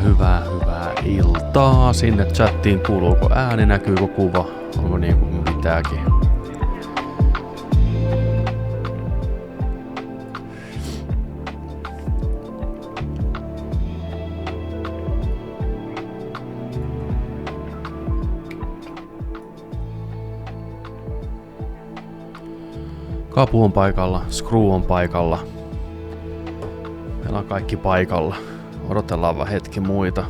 Hyvää iltaa. Sinne chattiin kuuluuko ääni, näkyykö kuva, onko niinku mitäkin. Kapu on paikalla, Screw on paikalla. Meillä on kaikki paikalla. Odotellaan vaan hetki muita.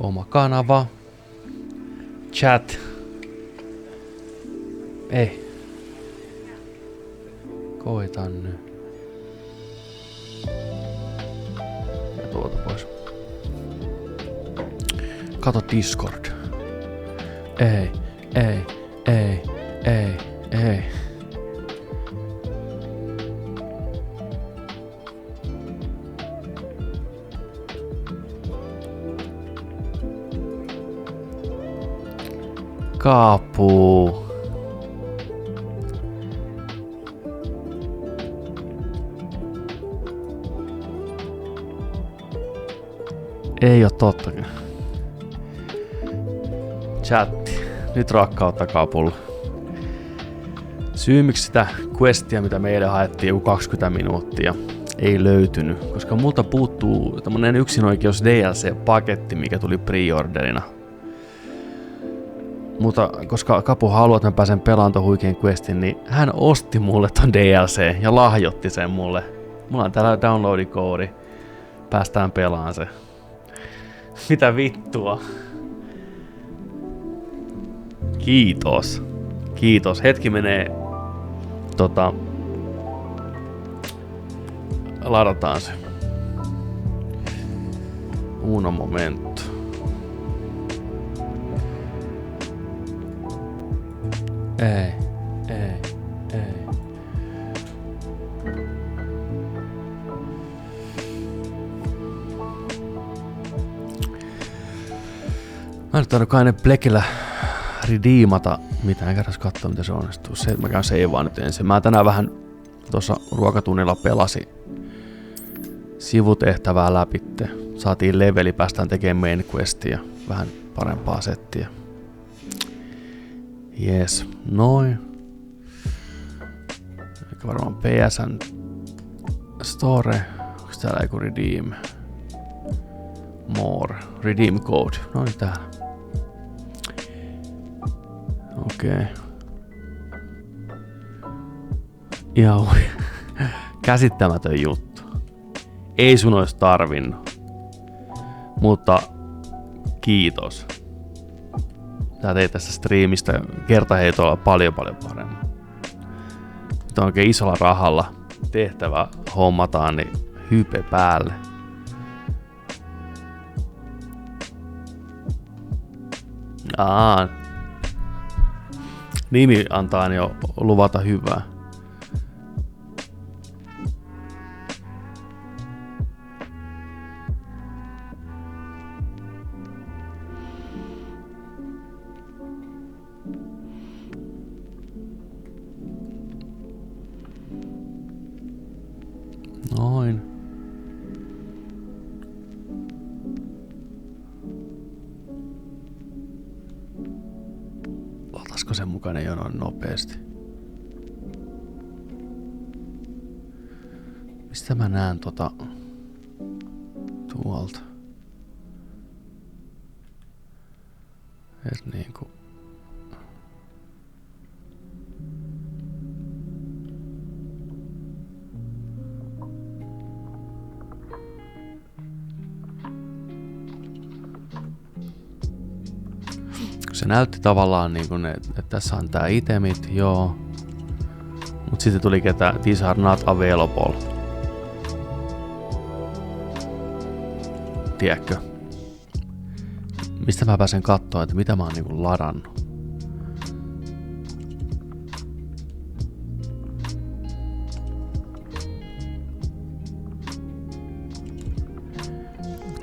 Oma kanava. Chat. Ei. Koitan nyt. Ja tuolta pois. Kato Discord. Ei. Kaapuu. Ei oo tottakin. Chatti. Nyt rakkautta kapulla. Syy miksi sitä questia, mitä meille haettiin joku 20 minuuttia, ei löytynyt, koska multa puuttuu tämmönen yksinoikeus DLC-paketti, mikä tuli pre-orderina. Mutta koska Kapu haluaa, että mä pääsen pelaamaan ton huikean questin, niin hän osti mulle ton DLC ja lahjoitti sen mulle. Mulla on täällä downloadikoodi. Päästään pelaan se. Mitä vittua? Kiitos. Hetki menee. Ladataan se. Uno momento. Ei. Mä nyt tarvitsen aina plekillä redeemata mitään. Käydään katsoa, miten se onnistuu. Se, mä käyn seivaan nyt ensin. Mä tänään vähän tuossa ruokatunnilla pelasin sivutehtävää läpitte. Saatiin leveli, päästään tekemään main questia. Vähän parempaa settiä. Jes, noin. Eikä varmaan PSN Store. Onks täällä joku redeem? More. Redeem code. Noin täällä. Okei. Ihan käsittämätön juttu. Ei sun ois tarvinnut. Mutta kiitos. Sä teit tästä striimistä kertaheitolla paljon paremmin. Nyt on oikein isolla rahalla tehtävä hommataan, niin hype päälle. Nimi antaa jo luvata hyvää. Noin. Otaisiko sen mukainen jo noin nopeasti? Mistä mä näen tuolta? Et niinku. Se näytti tavallaan niinku että tässä on tää itemit, joo. Mut sitten tuli ketä these are not available. Tiedätkö? Mistä mä pääsen kattoo, että mitä mä oon niinku ladannut?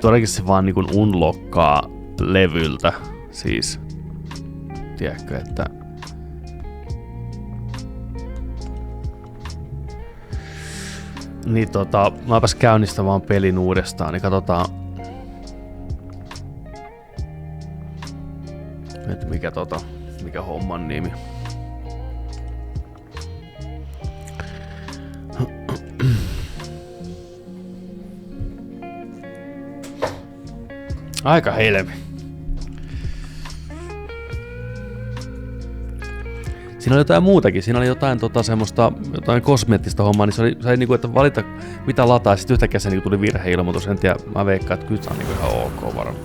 todellakin se vaan niinku unlockkaa levyltä. Siis, tiedätkö, että niin mäpäs käynnistä vaan pelin uudestaan, niin katsotaan nyt mikä homman nimi. Aika helmi. Siinä oli jotain muutakin. Siinä oli jotain semmoista jotain kosmeettista hommaa, niin se oli niinku, että valita mitä lataa, sitten yhtäkkiä se niinku tuli virheilmoitus. En tiedä, mä veikkaan, että kyllä se on niinku ihan ok varmaan.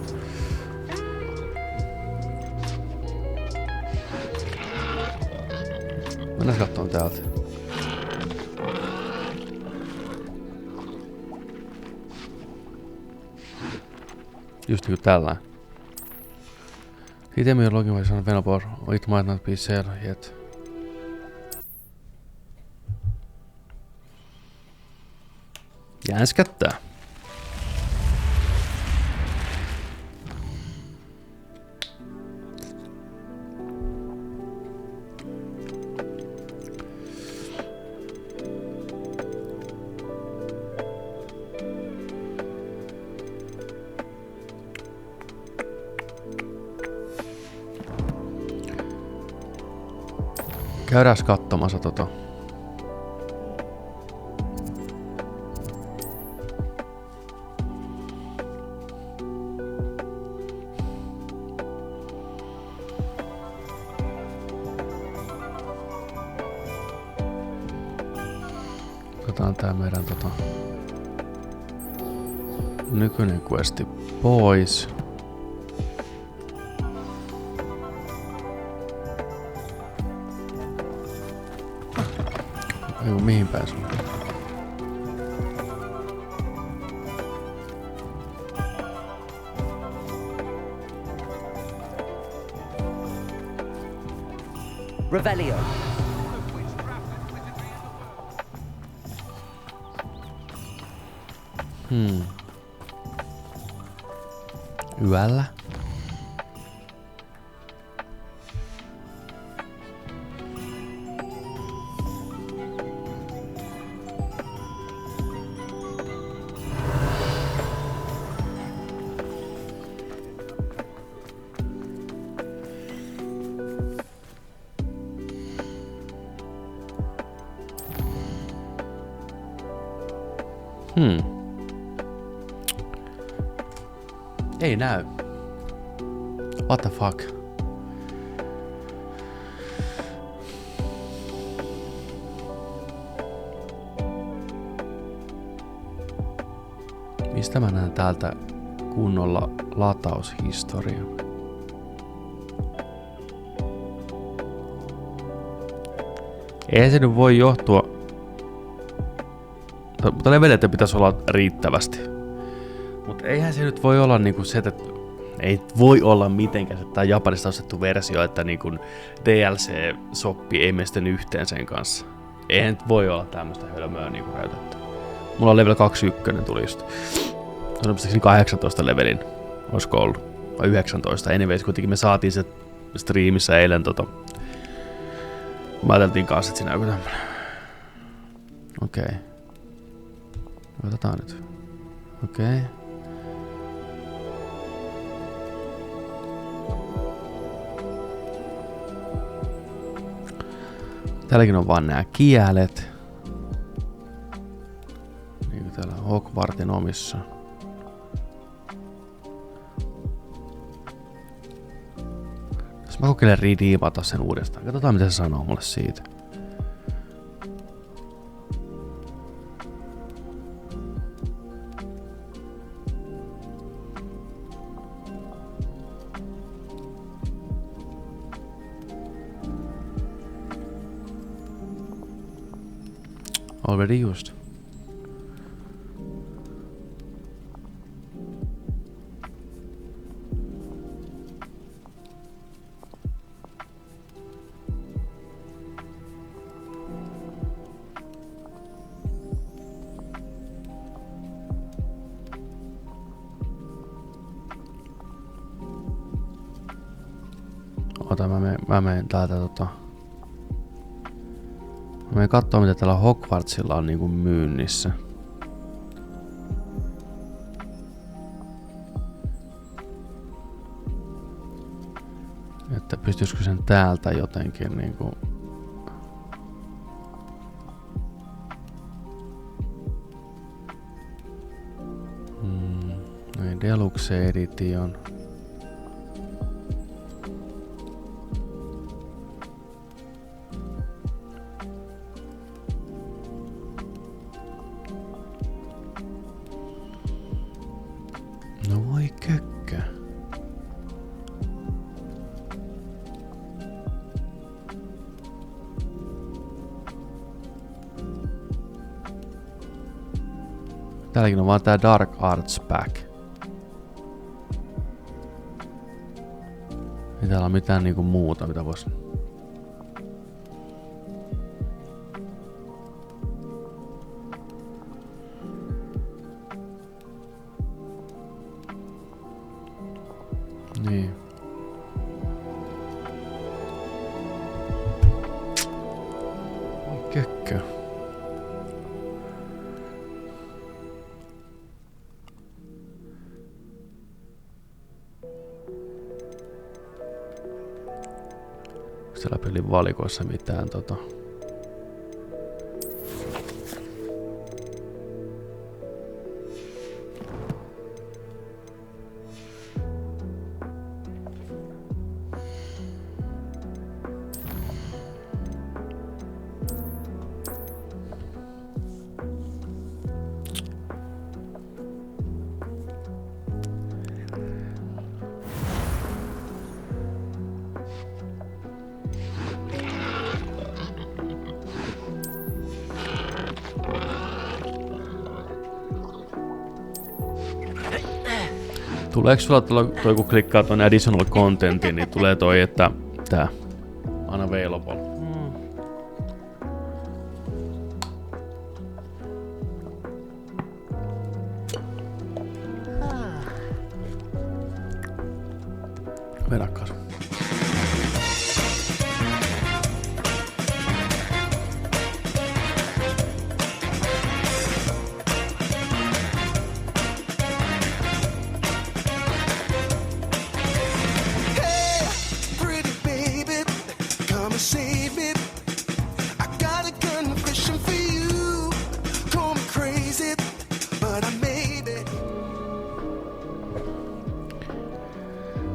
Mennään katsomaan täältä. Just niinku tällään. Item you're looking for is unavailable, or it might not be sale yet. Jänskättää. Käydään katsomassa Otetaan tää meidän nykyinen questi pois. Ei mihin päin sun? Revelio. Yöllä? Ei näy. What the fuck? Mistä mä näen täältä kunnolla lataushistoria? Ei se nyt voi johtua. Mutta levelet pitäisi olla riittävästi. Mutta eihän se nyt voi olla niinku se, että ei voi olla mitenkään, että tämä Japanista ostettu versio, että niinku DLC-soppi ei mene sitten yhteen sen kanssa. Eihän nyt voi olla tämmöistä hölmöä niinku käytetty. Mulla on level 21 tuli just. Se on 18 levelin, olisiko ollut, vai 19. Anyways, kuitenkin me saatiin se striimissä eilen mä ajateltiin kanssa, että siinä on joku tämmönen. Okei. Otetaan nyt. Okei. Täälläkin on vaan nää kielet. Niin kuin täällä Hogwartin omissa. Jos mä kokeilen redeemata sen uudestaan. Katsotaan mitä se sanoo mulle siitä. Already used. Mä menen täältä Mä menen kattoo mitä täällä Hogwartsilla on niinku myynnissä. Että pystyisikö sen täältä jotenkin niinku... Noin Deluxe Edition. No voi kökkö. Täälläkin on vaan tää Dark Arts Pack. Ei täällä ole mitään niinku muuta, mitä vois... Niin. Kökkö. Siellä pelin valikoissa mitään Tuleeko sulla toi kun klikkaa tuonne additional contentin, niin tulee toi, että tää unavailable. Vedä kasvu.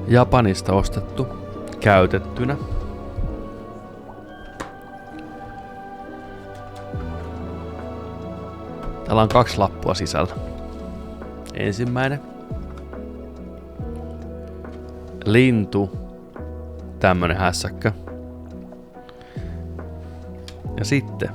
Japanista ostettu, käytettynä. Täällä on 2 lappua sisällä. Ensimmäinen. Lintu. Tämmönen hässäkkä. Ja sitten.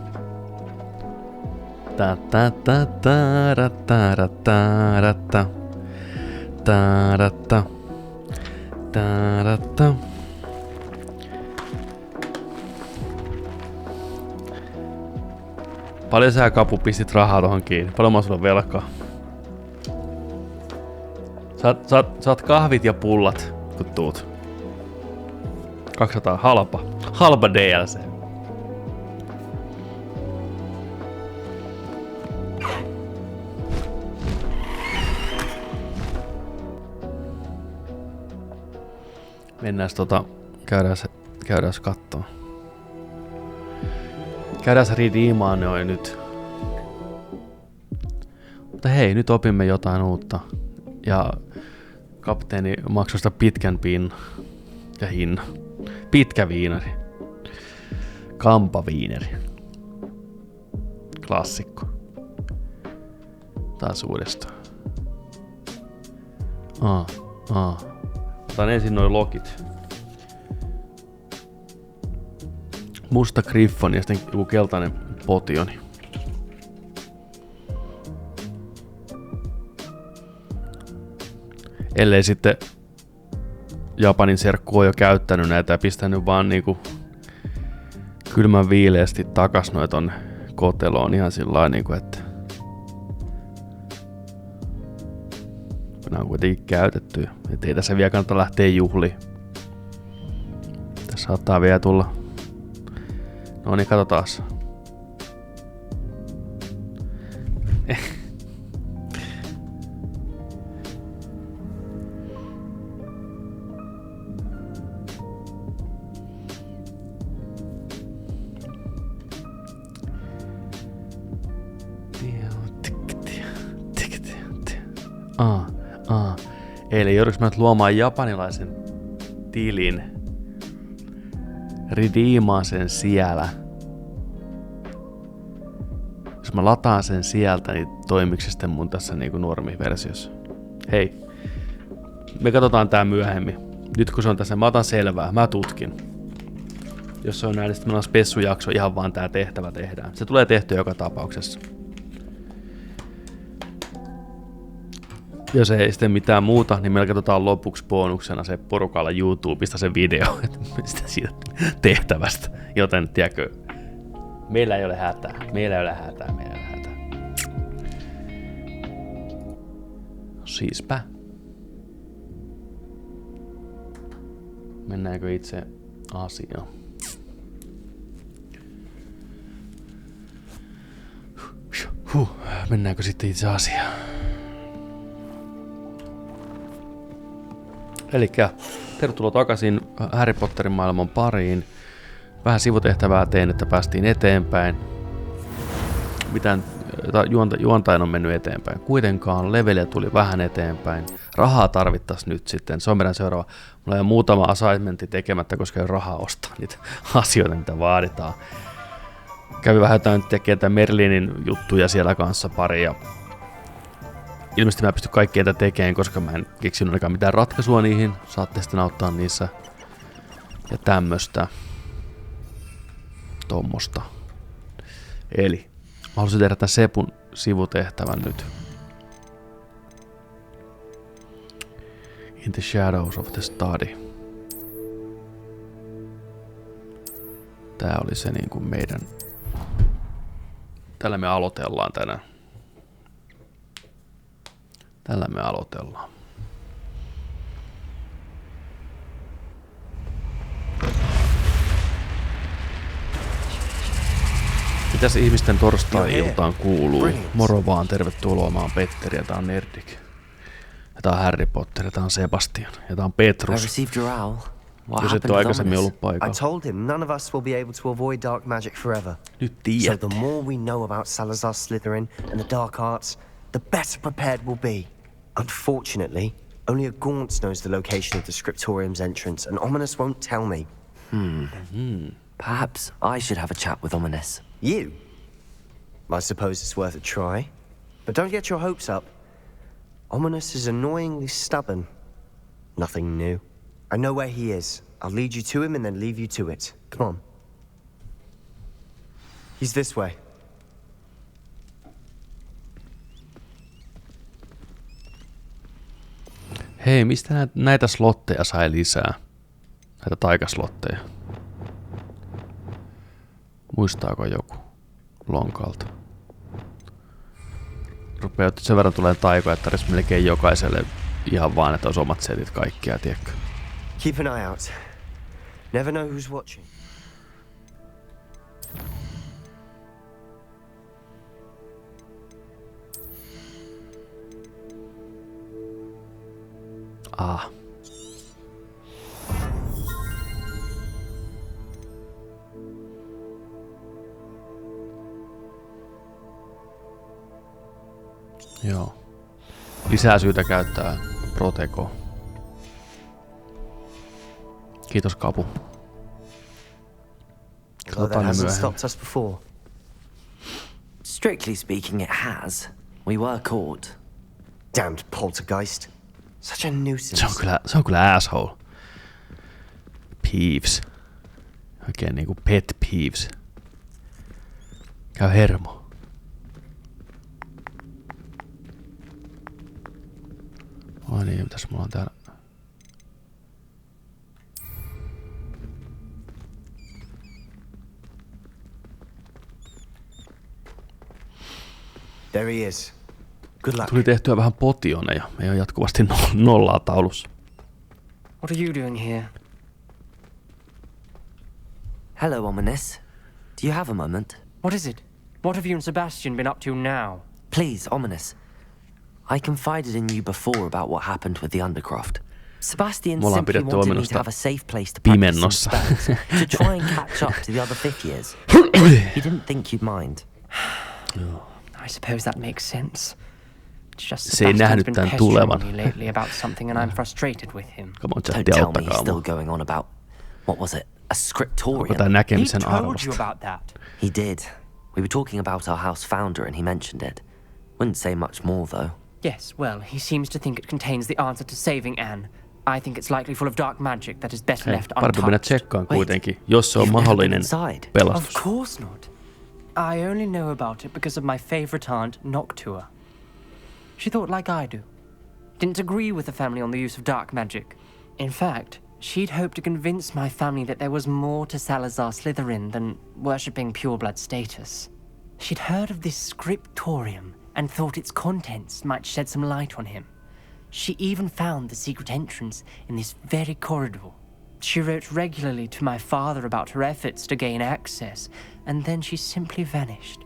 Paljon sä Kapu pistit rahaa tohon kiinni? Paljon mä sulla velkaa? Saat kahvit ja pullat, kun tuut. 200 halpa. Halpa DLC. Mennään käydään kattoo. Käydään ridiimaan noin nyt. Mutta hei, nyt opimme jotain uutta. Ja kapteeni maksoi sitä pitkän pinnan ja hinnan. Pitkä viinari. Kampaviineri. Klassikko. Taas uudestaan. Otan ensin noi lokit. Musta griffon ja sitten joku keltainen potioni. Ellei sitten Japanin serkku on jo käyttänyt näitä ja pistänyt vaan niinku kylmän viileästi takas noin tonne koteloon ihan sillain niinku, että nämä on kuitenkin käytetty. Et ei tässä vielä kannata lähteä juhliin. Tässä Saattaa vielä tulla. No niin, katsotaas. Eli joudunko mä nyt luomaan japanilaisen tilin, ridiimaan sen siellä. Jos mä lataan sen sieltä, niin toimiko se sitten mun tässä niinku normiversiossa? Hei, me katsotaan tää myöhemmin. Nyt kun se on tässä, mä otan selvää, mä tutkin. Jos se on näin, niin sitten meillä on spessujakso, ihan vaan tää tehtävä tehdään. Se tulee tehtyä joka tapauksessa. Jos ei sitten mitään muuta, niin meillä katsotaan lopuksi bonuksena se porukalla YouTubesta se video siitä tehtävästä. Joten tiedätkö, meillä ei ole hätää. Siispä. Mennäänkö itse asiaan? Mennäänkö sitten itse asiaan? Elikkä tervetuloa takaisin Harry Potterin maailman pariin. Vähän sivutehtävää tein, että päästiin eteenpäin. Mitään juonta en ole mennyt eteenpäin. Kuitenkaan leveliä tuli vähän eteenpäin. Rahaa tarvittaisiin nyt sitten. Se on meidän seuraava. Mulla on muutama assignmentti tekemättä, koska ei ole rahaa ostaa niitä asioita, mitä vaaditaan. Kävi vähän jotain tekemään Merlinin juttuja siellä kanssa pari. Ja ilmeisesti mä en pysty kaikkea tätä tekemään, koska mä en keksinyt ainakaan mitään ratkaisua niihin. Saatte sitten auttaa niissä. Ja tämmöstä. Tommosta. Eli mä haluaisin tehdä tämän Sepun sivutehtävän nyt. In the shadows of the study. Tää oli se niin kuin meidän. Tällä me aloitellaan tänään. Tällä me aloitellaan. Mitäs ihmisten torstai-iltaan kuuluu? Moro vaan, tervetuloa, omaan Petteri ja tää on Nerdik. Ja tää on Harry Potter ja tää on Sebastian ja tää on Petrus. Jos et ole aikaisemmin ollut paikalla. I told him none of us will be able to avoid dark magic forever. Nyt tiedät. So the more we know about Salazar Slytherin and the dark arts, the better prepared we'll be. Unfortunately, only a Gaunt knows the location of the Scriptorium's entrance, and Ominous won't tell me. Perhaps I should have a chat with Ominous. You? I suppose it's worth a try. But don't get your hopes up. Ominous is annoyingly stubborn. Nothing new. I know where he is. I'll lead you to him and then leave you to it. Come on. He's this way. Hei, mistä näitä slotteja sai lisää? Näitä taikaslotteja. Muistaako joku lonkalta? Rupeaa sen verran tulee taikoja, että tarvitsisi melkein jokaiselle ihan vaan, että olisi omat setit kaikkia, tiedätkö? Keep an eye out. Never know who's watching. Ah. Joo. Lisää syytä käyttää Protego. Kiitos Kapu. That hasn't stopped us before. Strictly speaking, it has. We were caught. Damned poltergeist. Such a nuisance. Se on kyllä asshole. Peeves. Oikein niinku pet peeves. Käy hermo. Oi niin, mitäs mulla on täällä? There he is. Good luck. Tuli tehtyä vähän potioneja. Ei ole jatkuvasti nollaa taulussa. What are you doing here? Hello, Ominous. Do you have a moment? What is it? What have you and Sebastian been up to now? Please, Ominous. I confided in you before about what happened with the Undercroft. Sebastian Me ollaan simply pidetty wanted me to Ominosta have a safe place to practice some pimennossa. spells, to try and catch up to the other fifth years. He didn't think you'd mind. I suppose that makes sense. It's just Se ei Sebastian's nähnyt been tän pestering tulevan. me lately about something and I'm frustrated with him. Come on, Don't chatti, tell me he's auttakaa still mua. going on about, what was it, a Onko scriptorium? tää He näkemisen told you arvosta? about that. He did. We were talking about our house founder and he mentioned it. Wouldn't say much more though. Yes, well, he seems to think it contains the answer to saving Anne. I think it's likely full of dark magic that is best Hei, left parempi mennä untouched. tsekkaan kuitenkin, jos se on You've never been mahdollinen inside? pelastus. Of course not. I only know about it because of my favorite aunt, Noctua. She thought like I do. Didn't agree with the family on the use of dark magic. In fact, she'd hoped to convince my family that there was more to Salazar Slytherin than worshipping pureblood status. She'd heard of this scriptorium and thought its contents might shed some light on him. She even found the secret entrance in this very corridor. She wrote regularly to my father about her efforts to gain access, and then she simply vanished.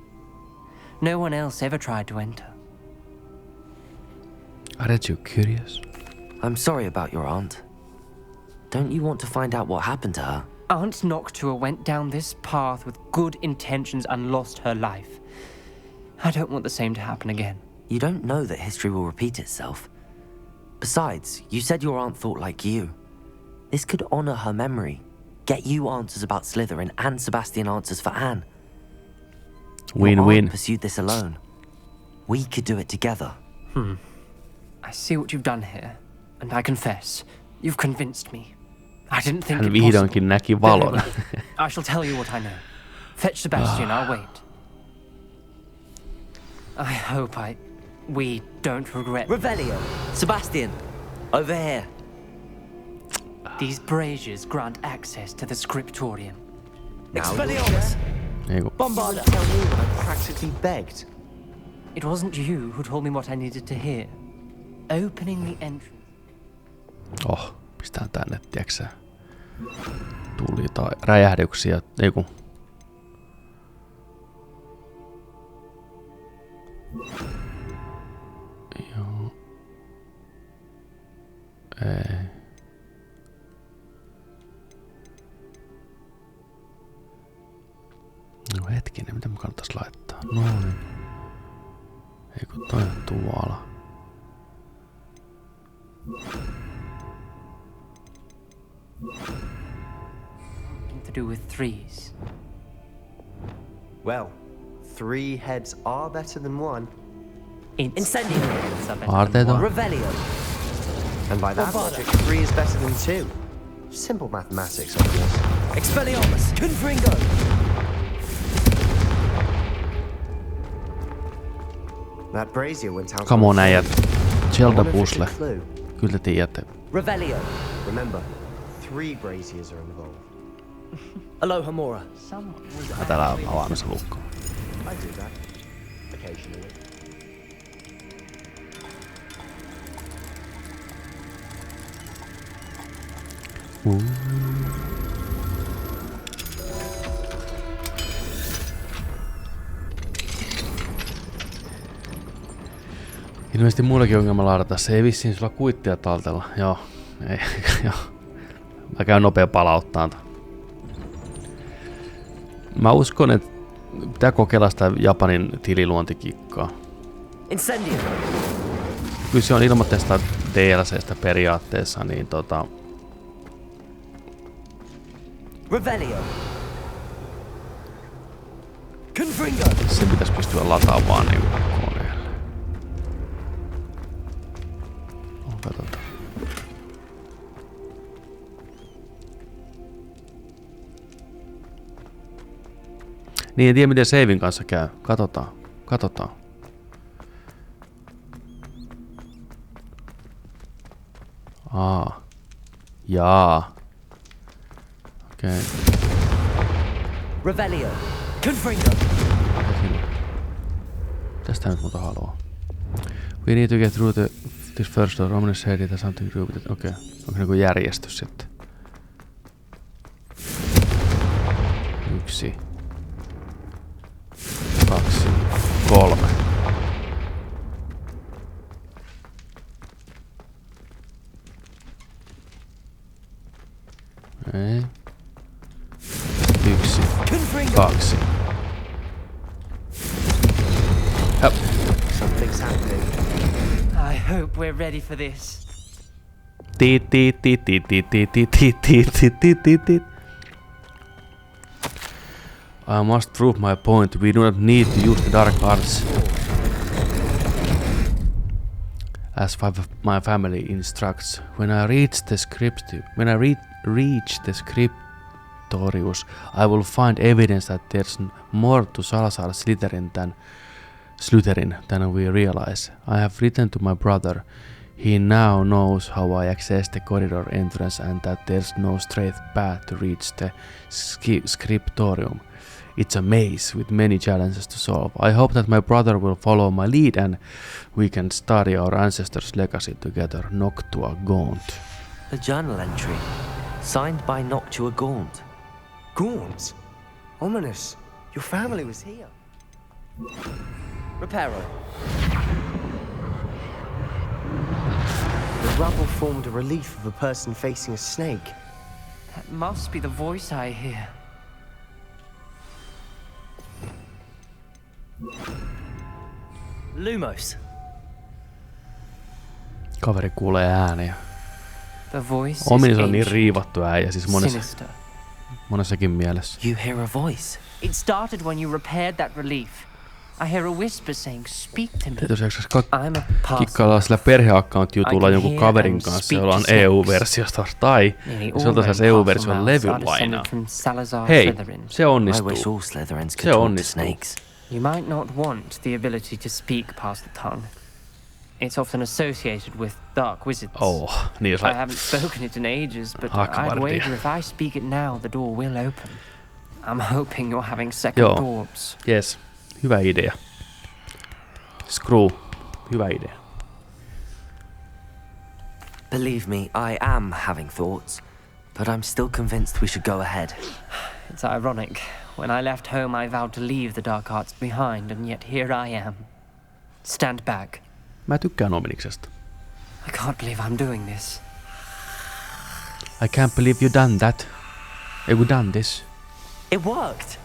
No one else ever tried to enter. Aren't you curious? I'm sorry about your aunt. Don't you want to find out what happened to her? Aunt Noctua went down this path with good intentions and lost her life. I don't want the same to happen again. You don't know that history will repeat itself. Besides, you said your aunt thought like you. This could honor her memory, get you answers about Slytherin and Sebastian answers for Anne. Your Win-win. aunt pursued this alone. We could do it together. I see what you've done here, and I confess, you've convinced me. I didn't think Hän it vihdoinkin possible. näki Very valon. well. I shall tell you what I know. Fetch Sebastian, I'll wait. I hope we don't regret Revelio! Sebastian! Over here! these braziers grant access to the scriptorium. Expelliarmus! Eiku. Bombard! Tell me what I practically begged. It wasn't you who told me what I needed to hear. Opening the entrance. Oh, pistään tänne, tiiäksä. Tuli tai räjähdyksiä, eiku. Joo. Ei. No hetkinen, mitä mun kannattais laittaa? Noin. Eiku toi on tuolla. To do with threes. Well, 3 heads are better than 1. Incendio! Are they though? Revelio! And by that logic, 3 is better than 2. Simple mathematics, of course. Expelliarmus! Confringo! That brazier went out. Come on, a äijät. I Zelda wonder if it's puzzle. a clue. Kyllä te tiedätte. Revelio! Remember, 3 braziers are involved. Aloha Mora. Mä täällä avaamassa lukko. I do that occasionally. Ilmeisesti muillakin ongelma ladata. Se ei vissiin sulla kuittia taltella. Joo. Ei. Joo. Mä käyn nopea palauttaa. Mä uskon, että pitää kokeilla sitä Japanin tililuontikikkaa. Incendio! Kyllä se on ilmoitteesta DLCstä periaatteessa, niin Revelio! Confringo! sen pitäisi pystyä lataamaan vaan niin koneelle. No, katsotaan. Niin, en tiedä miten savin kanssa käy. Katsotaan. Jaa. Okei. Revelio! Confringo! Tästä nyt muuta haluaa. We need to get through this first door. Ominous said it has something to do with it. Okei. Onko niinku järjestys sitten? 1, 2, 3. Ei. 1, 2. Hup. Something's happening. I hope we're ready for this. Tiit, tiit, tiit, tiit, tiit, tiit, tiit, tiit, tiit, tiit, tiit, tiit. I must prove my point. We do not need to use the dark arts. As my family instructs. When I reach the scriptorius, I will find evidence that there's more to Salazar Slytherin than we realize. I have written to my brother. He now knows how I access the corridor entrance and that there's no straight path to reach the scriptorium. It's a maze with many challenges to solve. I hope that my brother will follow my lead and we can study our ancestors' legacy together. Noctua Gaunt. A journal entry, signed by Noctua Gaunt. Gaunt? Ominous. Your family was here. Reparo. The rubble formed a relief of a person facing a snake. That must be the voice I hear. Lumos. Kaveri kuulee ääniä. The voice Ominous is on niin ancient, riivattu äijä, siis sinister. monessakin mielessä. You hear a voice. It started when you repaired that relief. I hear a whisper saying, "Speak to me." Tietysti jos I'm a pastor. kikkaillaan sillä perheaccount-jutulla I can jonkun hear kaverin and kanssa, speak jolla on to snakes. EU-versiosta, tai Nearly all sieltä saisi rain EU-version castle mouths levyn are lainaa. descended from Salazar Hei, Slytherin. se I wish onnistuu. all Slytherins Se could talk to onnistuu. snakes. You might not want the ability to speak past the tongue. It's often associated with dark wizards. Oh, niin I sai. haven't spoken it in ages, but Hakvardia. I'd wager if I speak it now, the door will open. I'm hoping you're having second Joo. thoughts. Yes, hyvä idea. Screw, hyvä idea. Believe me, I am having thoughts, but I'm still convinced we should go ahead. It's ironic. When I left home, I vowed to leave the dark arts behind, and yet here I am. Stand back. Mä tykkään Ominiksesta. I can't believe I'm doing this. I can't believe you done that. You done this. It worked!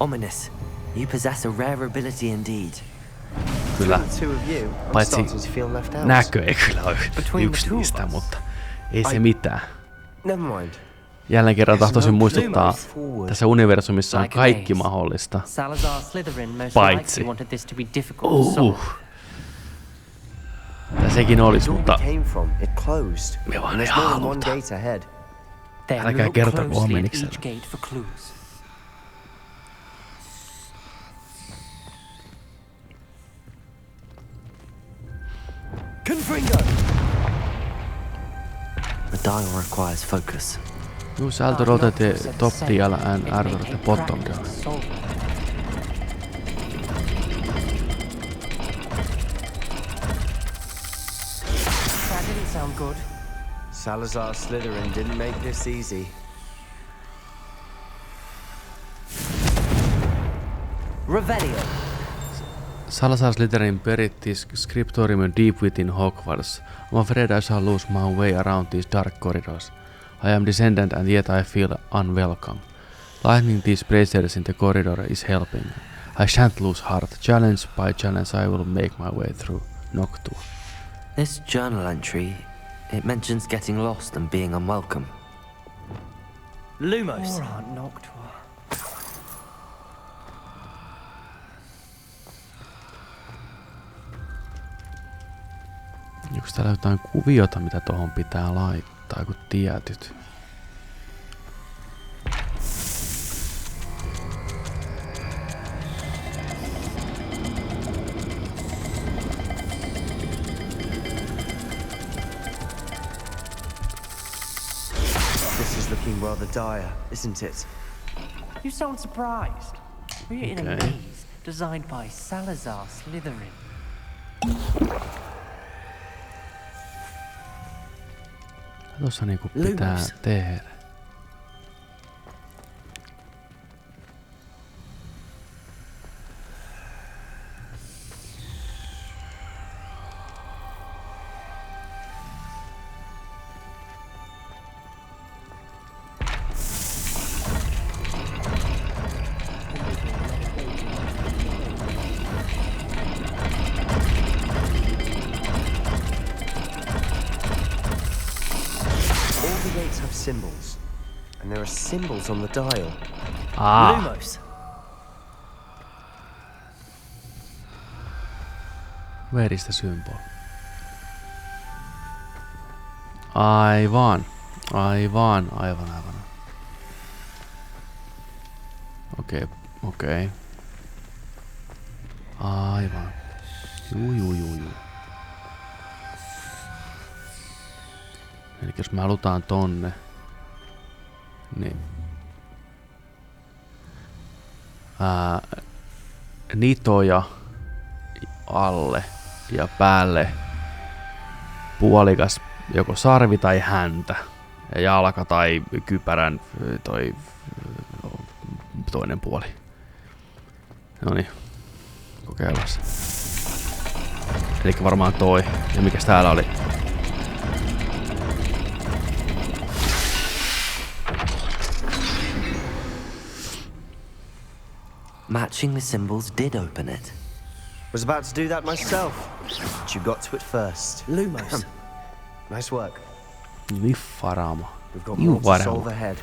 Ominous, you possess a rare ability indeed. Kyllä. The two of you, I'm Paitsi starting to feel left out. näkö ei kyllä ole Between yksi the two of niistä, us. mutta ei se mitään. Never mind. Jälleen kerran tahtoisin muistuttaa, Forward. tässä universumissa on Like a kaikki maze. mahdollista. Salazar Slytherin most Paitsi. likely wanted this to be difficult to solve. Ja sekin olisi, The door mutta we came from, it closed. me vaan And ei there's more than one haluta. gate ahead. Then Älkää look kertoko closely at Ominikselle. each gate for clues. Confringo! The dial requires focus. Use alto rotate the top dial and arrow the bottom dial. That didn't sound good. Salazar Slytherin didn't make this easy. Revelio! Salazar Slytherin buried this scriptorium deep within Hogwarts. I'm afraid I shall lose my way around these dark corridors. I am descendant and yet I feel unwelcome. Lighting these braziers in the corridor is helping. I shan't lose heart. Challenge by challenge I will make my way through. Noctua. This journal entry, it mentions getting lost and being unwelcome. Lumos! Poor Aunt Noctua. Onko täällä jotain kuviota, mitä tohon pitää laittaa, kun tietyt? This is looking rather dire, isn't it? You sound surprised. We're in a Okay. maze designed by Salazar Slytherin. Tuossa niinku pitää Lumos. tehdä. symbols. And there are symbols on the dial. Lumos. Where is the symbol? Aivan. Okei. Aivan. Juu. Eli jos me halutaan tonne, niin nitoja alle ja päälle puolikas joko sarvi tai häntä ja jalka tai kypärän toinen puoli. Noniin, kokeillaan. Elikkä varmaan toi. Ja mikäs täällä oli? Matching the symbols did open it. Was about to do that myself, but you got to it first. Lumos. Nice work. Niffarama. We've got more to solve ahead.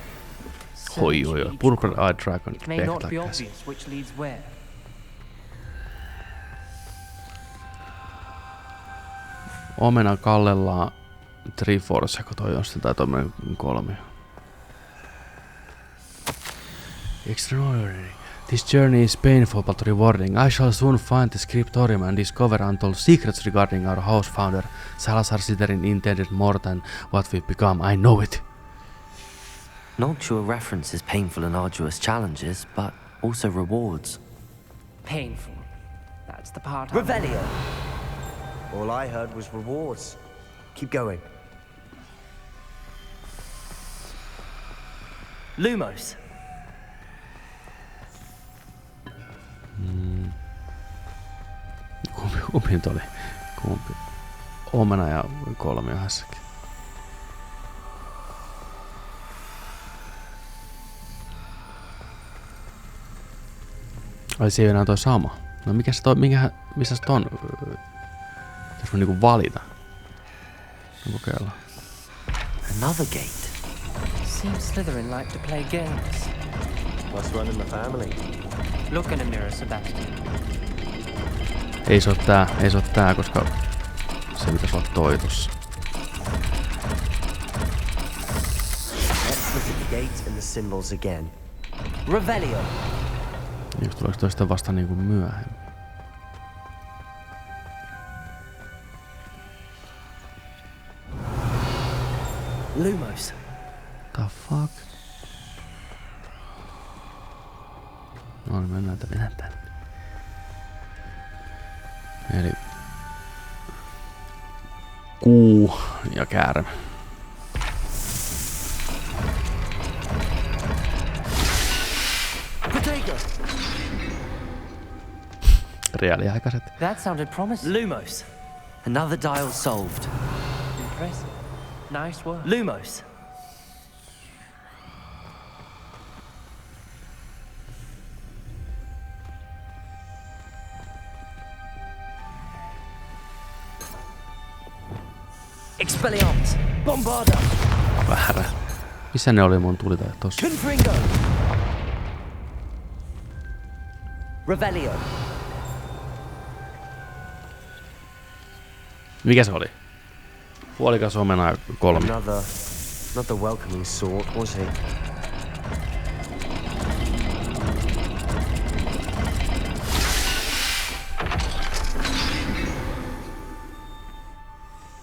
Oi. Purple Dragon. It may not be obvious which leads where. Omena kallellaan Triforce, kun toi on sitten tai tommonen kolmio. Extraordinary. This journey is painful but rewarding. I shall soon find the scriptorium and discover untold secrets regarding our house founder, Salazar Slytherin intended more than what we've become. I know it. Noctua references painful and arduous challenges, but also rewards. Painful. That's the part. Revelio. All I heard was rewards. Keep going. Lumos. Kumpi nyt oli? Kumpi? Omena ja kolmio hässäkin. Ai se ei enää toi sama. No mikä se toi, missä se ton? Jos mä niinku valita. No kokeillaan. Another gate. Seems Slytherin like to play games. Must run in the family. Look in a mirror, Sebastian. Ei se oo tää, koska se pitäis olla toi tossa. Let's look at the gate and the symbols again. Revelio. Just tuleeko toista vasta niinku myöhemmin? Lumos. The fuck? No niin, mennään tänne. Eli kuu ja käärme. Reaaliaikaiset. That sounded promising. Lumos. Another dial solved. Impressive. Nice work. Lumos. Expelliarmus. Bombarda. Väärä. Missä ne oli mun tulitajat tossa? Confringo. Revelio. Mikä se oli? Puolikas omena ja kolmi. Not the welcoming sort, was he?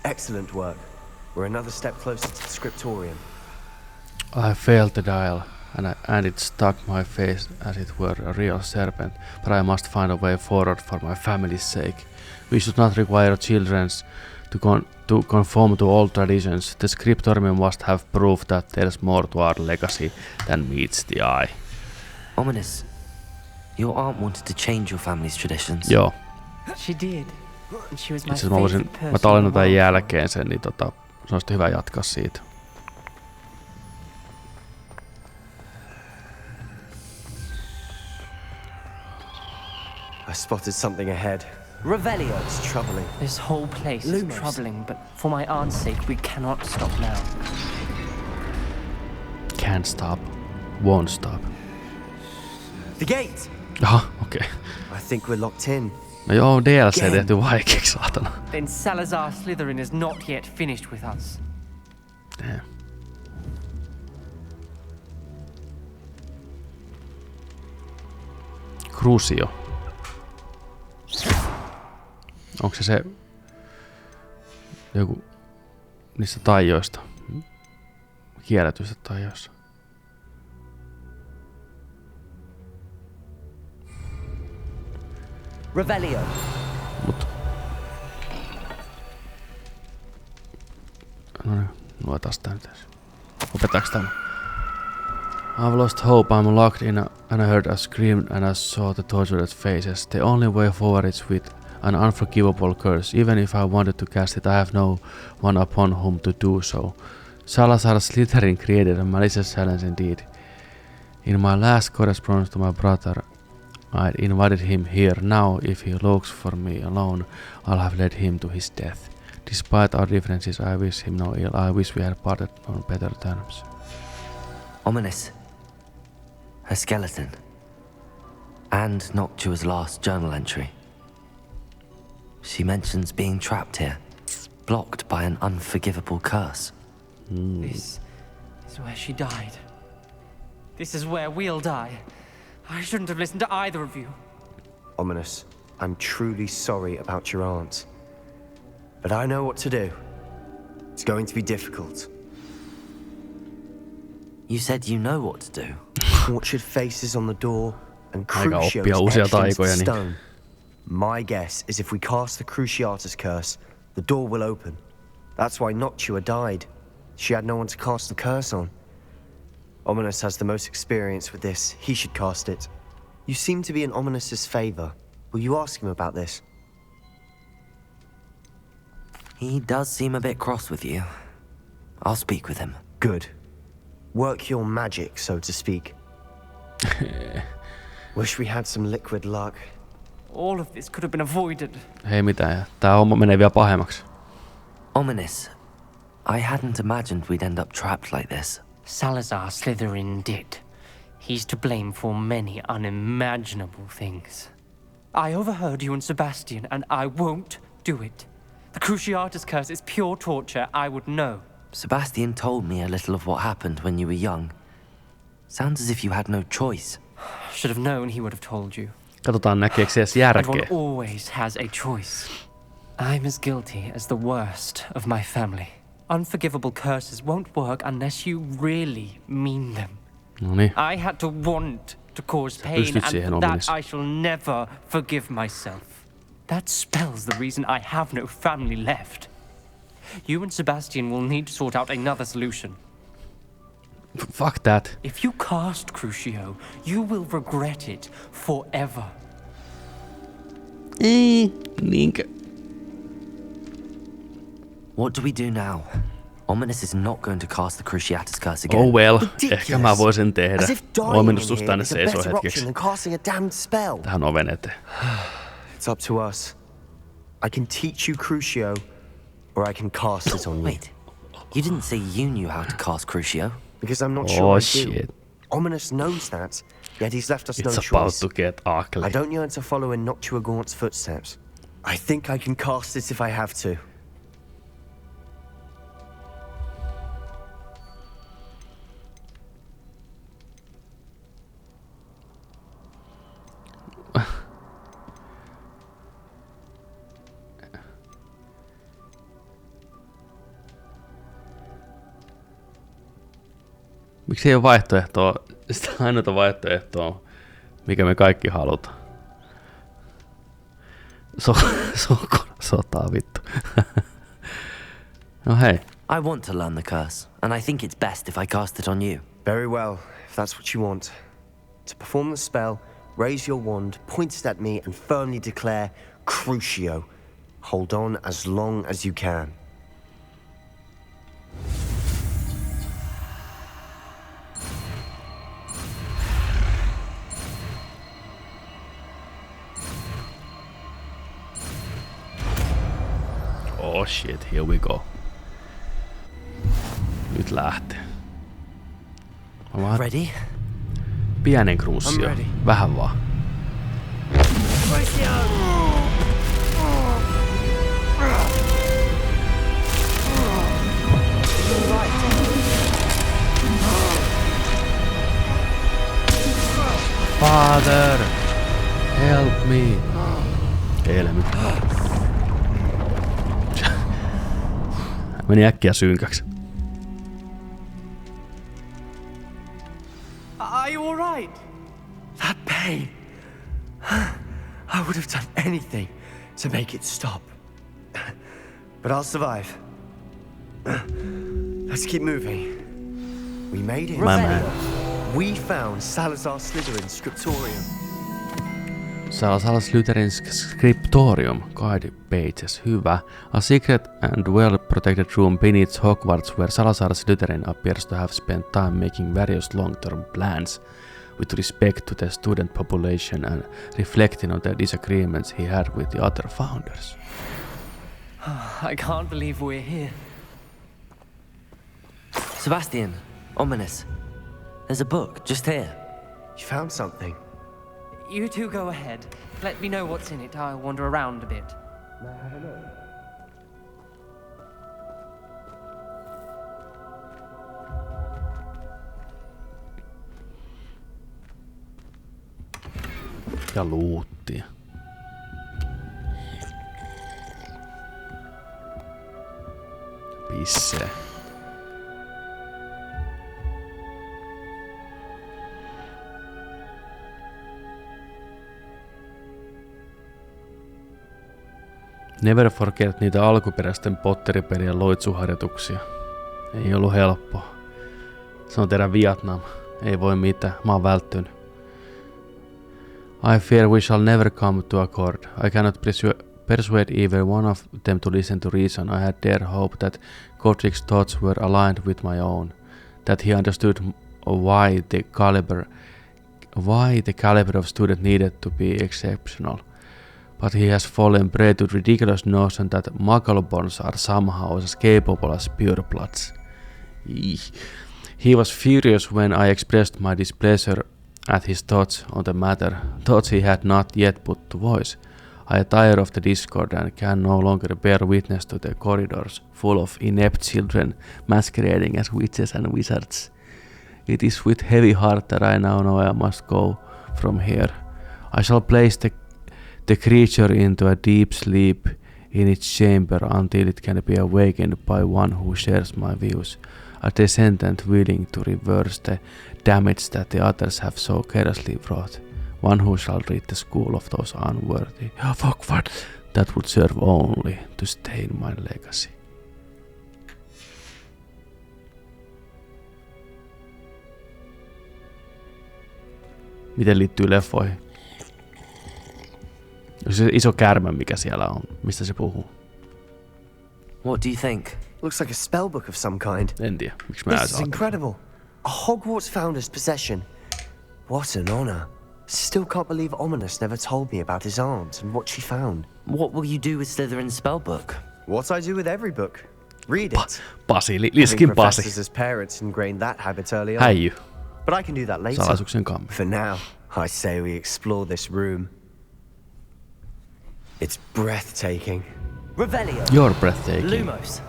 Excellent work. We're another step closer to the scriptorium. I failed the dial, and it stuck my face as it were a real serpent, but I must find a way forward for my family's sake. We should not require children to conform to old traditions. The scriptorium must have proof that there's more to our legacy than meets the eye. Ominous. Your aunt wanted to change your family's traditions. Joo. She did. And she was my Itse asiassa favorite person. mä tallennan tämän jälkeen sen, niin se olisi hyvä jatkaa siitä. I spotted something ahead. Revelio. It's troubling. This whole place Lumos. is troubling, but for my aunt's sake, we cannot stop now. can't stop, won't stop. The gate! Aha, okei. I think we're locked in. No joo, DLC tehty vaikeaksi, saatana. Then Salazar Slytherin is not yet finished with us. Damn. Crucio. Onko se joku niistä taijoista? Kielletyistä taijoista. Revelio. Mut. No niin, luetaan sitä nyt ensin. Opetaanko tämä? I've lost hope, I'm locked in and I heard a scream and I saw the tortured faces. The only way forward is with an unforgivable curse. Even if I wanted to cast it, I have no one upon whom to do so. Salazar Slytherin created a malicious silence indeed. In my last correspondence to my brother, I invited him here. Now, if he looks for me alone, I'll have led him to his death. Despite our differences, I wish him no ill. I wish we had parted on better terms. Ominous. A skeleton. And Noctua's last journal entry. She mentions being trapped here, blocked by an unforgivable curse. This is where she died. This is where we'll die. I shouldn't have listened to either of you. Ominous, I'm truly sorry about your aunt. But I know what to do. It's going to be difficult. You said you know what to do. Tortured faces on the door and Aika Crucios oppia uusia etched into taikoja, niin. stone. My guess is if we cast the Cruciatus curse, the door will open. That's why Noctua died. She had no one to cast the curse on. Ominous has the most experience with this. He should cast it. You seem to be in Ominous's favor. Will you ask him about this? He does seem a bit cross with you. I'll speak with him. Good. Work your magic, so to speak. Wish we had some liquid luck. All of this could have been avoided. Hei mitään, tää homma menee vielä pahemmaksi. Ominous. I hadn't imagined we'd end up trapped like this. Salazar Slytherin did. He's to blame for many unimaginable things. I overheard you and Sebastian, and I won't do it. The Cruciatus curse is pure torture, I would know. Sebastian told me a little of what happened when you were young. Sounds as if you had no choice. Should have known he would have told you. Katsotaan näkeekö se edes And one järkeä. always has a choice. I'm as guilty as the worst of my family. Unforgivable curses won't work unless you really mean them. Noniin. I had to want to cause pain, pystyt siihen, and for Ominis. that I shall never forgive myself. That spell's the reason I have no family left. You and Sebastian will need to sort out another solution. Fuck that. If you cast Crucio, you will regret it forever. Niinkö? What do we do now? Ominous is not going to cast the Cruciatus curse again. Oh well, Ridiculous. ehkä mä voisin tehdä. As if dying Ominus in tuossa here tänne is a seisoo better hetkeksi. option than casting a damned spell. Tähän oven eteen. It's up to us. I can teach you Crucio, or I can cast it on you. Wait, you didn't say you knew how to cast Crucio. Because I'm not sure Oh I do. shit. Ominous knows that, yet he's left us no It's about choice. to get ugly. I don't yearn to follow in Noctua Gaunt's footsteps. I think I can cast it if I have to. Miksi ei ole vaihtoehtoa? Sitä ainoa vaihtoehtoa, mikä me kaikki halutaan. Sotaa vittu. No hei. I want to learn the curse, and I think it's best if I cast it on you. Very well, if that's what you want. To perform the spell, raise your wand, point it at me, and firmly declare Crucio. Hold on as long as you can. Oh shit, here we go. Nyt lähtee. Ready? Pienen kruussio. Vähän vaan. Father, help me. Helmi. Meni äkkiä synkäksi. Are you alright? That pain. I would have done anything to make it stop. But I'll survive. Let's keep moving. We made it. My man. We found Salazar Slytherin's scriptorium. Salazar Slytherin's scriptorium, guide pages, hyvä. A secret and well-protected room beneath Hogwarts where Salazar Slytherin appears to have spent time making various long-term plans with respect to the student population and reflecting on the disagreements he had with the other founders. I can't believe we're here. Sebastian, ominous. There's a book just here. You found something. You two go ahead. Let me know what's in it. I'll wander around a bit. Ja luuttia. Pisse. Never forget niitä alkuperäisten Potteripelien loitsuharjoituksia. Ei ollut helppoa. Se on teidän Vietnam. Ei voi mitään. Mä oon välttynyt. I fear we shall never come to accord. I cannot persuade either one of them to listen to reason. I had dared hope that Godric's thoughts were aligned with my own. That he understood why the caliber of student needed to be exceptional. But he has fallen prey to ridiculous notion that Muggleborns are somehow as capable as purebloods. He was furious when I expressed my displeasure at his thoughts on the matter, thoughts he had not yet put to voice. I tire of the discord and can no longer bear witness to the corridors full of inept children masquerading as witches and wizards. It is with heavy heart that I now know I must go from here. I shall place the creature into a deep sleep in its chamber until it can be awakened by one who shares my views, a descendant willing to reverse the damage that the others have so carelessly wrought, one who shall rid the school of those unworthy of Hogwarts that would serve only to stain my legacy. Miten liittyy leffoihin? Se iso kärmä, mikä siellä on, mistä se puhuu. What do you think? Looks like a spellbook of some kind. En tiedä, miksi mä This is incredible. A Hogwarts founder's possession. What an honor. Still can't believe Ominous never told me about his aunt and what she found. What will you do with Slytherin's spellbook? What I do with every book. Read it. Pasi, Liskin Pasi. Professors as parents ingrained that habit early on. Häijy. But I can do that later. Salaisuuksien kammi. For now, I say we explore this room. It's breathtaking. Revelio. You're breathtaking. Lumos.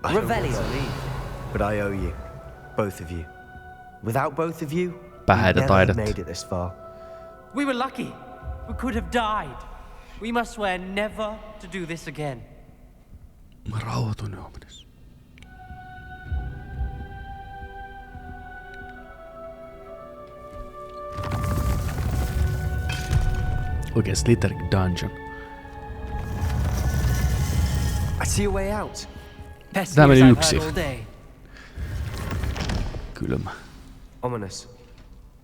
I don't Revelio. want to leave, but I owe you. Both of you. Without both of you, Päheitä we never have taidetta. made it this far. We were lucky. We could have died. We must swear never to do this again. Mä rauhoitun Ominous. Oikein Slytherin dungeon. I see a way out. Best Tää news meni I've yksi. heard all day. Kylmä. Ominous.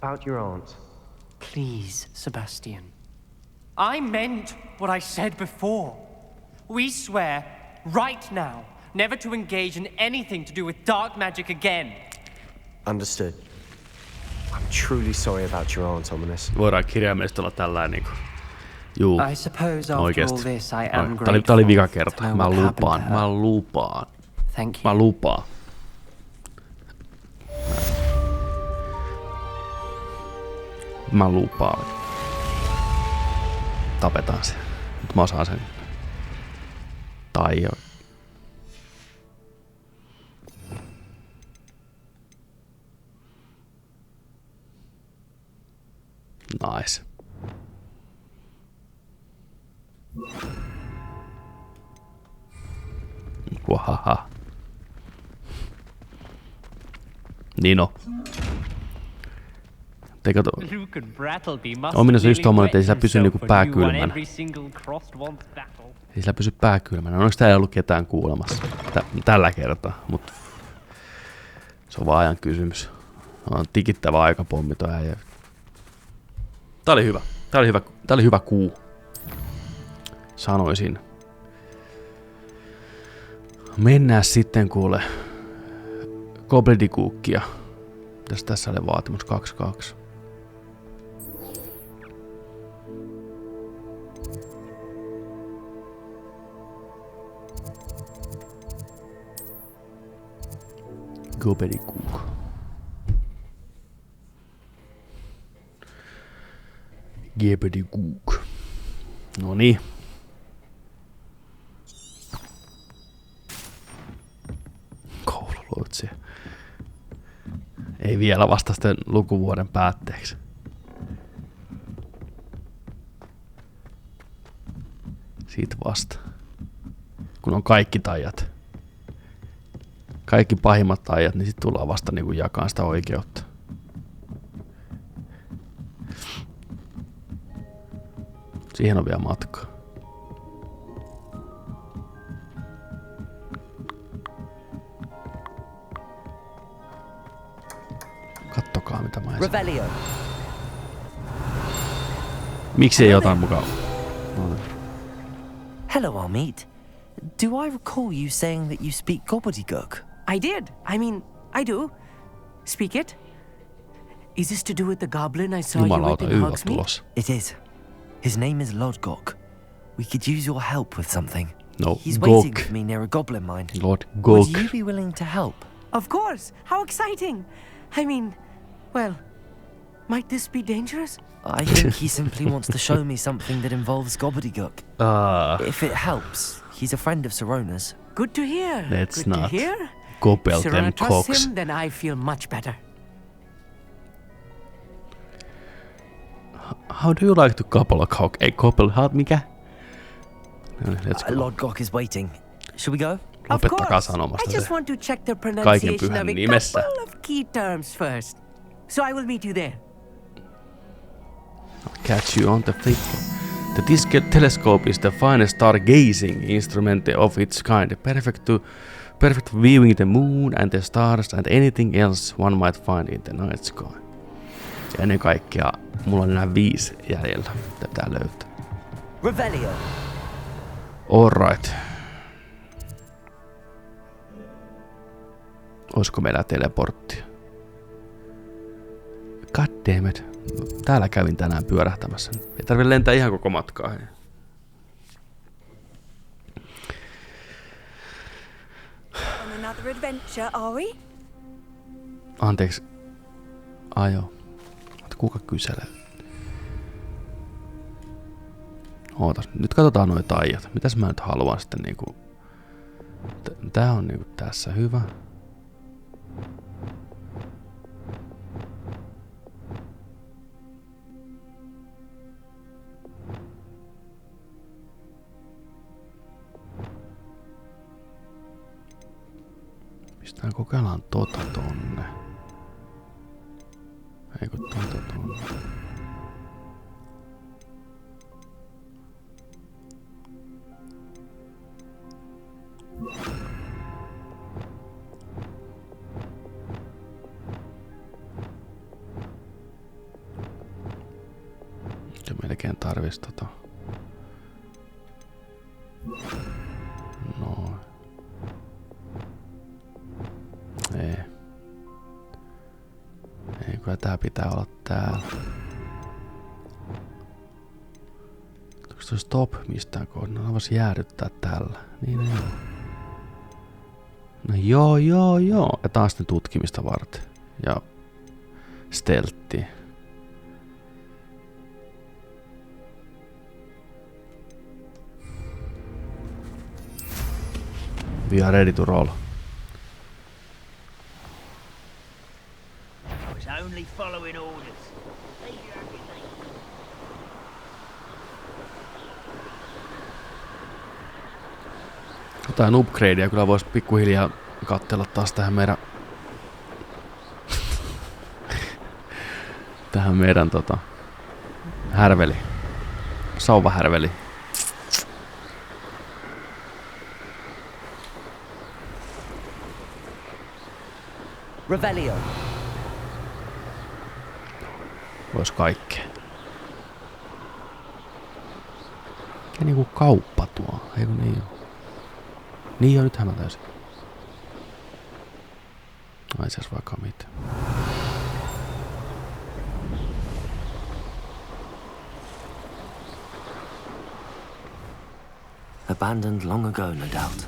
About your aunt. Please, Sebastian. I meant what I said before. We swear, right now, never to engage in anything to do with dark magic again. Understood. I'm truly sorry about your aunt, Ominous. Voidaan kirjaimellisesti olla tällainen niinku. Juu, I suppose after oikeesti. all this I am Tää oli vika grateful kerta. to know Mä what happened to lupaan. her. Mä lupaan. Thank you. Mä lupaan. Mä lupaan. Tapetaan se. Nyt mä osaan sen. Tai jo. Nice. Wahaha. Niin on. Ominaisuus just tommonen, ettei sillä pysy niinku pää kylmänä. Ei sillä pysy pää kylmänä. Onneksi täällä ei ollut ketään kuulemassa tällä kertaa, mutta se on vaan ajan kysymys. On tikittävä aikapommi toi äijä. Tää oli hyvä. Tää oli hyvä kuu. Sanoisin. Mennään sitten kuule Gobbledygookia. Tässä oli vaatimus 2-2. Gobbledygook. Gobbledygook. Noniin. Koululuotsi. Ei vielä vasta sitten lukuvuoden päätteeksi. Siitä vasta. Kun on kaikki taijat. Kaikki pahimmat taijat, niin sitten tullaan vasta niinku jakaa sitä oikeutta. Siihen on vielä matkaa. Kattokaa mitä mä en. Miksi ei jotain mukaan? No. Hello, Amit. Do I recall you saying that you speak gobbledygook? I did. I mean, I do. Speak it. Is this to do with the goblin I saw you with Jumalauta, in Y on Hogsmeade? tulossa. It is. His name is Lodgok. We could use your help with something. No, He's waiting Gok. for me near a goblin mine. Lord Would Gok. you be willing to help? Of course. How exciting. I mean, well, might this be dangerous? I think he simply wants to show me something that involves gobbledygook. If it helps, he's a friend of Sirona's. Good to hear. Let's Good not to hear. Gobble Sirona them trusts cocks. him, then I feel much better. How do you like to couple a cock? Ei couple, mikä? Let's go. Lodgok is waiting. Should we go? Of Lopettakaa course. sanomasta I just se. want to check the Kaiken pronunciation pyhän of a nimessä. couple of key terms first. So I will meet you there. Catch you on the flip. The disc telescope is the finest stargazing instrument of its kind, perfect for viewing the moon and the stars and anything else one might find in the night sky. Ja ennen kaikkea, mulla on enää 5 jäljellä, mitä pitää löytää. Revelio. Alright. Olisiko meillä teleporttia? God damn it. Täällä kävin tänään pyörähtämässä. Ei tarvitse lentää ihan koko matkaa. Hei. On another adventure, are we? Anteeksi. Joo. Kuka kyselee? Ootas. Nyt katsotaan noita ajat. Mitäs mä nyt haluan sitten niinku... Tää on niinku tässä hyvä. Pistään kokeillaan tonne. Eikö tonne. Ja melkein tarvis No. Ei, kyllä tää pitää olla täällä. Onko se stop mistään kohdalla? No vois jäädyttää tällä. Niin joo. No joo. Ja taas ne tutkimista varten. Ja stelttiä. We are ready to roll. I was only following orders. Jotain upgradea kyllä voisi pikkuhiljaa katsella taas tähän meidän tähän meidän härveli. Sauvahärveli. Revelio. Vois kaikkea. Ja niinku kauppa tuo, eikö niin oo? Niin jo, nythän mä täysin. Ai se vaikka mitä. Abandoned long ago, no doubt.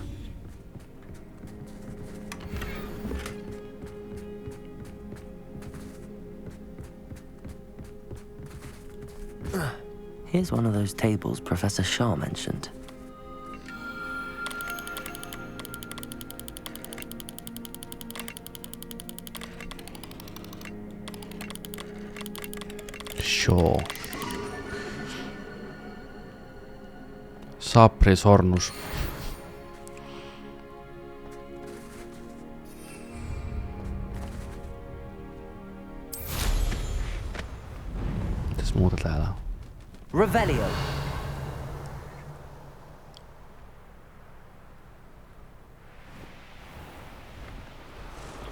Here's one of those tables Professor Shaw mentioned. Shaw. Sapri Sornus. Mitäs muuta täällä on? Revelio.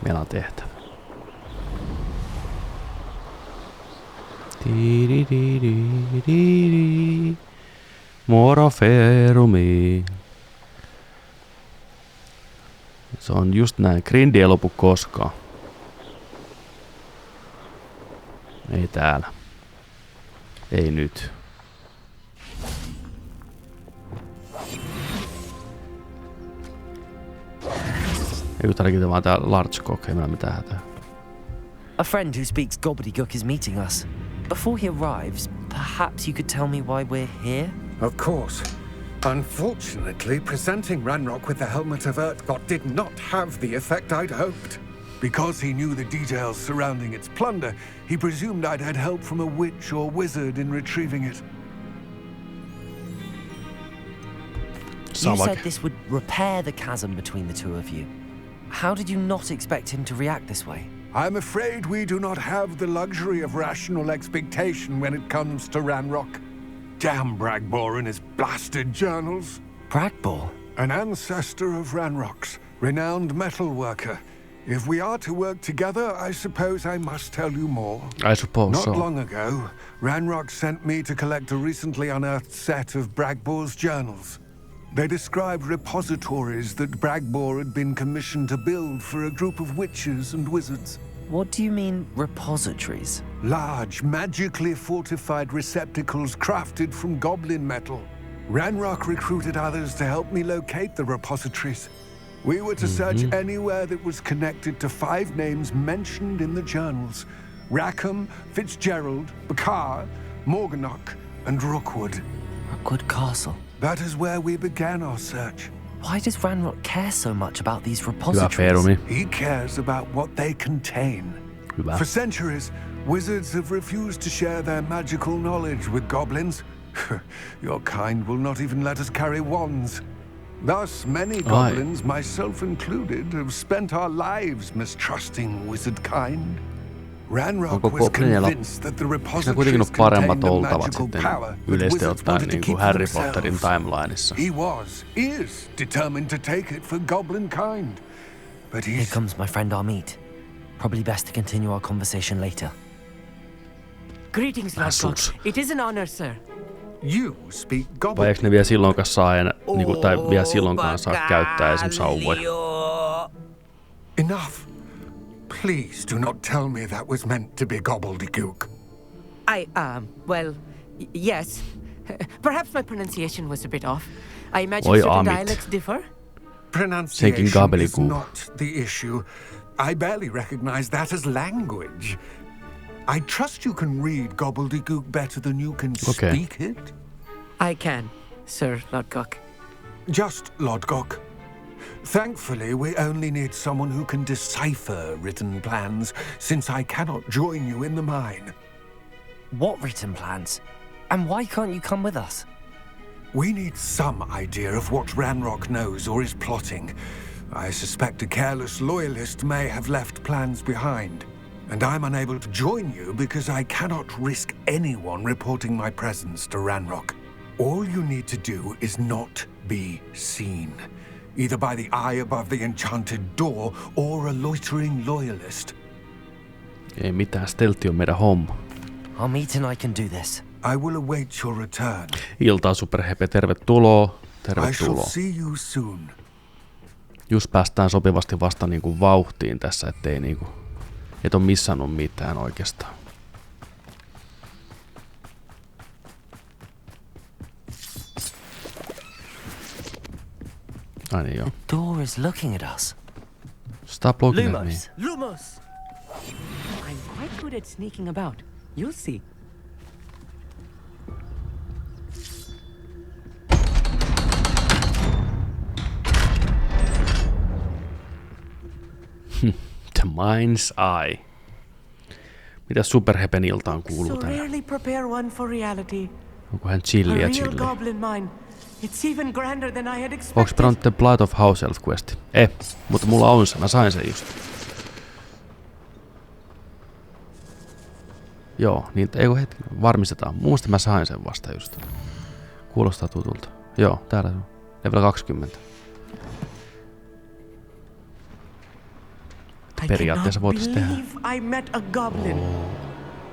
Meillä on tehtävä. Di-di-di-di-di-di. Moroferumi. Se on just näin. Grindi ei lopu koskaan. Ei täällä. Ei nyt. Ei nyt ainakin vaan tää large cock, ei meillä mitään hätää. A friend who speaks gobbledygook is meeting us. Before he arrives, perhaps you could tell me why we're here? Of course. Unfortunately, presenting Ranrock with the Helmet of Urtkot did not have the effect I'd hoped. Because he knew the details surrounding its plunder, he presumed I'd had help from a witch or wizard in retrieving it. You said this would repair the chasm between the two of you. How did you not expect him to react this way? I'm afraid we do not have the luxury of rational expectation when it comes to Ranrock. Damn Bragbor and his blasted journals. Bragbor? An ancestor of Ranrock's, renowned metalworker. If we are to work together, I suppose I must tell you more. I suppose Not so. long ago, Ranrock sent me to collect a recently unearthed set of Bragbor's journals. They described repositories that Bragbor had been commissioned to build for a group of witches and wizards. What do you mean, repositories? Large, magically fortified receptacles crafted from goblin metal. Ranrock recruited others to help me locate the repositories. We were to search anywhere that was connected to 5 names mentioned in the journals. Rackham, Fitzgerald, Bakar, Morganach, and Rookwood. Rookwood Castle. That is where we began our search. Why does Ranrock care so much about these Hyvä repositories? Ferumi. He cares about what they contain. Hyvä. For centuries, wizards have refused to share their magical knowledge with goblins. Your kind will not even let us carry wands. Thus, many goblins, myself included, have spent our lives mistrusting wizard kind. Ranrock was convinced that the repositories contained a magical power that wizards wanted to keep Harry for Potterin themselves. timelineissa. He is determined to take it for goblin kind. But Here comes my friend Armeet. Probably best to continue our conversation later. Greetings, Lord. It is an honor, sir. You speak Vai goblin. eikö ne vielä silloinkaan saa niinku, tai vielä silloinkaan saa käyttää esimerkiksi sauvoja? Enough. Please do not tell me that was meant to be gobbledygook. Well, yes. Perhaps my pronunciation was a bit off. I imagine Oi, certain Amit. dialects differ. Pronunciation is gobbledygook. not the issue. I barely recognize that as language. I trust you can read gobbledygook better than you can speak it. I can, Sir Lodgok. Just Lodgok. Thankfully, we only need someone who can decipher written plans, since I cannot join you in the mine. What written plans? And why can't you come with us? We need some idea of what Ranrock knows or is plotting. I suspect a careless loyalist may have left plans behind. And I'm unable to join you because I cannot risk anyone reporting my presence to Ranrock. All you need to do is not be seen, either by the eye above the enchanted door or a loitering loyalist. Ei mitään, steltti on meidän homma. Our meet and I can do this. I will await your return. Iltaa superhepe, tervetuloa. I shall Tervetuloa. see you soon. Just päästään sopivasti vasta niinku vauhtiin tässä, ettei niinku, et ole missannut mitään oikeastaan. Ai niin joo. Door is looking at us. Stop looking at me. Lumos! Lumos! I'm quite good at sneaking about. You'll see. The mind's eye. Mitä superhepen iltaan kuuluu So tänään? rarely prepare one for reality. Onko hän A chilliä real chilli? goblin mine. It's even grander than I had Onks expected. pelannut The Blight of House Elf questi? Mutta mulla on se, mä sain sen just. Joo, niin eikö hetki, varmistetaan. Muusta mä sain sen vasta just. Kuulostaa tutulta. Joo, täällä on. Level 20. I Periaatteessa cannot voitais tehdä. believe I met a goblin.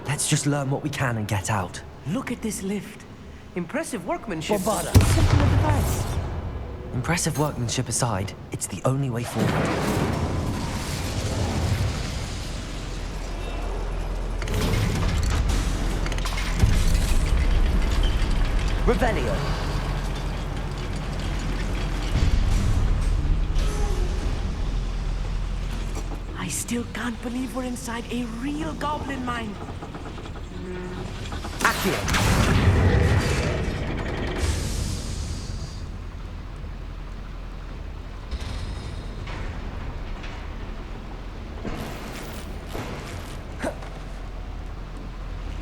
Let's just learn what we can and get out. Look at this lift. Impressive workmanship. Bombarda. Simple device. Impressive workmanship aside, it's the only way forward. Rebellion! I still can't believe we're inside a real goblin mine. Accio!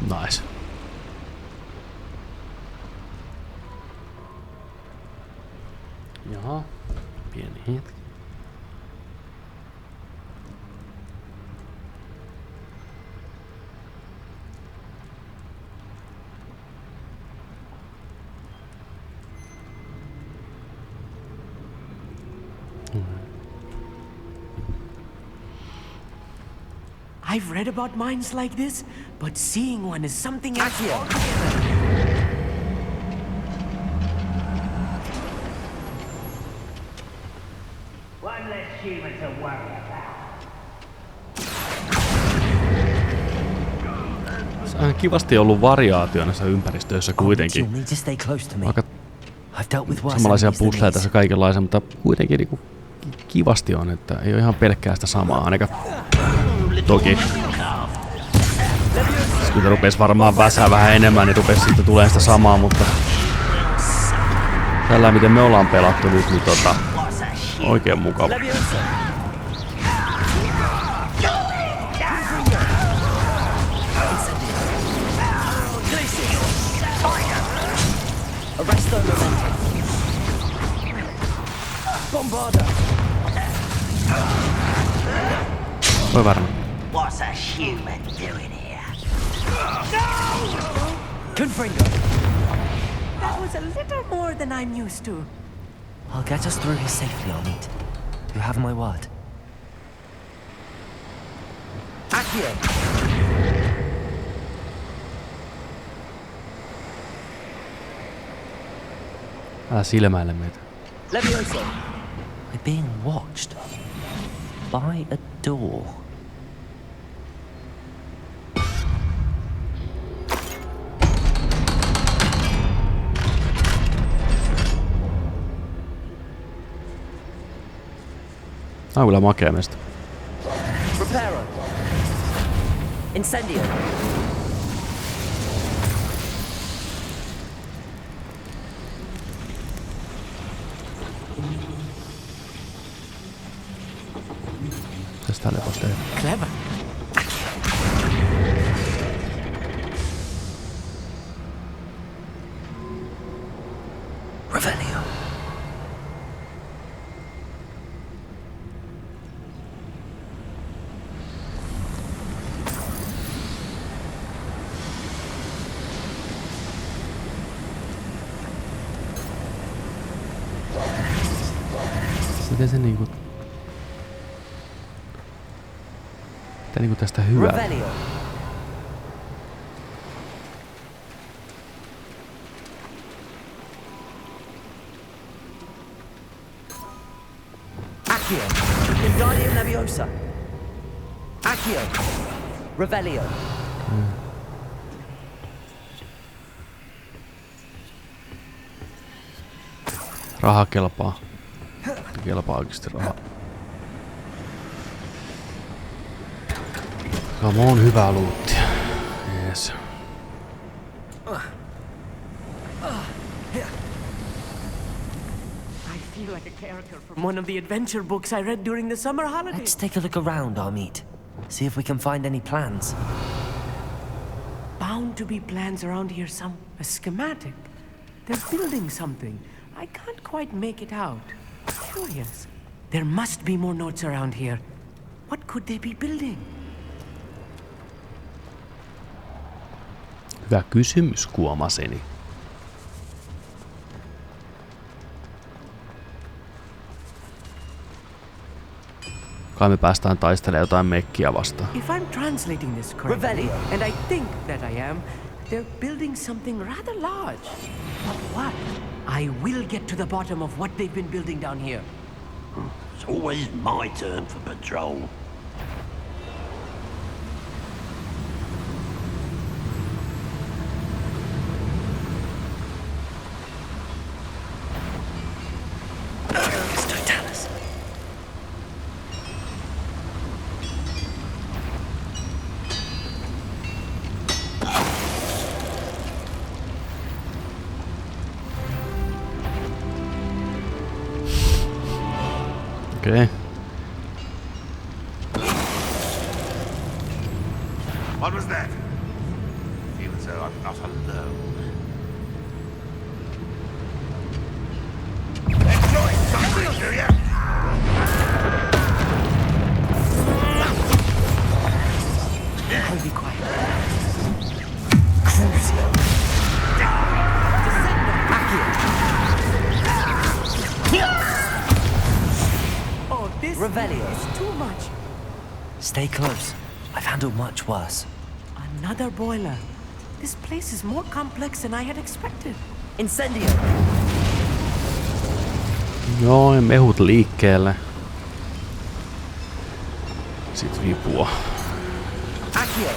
Nice. Jaha, pieni hetki. I've read about mines like this, but seeing one is something else Accio! altogether. One less human to worry about. Se on kivasti ollut variaatio näissä ympäristöissä You'll kuitenkin. need to stay close to me. Aika I've dealt with worse samanlaisia enemies than puzzleja these. tässä kaikenlaisia, mutta kuitenkin niinku kivasti on, että ei ole ihan pelkkää sitä samaa ainakaan. Toki. Kun te rupes varmaan väsää vähän enemmän, niin rupes siitä tulee sitä samaa, mutta tällä miten me ollaan pelattu nyt, niin oikein mukava. Leviosa! Arresto momentum. Bombarda! Voi varmaan. What's a human doing here? Confringo! That was a little more than I'm used to. I'll get us through here safely, I'll meet. You have my word. Accio! Älä silmäile meitä. Leviosa! We're being watched. By a door. Tää on kyllä makea meistä. Preparo! Incendio! Tälle voisi tehdä. Clever. Revelio. Miten se niinku... Mitä niinku tästä hyvää? Revelio. Accio. Wingardium Leviosa. Accio. Revelio. Raha kelpaa. Kelpaa oikeesti raha. Come on, hyvää luuttia. Yes. I feel like a character from one of the adventure books I read during the summer holidays. Let's take a look around, Armit. See if we can find any plans. Bound to be plans around here some. A schematic. They're building something. I can't quite make it out. Curious. There must be more notes around here. What could they be building? Hyvä kysymys, kuomaseni. Kai me päästään taistelemaan jotain mekkiä vastaan. If I'm translating this correctly, Revelio. and I think that I am, they're building something rather large. But what? I will get to the bottom of what they've been building down here. It's always my turn for patrol. Okei. What was that? Feel as though I'm not alone. Enjoy something, do ya? I'll be quiet. Oh, this Revelio. is too much. Stay close. I've handled much worse. Another boiler. This place is more complex than I had expected. Incendio. Joo, mehut liikkeelle. Sitten vipua. Accio.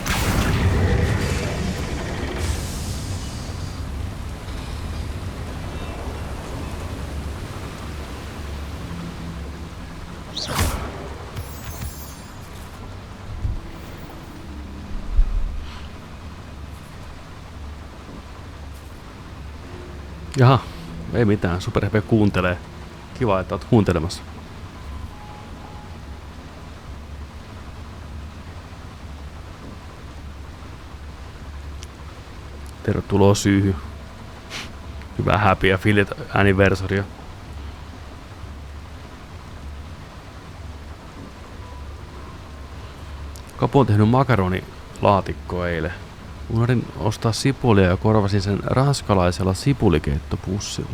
Jaha, ei mitään. Superhepe kuuntelee. Kiva, että oot kuuntelemassa. Tervetuloa syyhy. Hyvää happy affiliate anniversaryä. Kapu on tehnyt makaronilaatikkoa eilen. Unohdin ostaa sipulia ja korvasin sen ranskalaisella sipulikeittopussilla.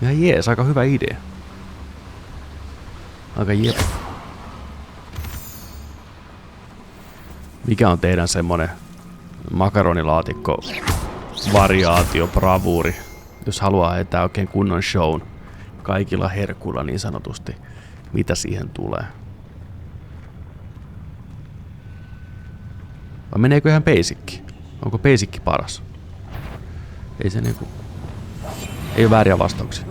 Ihan jees, aika hyvä idea. Aika jep. Mikä on teidän semmonen makaronilaatikko variaatio, bravuuri, jos haluaa heittää oikein kunnon shown kaikilla herkuilla niin sanotusti, mitä siihen tulee? Vai meneekö ihan basicki? Onko basicki paras? Ei se niinku... Ei oo vääriä vastauksia.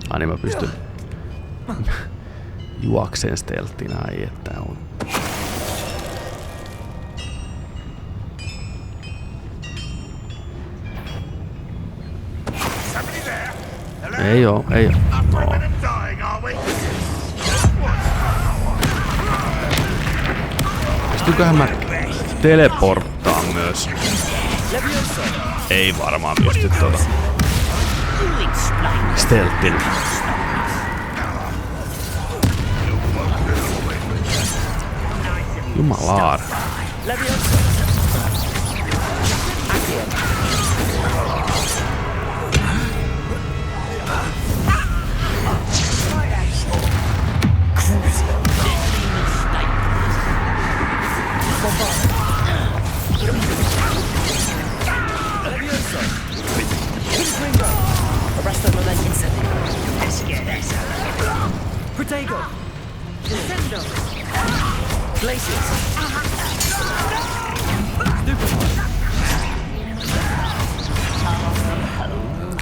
Ai niin mä pystyn juokseen stelttinä, ai että on. Ei oo. No. Pystyköhän mä teleporttaa myös? Ei varmaan pysty stealthillä. Jumalaar.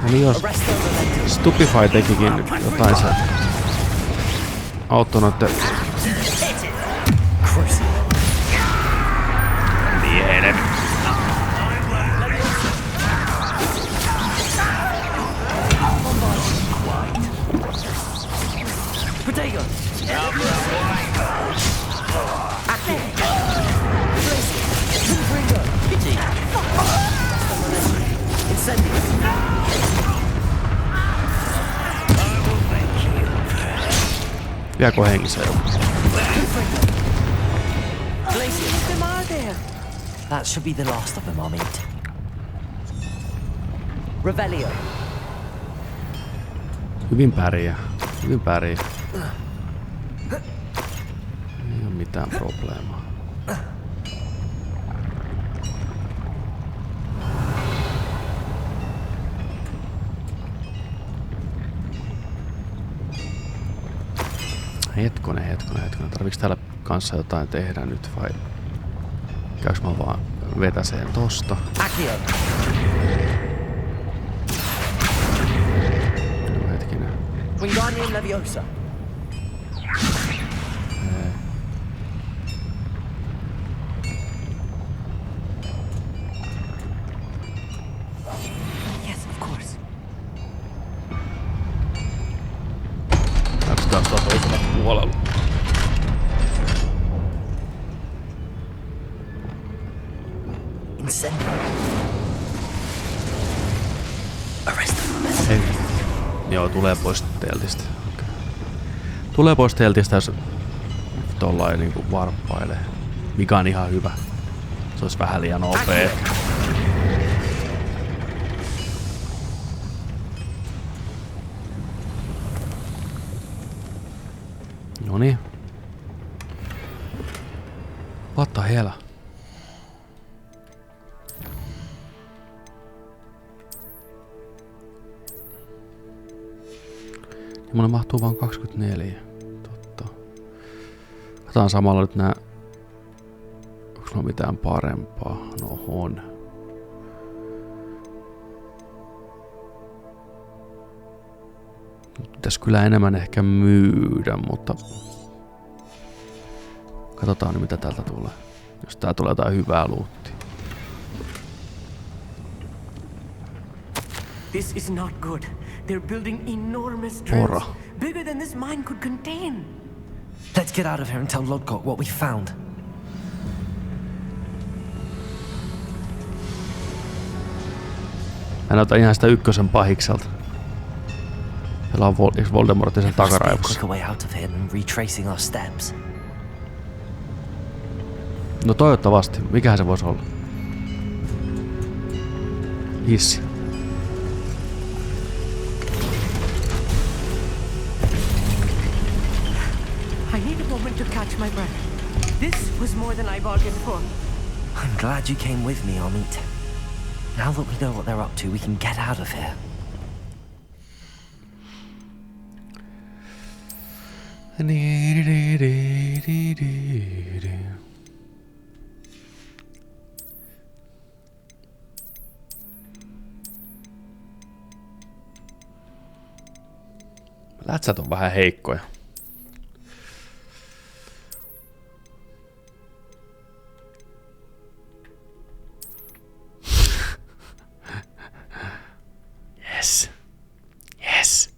Eli jos Stupefy tekikin jotain se auttoi noitten miehen. Jääkö hengissä joku? That should be the last of them, Amit. Revelio. Hyvin pärjää. Ei oo mitään probleemaa. Hetkonen. Tarviiks täällä kanssa jotain tehdä nyt vai käykö mä vaan vetäseen tosta? No hetkinen. Yes, of course. Käykö taas toisella puolella? Ei. Joo, tulee pois teltistä. Okay. Tulee pois teltistä, jos tollain niinku varppailee. Mikä on ihan hyvä. Se olisi vähän liian nopee. Noniin. What the hell? Ja mulle mahtuu vaan 24. Totta. Katsotaan samalla nyt nää. Onks mulla mitään parempaa? No on. Pitäis kyllä enemmän ehkä myydä, mutta katsotaan nyt mitä täältä tulee. Jos tää tulee jotain hyvää luuttia. This is not good. They're building enormous drills, bigger than this mine could contain. Let's get out of here and tell Lodgok what we found. Mä näytän ihan sitä ykkösen pahikselta. Siellä on Voldemortin sen takaraivossa. No toivottavasti. Mikähän se voisi olla? Hissi. I need a moment to catch my breath. This was more than I bargained for. I'm glad you came with me, Amit. Now that we know what they're up to, we can get out of here. Lätsät on vähän heikkoja. Yes. Yes.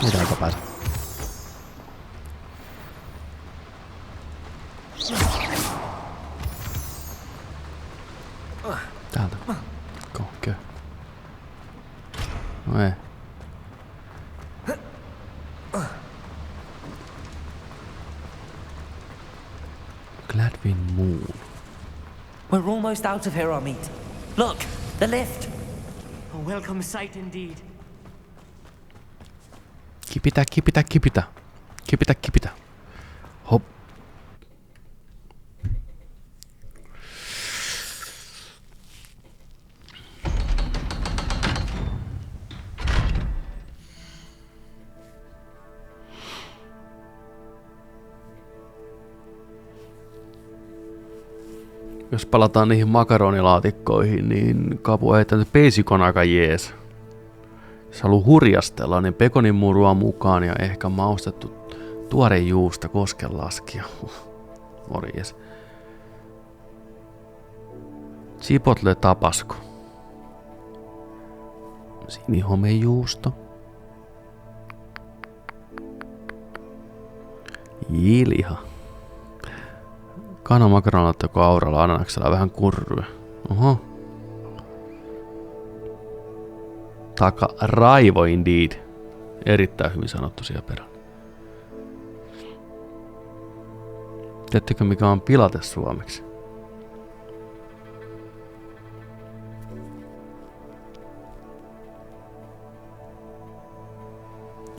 Mitä aika pääse? Täältä. Kokö. No ei. Gladwin Moon. We're almost out of here, Amit. Look, the lift. A welcome sight indeed. Kipitä. Kipitä. Hop. Jos palataan niihin makaronilaatikkoihin, niin Kapu on heittänyt peisikon aika jees. Jos haluaa hurjastella, niin pekonin murua mukaan ja ehkä maustettu tuore juusta koskenlaskia. Morjes. Chipotle tapasko. Sinihomejuusto. Jiliha. Kanamakaronilaatikko auralla ananaksella vähän kurryä. Oho. Taka raivo indeed. Erittäin hyvin sanottu siellä perään. Tiedättekö mikä on pilate suomeksi?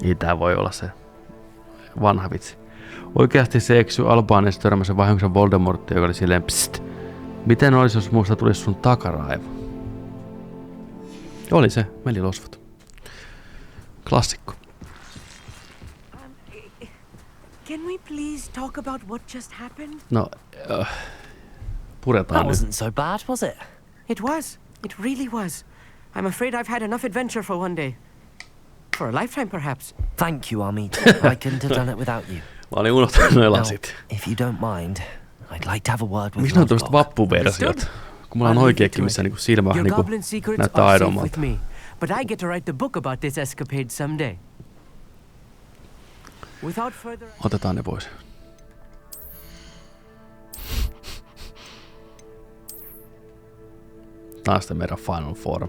Ei tää voi olla se vanha vitsi. Oikeasti se eksy Albaaniassa törmäsi vahingossa Voldemorttia, joka oli silleen pst. Miten olisi, jos musta tulisi sun takaraivo? Oli se, melilosvot. Klassikko. Can we please talk about what just happened? No, puretaan That nyt. wasn't so bad, was it? It was. It really was. I'm afraid I've had enough adventure for one day. For a lifetime, perhaps. Thank you, Amit. I couldn't have done it without you. Mä olin unohtanut noi Now, lasit. if you don't mind, I'd like to have a word with Miksi ne on tuollaiset Lovelock. vappuversiot? Kun mulla on oikeakin, missä niinku silmä Your niinku goblin secrets näyttää are safe aidommalta. with me, but I get to write the book about this escapade someday. Without further Otetaan ne pois. Taas sitten meidän final form.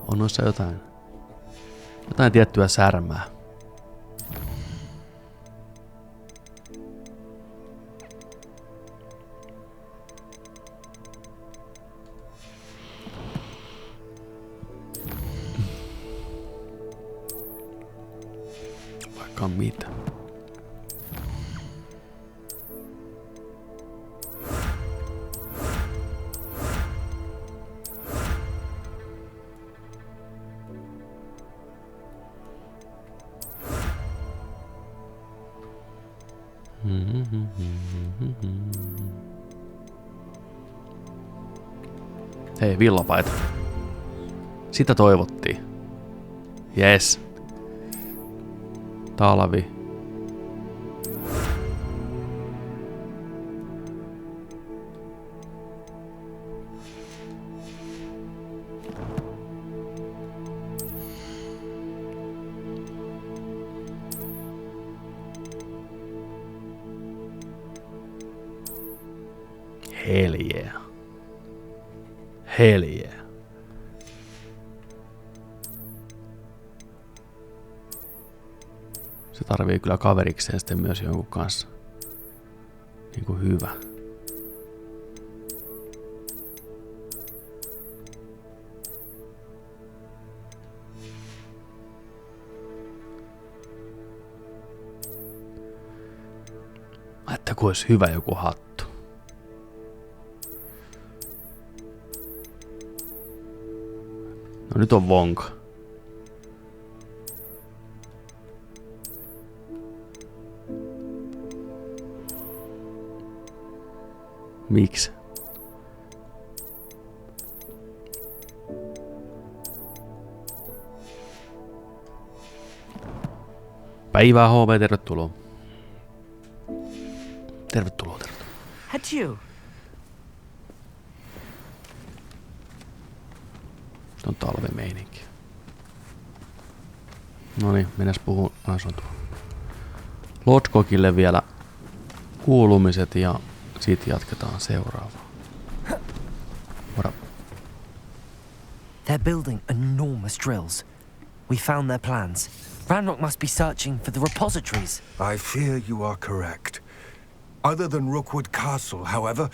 On noissa jotain tiettyä särmää. Vaikka mitä. Hei, villapaita. Sitä toivottiin. Yes. Talvi. Hell yeah. Hell yeah. Se tarvii kyllä kaverikseen sitten myös jonkun kanssa. Niinku hyvä. Että kun olisi hyvä joku hattu. No nyt on vonka. Miksi? päivää HV, tervetuloa. Tervetuloa. Adieu. On talvimeininki. Noniin, mennäs puhun. Lodgokille vielä kuulumiset ja sit jatketaan seuraavaa. What up? They're building enormous drills. We found their plans. Ranrock must be searching for the repositories. I fear you are correct. Other than Rookwood Castle, however,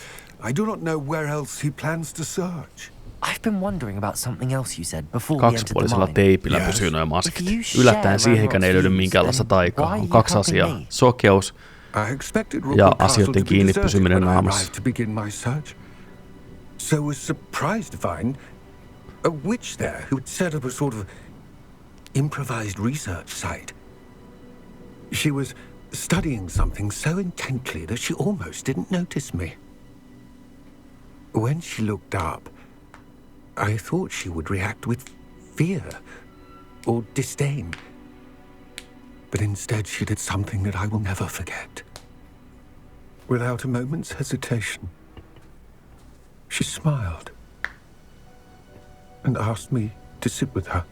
I do not know where else he plans to search. I've been wondering about something else you said before we entered the Kaksipuolisella mine. teipillä pysyy noin maskit. Yllättäen siihenkään ei löydy minkäänlaista taikaa. On kaksi asiaa. Sokeus ja asioiden kiinni pysyminen naamassa. So was surprised to find a witch there who had set up a sort of improvised research site. She was studying something so intently that she almost didn't notice me. When she looked up, I thought she would react with fear or disdain. But instead she did something that I will never forget. Without a moment's hesitation, she smiled and asked me to sit with her.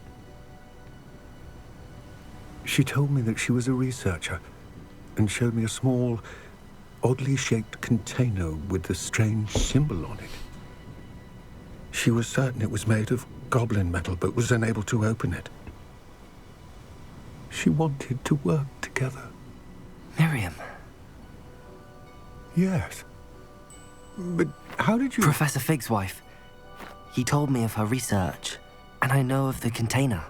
She told me that she was a researcher and showed me a small, oddly shaped container with a strange symbol on it. She was certain it was made of goblin metal, but was unable to open it. She wanted to work together. Miriam. Yes. But how did you... Professor Fig's wife. He told me of her research, and I know of the container.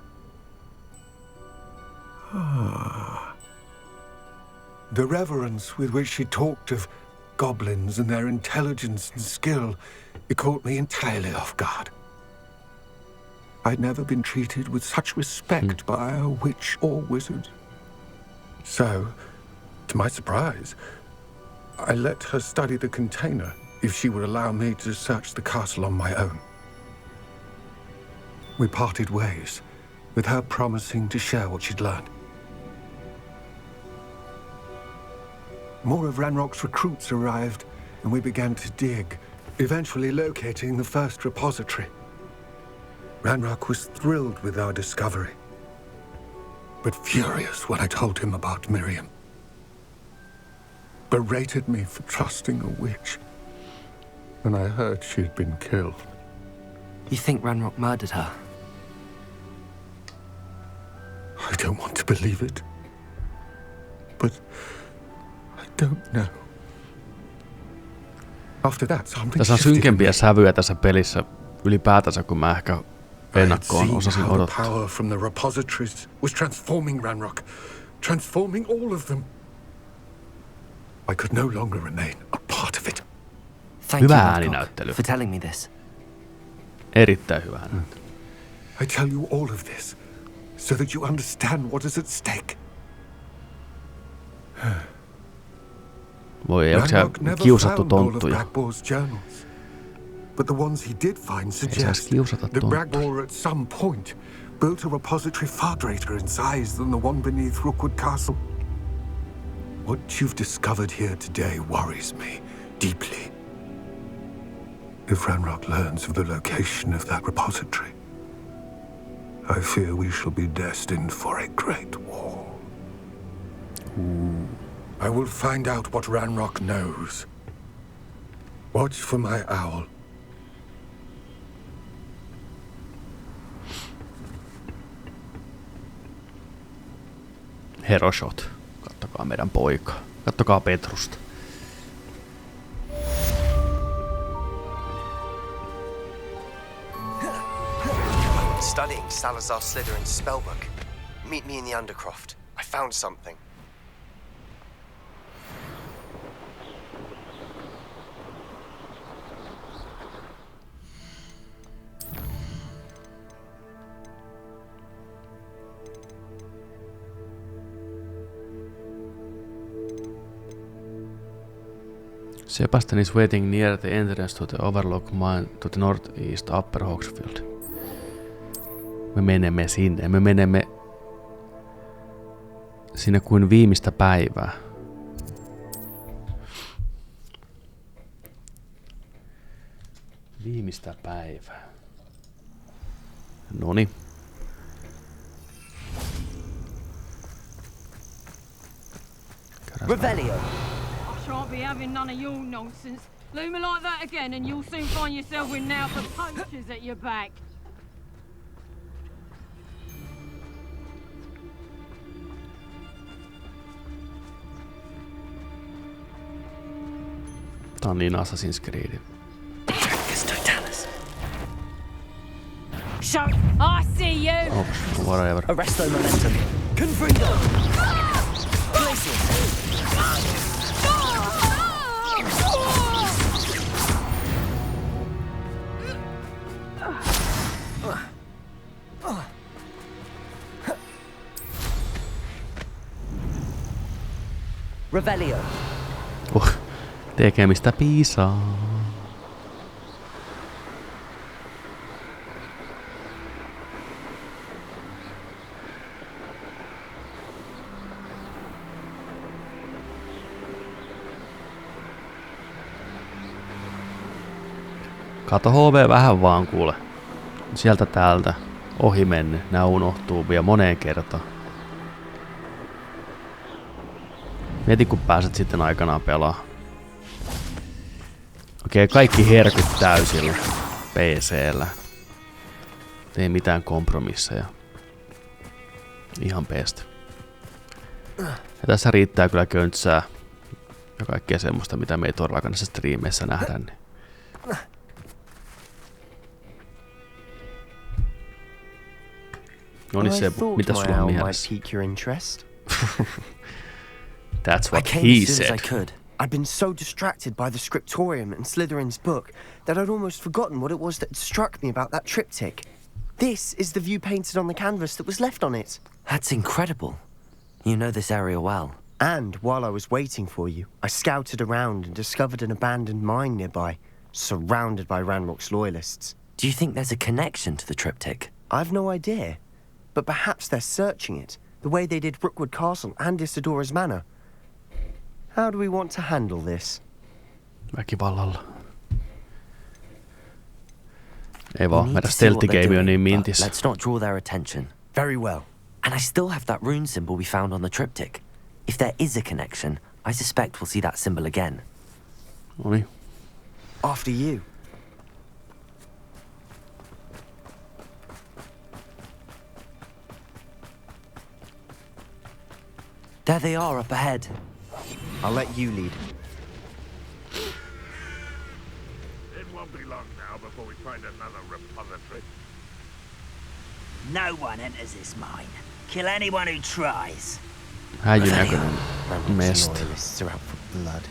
Ah. The reverence with which she talked of goblins and their intelligence and skill, it caught me entirely off guard. I'd never been treated with such respect by a witch or wizard. So, to my surprise, I let her study the container if she would allow me to search the castle on my own. We parted ways, with her promising to share what she'd learned. More of Ranrock's recruits arrived, and we began to dig, eventually locating the first repository. Ranrock was thrilled with our discovery, but furious when I told him about Miriam. Berated me for trusting a witch when I heard she'd been killed. You think Ranrock murdered her? I don't want to believe it, but I don't know. After that, something tässä on synkempiä sävyjä tässä pelissä ylipäätänsä, kun mä ehkä ennakkoon osasin odottaa. Power from the repositories was transforming Ranrock, transforming all of them. I could no longer remain a part of it. Thank Hyvä you, ääninäyttely. for telling me this. Erittäin hyvä ääninäyttely. I tell you all of this so that you understand what is at stake. Voi, onko se kiusattu tonttuja? But the ones he did find suggest that Bragbor at some point built a repository far greater in size than the one beneath Rookwood Castle. What you've discovered here today worries me deeply. If Ranrock learns of the location of that repository, I fear we shall be destined for a great war. I will find out what Ranrock knows. Watch for my owl. Hero shot. Kattokaa meidän poika. Kattokaa Petrusta. Studying Salazar Slytherin's spellbook. Meet me in the Undercroft. I found something. Sebastian is waiting near the entrance to the Overlook Mine to the northeast Upper Hawksfield. Me menemme sinne. Me menemme Siinä kuin viimeistä päivää. Viimeistä päivää. Noni. Revelio. I shan't be having none of your nonsense. Leave me like that again and you'll soon find yourself with now for poachers at your back. Tää on niin Assassin's Creed. Show! I see you! Oh, whatever. Arresto momentum. Confringo. Glacius. Revelio. Tekemistä piisaa. Kato HV vähän vaan kuule. Sieltä täältä ohi mennyt. Nää unohtuu vielä moneen kertaan. Mieti kun pääset sitten aikanaan pelaa. Okei, kaikki herkut täysillä. PC:llä. Ei mitään kompromisseja. Ihan best. Ja tässä riittää kyllä köntsää. Ja kaikkea semmoista, mitä me ei todellakaan näissä striimeissä nähdä. Niin. No niin se, mitä sulla on mielessä? That's what he said. I'd been so distracted by the scriptorium and Slytherin's book that I'd almost forgotten what it was that struck me about that triptych. This is the view painted on the canvas that was left on it. That's incredible. You know this area well. And while I was waiting for you, I scouted around and discovered an abandoned mine nearby, surrounded by Ranrock's loyalists. Do you think there's a connection to the triptych? I've no idea, but perhaps they're searching it, the way they did Rookwood Castle and Isidora's Manor. How do we want to handle this? Väkivallalla. Ei vaan, meidän stealth game on niin mintis. Let's not draw their attention. Very well. And I still have that rune symbol we found on the triptych. If there is a connection, I suspect we'll see that symbol again. Noniin. After you. There they are up ahead. I'll let you lead. It won't be long now before we find another repository. No one enters this mine. Kill anyone who tries. Häijyn näköinen mest. Loyalists are out for blood.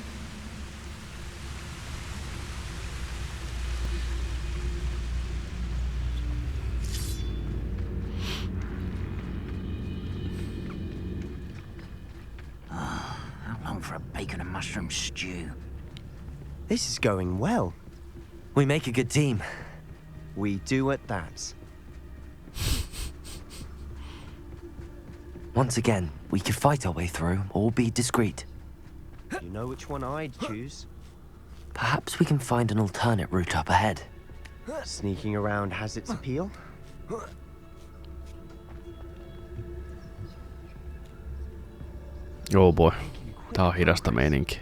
For a bacon and mushroom stew. This is going well. We make a good team. We do at that. Once again, we could fight our way through or be discreet. You know which one I'd choose? Perhaps we can find an alternate route up ahead. Sneaking around has its appeal. Oh boy. Tää on hidasta meininki.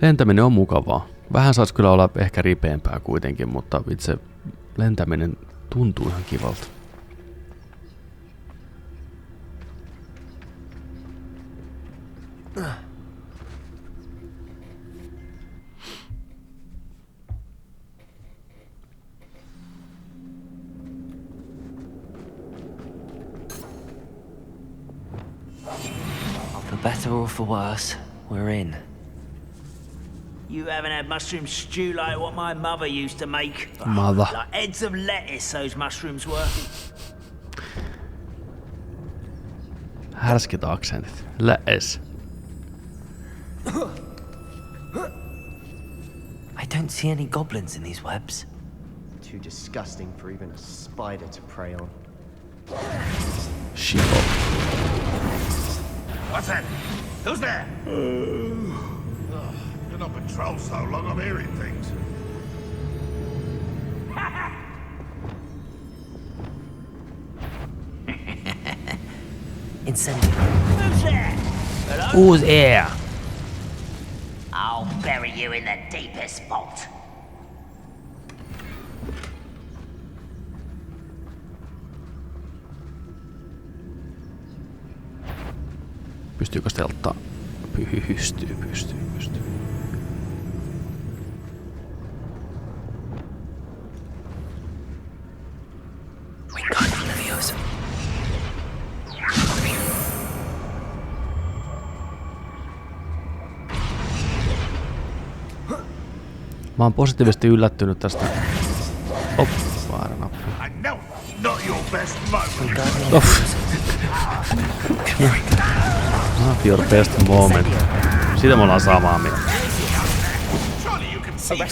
Lentäminen on mukavaa. Vähän saisi kyllä olla ehkä ripeämpää kuitenkin, mutta itse lentäminen tuntuu ihan kivalta. For better or for worse, we're in. You haven't had mushroom stew like what my mother used to make. Mother. Like heads of lettuce those mushrooms were. Härskit aksentit. Läes. I don't see any goblins in these webs. Too disgusting for even a spider to prey on. Shit. What's that? Who's there? Been on patrol so long I'm hearing things. Incendio. Who's there? Who's here? I'll bury you in the deepest vault. Pystyykö stelttaa? Pystyy. Mä oon positiivisesti yllättynyt tästä. Väärä nappi. I know, not your best moment. Not your best moment. Siitä me ollaan samaa mieltä. Surely you can see that.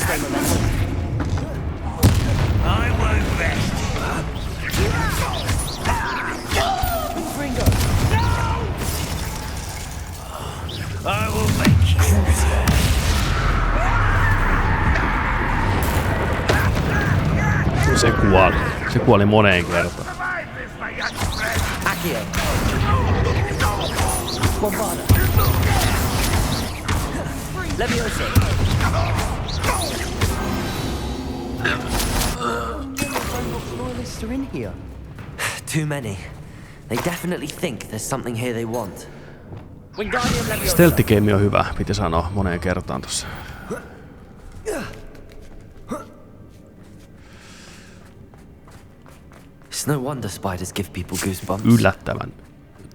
I won't rest. I will make you. Se kuoli. Se kuoli moneen kertaan. Accio. Bombarda. Leviosa. Loyalists are in here. Too many. They definitely think there's something here they want. Wingardium Leviosa. Stealth-game on hyvä, piti sanoa moneen kertaan tossa. It's no wonder spiders give people goosebumps. Yllättävän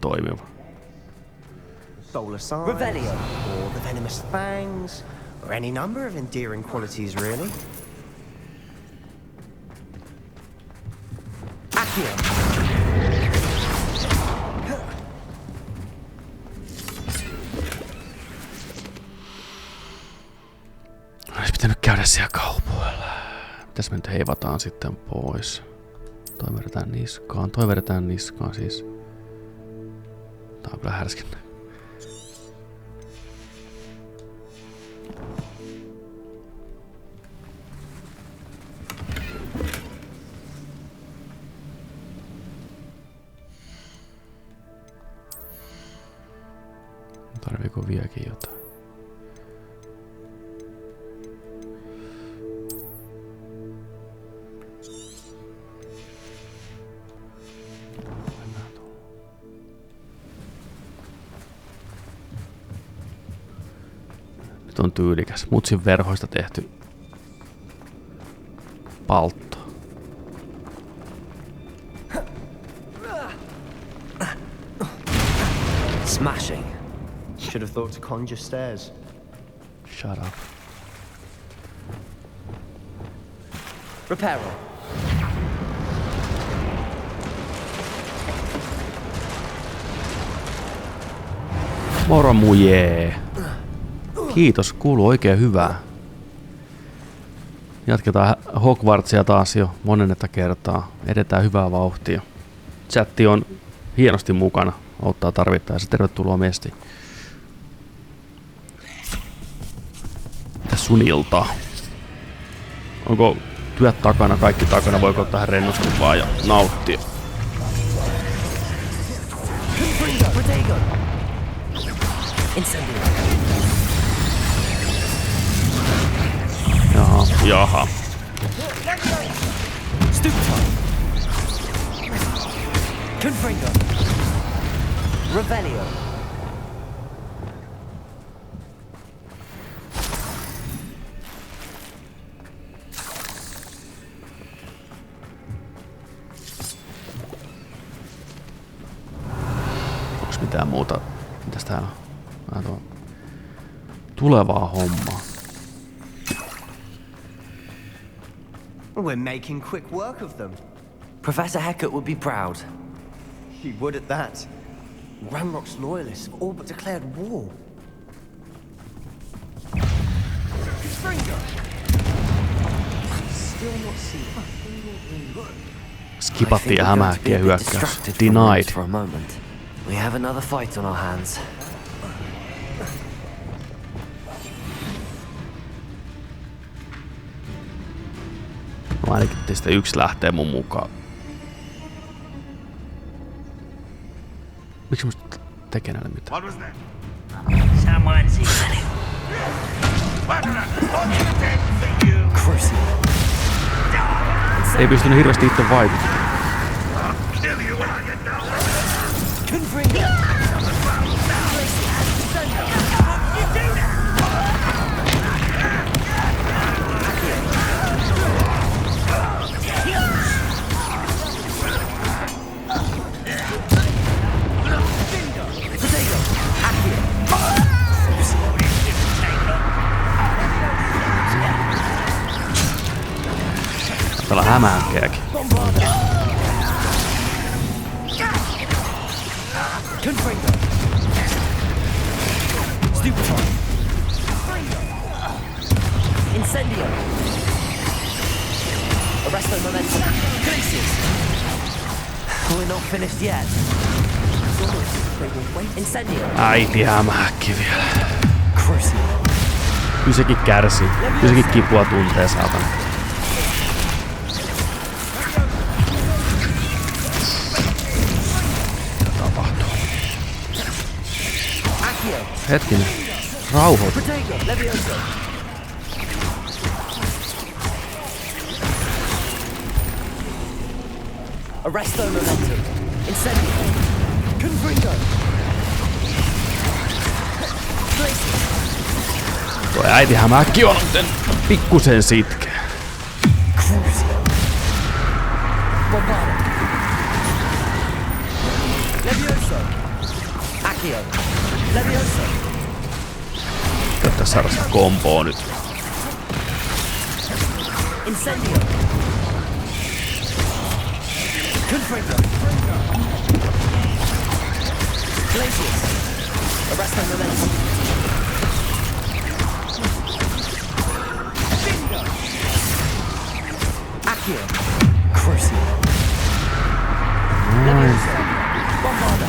toimiva. Solar sign, Revelio. or the venomous fangs, or any number of endearing qualities, really. Accio. Olisi pitänyt käydä siellä kaupoilla. Mitäs me nyt heivataan sitten pois? Toi vedetään niskaan siis. Tää on kyllä härskin. Tarviiko vieläkin jotain? Nyt on tyylikäs. Mutsin verhoista tehty paltto. Smashing. Should have thought to conjure stairs. Shut up. Reparo. Moro mujee. Kiitos, kuuluu oikein hyvää. Jatketaan Hogwartsia taas jo monennetta kertaa. Edetään hyvää vauhtia. Chatti on hienosti mukana. Auttaa tarvittaessa. Tervetuloa mesti. Mitäs sun iltaa? Onko työt takana, kaikki takana? Voiko ottaa rennosti vaan ja nauttia? Jaha. Confringo. Revelio. Onks mitään muuta? Mitäs täällä on? Tulevaa hommaa. We're making quick work of them. Professor Hecat would be proud. He would at that. Ranrock's loyalists have all but declared war. Still not seen. Skipattiin ja hämähäkkiä hyökkäys. Denied. For a moment. We have another fight on our hands. No ainakin teistä yksi lähtee mun mukaan. Miksi musta tekee näille mitään? Someone's eating. Ei pystynyt hirveästi itse vaikuttamaan. Täällä on hämähäkkejäkin. Incendio. Arresto momentum. Glaciers. We're not finished yet. Incendio. Äiti hämähäkki vielä. Kyllä sekin kärsii. Kyllä sekin kipua tuntee, saatana. Hetkinen. Rauhoitu. Arresto momentum. Incendio. Confringo. Tuo äiti hämähäkki on pikkusen sitkeä. Bombardo. Levioso. Accio. Levioso. Tätä saada sitä komboa nyt. Incendio. Confringo. Glaciers. Arresto momentum. Bingo. Accio. Crucio. Levioso. Bombardo.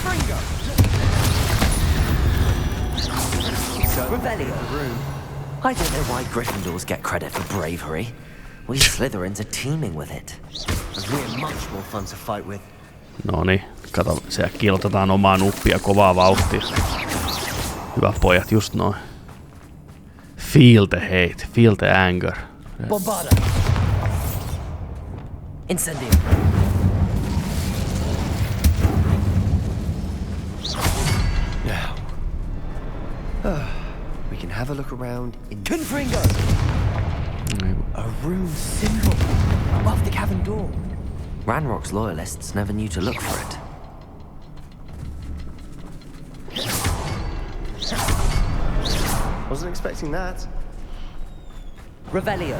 Fringo. Rebellion. I don't know why Gryffindors get credit for bravery. We Slytherins are teeming with it. And we're much more fun to fight with. Noniin, kato, siellä kilotetaan omaa nuppia kovaa vauhtia. Hyvä pojat, just noin. Feel the hate, feel the anger. Bombarda. Incendio. Now. We can have a look around in Confringo. A rune symbol above the cavern door. Ranrock's loyalists never knew to look for it. Wasn't expecting that. Revelio.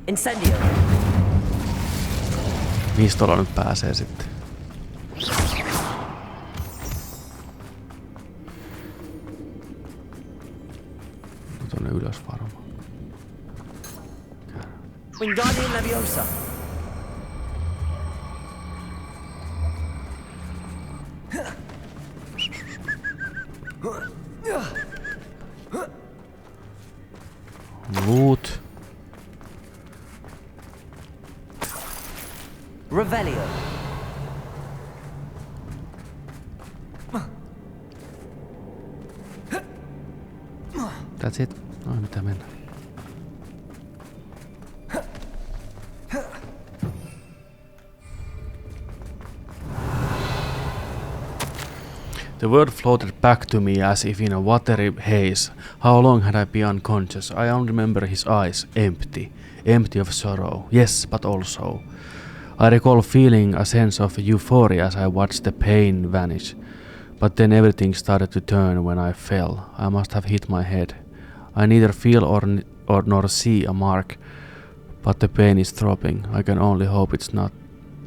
Incendio. Mistä tuolla nyt pääsee sitten? No tonne ylös varmaan. Wingardium Leviosa. Loot. Revelio. That's it. Noin, mitä mennään. The word floated back to me as if in a watery haze. How long had I been unconscious? I only remember his eyes, empty. Empty of sorrow. Yes, but also. I recall feeling a sense of euphoria as I watched the pain vanish. But then everything started to turn when I fell. I must have hit my head. I neither feel or nor see a mark, but the pain is throbbing. I can only hope it's not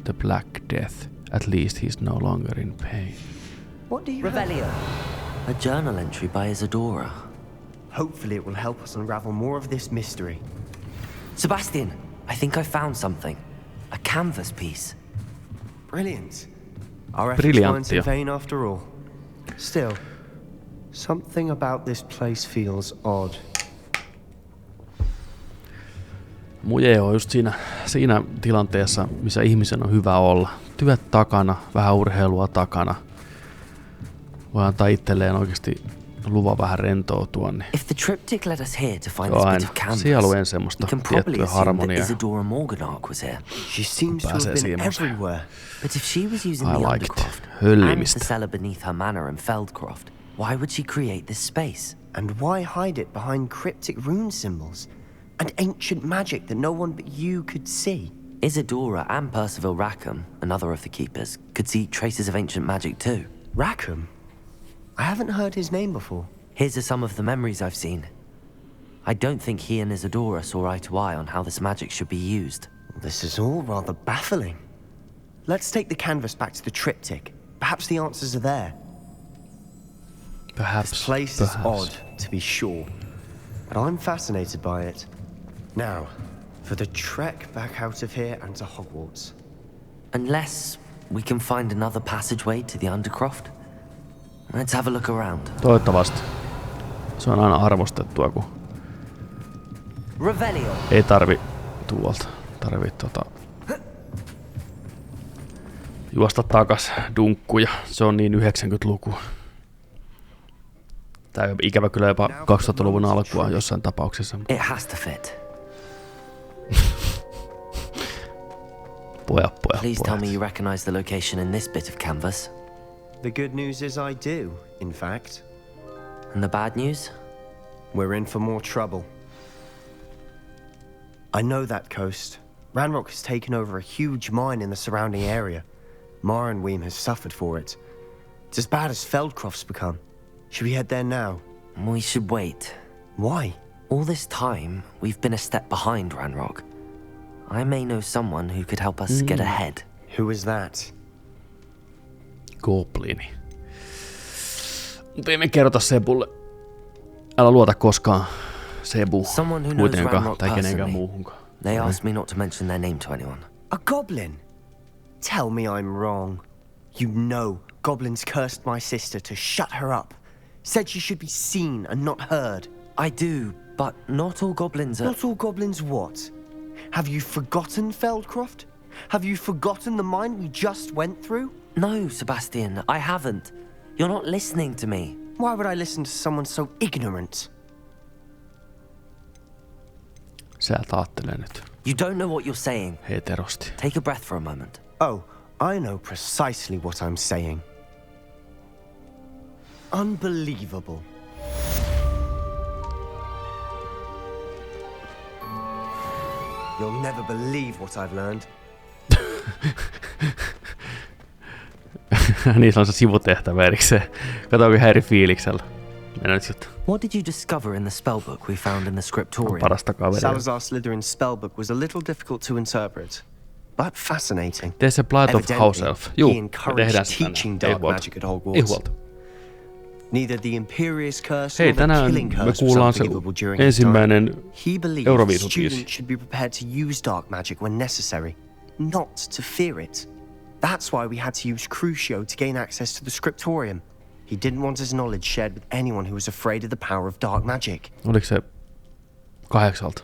the Black Death. At least he's no longer in pain. What do you Revelio. A journal entry by Isadora. Hopefully it will help us unravel more of this mystery. Sebastian, I think I found something. A canvas piece. Brilliant. Our efforts weren't in vain after all. Still, something about this place feels odd. Muje on just siinä tilanteessa, missä ihmisen on hyvä olla. Työt takana, vähän urheilua takana. Voi antaa itselleen oikeasti luvan vähän rentoutua. Niin If the triptych led us here to find se on this aina bit of canvas, sielujen semmoista we can probably tiettyä assume that harmoniaa. Isadora Morganark was here. She seems to have been everywhere. But if she was using I the like it. undercroft and Höllimistä. the cellar beneath her manor in Feldcroft, why would she create this space? And why hide it behind cryptic rune symbols? And ancient magic that no one but you could see? Isadora and Percival Rackham, another of the keepers, could see traces of ancient magic too. Rackham? I haven't heard his name before. Here's are some of the memories I've seen. I don't think he and Isadora saw eye to eye on how this magic should be used. This is all rather baffling. Let's take the canvas back to the triptych. Perhaps the answers are there. This place is odd, to be sure, but I'm fascinated by it. Now, for the trek back out of here and to Hogwarts. Unless we can find another passageway to the Undercroft. Let's have a look around. Toivottavasti. Se on aina arvostettua, kun Revelio. ei tarvi juosta takas dunkkuja. Se on niin 90-luku. Tää on ikävä kyllä jopa 2000-luvun alkua jossain tapauksessa. It has to fit. Pojat. Please tell me you recognize the location in this bit of canvas. The good news is I do, in fact. And the bad news? We're in for more trouble. I know that coast. Ranrock has taken over a huge mine in the surrounding area. Marenweem has suffered for it. It's as bad as Feldcroft's become. Should we head there now? We should wait. Why? All this time, we've been a step behind Ranrock. I may know someone who could help us get ahead. Who is that? Goblini. Mutta ei me kerrota Sebulle. Älä luota koskaan Sebu kuitenkaan tai kenenkään muuhunkaan. They asked me not to mention their name to anyone. A goblin? Tell me I'm wrong. You know goblins cursed my sister to shut her up. Said she should be seen and not heard. I do, but not all goblins are... Not all goblins what? Have you forgotten Feldcroft? Have you forgotten the mine we just went through? No, Sebastian, I haven't. You're not listening to me. Why would I listen to someone so ignorant? Sä taattelee nyt. You don't know what you're saying. Heterosti. Take a breath for a moment. Oh, I know precisely what I'm saying. Unbelievable. You'll never believe what I've learned. Niissä on se sivutehtävä erikseen. Kato oikein häiri fiiliksellä. Mennään nyt juttu. What did you discover in the spellbook we found in the scriptorium? Parasta kaveria. Salazar Slytherin's spellbook was a little difficult to interpret, but fascinating. Tee se Blight of House Elf. Juu, he encouraged teaching dark magic at Hogwarts. Neither the Imperious Curse nor the Killing Curse was unforgivable during his time. He believed students should be prepared to use dark magic when necessary, not to fear it. That's why we had to use Crucio to gain access to the scriptorium. He didn't want his knowledge shared with anyone who was afraid of the power of dark magic. Oliko se 8?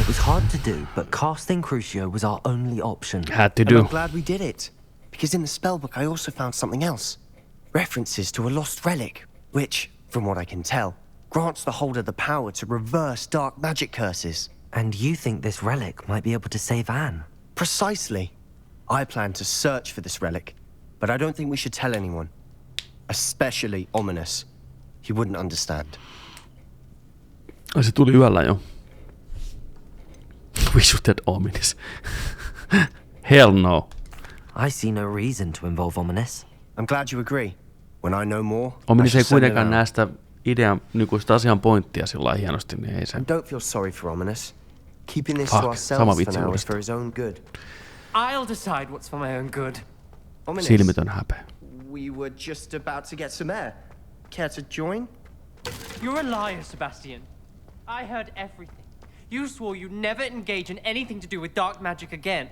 It was hard to do, but casting Crucio was our only option. Had to And do. I'm glad we did it. Because in the spellbook I also found something else. References to a lost relic, which, from what I can tell, grants the holder the power to reverse dark magic curses. And you think this relic might be able to save Anne? Precisely. I plan to search for this relic, but I don't think we should tell anyone. Especially Ominous. He wouldn't understand. Se tuli yöllä jo. We should tell Ominous. Hell no. I see no reason to involve Ominous. I'm glad you agree. When I know more, Ominous ei kuitenkaan näe sitä idean nykyistä asian pointtia sillä lailla hienosti, niin ei se. And don't feel sorry for Ominous. Keeping this to ourselves for now is for his own good. I'll decide what's for my own good. Ominous, silmitön häpeä. we were just about to get some air. Care to join? You're a liar, Sebastian. I heard everything. You swore you'd never engage in anything to do with dark magic again.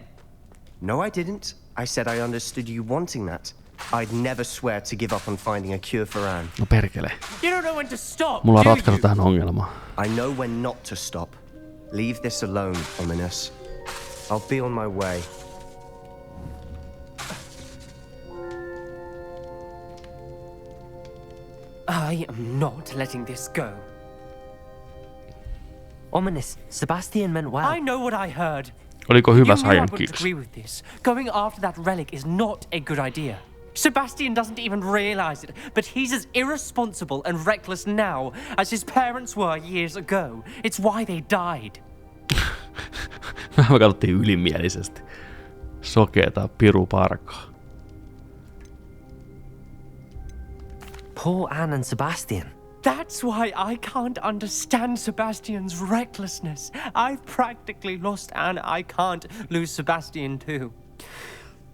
No, I didn't. I said I understood you wanting that. I'd never swear to give up on finding a cure for Anne. No perkele. You don't know when to stop. Mulla on ratkaisu tähän ongelmaan. I know when not to stop. Leave this alone, Ominous. I'll be on my way. I am not letting this go. Ominous, Sebastian meant well. I know what I heard. Oliko hyvä You knew I Saiyan wouldn't Kicks? agree with this. Going after that relic is not a good idea. Sebastian doesn't even realize it, but he's as irresponsible and reckless now as his parents were years ago. It's why they died. Me katsottiin ylimielisesti. Sokeeta piru parkaa. Poor Anne and Sebastian. That's why I can't understand Sebastian's recklessness. I've practically lost Anne. I can't lose Sebastian too.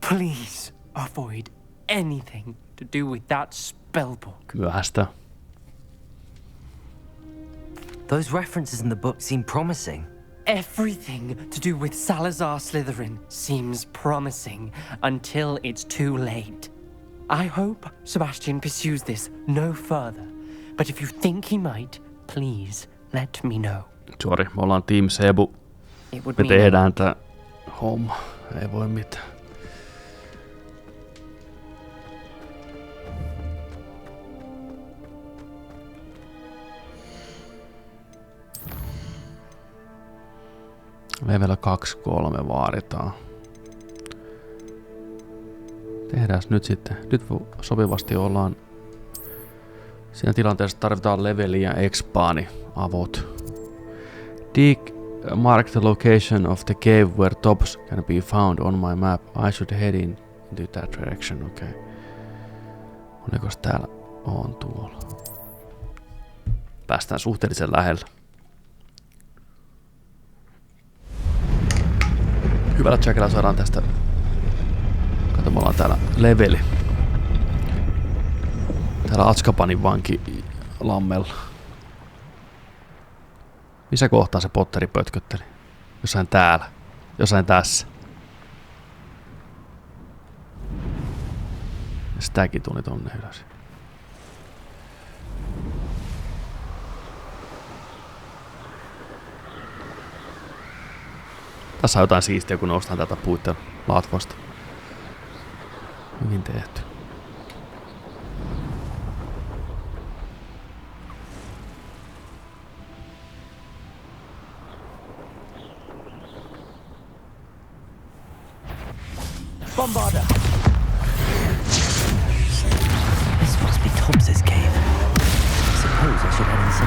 Please avoid anything to do with that spellbook. Myöhäistä. Those references in the book seem promising. Everything to do with Salazar Slytherin seems promising until it's too late. I hope Sebastian pursues this no further. But if you think he might, please let me know. Sori, me ollaan Team Sebu. Me tehdään tää homma. Ei voi mitään. Level 2-3 vaaditaan. Tehdääs nyt sitten. Nyt sopivasti ollaan siinä tilanteessa, tarvitaan leveliä, expaani, avot. Dig mark the location of the cave where tops can be found on my map. I should head into that direction. Okay. Olikos täällä? On tuolla. Päästään suhteellisen lähellä. Hyvällä checkillä saadaan tästä. Kato, me ollaan täällä leveli. Täällä Azkabanin vanki lammella. Missä kohtaa se Potteri pötkötteli? Jossain täällä. Jossain tässä. Ja sitäkin tuli tonne ylös. Tässä on jotain siistiä, kun noustaan tätä puitten latvosta. Hyvin tehty. Bombarder! This must be Tobbs's cave. I suppose I should head inside.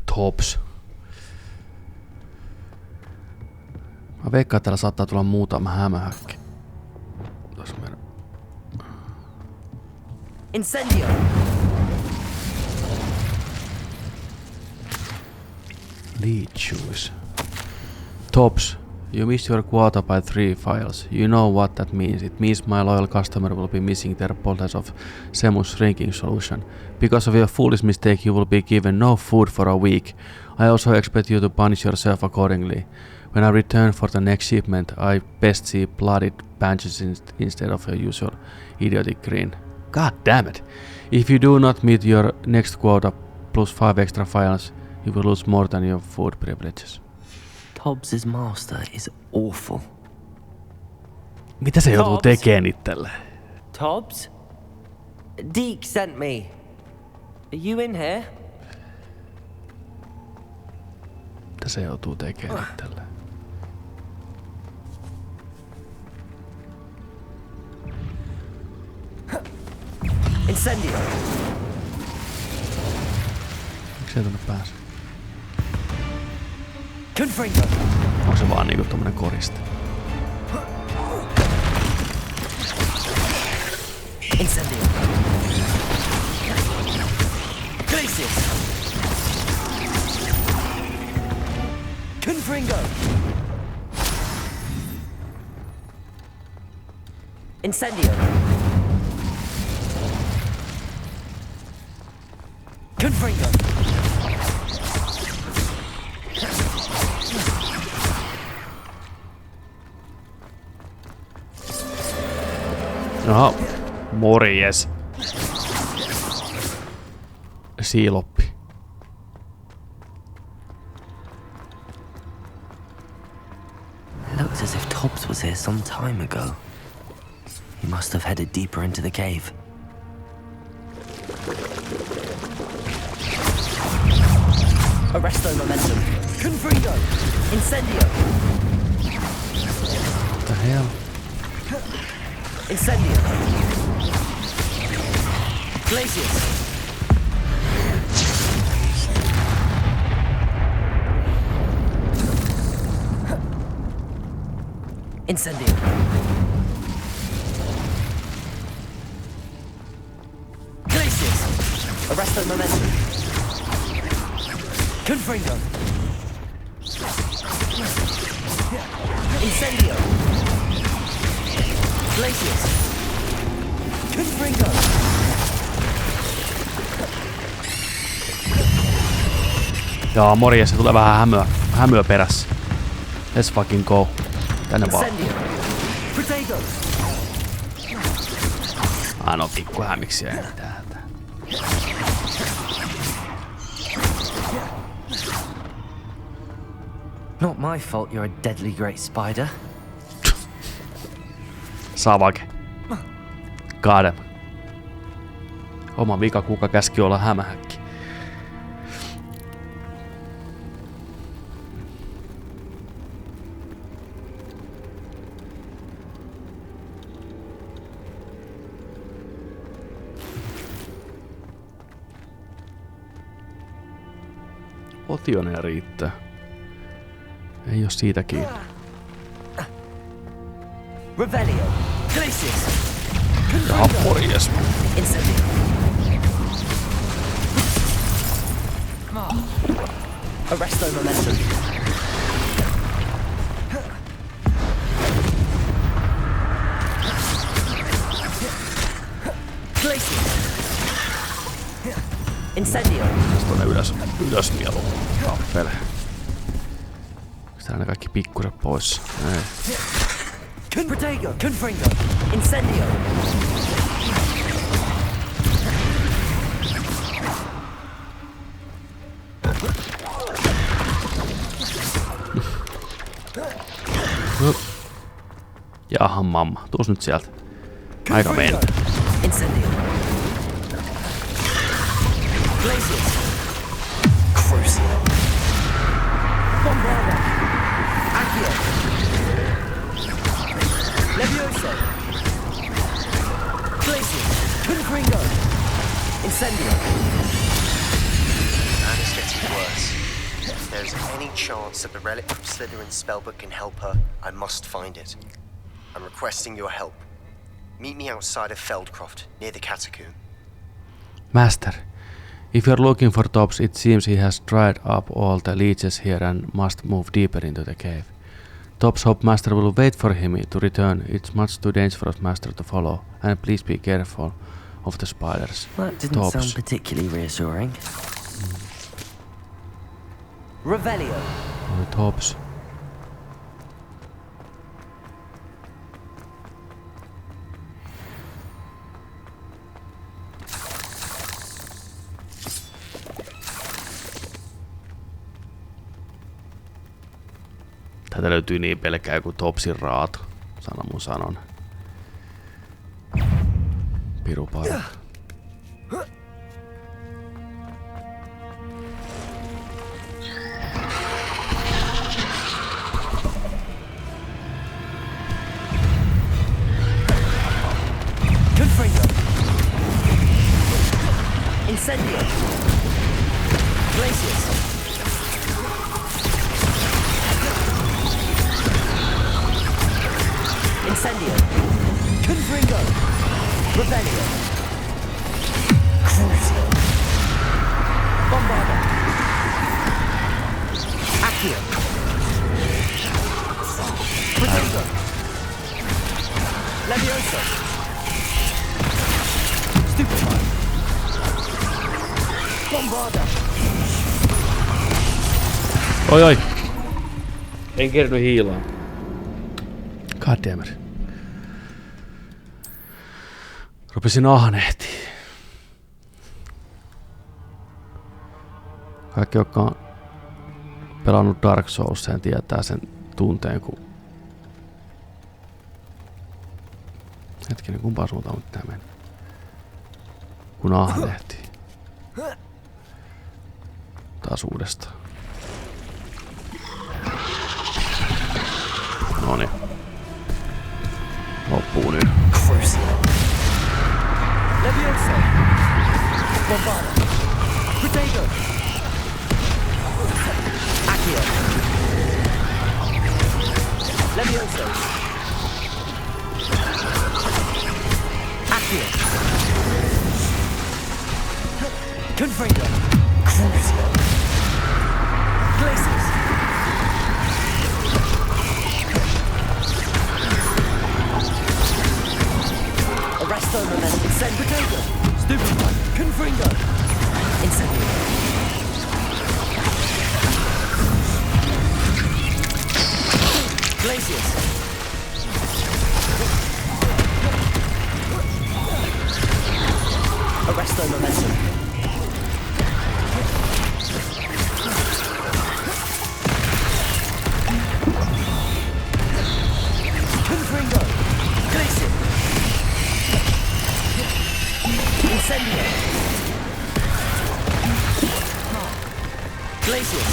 Tobbs. Mä veikkaan, että täällä saattaa tulla muutama hämähäkki. Incendio! Leechuis. Tobbs, you missed your quota by 3 files. You know what that means. It means my loyal customer will be missing their bottles of Semus shrinking solution. Because of your foolish mistake, you will be given no food for a week. I also expect you to punish yourself accordingly. When I return for the next shipment, I best see bloodied bandages instead of your usual idiotic grin. God damn it! If you do not meet your next quota plus 5 extra files, you will lose more than your food privileges. Tobbs's master is awful. Mitä se joutuu tekemään itselleen? Tobbs? Deke sent me. Are you in here? Mitä se joutuu tekemään itselleen? Incendio! Miksi se tonne pääse? Confringo! Onko se vaan niinku tommonen koriste? Incendio! Glacius! Confringo! Incendio! Confringo! Aha, morjes. Siiloppi. Looks as if Tobbs was here some time ago. He must have headed deeper into the cave. Arresto momentum. Confringo! Incendio! What the hell? Incendio! Glacius! Incendio! Glacius! Arresto momentum! Confringo! Incendio! Glacius! Confringo! Joo, morjes, se tulee vähän hämyä perässä. Let's fucking go. Tänne vaan. No pikku hämiksiä enää täältä. Not my fault you're a deadly great spider. Savage. Got him. Oma vika, kuka käski olla hämähäkki. Potioneja riittää. Ei oo siitä kiinni. Revelio. Glacius. Jaha, morjes. Incendio. Arresto momentum. Glacius. Incendio. Tuonne ylös mielu. Tappele. Täällä ne kaikki pikkuset pois. Ei. Protego. Confringo. Incendio. Jaha mamma, tuus nyt sieltä. Aika mennä. Incendio. Glacius. Crucial. Bombarda. Accio. Levioso. Glacius. Confringo. Incendio. Anne is getting worse. If there's any chance that the relic from Slytherin's spellbook can help her, I must find it. I'm requesting your help. Meet me outside of Feldcroft, near the catacomb. Master, if you're looking for Tobbs, it seems he has dried up all the leeches here and must move deeper into the cave. Tobbs hopes Master will wait for him to return. It's much too dangerous, Master, to follow. And please be careful of the spiders. That didn't Tobbs. sound particularly reassuring. Revelio. Tobbs. Täältä löytyy niin pelkkää kuin Tobbsin raatu. Sano mun sanon. Piru parka. Confringo. Incendio. Glacius. Incendio. Confringo. Revelio. Crucial. Bombarda. Accio. Oi. En kerännyt hiilaa. Goddammit. Rupesin ahnehtiin. Kaikki, jotka on pelannut Dark Soulsia, tietää sen tunteen, kun... Hetkinen, kumpaan suuntaan nyt tää meni? Kun ahnehtii. Taas uudestaan. Noniin. Loppuu nyt. Leviosa! Bombada! Potato! Accio! Leviosa! Accio! Confringo! Crucio! Glacius! Arresto momentum! Send potato! Stupid one! Confringo! Incendio! Glacius! Arresto momentum! Confringo! Glacius! Incendio! Glacius!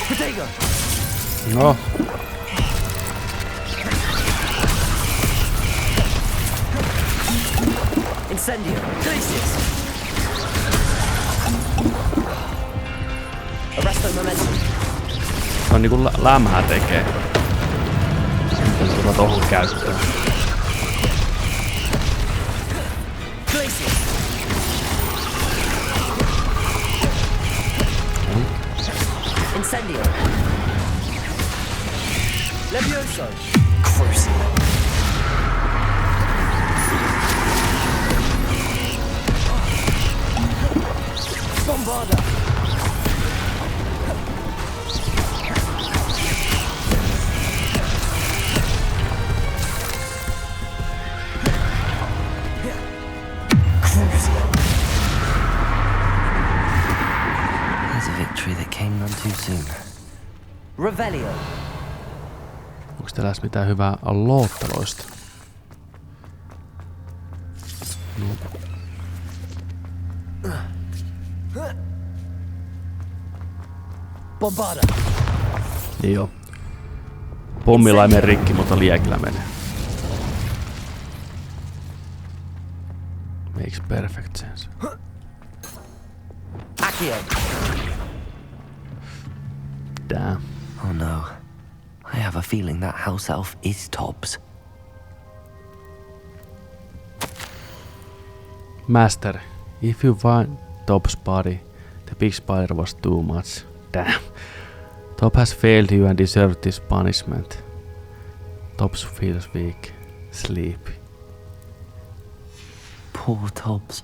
Potato! No. Incendio! Glacius! Arresto momentum! Se on niinku lämhää tekee. Miten se tohon käyttää. Glacius! Incendio! Levioso! Crucio! Bombarda! There's a victory that came none too soon. Revelio! Onks täällä edes mitään hyvää lootteloista? No. Bombarda! Niin joo. Pommilla ei mene rikki, mutta liekillä menee. Makes perfect sense. Accio! Damn. Oh no. I have a feeling that house elf is Tobbs. Master, if you find Top's body, the big spider was too much. Damn. Top has failed you and deserved this punishment. Tops feels weak, sleepy. Poor Tobbs.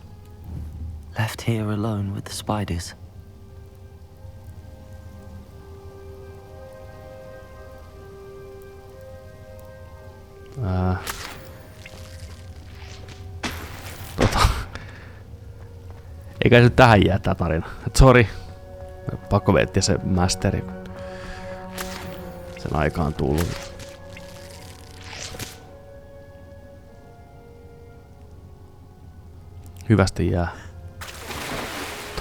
Left here alone with the spiders. Eikä se tähän jää tää tarina. Sori. Pakko veettiä se masteri. Sen aikaan tullut. Hyvästi jää.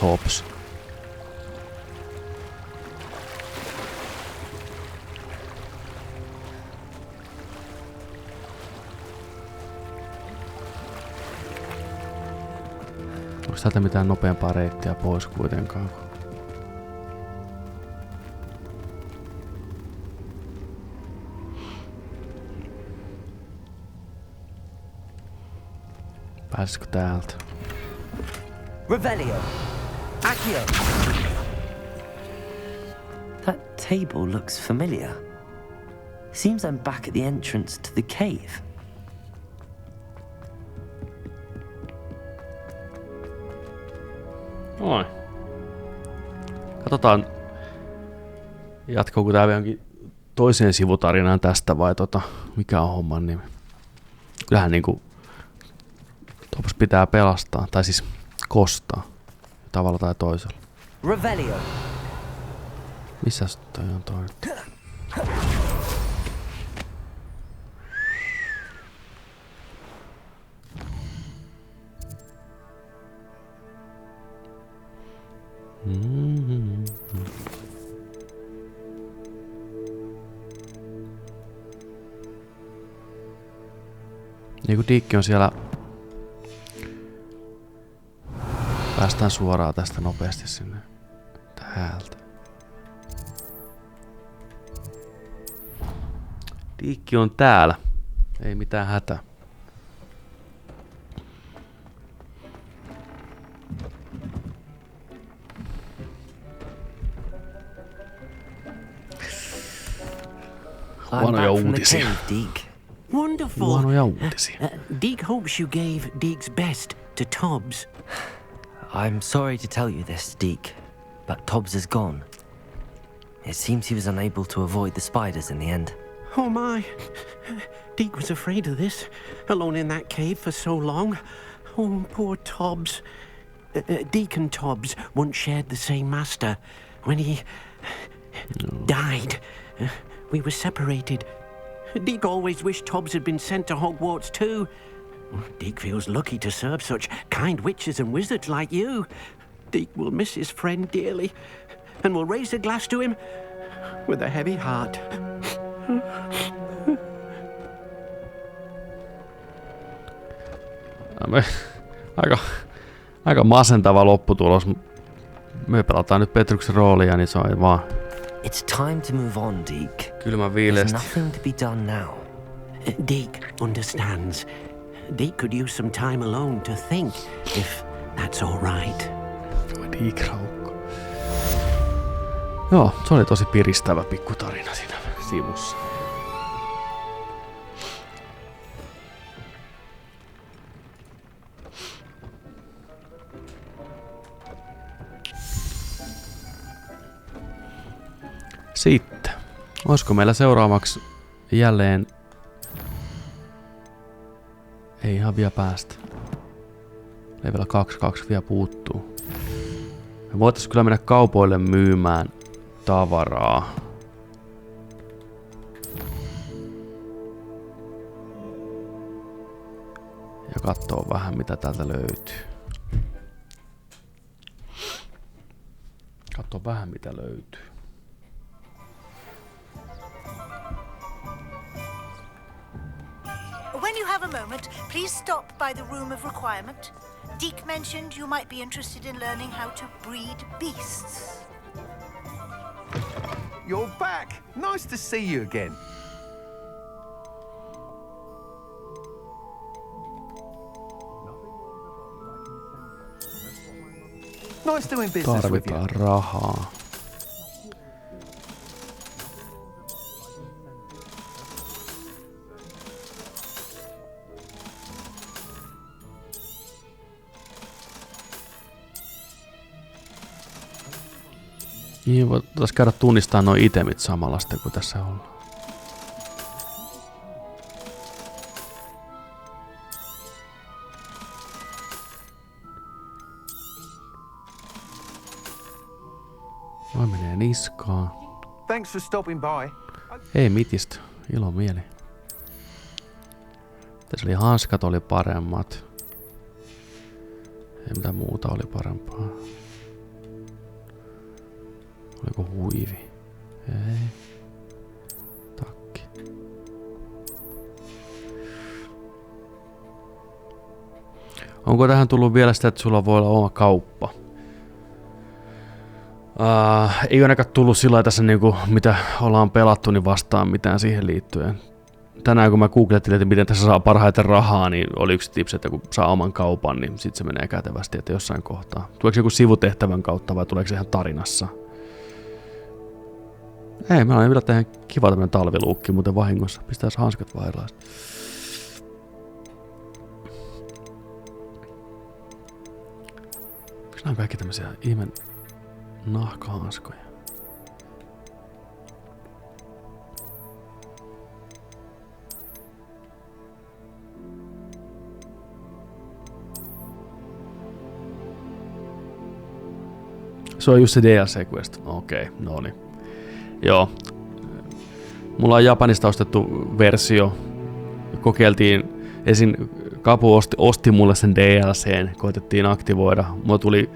Tops. Onko täältä mitään nopeampaa reittiä pois kuitenkaan? Pääsisikö täältä? Revelio! Accio! That table looks familiar. Seems I'm back at the entrance to the cave. Noin. Katsotaan, jatkoako tää johonkin toiseen sivutarinaan tästä vai mikä on homman nimi. Kyllähän niinku topas pitää pelastaa, tai siis kostaa, tavalla tai toisella. Revelio. Missäs toi on toi? Niin kun Diikki on siellä. Päästään suoraan tästä nopeasti sinne täältä. Diikki on täällä. Ei mitään hätää. Huonoja uutisia. Wonderful. Huonoja uutisia. Deek hopes you gave Deek's best to Tobbs. I'm sorry to tell you this, Deek, but Tobbs is gone. It seems he was unable to avoid the spiders in the end. Oh my. Deek was afraid of this, alone in that cave for so long. Oh, poor Tobbs. Deek and Tobbs once shared the same master. When he died, we were separated. Deek always wished Tobbs had been sent to Hogwarts too. Deek feels lucky to serve such kind witches and wizards like you. Deek will miss his friend dearly and will raise a glass to him with a heavy heart. Aika masentava lopputulos. Me pelataan nyt Petruksen roolia, niin se on vaan... It's time to move on, Deek. Kylmä viileesti. There's nothing to be done now. Deek understands. Deek could use some time alone to think, if that's all right. Deek-raukko. Joo, se oli tosi piristävä pikkutarina siinä sivussa. Sitten, olisiko meillä seuraavaksi jälleen... Ei ihan vielä päästä. Level 2 vielä puuttuu. Me voitais kyllä mennä kaupoille myymään tavaraa. Ja katsoo vähän mitä täältä löytyy. Katsoo vähän mitä löytyy. When you have a moment, please stop by the room of requirement. Deek mentioned you might be interested in learning how to breed beasts. You're back! Nice to see you again. Nice doing business with you. Tarvitaan rahaa. Niin, voitaisiin käydä tunnistamaan nuo itemit samalla sitten, kun tässä ollaan. Noi menee niskaan. Thanks for stopping by. Ei mitistä, ilo mieli. Tässä oli hanskat oli paremmat. Ei mitä muuta oli parempaa. Oliko huivi? Ei. Takki. Onko tähän tullut vielä sitä, että sulla voi olla oma kauppa? Ei ainakaan tullut sillä lailla tässä niinku, mitä ollaan pelattu, niin vastaan mitään siihen liittyen. Tänään kun mä googlettiin, että miten tässä saa parhaiten rahaa, niin oli yksi tipsi, että kun saa oman kaupan, niin sit se menee kätevästi, että jossain kohtaa. Tuleeko se joku sivutehtävän kautta vai tuleeko se ihan tarinassa? Ei, meillä on yllättäen kiva tämmönen talviluukki, muuten vahingossa. Pistäis hanskat vaan erilaiset. Miksi nämä on kaikki tämmösiä ihme nahkahanskoja? Se on just se DLC-quest. Okei, no niin. Joo. Mulla on Japanista ostettu versio. Kokeiltiin ensin Kapu osti mulle sen DLCn, koitettiin aktivoida. Mulla tuli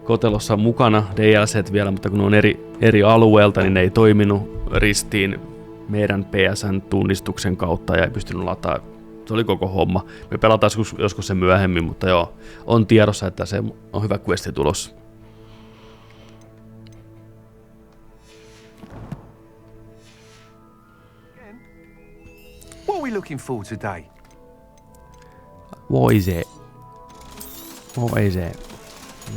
kotelossa mukana DLCt vielä, mutta kun ne on eri alueelta, niin ne ei toiminut ristiin meidän PSN-tunnistuksen kautta ja ei pystynyt lataamaan. Se oli koko homma. Me pelataan joskus se myöhemmin, mutta joo, on tiedossa, että se on hyvä questi tulossa. What are we looking for today? Voi se.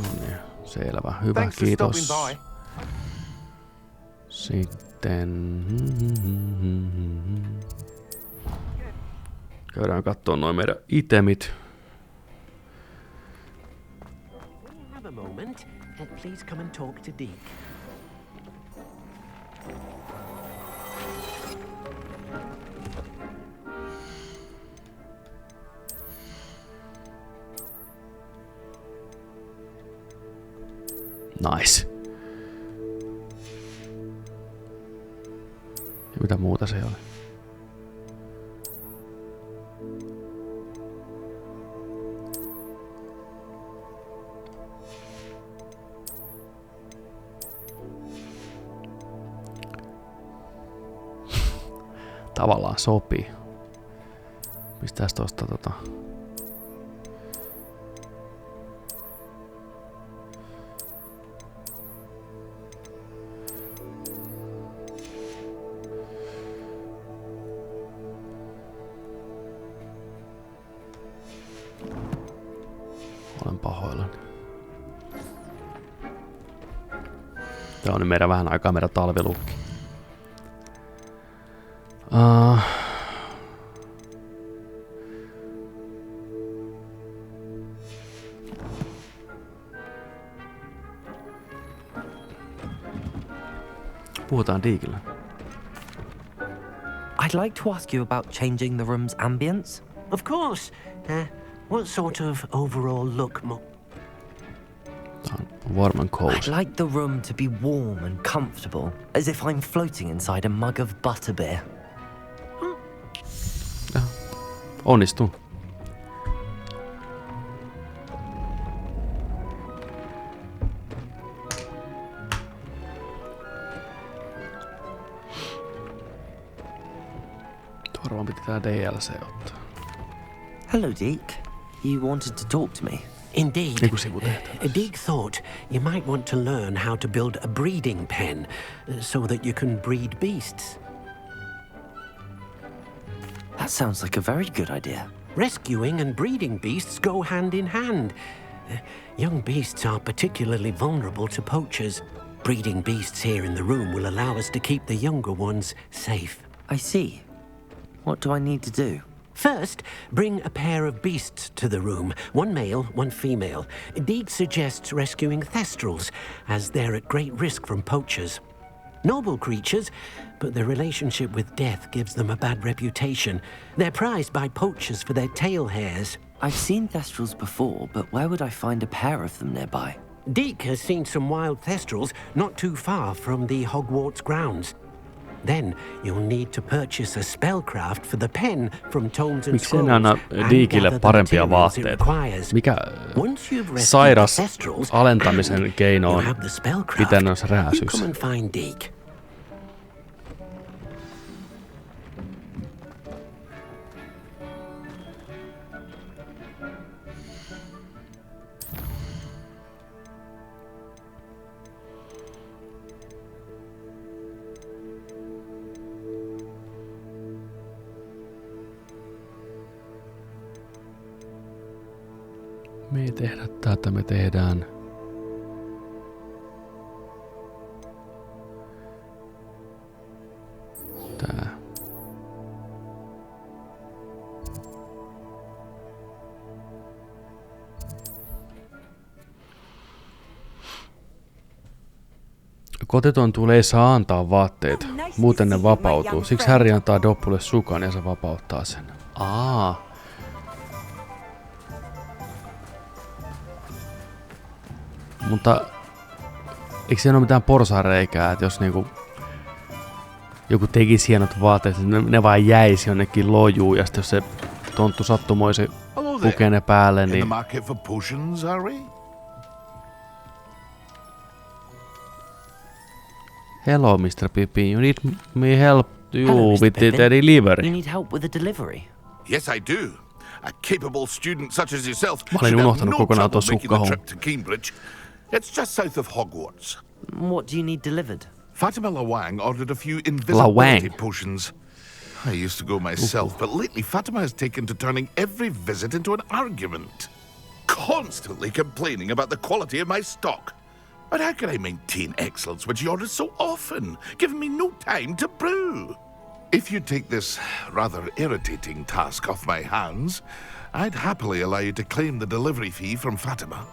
No niin, selvä. Hyvä, Thanks for kiitos. stopping by. Sitten... Käydään katsoa noin meidän itemit. Have a moment. Please come and talk to Deke. Nice. Ja mitä muuta se oli? Tavallaan sopii. Pistääs tosta Olen pahoillani. Tää on nyt meidän vähän aikaa meidän talvilukki. Puhutaan Dekellä. I'd like to ask you about changing the room's ambience. Of course. What sort of overall look? Warm and cold. I'd like the room to be warm and comfortable, as if I'm floating inside a mug of butterbeer. Onnistuu. Varmaan piti tää DLC ottaa. Hello, Deke. You wanted to talk to me? Indeed. Deke thought you might want to learn how to build a breeding pen so that you can breed beasts. That sounds like a very good idea. Rescuing and breeding beasts go hand in hand. Young beasts are particularly vulnerable to poachers. Breeding beasts here in the room will allow us to keep the younger ones safe. I see. What do I need to do? First, bring a pair of beasts to the room. One male, one female. Deke suggests rescuing thestrals, as they're at great risk from poachers. Noble creatures, but their relationship with death gives them a bad reputation. They're prized by poachers for their tail hairs. I've seen thestrals before, but where would I find a pair of them nearby? Deke has seen some wild thestrals not too far from the Hogwarts grounds. Then you'll need to purchase a spellcraft for the pen from tomes and scrolls. Miksi anna Dekelle parempia vaatteita? Mikä sairas alentamisen keino on pitää noissa rääsyissä? Me ei tehdä tätä, me tehdään tää. Kotitontuille ei saa antaa vaatteita, muuten ne vapautuu. Siksi Harry antaa Doppulle sukan ja se vapauttaa sen. Mutta eikö siinä ole mitään porsareikää, että jos niinku joku tekisi hienot vaatteet, ne vaan jäisi jonnekin lojuun ja sitten jos se tonttu sattumoisi pukee ne päälle, niin... Hello, Mr. Pippin. You need me help you with the delivery. You need help with the delivery? Yes, I do. A capable student such as yourself Mä olin unohtanut kokonaan tuon sukkahon. It's just south of Hogwarts. What do you need delivered? Fatima Lawang ordered a few invisibility potions. I used to go myself, but lately Fatima has taken to turning every visit into an argument. Constantly complaining about the quality of my stock. But how can I maintain excellence when she orders so often, giving me no time to brew? If you take this rather irritating task off my hands, I'd happily allow you to claim the delivery fee from Fatima.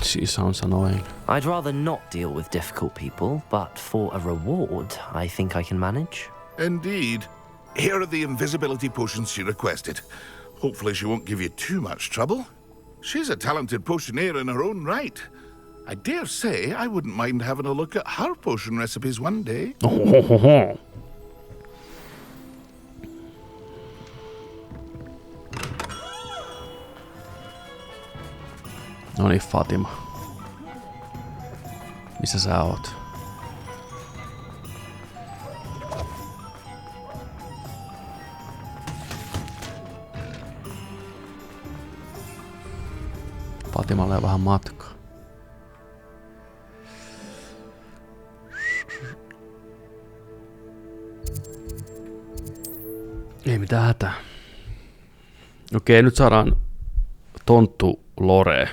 She sounds annoying. I'd rather not deal with difficult people, but for a reward, I think I can manage. Indeed. Here are the invisibility potions she requested. Hopefully she won't give you too much trouble. She's a talented potioneer in her own right. I dare say I wouldn't mind having a look at her potion recipes one day. No niin, Fatima. Missä sä oot? Fatimalle on vähän matkaa. Ei mitään hätää. Okei, nyt saadaan tonttu lore.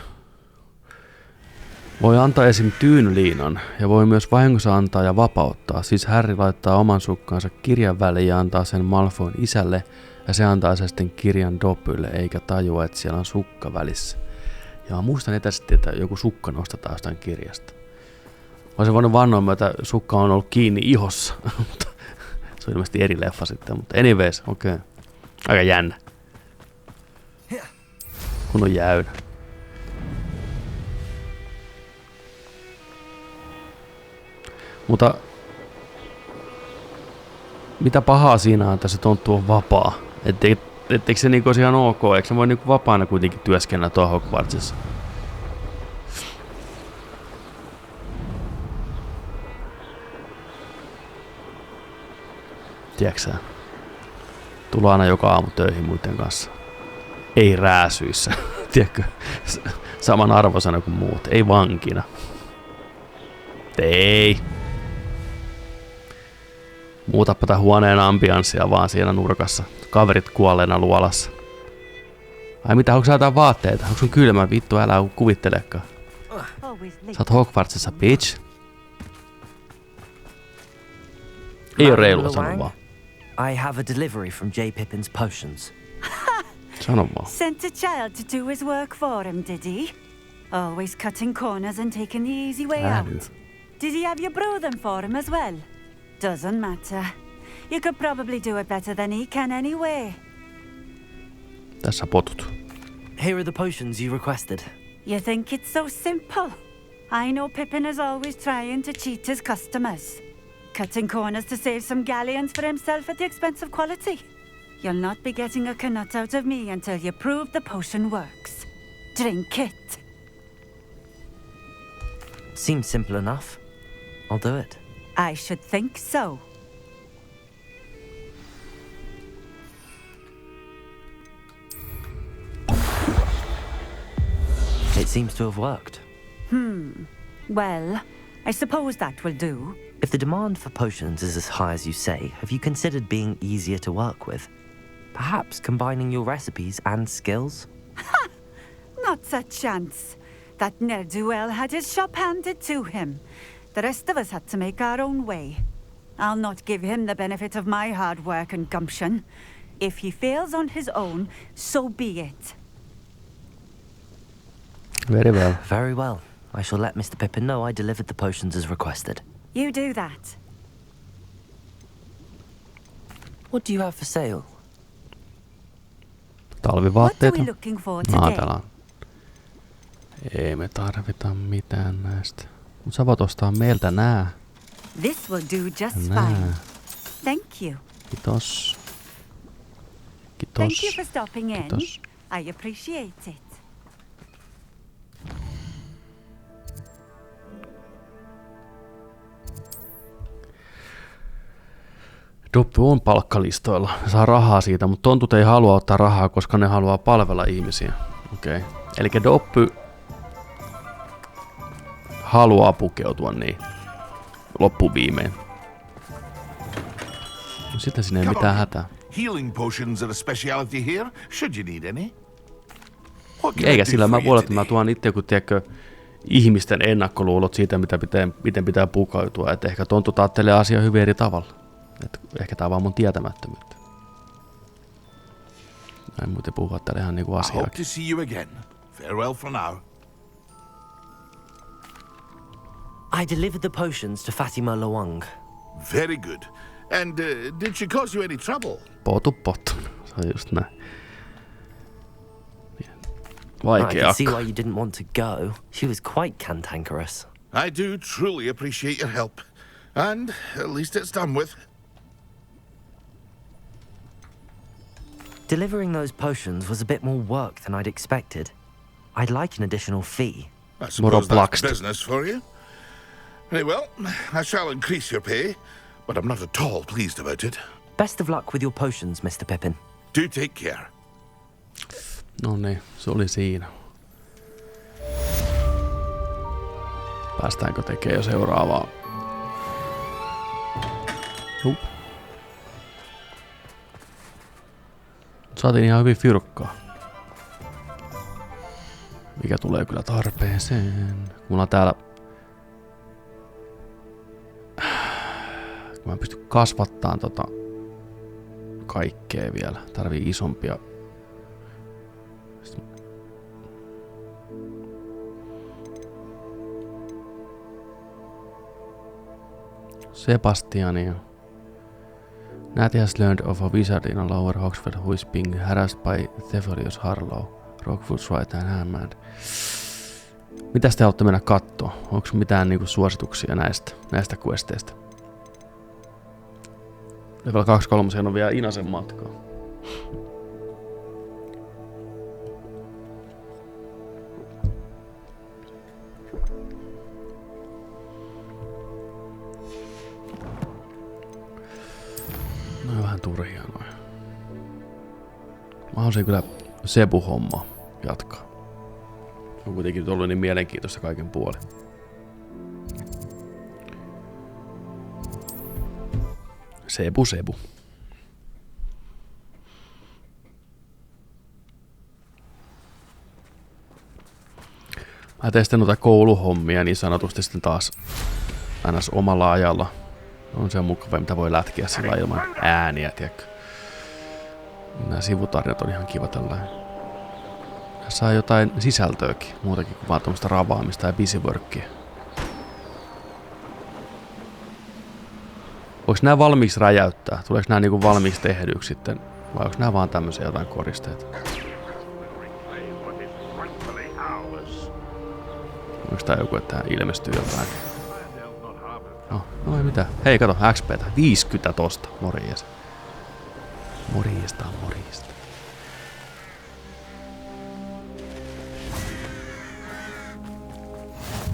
Voi antaa esim. Tyynliinan ja voi myös vahingossa antaa ja vapauttaa. Siis Harry laittaa oman sukkaansa kirjan väliin ja antaa sen Malfoyn isälle ja se antaa sen sitten kirjan Dobbylle eikä tajua, että siellä on sukka välissä. Ja mä muistan etäisesti, että joku sukka nostetaan jostain kirjasta. Mä olisin voinut vannoa, että sukka on ollut kiinni ihossa. Se on ilmeisesti eri leffa sitten, mutta anyways, okei. Aika jännä. Kun on jäynä. Mutta mitä pahaa siinä on, että se tonttu on vapaa? Etteikö se niinku olisi ihan ok? Eikö se voi niinku vapaana kuitenkin työskennellä tuolla Hogwartsissa? Tiedätkö sä? Tulla aina joka aamu töihin muiden kanssa. Ei rääsyissä. Tiedätkö? Saman arvosana kuin muut. Ei vankina. Ei. Muutappa tää huoneen ambianssia vaan siinä nurkassa. Kaverit kuolleena luolassa. Ai mitä, onko sä jotain vaatteita? Onko sun kylmä? Vittu, älä kuvittelekaan. Sä oot Hogwartsissa, bitch. Ei oo reilua, sano vaan. I have a delivery from J. Pippin's potions. Sano vaan. Sent a child to do his work for him, did he? Always cutting corners and taking the easy way out. Did he have you brew them for him as well? Doesn't matter. You could probably do it better than he can anyway. Tässä potut. Here are the potions you requested. You think it's so simple? I know Pippin is always trying to cheat his customers. Cutting corners to save some galleons for himself at the expense of quality. You'll not be getting a canut out of me until you prove the potion works. Drink it. Seems simple enough. I'll do it. I should think so. It seems to have worked. Well, I suppose that will do. If the demand for potions is as high as you say, have you considered being easier to work with? Perhaps combining your recipes and skills? Ha! Not a chance. That ne'er-do-well had his shop handed to him. The rest of us had to make our own way. I'll not give him the benefit of my hard work and gumption. If he fails on his own, so be it. Very well. Very well. I shall let Mr. Pippin know I delivered the potions as requested. You do that. What do you have for sale? Talvivaatteita. What are we looking for today? Maatelaan. Ei me tarvita mitään näistä. Mut sä voit ostaa meiltä nää. This will do just Nää. fine. Thank you. Kiitos. Kiitos. Thank you for stopping in. Kiitos. I appreciate it. Doppu on palkkalistoilla. Saa rahaa siitä, mutta tontut ei halua ottaa rahaa, koska ne haluaa palvella ihmisiä. Okei. Okay. Elikkä Doppu haluaa pukeutua niin. Loppuviimein. Sitten sinne ei mitään hätää. Healing potions are a speciality here, should you need any. Eikä sillä mä puolet, että mä tuon itse joku, tiedätkö, ihmisten ennakkoluulot siitä, miten pitää pukeutua. Että ehkä tontut ajattelee asiaa hyvin eri tavalla. Että ehkä tää on vaan mun tietämättömyyttä. Mä en muuten puhua täällä ihan niinku asiaakin. Hope to see you again. Farewell for now. I delivered the potions to Fatima Luang. Very good. And did she cause you any trouble? Pottu. Se on just näin. I Vaikea can see akka. why you didn't want to go. She was quite cantankerous. I do truly appreciate your help. And at least it's done with. Delivering those potions was a bit more work than I'd expected. I'd like an additional fee. I suppose that's business for you. Very well, I shall increase your pay, but I'm not at all pleased about it. Best of luck with your potions, Mr. Pippin. Do take care. No niin, se oli siinä. Päästäänkö tekemään jo seuraavaa? Jup. Saatiin ihan hyvin fyrkkaa. Mikä tulee kyllä tarpeeseen. Mulla on täällä... Mä en pysty kasvattaan kaikkea vielä. Tarvii isompia. Sebastiania. Natty has learned of a wizard in a lower Oxford who is being harassed by Thephorius Harlow, Rockwood's right hand. Mitäs te haluatte mennä kattoo? Onko mitään niinku suosituksia näistä questeistä? Level 2-3 on vielä Inasen matkaa. No vähän turhia noin. Mä haluaisin kyllä Sebu-homma jatkaa. On kuitenkin ollut niin mielenkiintoista kaiken puolin. Sebu. Mä tein noita kouluhommia niin sanotusti sitten taas ns. Omalla ajalla. On se mukava, mitä voi lätkiä sillä ilman ääniä, tiedätkö. Nämä sivutarinat on ihan kiva tällainen. Saa jotain sisältöäkin, muutakin kuin vaan tuommoista ravaamista ja busyworkia. Voiko nämä valmiiksi räjäyttää? Tuleeko nämä niinku valmiiksi tehdyksi sitten? Vai onko nämä vaan tämmöisiä jotain koristeita? Onko tää joku, että ilmestyy jotain? No ei mitään. Hei kato, XPtä. 50 tosta. Morjes. Morjesta.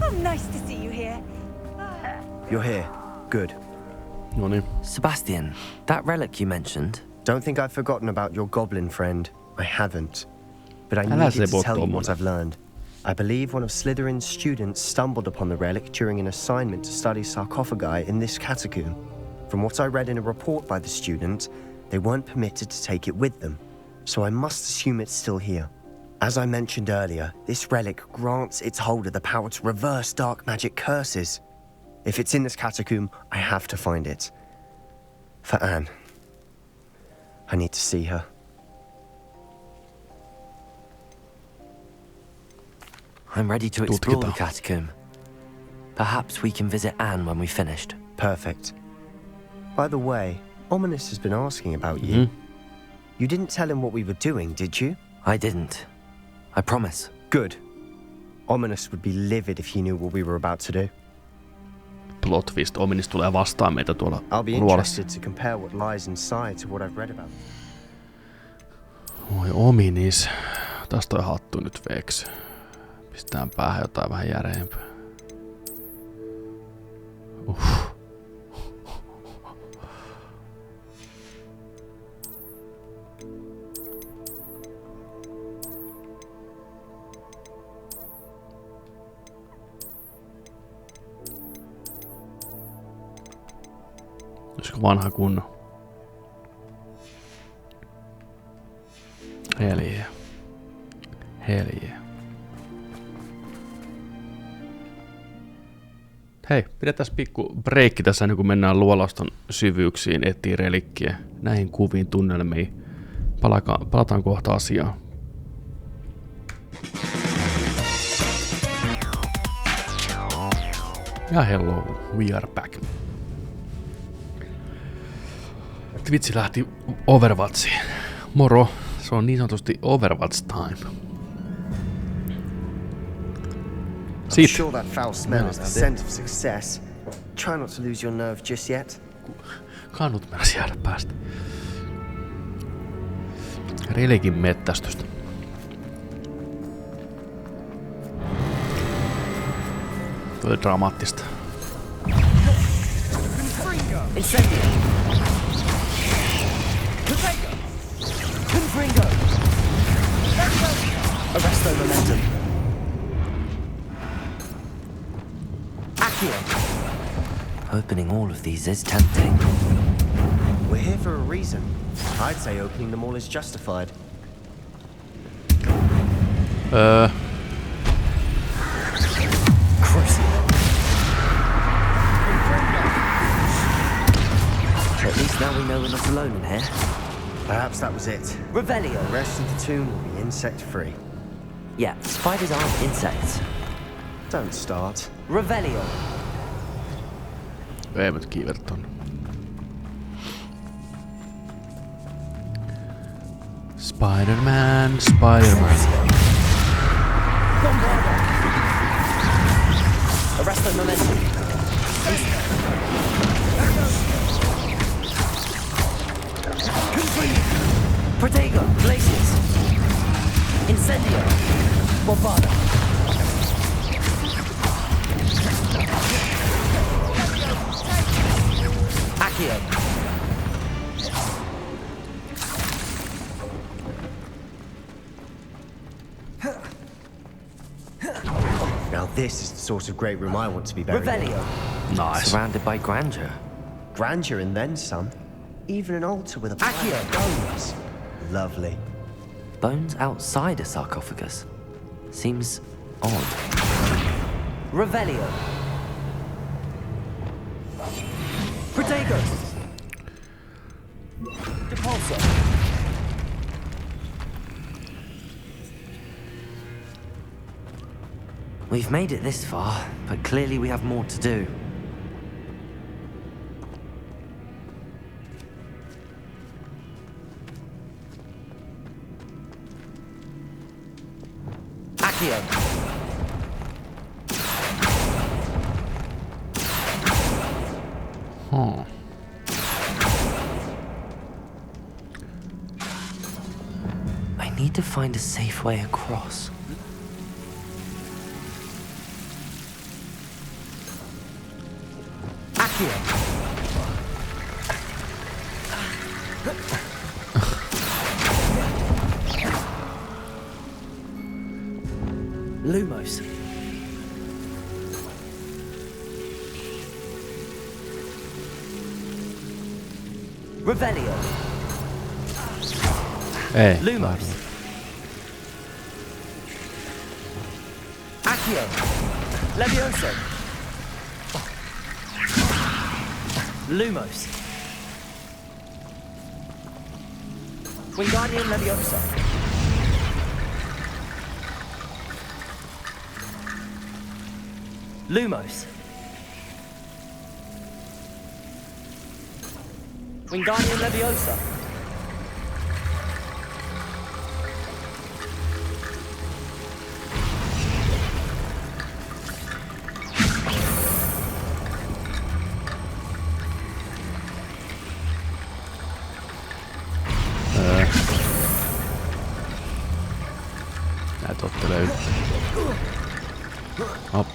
Oh, nice to see you here. You're here. Good. No niin. Sebastian, that relic you mentioned. Don't think I've forgotten about your goblin friend. I haven't. But I needed to tell you what I've learned. I believe one of Slytherin's students stumbled upon the relic during an assignment to study sarcophagi in this catacomb. From what I read in a report by the student, they weren't permitted to take it with them, so I must assume it's still here. As I mentioned earlier, this relic grants its holder the power to reverse dark magic curses. If it's in this catacomb, I have to find it. For Anne. I need to see her. I'm ready to explore the catacomb. Perhaps we can visit Anne when we're finished. Perfect. By the way, Ominous has been asking about you. You didn't tell him what we were doing, did you? I didn't. I promise. Good. Ominous would be livid if he knew what we were about to do. Plot twist. Ominous tulee vastaan meitä tuolla I'll be luolassa. interested to compare what lies inside to what I've read about. Oi Ominis. Taas toi hattu nyt veeksi. Pistetään päähän jotain vähän järeempää. Olisiko vanha kunnon? Helje. Hei, pidetään pikku breikki tässä ennen kuin mennään luolaston syvyyksiin, etsii relikkiä, näihin kuviin, tunnelmiin. Palataan kohta asiaan. Ja hello, we are back. Twitch lähti Overwatchiin. Moro, se on niin sanotusti Overwatch time. I'm sure that foul smell is the scent of success. Try not to lose your nerve just yet. Kannut mennäs jäädä päästä. Relikin mettästystä. Toi oli dramaattista. Arresto momentum. Opening all of these is tempting. We're here for a reason. I'd say opening them all is justified. At least now we know we're not alone in here. Perhaps that was it. Revelio. The rest of the tomb will be insect-free. Yeah, spiders aren't insects. Don't start. Revelio. Ei mut kiivetä tonne. Spider-Man. Arresto momentum. Protego, glaciers. Incendio. Bombarda. Accio. Now this is the sort of great room I want to be buried in. Revelio. Nice. Surrounded by grandeur. Grandeur and then some. Even an altar with a pile of bones. Lovely. Bones outside a sarcophagus. Seems odd. Revelio. Protego. Depulso. We've made it this far, but clearly we have more to do. Accio. Huh. I need to find a safe way across. Accio. Lumos. Revelio. Ei. Lumos. Accio. Levioso. Lumos. Wingardium Leviosa. Lumos. Wingardium Leviosa. Näitä ottelee yhtä. Op.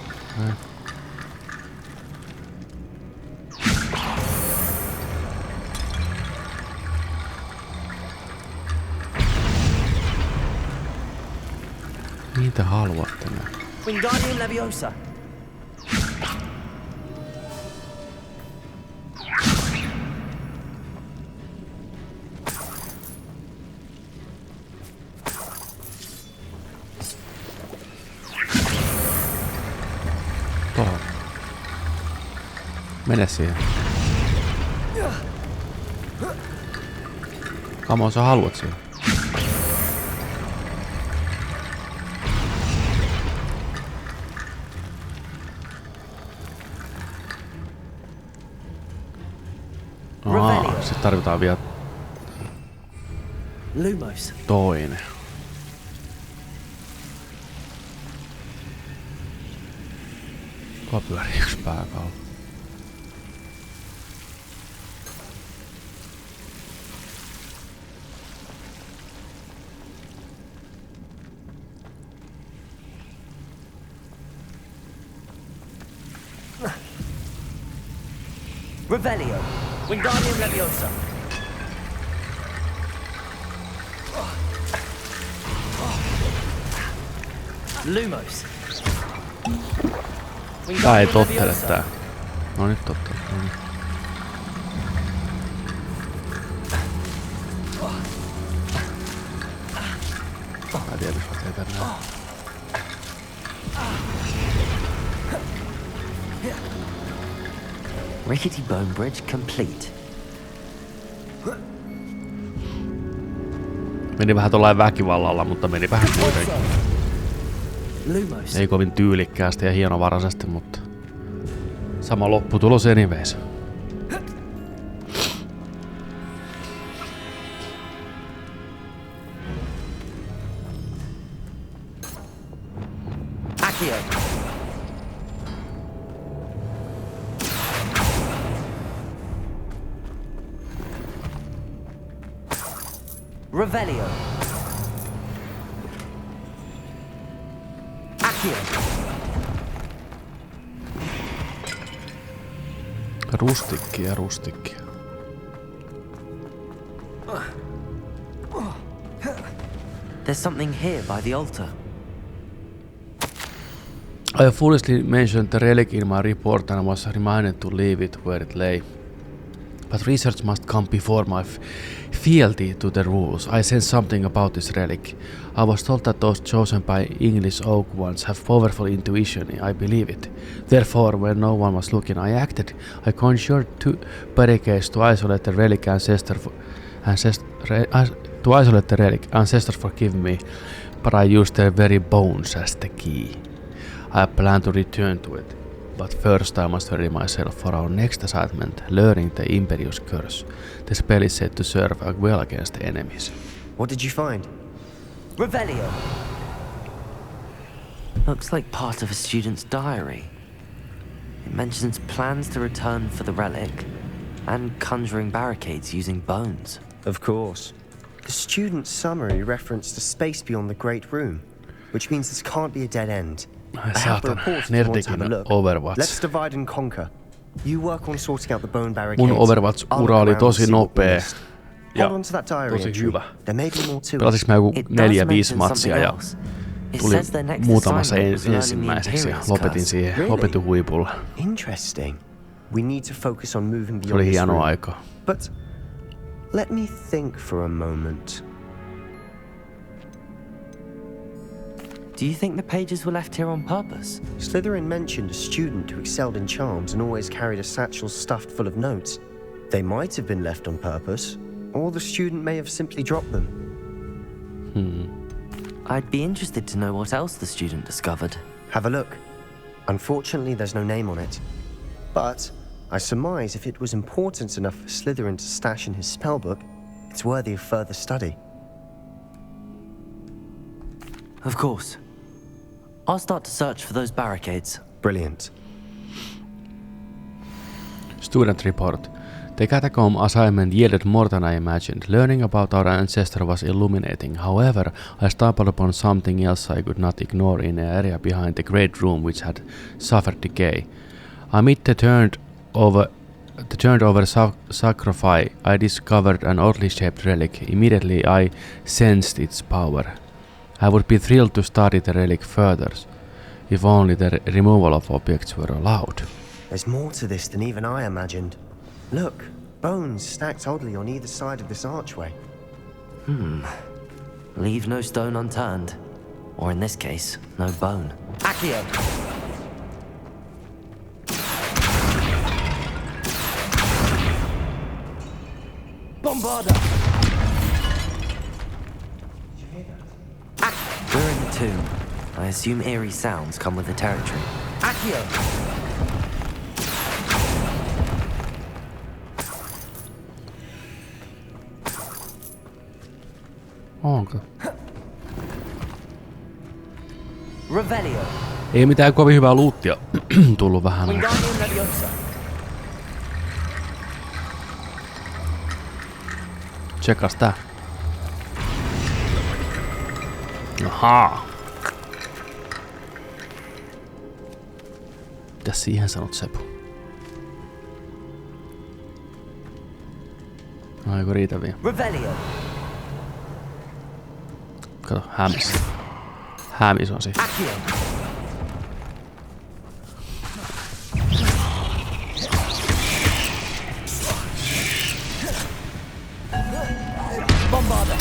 Mitä haluatte nää? Wingardium Leviosa. Tohon. Mene siihen. Kamo, sä haluat siihen. Sitten tarvitaan vielä Lumos. toinen. Tuo pyörii yksi pääkallo. Revelio. Wingardium Leviosa. Lumos. Tää ei tottele tää. No nyt tottele. No niin. Mä tiedän, jos mä teetän näin. Rickety bone bridge complete. Meni vähän tollain väkivallalla, mutta meni vähän kuitenkin. Ei kovin tyylikkäästi ja hienovaraisesti, mutta sama lopputulos anyways. Accio. Revelio. Accio. Rustikkia, rustikkia. There's something here by the altar. I foolishly mentioned the relic in my report and was reminded to leave it where it lay. But research must come before my fealty to the rules. I sensed something about this relic. I was told that those chosen by English oak ones have powerful intuition. I believe it. Therefore, when no one was looking, I acted. I conjured 2 barricades to isolate the relic. Ancestors forgive me, but I used their very bones as the key. I plan to return to it. But first I must ready myself for our next assignment, learning the Imperious Curse. The spell is said to serve well against enemies. What did you find? Revelio. Looks like part of a student's diary. It mentions plans to return for the relic and conjuring barricades using bones. Of course. The student's summary referenced a space beyond the Great Room, which means this can't be a dead end. I have the report if you want to have a look. Overwatch. Let's divide and conquer. You work on sorting out the bone barricades. Mun Overwatch-ura oli tosi nopea ja tosi hyvä. Pelasinko mä joku 4-5 matsia ja tuli muutamassa ensimmäiseksi ja lopetin huipulla. Interesting. We need to focus on moving beyond. Se oli hieno aika. But let me think for a moment. Do you think the pages were left here on purpose? Slytherin mentioned a student who excelled in charms and always carried a satchel stuffed full of notes. They might have been left on purpose, or the student may have simply dropped them. I'd be interested to know what else the student discovered. Have a look. Unfortunately, there's no name on it. But I surmise if it was important enough for Slytherin to stash in his spellbook, it's worthy of further study. Of course. I'll start to search for those barricades. Brilliant. Student report. The catacomb assignment yielded more than I imagined. Learning about our ancestor was illuminating. However, I stumbled upon something else I could not ignore in the area behind the great room which had suffered decay. Amid the turned over sarcophagi, I discovered an oddly shaped relic. Immediately I sensed its power. I would be thrilled to study the relic further, if only the removal of objects were allowed. There's more to this than even I imagined. Look, bones stacked oddly on either side of this archway. Leave no stone unturned. Or in this case, no bone. Accio! Bombarda! We're in the tomb. I assume eerie sounds come with the territory. Accio! Onko? Revelio. Ei mitään kovin hyvää loottia tullut vähän. Tsekas tää. Ahaa. Mitäs siihen sanot, Sepu? No eikö riitä vielä? Revelio. Kato, hämis. Hämis on siinä. Bombarda!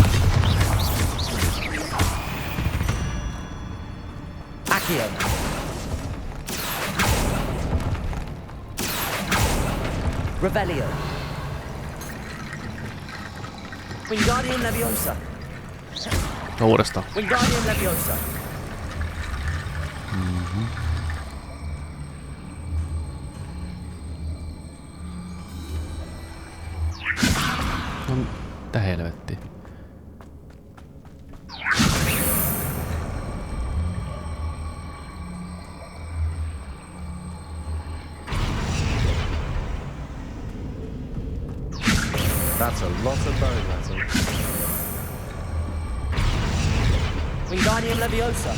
Accio! Revelio! Wingardium Leviosa! Uudestaan. Wingardium Leviosa! No, mitä helvettiä? That's a lot of bone metal. Wingardium Leviosa!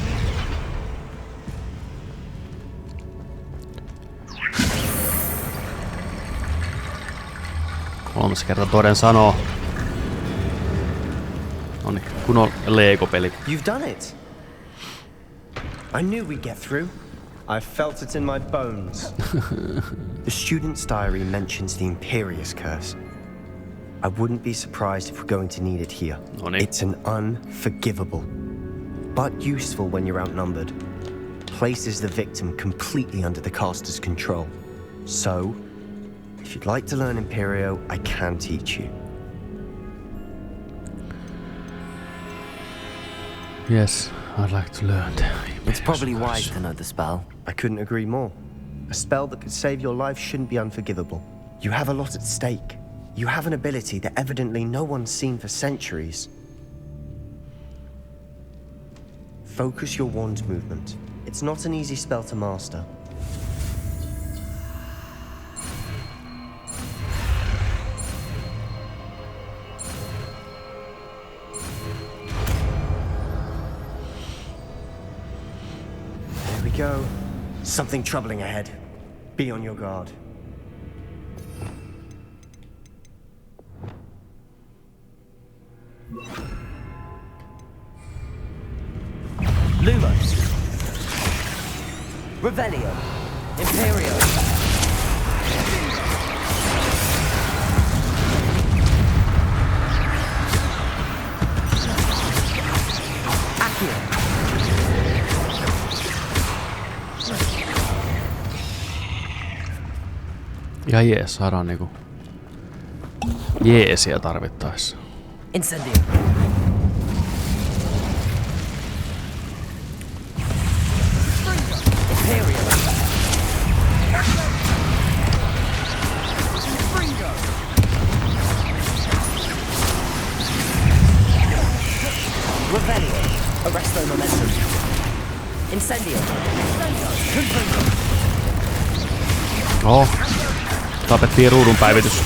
Kolmas kerta toden sanoo. Noniin, kun on Lego-peli. You've done it. I knew we'd get through. I felt it in my bones. The student's diary mentions the Imperious Curse. I wouldn't be surprised if we're going to need it here. Noniin. It's an unforgivable, but useful when you're outnumbered. Places the victim completely under the caster's control. So, if you'd like to learn Imperio, I can teach you. Yes, I'd like to learn. It's probably wise to know the spell. I couldn't agree more. A spell that could save your life shouldn't be unforgivable. You have a lot at stake. You have an ability that evidently no one's seen for centuries. Focus your wand movement. It's not an easy spell to master. There we go. Something troubling ahead. Be on your guard. Lumos. Revelio. Imperio. Accio. Ihan jees, saadaan niinku jeesiä tarvittaessa. Incendio. Imperial. Oho. Tapettiin ruudun päivitys.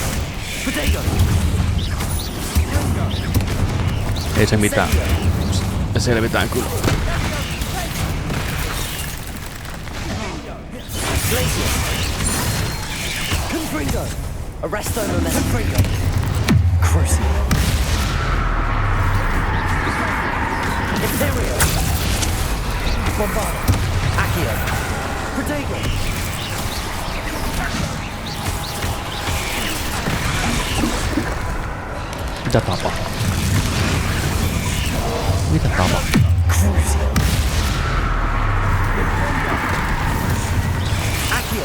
Ei se mitään. Me selvitään kyllä. Arresto momentum. Crucial. Imperial. Bombardo. Accio. Protego. Mitä tapahtuu? Mitä tapahtuu? Accio.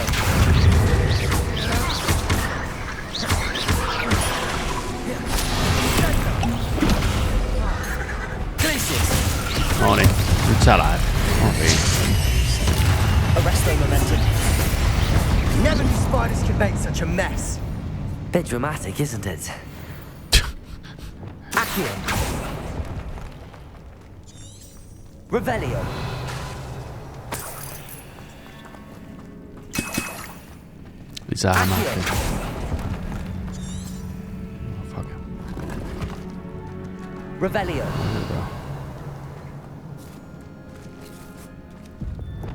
Noniin, nyt sä lähet. Noniin. Arresto momentum. Never knew spiders could make such a mess. Bit dramatic, isn't it? Accio. Revelio. Lisää hämähtiä. Fuck. Revelio.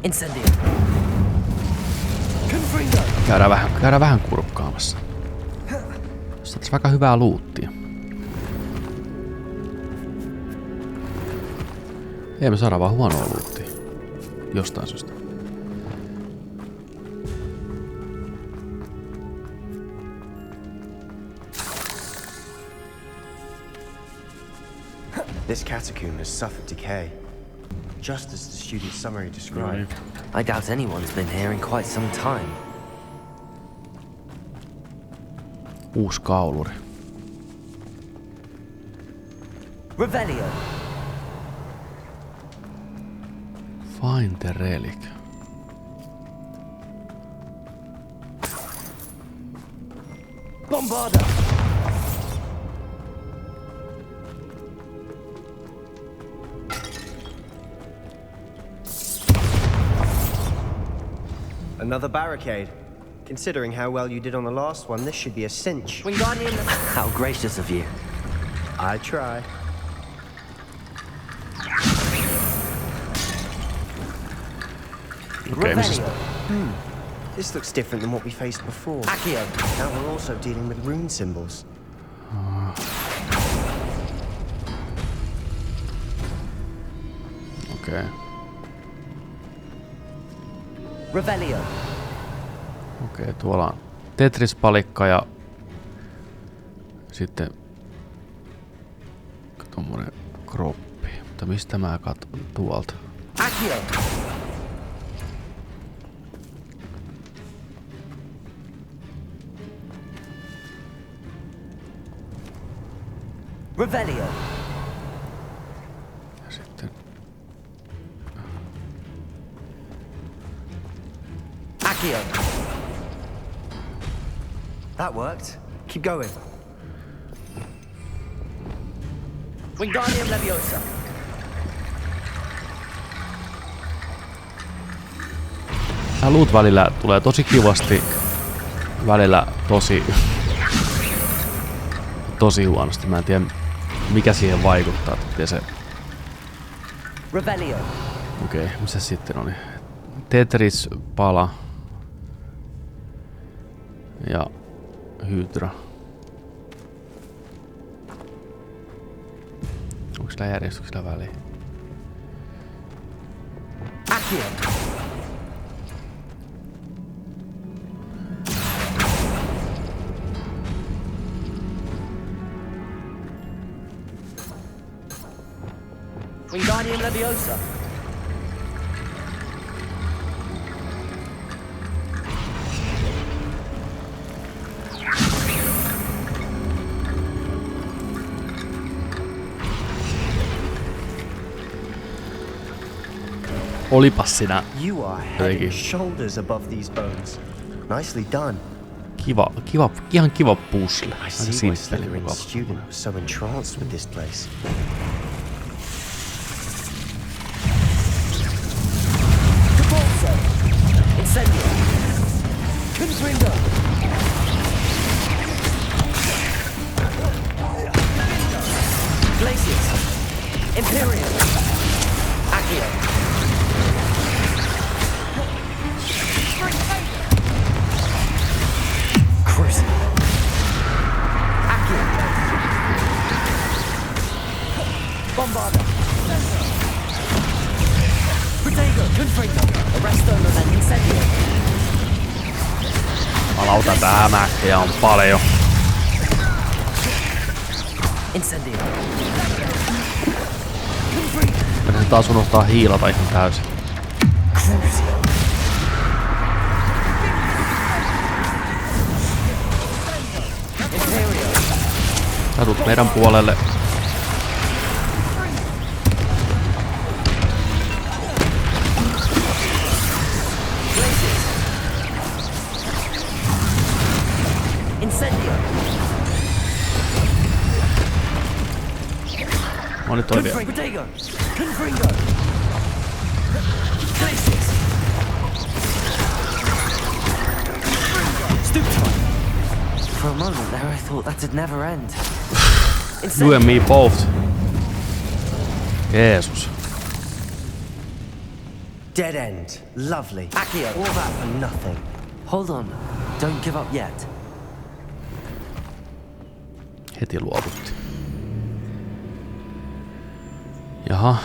Incendio. Confringo. Käydään vähän kurkkaamassa. Saataisiin vaikka hyvää luuttia. Ei me saada vaan huonoa luuttia. Jostain syystä. This catacomb has suffered decay, just as the student's summary described. I doubt anyone's been here in quite some time. Uusi kauluri. Revelio. Find the relic. Bombardo. Another barricade. Considering how well you did on the last one, this should be a cinch. Wingardium. How gracious of you. I try. Okay, This looks different than what we faced before. Accio. Now we're also dealing with rune symbols. Okay. Revelio. Okei, tuolla on Tetris-palikka ja sitten tommonen kroppi. Mutta mistä mä katson tuolta? Accio. Revelio. Ja sitten Accio. That worked. Keep going. Wingardium Leviosa. tää loot välillä tulee tosi kivasti, välillä tosi huonosti. Mä en tiedä mikä siihen vaikuttaa, että se... Revelio. Okei, missä sitten oli? Tetris-pala. Ja Hydra. Onko sillä järjestyksellä väliin? Accio. Wingardium Leviosa. Olipas sinä. You are head and shoulders above these bones. Nicely done. Ihan kiva puzzle. I see why Slytherin's student was so entranced with this place. Glaciers. Imperial. Accio. Cruise. Accio. Bombarda. Protego. Confringo. Arresto and then incendio. Malauta tää mäkkiä on paljon. Incendio. Meidän taas unohtaa hiilata ihan täysin. Sä tulet meidän puolelle. On nyt toi vielä. For a moment there I thought that'd never end. You and me both. Jeesus. Dead end. Lovely. Accio. All that for nothing. Hold on. Don't give up yet. Heti luovutti. Jaha.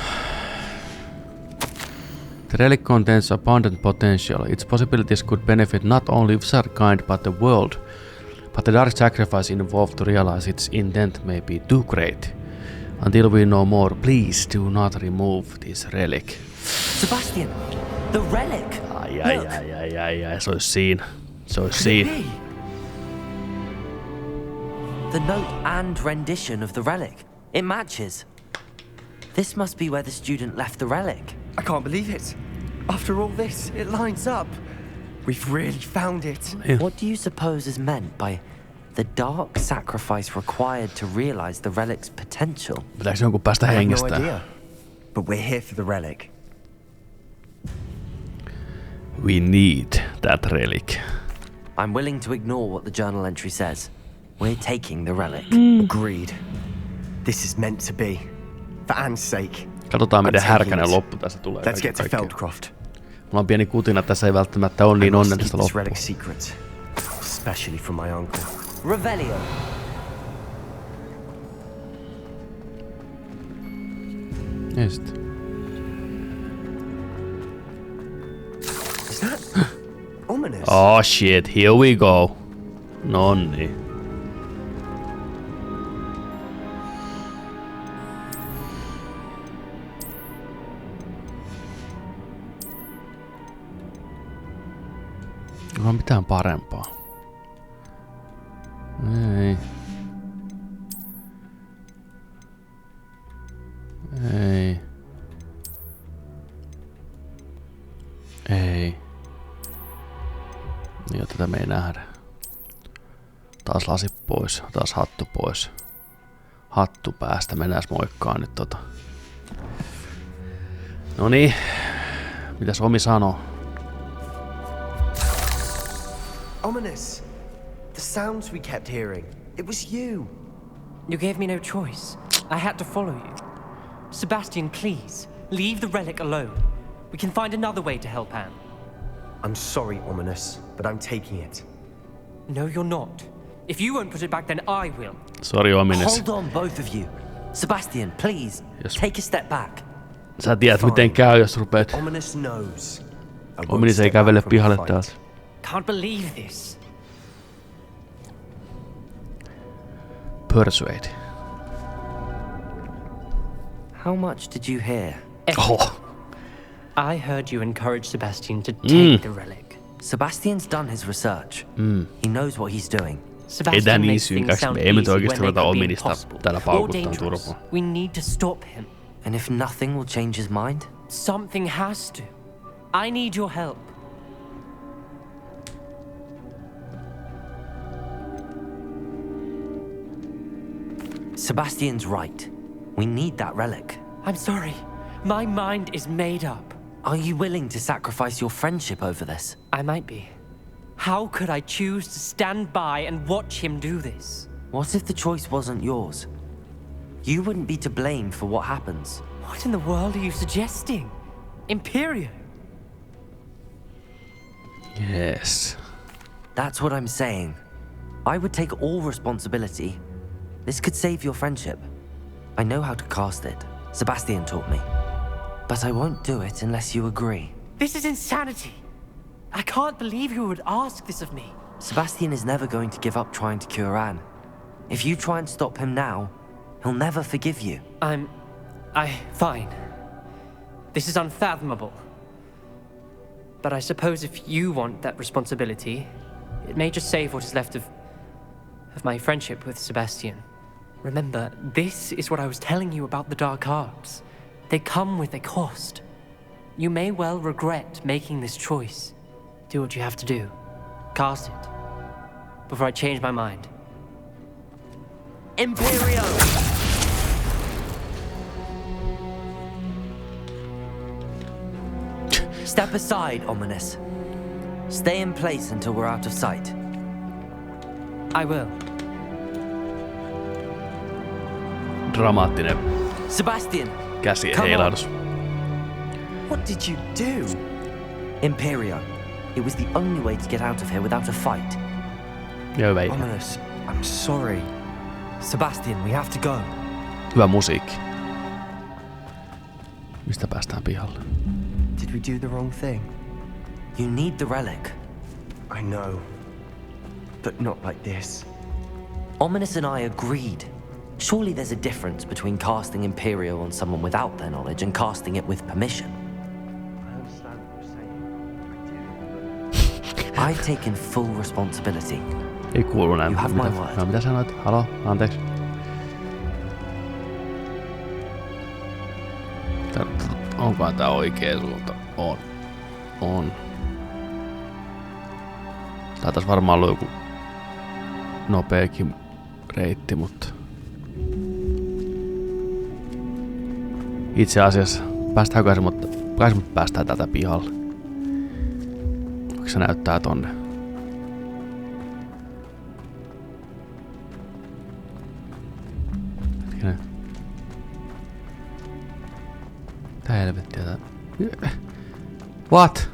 The relic contains abundant potential. Its possibilities could benefit not only Sarkind but the world. But the dark sacrifice involved to realize its intent may be too great. Until we know more, please do not remove this relic. Sebastian, the relic. Ai, se olisi siinä. Se olisi siinä. The note and rendition of the relic. It matches. This must be where the student left the relic. I can't believe it. After all this, it lines up. We've really found it. Yeah. What do you suppose is meant by the dark sacrifice required to realize the relic's potential? Pitääkö jonkun päästä hengestään? No idea. But we're here for the relic. We need that relic. I'm willing to ignore what the journal entry says. We're taking the relic. Agreed. This is meant to be. For Anne's sake. Katsotaan miten härkänen loppu tässä tulee. Let's get to Feldcroft. Mulla on pieni kutina, tässä ei välttämättä ole niin onnellista loppua. Especially from my uncle. Revelio. Ja sit. Is that ominous? Oh shit, here we go. Nonni. Ei ole mitään parempaa. Ei. Ei. Ei. Niin, tätä me ei nähdä. Taas lasi pois, taas hattu pois. Hattu päästä, mennään moikkaan nyt tota. Noniin. Mitäs Omi sanoo? Ominous. The sounds we kept hearing. It was you. You gave me no choice. I had to follow you. Sebastian, please, leave the relic alone. We can find another way to help Anne. I'm sorry, Ominous, but I'm taking it. No, you're not. If you won't put it back, then I will. Sorry, Ominous. Hold on, both of you. Sebastian, please, take a step back. Sä tiedät miten käy, jos rupeat. Ominous knows. Ominous ei kävele pihalle taas. Can't believe this. Persuade. How much did you hear? Oh. I heard you encourage Sebastian to take the relic. Sebastian's done his research. He knows what he's doing. Ei tää niin synkäksi. Me emme oikeesti ruveta Ominista täällä paukuttaan turpaan. We need to stop him. And if nothing will change his mind? Something has to. I need your help. Sebastian's right. We need that relic. I'm sorry. My mind is made up. Are you willing to sacrifice your friendship over this? I might be. How could I choose to stand by and watch him do this? What if the choice wasn't yours? You wouldn't be to blame for what happens. What in the world are you suggesting? Imperio? Yes. That's what I'm saying. I would take all responsibility. This could save your friendship. I know how to cast it. Sebastian taught me. But I won't do it unless you agree. This is insanity. I can't believe you would ask this of me. Sebastian is never going to give up trying to cure Anne. If you try and stop him now, he'll never forgive you. Fine. This is unfathomable. But I suppose if you want that responsibility, it may just save what is left of my friendship with Sebastian. Remember, this is what I was telling you about the dark arts. They come with a cost. You may well regret making this choice. Do what you have to do. Cast it. Before I change my mind. Imperio! Step aside, Ominous. Stay in place until we're out of sight. I will. Dramaattinen Sebastian! käsiheilahdus. What did you do? Imperio. It was the only way to get out of here without a fight. Ominous, I'm sorry. Sebastian, we have to go. Hyvä musiikki. Mistä päästään pihalle? Did we do the wrong thing? You need the relic. I know. But not like this. Ominous and I agreed. Surely there's a difference between casting Imperio on someone without their knowledge and casting it with permission. I understand what you're saying. I've taken full responsibility. Ei kuulu näin. You have my word. Mitä sanoit? Halo? Anteeksi. Onkohan tää oikea suunta? On. Tää taas varmaan ollut joku nopeakin reitti, mutta itse asiassa päästäänkö mutta päästään tätä pihalle. Onko se näyttää tonne? Hetkinen. Tää helvettiä tää. What?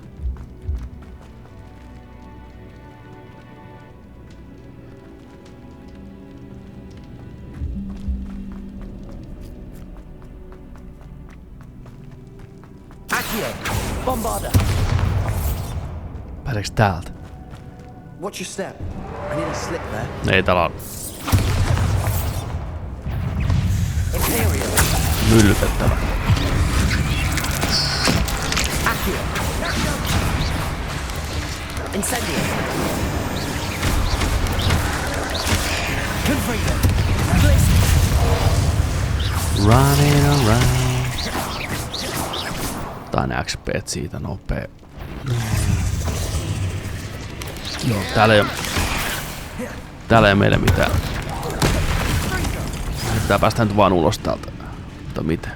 Bombarder! Pääseekö täältä? Watch your step. I need a slip there. Ei täällä on Imperio! myllytettävä. Accio! Incendio! Confringo! Blitz! Running around. Otan XP:t siitä nopee. Joo, täällä ei meille mitään. Pitää päästä nyt vaan ulos täältä. Mutta miten?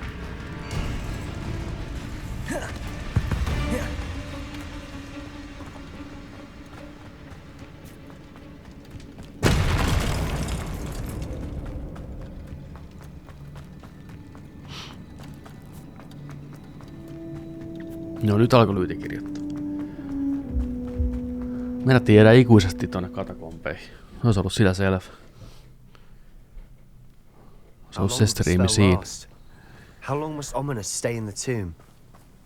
No nyt alkoi Lyyti kirjoittaa. Mennättiin jäädä ikuisesti tonne katakompeihin. Olisi ollut sillä selvä. Se on se striimi siinä. How long must Ominous stay in the tomb?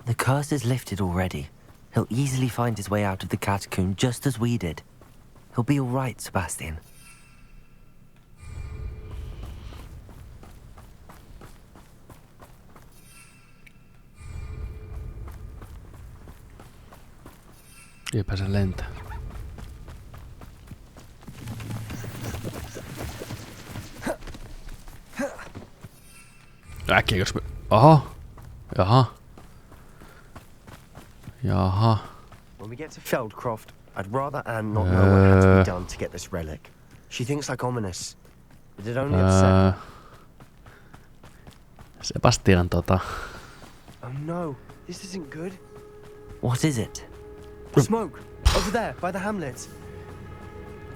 The curse is lifted already. He'll easily find his way out of the catacomb just as we did. He'll be all right, Sebastian. Ei pääse lentää. Äkkiä jos me... Aha. Jaha. When we get to Feldcroft, I'd rather Anne not know what had to be done to get this relic. She thinks like Ominous. But it only upset. Sebastian Oh no, this isn't good. What is it? Smoke! Over there, by the hamlet.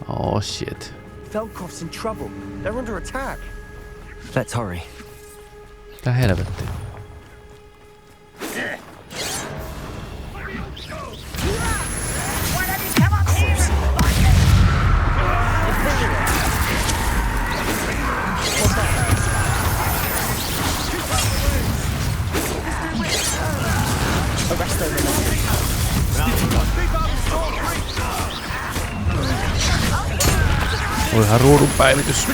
Oh shit. Feldcroft's in trouble. They're under attack. Let's hurry. Mitä helvettiä? Olihan ruudun päivitys.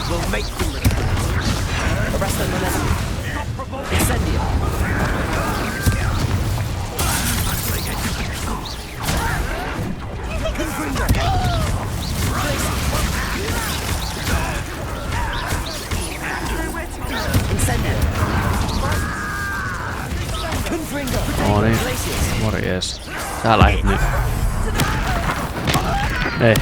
We'll make them arrest them and incendio. No niin, morjes. Sä lähit nyt. Ei.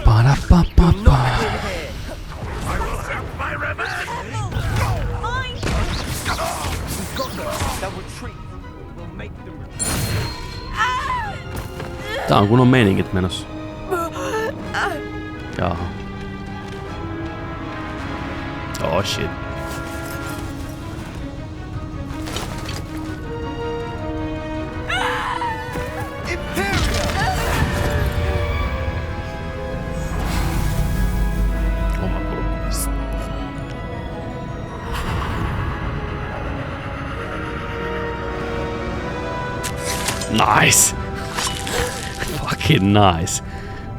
Pa-da-pa-pa-pa. Tää on kunnon meiningit menossa. Jaha. Oh shit. Nice! Fucking nice!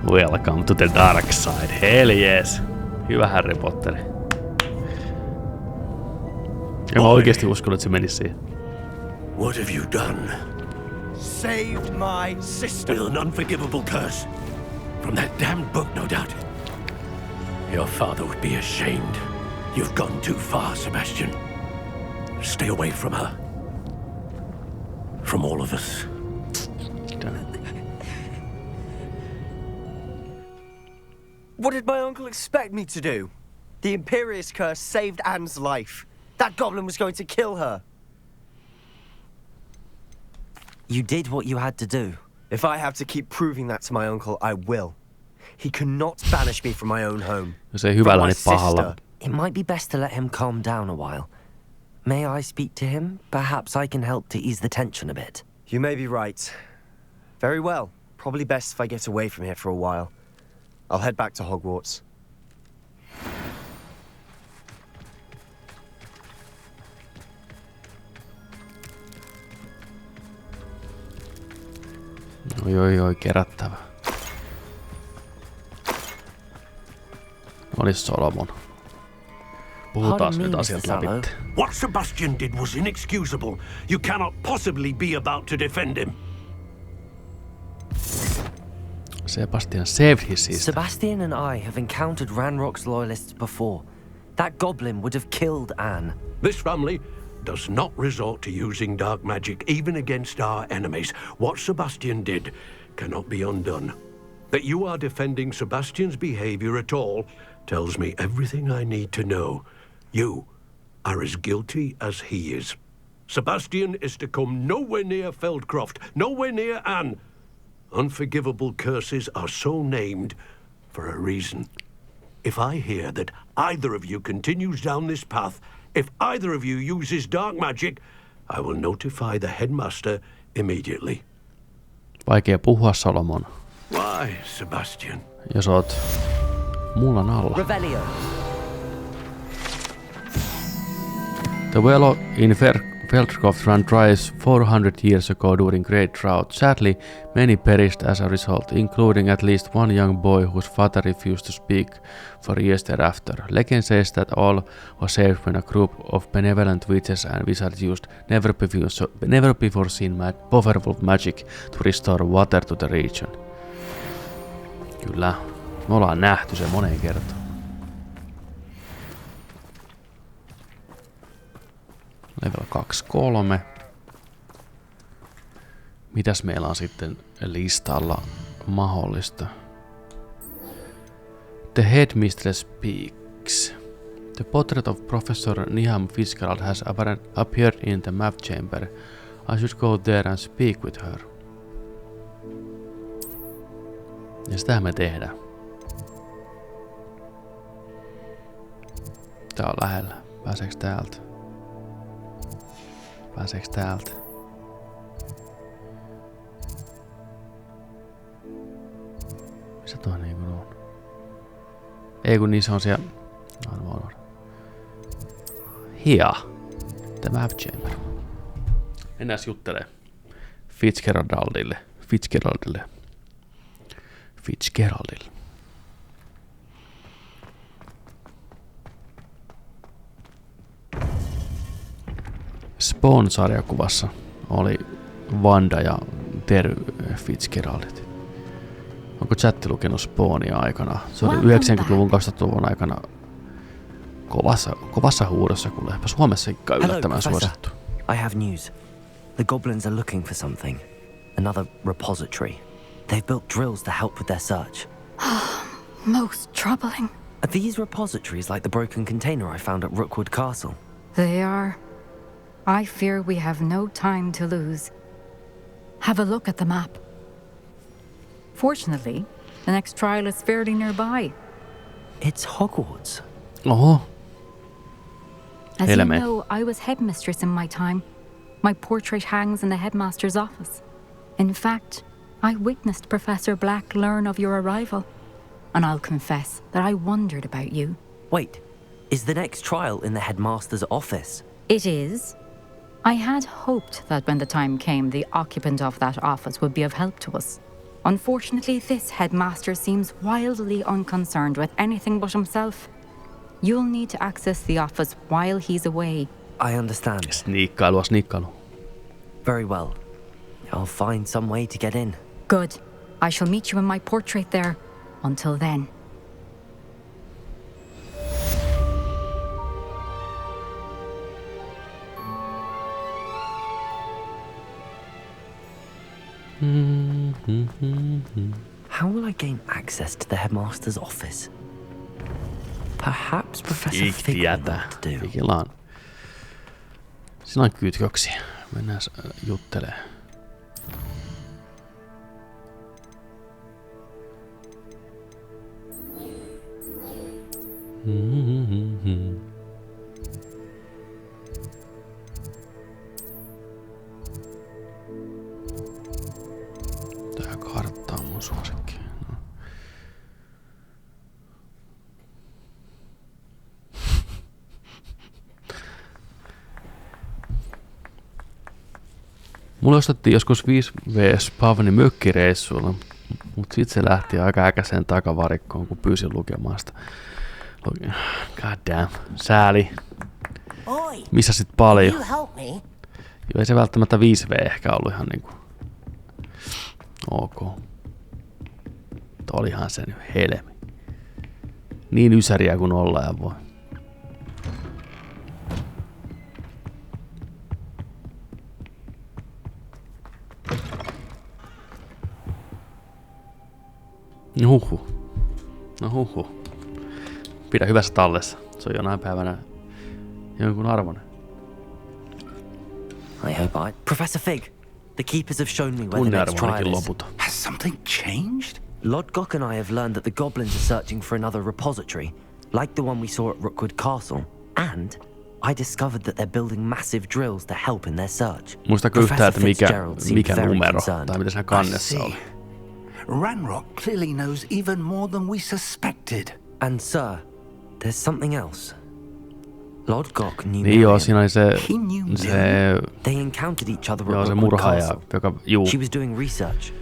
Welcome to the dark side. Hell yes! Hyvä Harry Potteri. En mä oikeesti uskonut, että se menisi siihen. What have you done? Saved my sister. With an unforgivable curse. From that damned book, no doubt. Your father would be ashamed. You've gone too far, Sebastian. Stay away from her. From all of us. What did my uncle expect me to do? The Imperious curse saved Anne's life. That goblin was going to kill her. You did what you had to do. If I have to keep proving that to my uncle, I will. He cannot banish me from my own home. Jos ei hyvällä, niin pahalla. It might be best to let him calm down a while. May I speak to him? Perhaps I can help to ease the tension a bit. You may be right. Very well. Probably best if I get away from here for a while. I'll head back to Hogwarts. Oi, kerättävä. Olis Solomon. Puhutaan nyt asiat läpi. What Sebastian did was inexcusable. You cannot possibly be about to defend him. Sebastian saved his sister. Sebastian and I have encountered Ranrock's loyalists before. That goblin would have killed Anne. This family does not resort to using dark magic even against our enemies. What Sebastian did cannot be undone. That you are defending Sebastian's behavior at all tells me everything I need to know. You are as guilty as he is. Sebastian is to come nowhere near Feldcroft, nowhere near Anne. Unforgivable curses are so named for a reason. If I hear that either of you continues down this path, if either of you uses dark magic, I will notify the headmaster immediately. Vaikea puhua, Solomon. Why, Sebastian? Jos oot mullan alla. Revelio. The well in Feldcroft ran dry 400 years ago during Great Drought. Sadly, many perished as a result, including at least one young boy whose father refused to speak for years thereafter. Legend says that all was saved when a group of benevolent witches and wizards used never before seen powerful magic to restore water to the region. Kyllä, me ollaan nähty se moneen kertaan. Level 2-3. Mitäs meillä on sitten listalla mahdollista? The Headmistress Speaks. The portrait of Professor Niham Fitzgerald has appeared in the map chamber. I should go there and speak with her. Ja sitähän me tehdään. Tää on lähellä. Pääseeks täältä? Pääseeks täältä? Missä tuo niinku on? Ei kun niissä on siellä... Here. The map chamber. Mennään juttelee Fitzgeraldille. Spawn-sarjakuvassa oli Wanda ja Terry Fitzgeraldit. Onko chatti lukenut Spawnia aikana? Se oli 90-luvun 2000-luvun aikana kovassa huudossa, kun lähdepä Suomessa yllättävän suosittu. I have news. The goblins are looking for something. Another repository. They've built drills to help with their search. Most troubling. Are these repositories like the broken container I found at Rookwood Castle? They are. I fear we have no time to lose. Have a look at the map. Fortunately, the next trial is fairly nearby. It's Hogwarts. Oho. As you know, I was headmistress in my time. My portrait hangs in the headmaster's office. In fact, I witnessed Professor Black learn of your arrival. And I'll confess that I wondered about you. Wait, is the next trial in the headmaster's office? It is. I had hoped that when the time came, the occupant of that office would be of help to us. Unfortunately, this headmaster seems wildly unconcerned with anything but himself. You'll need to access the office while he's away. I understand. Sniikkailu. Very well. I'll find some way to get in. Good. I shall meet you in my portrait there. Until then. How will I gain access to the headmaster's office? Perhaps Professor Fig will know what to do. Sillä on kytköksiä. Mennään juttelemaan. Tää kartta on mun suosikki. No. Mulle ostettiin joskus 5V Pavni mökkireissuilla, mutta sit se lähti aika äkäiseen takavarikkoon, kun pyysin lukemaan sitä. God damn. Sääli. Missä sit paljon? Joo, ei se välttämättä 5V ehkä ollut ihan niinku ok. Olihan se nyt helmi. Niin ysäriä kuin ollaan voi. No huhu. Pidä hyvässä tallessa. Se on jonain päivänä jonkun arvoinen. I hope Professor Fig, the keepers have shown me where the next trial is. Has something changed? Lodgok and I have learned that the goblins are searching for another repository, like the one we saw at Rookwood Castle. And I discovered that they're building massive drills to help in their search. Muistatko yhtään, että mikä numero tai mitä siinä kannessa oli? Ranrock clearly knows even more than we suspected. And sir, there's something else. Lodgok knew niin joo, siinä oli se they encountered each other joo, se murhaaja, joka she was doing research.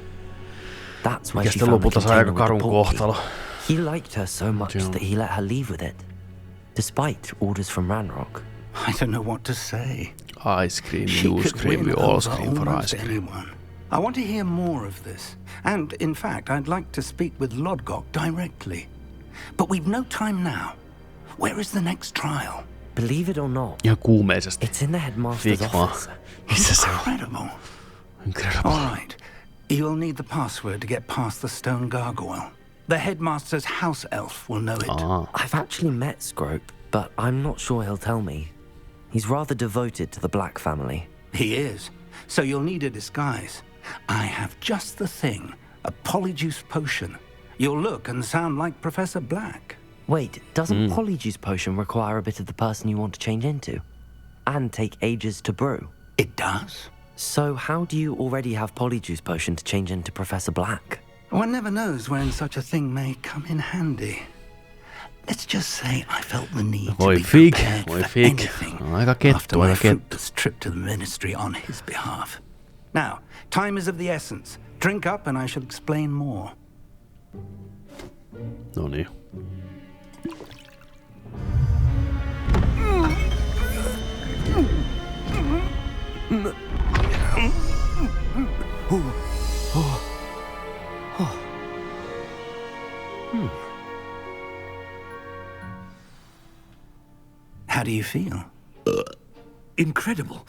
That's why she found lopulta sai aika karun kohtalo. He liked her so much that he let her leave with it, despite orders from Ranrock. I don't know what to say. Ice cream, you scream, we all scream for ice cream. I want to hear more of this, and in fact, I'd like to speak with Lodgok directly. But we've no time now. Where is the next trial? Believe it or not, Ihan kuumeisesti. it's in the headmaster's office. Incredible. Incredible. All right. You'll need the password to get past the stone gargoyle. The headmaster's house elf will know it. I've actually met Scrope, but I'm not sure he'll tell me. He's rather devoted to the Black family. He is. So you'll need a disguise. I have just the thing. A polyjuice potion. You'll look and sound like Professor Black. Wait, doesn't polyjuice potion require a bit of the person you want to change into? And take ages to brew? It does. So how do you already have polyjuice potion to change into Professor Black? One never knows when such a thing may come in handy. Let's just say I felt the need to be prepared for anything after my fruitless trip to the ministry on his behalf. Now, time is of the essence. Drink up and I shall explain more. No niin. How do you feel? Incredible.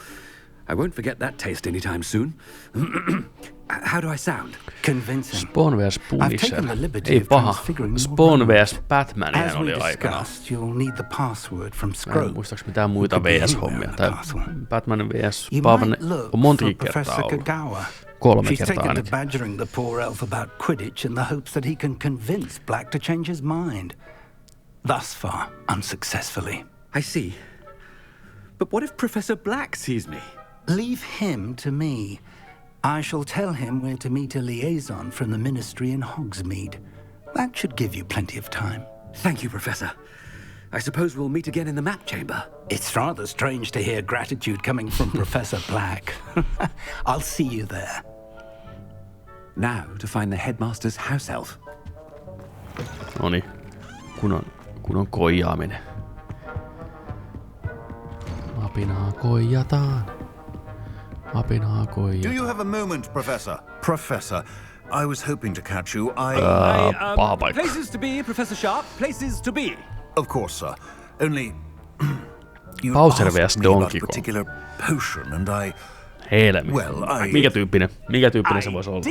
I won't forget that taste anytime soon. How do I sound? Convincing. Spawn vs Punisher. Ei paha. Spawn vs Batman oli aikana. You'll need the password from Mä en Scrope. muistaaks mitään muita VS-hommia. Tai Batman vs Pavan on montakin kertaa ollut. 3 She's kertaa taken to ainakin. badgering the poor elf about Quidditch in the hopes that he can convince Black to change his mind. Thus far, unsuccessfully. I see. But what if Professor Black sees me? Leave him to me. I shall tell him where to meet a liaison from the ministry in Hogsmeade. That should give you plenty of time. Thank you, Professor. I suppose we'll meet again in the map chamber. It's rather strange to hear gratitude coming from Professor Black. I'll see you there. Now to find the headmaster's house elf. Noniin. Kun on koijaaminen. Apinaa koijataan. Apinaa koijataan. Do you have a moment, Professor? Professor, I was hoping to catch you. Paha paikka. Places to be, Professor Sharp. Places to be. Of course, sir. Only you Bowser asked vs me about Donkey a Kong. particular potion, and I. Helmi. Well, Mikä tyyppinen se voisi olla?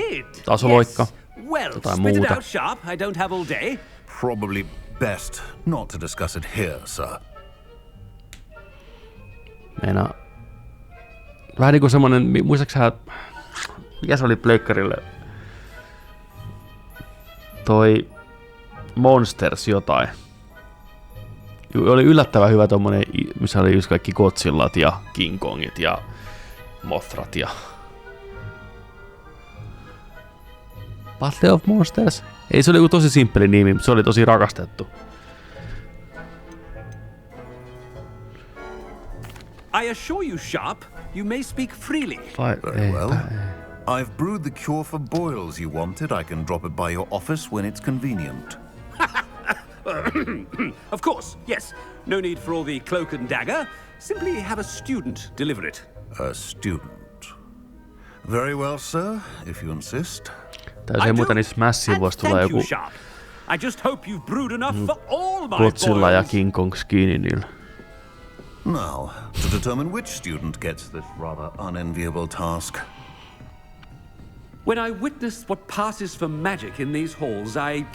Tasoloikka? Well, Jotain spit it muuta. out, Sharp. I don't have all day. Probably best not to discuss it here, sir. Meinaa. Vähän niinku semmonen, muistaaksä, mikä se oli pleikkarille? Toi Monsters jotain. Oli yllättävän hyvä tommonen, missä oli just kaikki Godzillat ja King Kongit ja Mothrat ja... Battle of Monsters? Ei, se oli joku tosi simppeli nimi, mutta se oli tosi rakastettu. I assure you, Sharp, you may speak freely. Very well. I've brewed the cure for boils you wanted. I can drop it by your office when it's convenient. Of course, yes. No need for all the cloak and dagger. Simply have a student deliver it. A student. Very well, sir, if you insist. Täysin muuta niissä Massive voisi tulla joku I just hope you've brewed enough for all my Godzilla ja boils. King Kong skinny niillä. Now, to determine which student gets this rather unenviable task. When I witness what passes for magic in these halls, I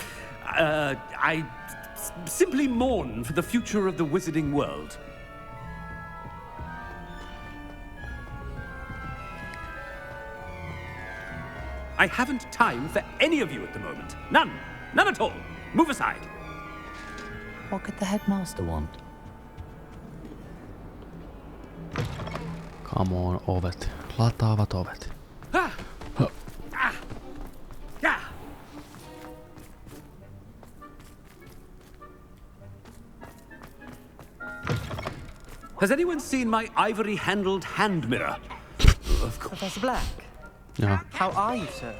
simply mourn for the future of the wizarding world. I haven't time for any of you at the moment. None. None at all. Move aside. What could the headmaster want? Come on, ovet. Lataavat ovet. Has anyone seen my ivory-handled hand mirror? Of course. Professor Black. Jaha. How are you, sir?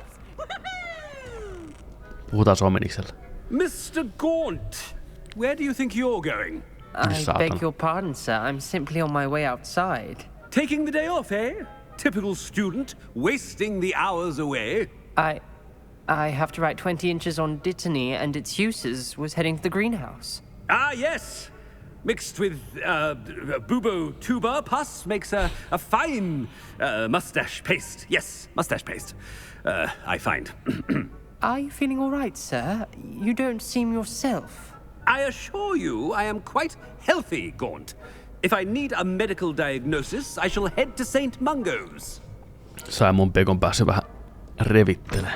Puhutaan Someniksella. Mr. Gaunt, where do you think you're going? I beg your pardon, sir. I'm simply on my way outside. Taking the day off, eh? Typical student, wasting the hours away. I have to write 20 inches on Dittany and its uses. Was heading to the greenhouse. Ah, yes. mixed with bubo tuber pus makes a fine mustache paste. Yes, mustache paste. I find. Are you feeling all right, sir? You don't seem yourself. I assure you I am quite healthy, Gaunt. If I need a medical diagnosis, I shall head to St. Mungo's. Sai mun pekon päässä vähän revittelee.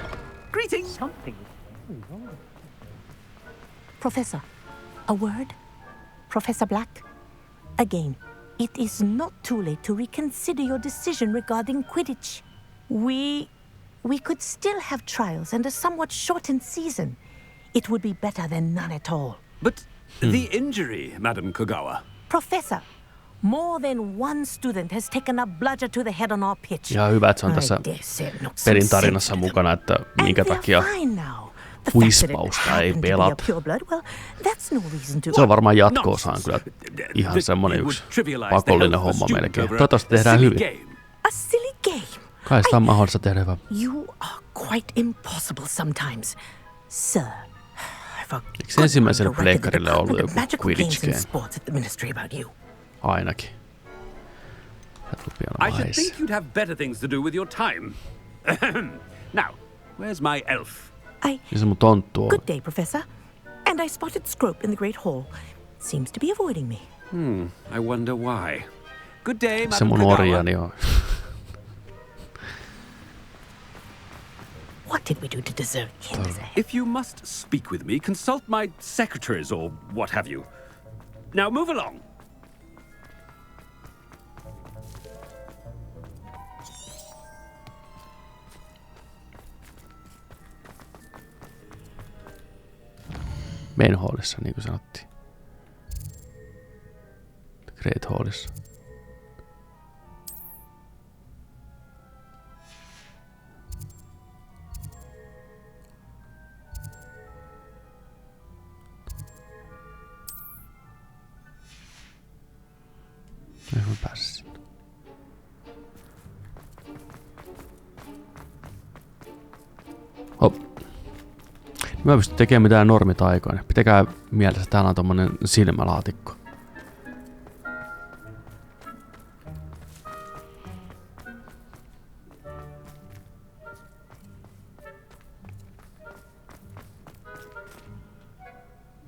Greetings! Professor, a word? Professor Black? Again, it is not too late to reconsider your decision regarding Quidditch. We could still have trials and a somewhat shortened season. It would be better than none at all. But the injury, Madam Kogawa. Professor, more than one student has taken a bludger to the head on our pitch. Ja hyvä, että se on tässä pelin tarinassa mukana, että minkä takia huispausta ei pelata. Se on varmaan jatko-osaan kyllä ihan semmonen yksi pakollinen homma melkein. Toivottavasti tehdään hyvin. A silly game. Kai sitä on mahdollista tehdä hyvä. You are quite impossible sometimes, sir. Eikö ensimmäiselle pleikkarille ollut joku Quidditch game? Ainakin. I should think you'd have better things to do with your time. Now, where's my elf? Se mun tonttu on. Good day, Professor. And I spotted Scrope in the Great Hall. Seems to be avoiding me. I wonder why. Good day, Madam Se mun orjani on. What did we do to deserve him? If you must speak with me, consult my secretaries or what have you. Now move along. Main Hallissa, niin kuin sanottiin. Great Hallissa. Eihän mä pääse sinne. Hop. Mä pystyn tekemään mitään normitaikoina. Pitäkää mielessä, täällä on tommonen silmälaatikko.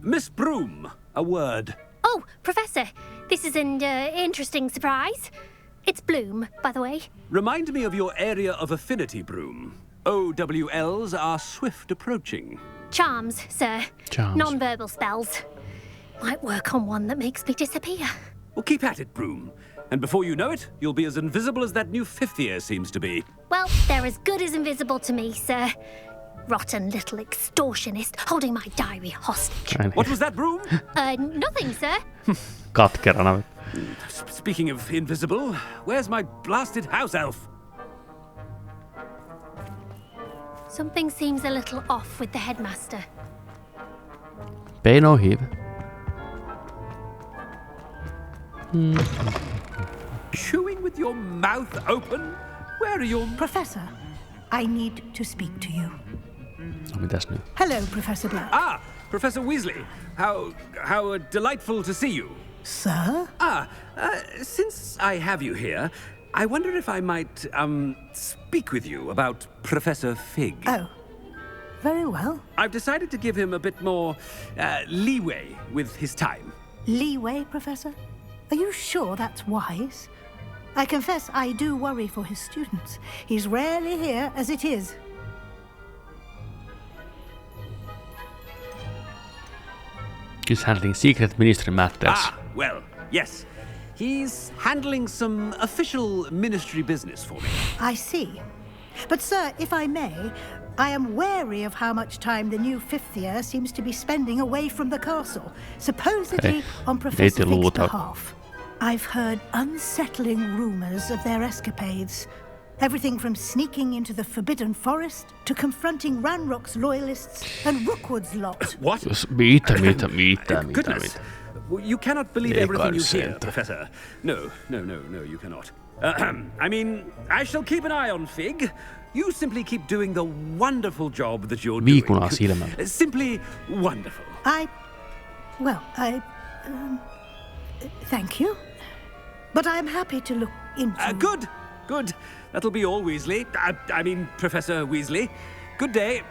Miss Broom, a word. Oh, Professor, this is an interesting surprise. It's Bloom, by the way. Remind me of your area of affinity, Broom. OWLs are swift approaching. Charms, sir. Charms. Non-verbal spells. Might work on one that makes me disappear. Well, keep at it, Broom. And before you know it, you'll be as invisible as that new fifth year seems to be. Well, they're as good as invisible to me, sir. Rotten little extortionist holding my diary hostage. What was that, Broom? Nothing, sir. Katkerana. Speaking of invisible, where's my blasted house elf? Something seems a little off with the headmaster. Pay no heed. Chewing with your mouth open? Where are your... Professor, I need to speak to you. No, mitäs nyt? Hello, Professor Black. Ah, Professor Weasley. How delightful to see you. Sir? Since I have you here, I wonder if I might, speak with you about Professor Fig. Oh, very well. I've decided to give him a bit more, leeway with his time. Leeway, Professor? Are you sure that's wise? I confess I do worry for his students. He's rarely here as it is. He's handling secret ministry matters. Well, yes. He's handling some official ministry business for me. I see. But, sir, if I may, I am wary of how much time the new fifth year seems to be spending away from the castle, supposedly on Professor Fig's behalf. I've heard unsettling rumors of their escapades. Everything from sneaking into the Forbidden Forest to confronting Ranrock's loyalists and Rookwood's lot. What? Goodness. You cannot believe everything you hear, Professor. No, you cannot. I mean, I shall keep an eye on Fig. You simply keep doing the wonderful job that you're doing. Simply wonderful. Thank you. But I'm happy to look into... Good. Good. That'll be all, Weasley. I mean, Professor Weasley. Good day.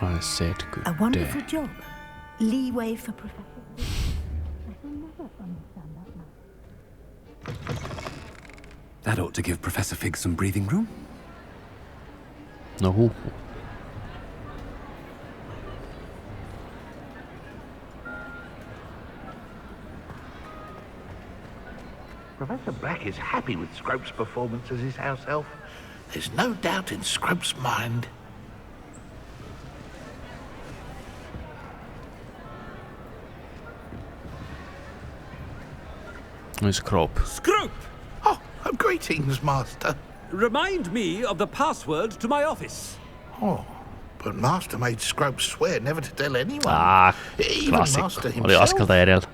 I said good day. A wonderful job. Leeway for Professor... That ought to give Professor Fig some breathing room. No. Professor Black is happy with Scrope's performance as his house elf. There's no doubt in Scrope's mind. Scrope. Scrope! Oh, greetings, Master. Remind me of the password to my office. Oh, but Master made Scrope swear never to tell anyone. Even Klassikko. Master Oli himself. askelta edellä.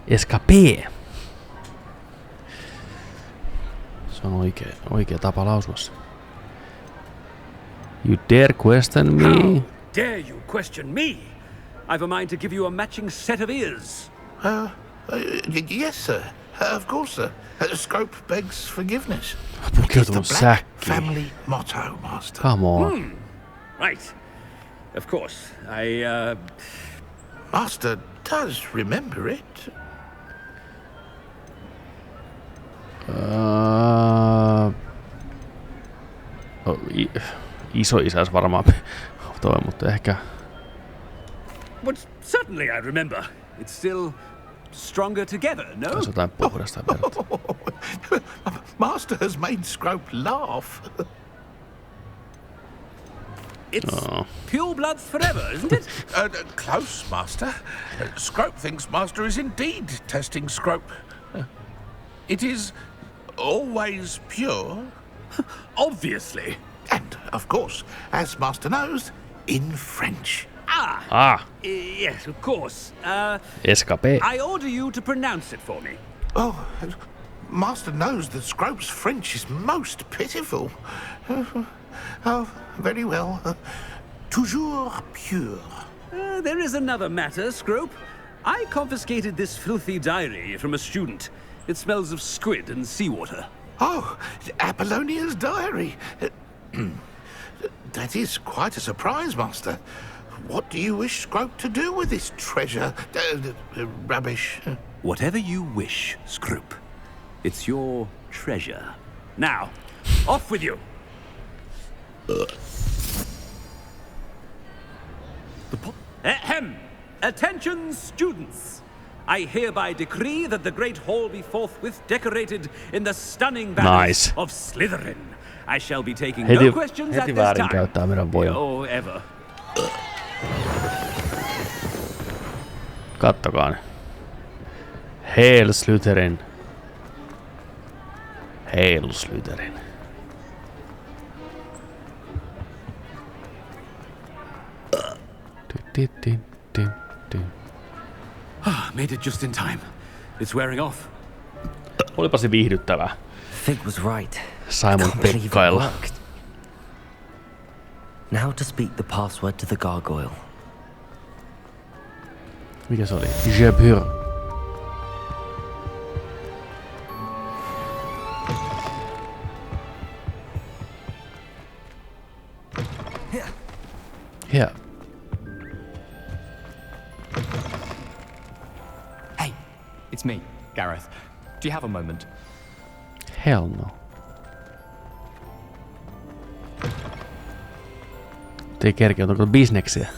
Escape. Se on oikea tapa lausua se. You dare question me? How dare you question me? I've a mind to give you a matching set of ears. Yes, sir. Of course, sir. Scrope begs forgiveness. It's the Black family motto, Master. Come on. Right. Of course. Master does remember it. Isoisäs varmaan toi, mutta ehkä... But certainly I remember. It's still stronger together, no? Taisi jotain puhdasta verta. Master has made Scrope laugh. It's pure bloods forever, isn't it? Close, Master. Scrope thinks Master is indeed testing Scrope. It is always pure. Obviously. And, of course, as Master knows, in French. Yes, of course. Escape. I order you to pronounce it for me. Oh, Master knows that Scrope's French is most pitiful. Oh, very well. Toujours pure. There is another matter, Scrope. I confiscated this filthy diary from a student. It smells of squid and seawater. Oh, Apollonia's diary. That is quite a surprise, Master. What do you wish Scrope to do with this treasure? Rubbish. Whatever you wish, Scrope. It's your treasure. Now, off with you. Ahem! Attention, students! I hereby decree that the Great Hall be forthwith decorated in the stunning banners of Slytherin. I shall be taking no questions at this time. Or ever. Kattokaa ne. Hail Slytherin. Hail Slytherin. Made it just in time. It's wearing off. Olipa se viihdyttävää. Fig was right. Simon Pekkailla. Now to speak the password to the gargoyle. Mikä se oli? Je pur. Here. Hey, it's me, Gareth. Do you have a moment? Hell no. Ei kerkeä, onko bisneksiä?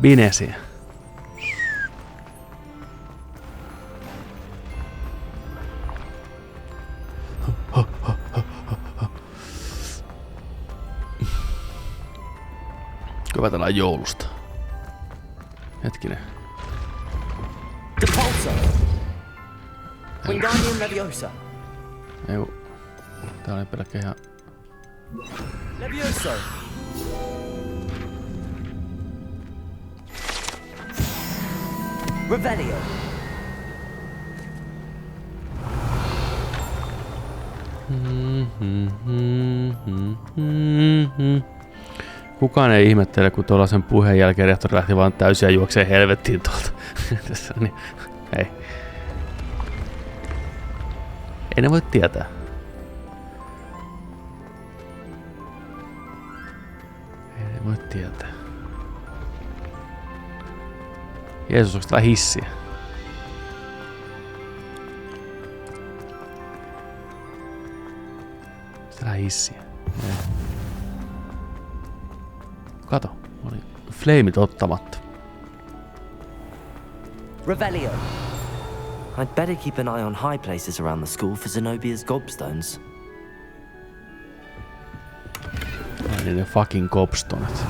Binesiä. Kyvätellään joulusta. Hetkinen. Depulso. Wingardium Leviosa. Ei, tää oli pelkkä ihan... Levioso. Revelio. Kukaan ei ihmettele, kun tuolla sen puheen jälkeen rehtori lähti vaan täysiä juokseen helvettiin tuolta. Niin, ei. Ei ne voi tietää. Ei ne voi tietää. Jeesus, onko täällä hissiä? Onko täällä hissiä? Ei. Kato, oli flameit ottamatta. Revelio. I'd better keep an eye on high places around the school for Zenobia's gobstones. Ai niin ne fucking gobstonet.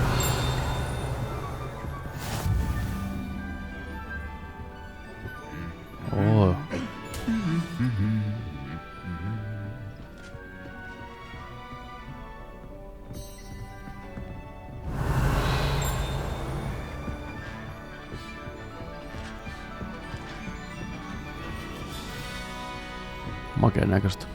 Oh. Makeen näköistä.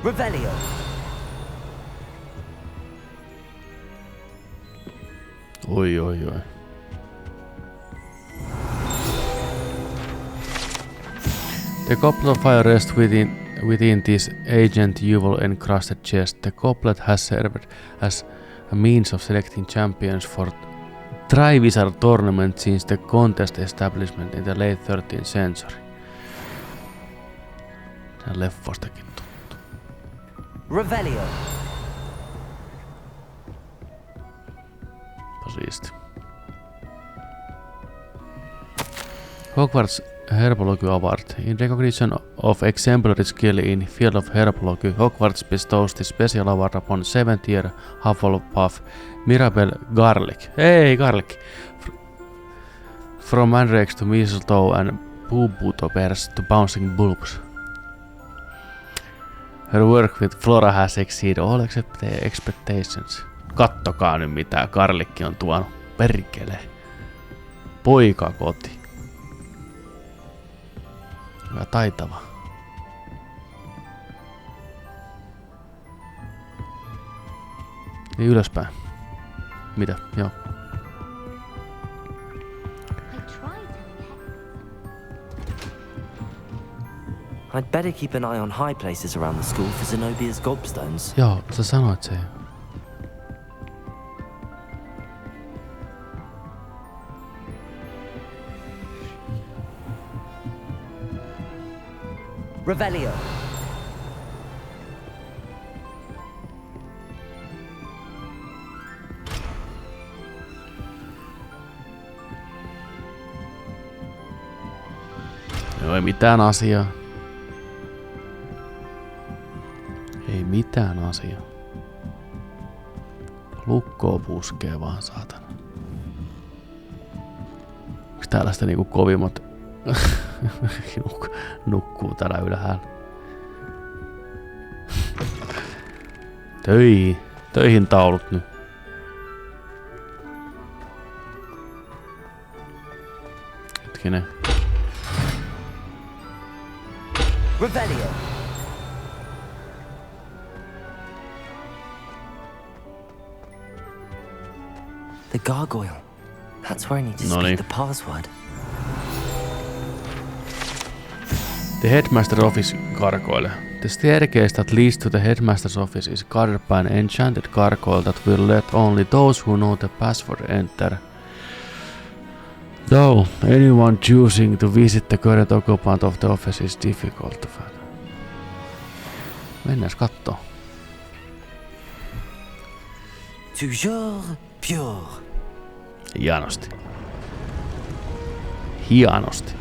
Revelio. Oi, oi, oi. The goblet of fire rests within this ancient jewel encrusted chest. The goblet has served as a means of selecting champions for Triwizard tournament since the contest establishment in the late 13th century. Tää leffostakin tuttu. Revelio. Siisti. Hogwarts Herbology Award. In recognition of exemplary skill in field of herbology, Hogwarts bestows the special award upon 7th year Hufflepuff Mirabelle Garlick. Hey, Garlick! From mandrakes to mistletoe and boo-boo bears to bouncing bulbs. Her work with Flora has exceeded all expectations. Kattokaa nyt mitä Garlikki on tuonut. Perkele. Poika koti. Hyvä taitava. Niin ylöspäin. Mitä? Joo. I'd better keep an eye on high places around the school for Zenobia's gobstones. Joo, sä sanoit se. Revelio. Joo, ei mitään asiaa. Ei mitään asiaa. Lukkoa puskee vaan, saatana. Onks täällä sitä niinku kovimmat nukkuu täällä ylhäällä? Töihin taulut nyt. Hetkinen. Revelio. The gargoyle. That's where I need to speak the password. The headmaster office gargoyle. The staircase that leads to the headmaster's office is guarded by an enchanted gargoyle that will let only those who know the password enter. Though anyone choosing to visit the current occupant of the office is difficult to find. Mennään kattoo. Toujours pure. Hienosti. Hienosti.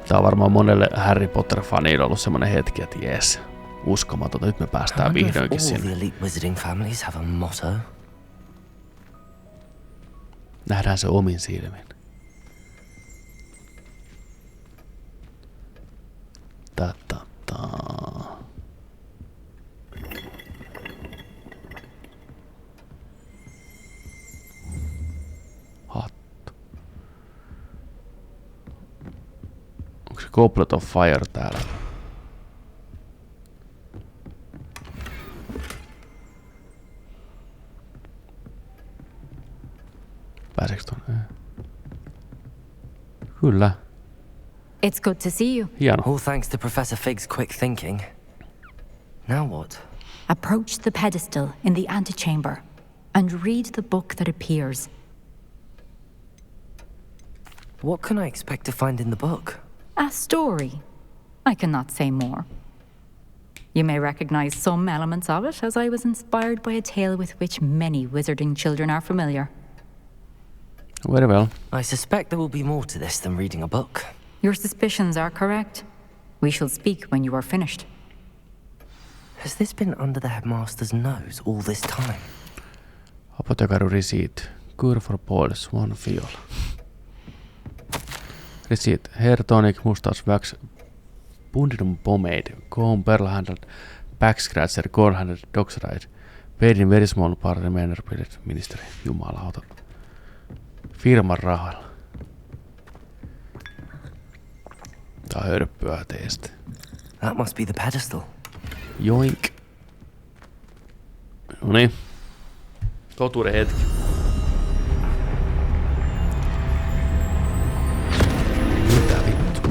Tää on varmaan monelle Harry Potter-fanille ollut semmonen hetki, että jees, uskomatonta, nyt me päästään vihdoinkin sinne. Nähdään se omin silmin. Hattu. Goblet of Fire täällä. Pääseekö tuonne? Kyllä. It's good to see you. Hieno. All thanks to Professor Fig's quick thinking. Now what? Approach the pedestal in the antechamber and read the book that appears. What can I expect to find in the book? A story. I cannot say more. You may recognize some elements of it, as I was inspired by a tale with which many wizarding children are familiar. Very well. I suspect there will be more to this than reading a book. Your suspicions are correct. We shall speak when you are finished. Has this been under the headmaster's nose all this time? Apothecary receipt. Cure for boils, 1 vial. Receipt. Hair tonic, mustache wax, Bundidum pomade, comb, pearl handled, back scratcher, core handled, dog's ride. Paid in very small part remainder billet, ministeri. Jumalauta. Firman rahalla. Tää on hörppyä teistä. That must be the pedestal. Joink. Noniin. Totuuden hetki. Mitä vittu?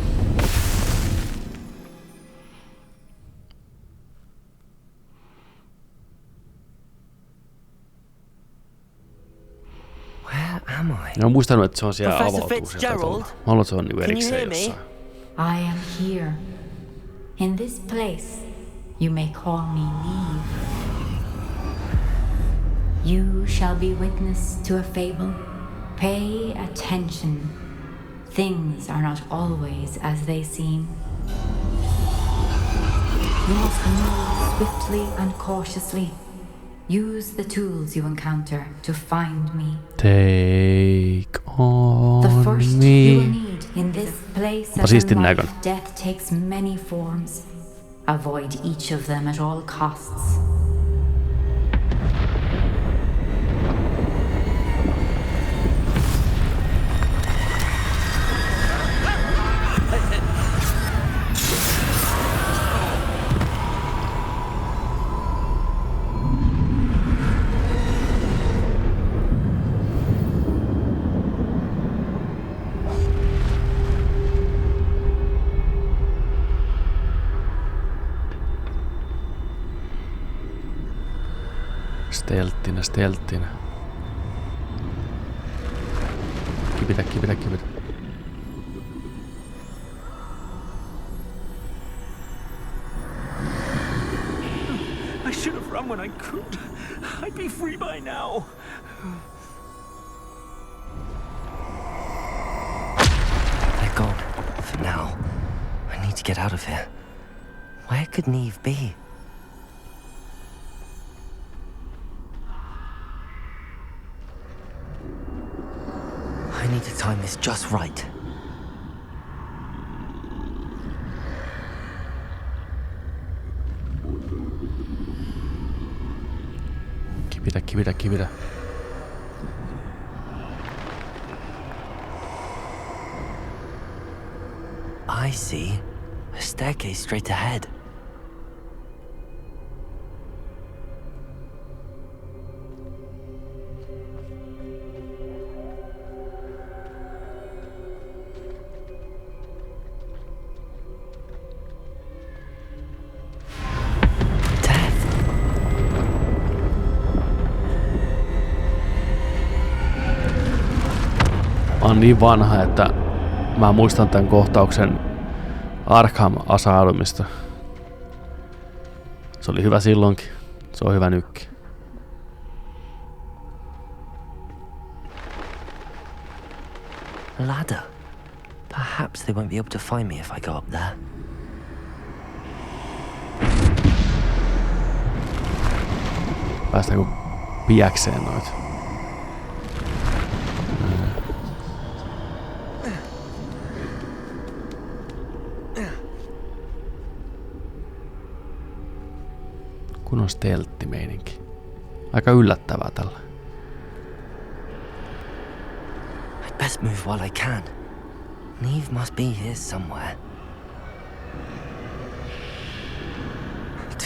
Where am I? Mä oon muistanut, että se on siellä Professor avautuu sieltä. Fitzgerald? Mä haluan, että se on niinku Can you erikseen hear me? jossain. I am here. In this place, you may call me Neve. You shall be witness to a fable. Pay attention. Things are not always as they seem. You must move swiftly and cautiously. Use the tools you encounter to find me. Take on The first me. you will need in this place as Siistin in life, näköinen. death takes many forms. Avoid each of them at all costs. Stelttinä. Kipitä. I should have run when I could. I'd be free by now. They're gone. For now. I need to get out of here. Where could Neve be? I need to time this just right. Kipitä. I see. A staircase straight ahead. Mä oon niin vanha, että mä muistan tämän kohtauksen Arkham Asylumista. Se oli hyvä silloinkin. Se on hyvä nytkin. A ladder. Perhaps they won't be able to find me if I go up there. Päästäänkö piäkseen noita? Kun on stelttimeininki. Aika yllättävää tällä. I'd best move while I can. Neve must be here somewhere.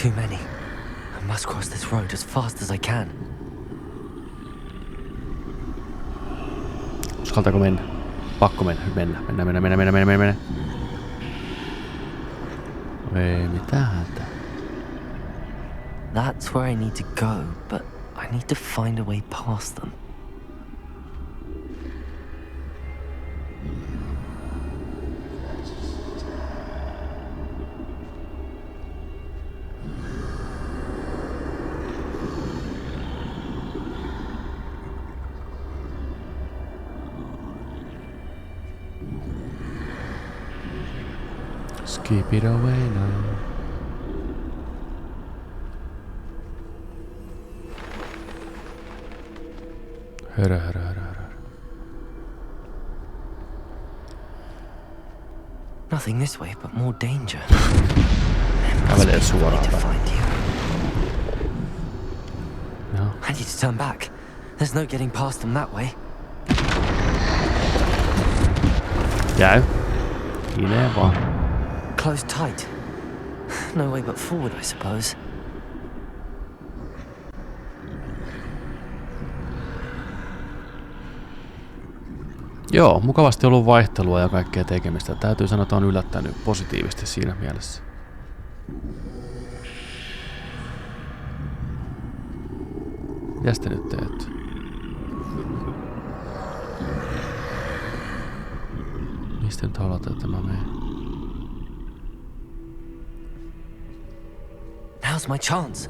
Too many. I must cross this road as fast as I can. Uskaltaako mennä? Pakko mennä. Mennä. Ei mitään hätää. That's where I need to go, but I need to find a way past them. Keep it away now. Hörö. Nothing this way, but more danger. Kävelee suoraan. No. I need to turn back. There's no getting past them that way. Käy. Hileen vaan. Closed tight. No way but forward, I suppose. Joo, mukavasti ollut vaihtelua ja kaikkea tekemistä. Täytyy sanoa, että on yllättänyt positiivisesti siinä mielessä. Mitäs te nyt teet? Mistä nyt haluat, että mä menen? Now's my chance.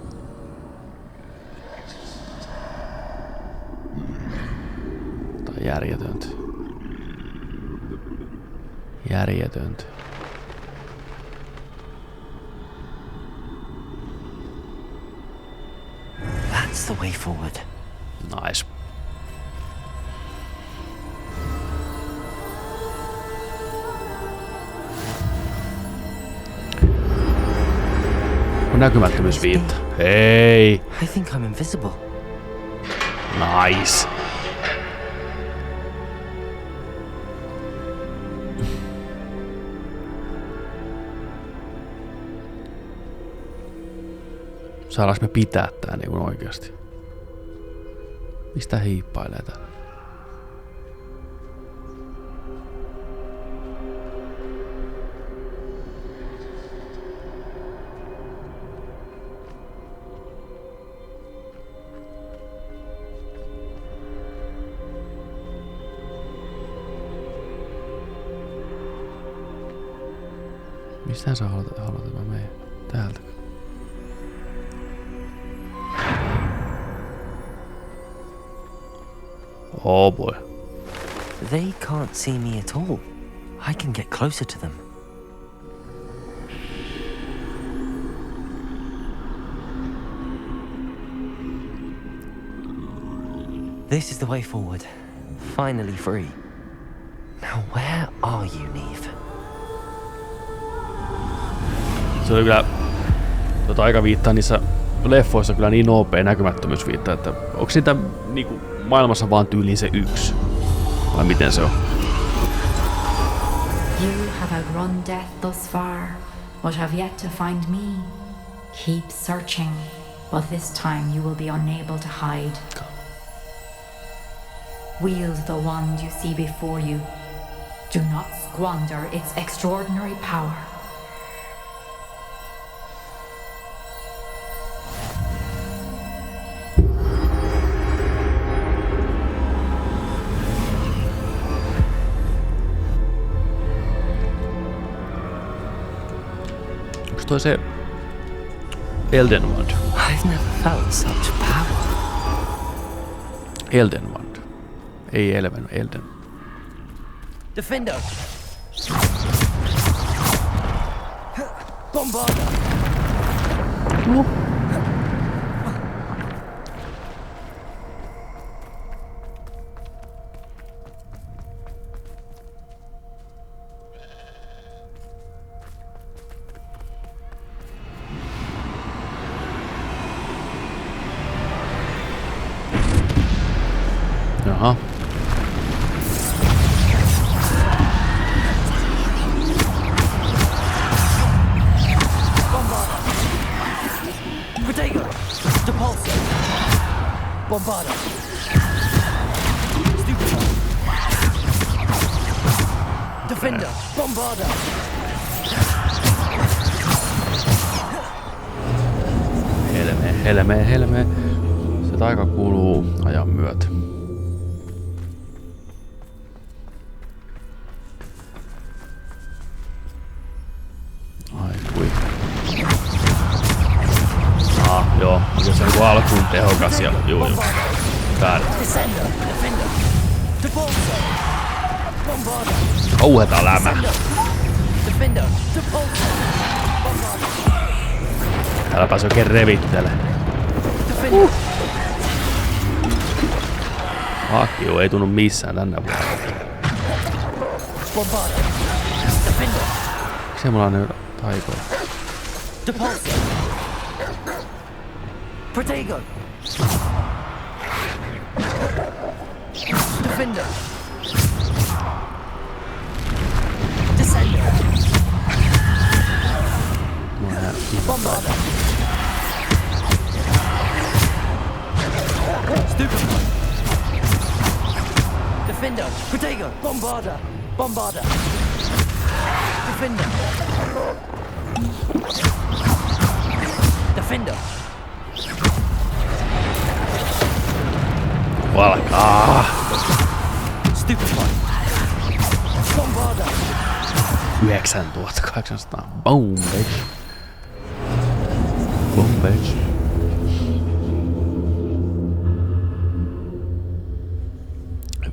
Tai järjetöntä. Järjetöntä. That's the way forward. Nice. Näkymättömyysviitta. Hei! I think I'm invisible. Nice. Saadaanko me pitää tää niin kuin oikeasti? Mistä hiippailee täällä? Mistä sä haluat, että mä menen? Täältä. Oh boy. They can't see me at all. I can get closer to them. This is the way forward. Finally free. Now where are you, Neve? Se oli kyllä aika viittaa niissä leffoissa kyllä niin nopea näkymättömyysviitta, että onko siitä niinku maailmassa vaan tyyliin se yksi? Vai miten se on? You have outrun death thus far, but have yet to find me. Keep searching, but this time you will be unable to hide. Wield the wand you see before you. Do not squander its extraordinary power. Onks toi se Elden Wand? I've never felt such power. Elden Wand. Ei Elden. Defender! Bombarder! Jaha. Bombarda. Defender. Bombarda. Helme. Se taika kuluu ajan myötä. Ai kui. Joo. Onko se niinku alkuun tehokas ja juu. Väärin. Kauheeta lämä. Täällä pääsi oikein revittelee. Hakio ei tunnu missään tänne vuonna. Se mulla on nyt taikoja. Protego. Defender. Descender. Bombarda. Stupid. Defender. Protego. Bombarda. Bombarda. Defender. Defender. Valkaa. Stupid. Bombarda. 9800. Boom, bitch. Boom, bitch.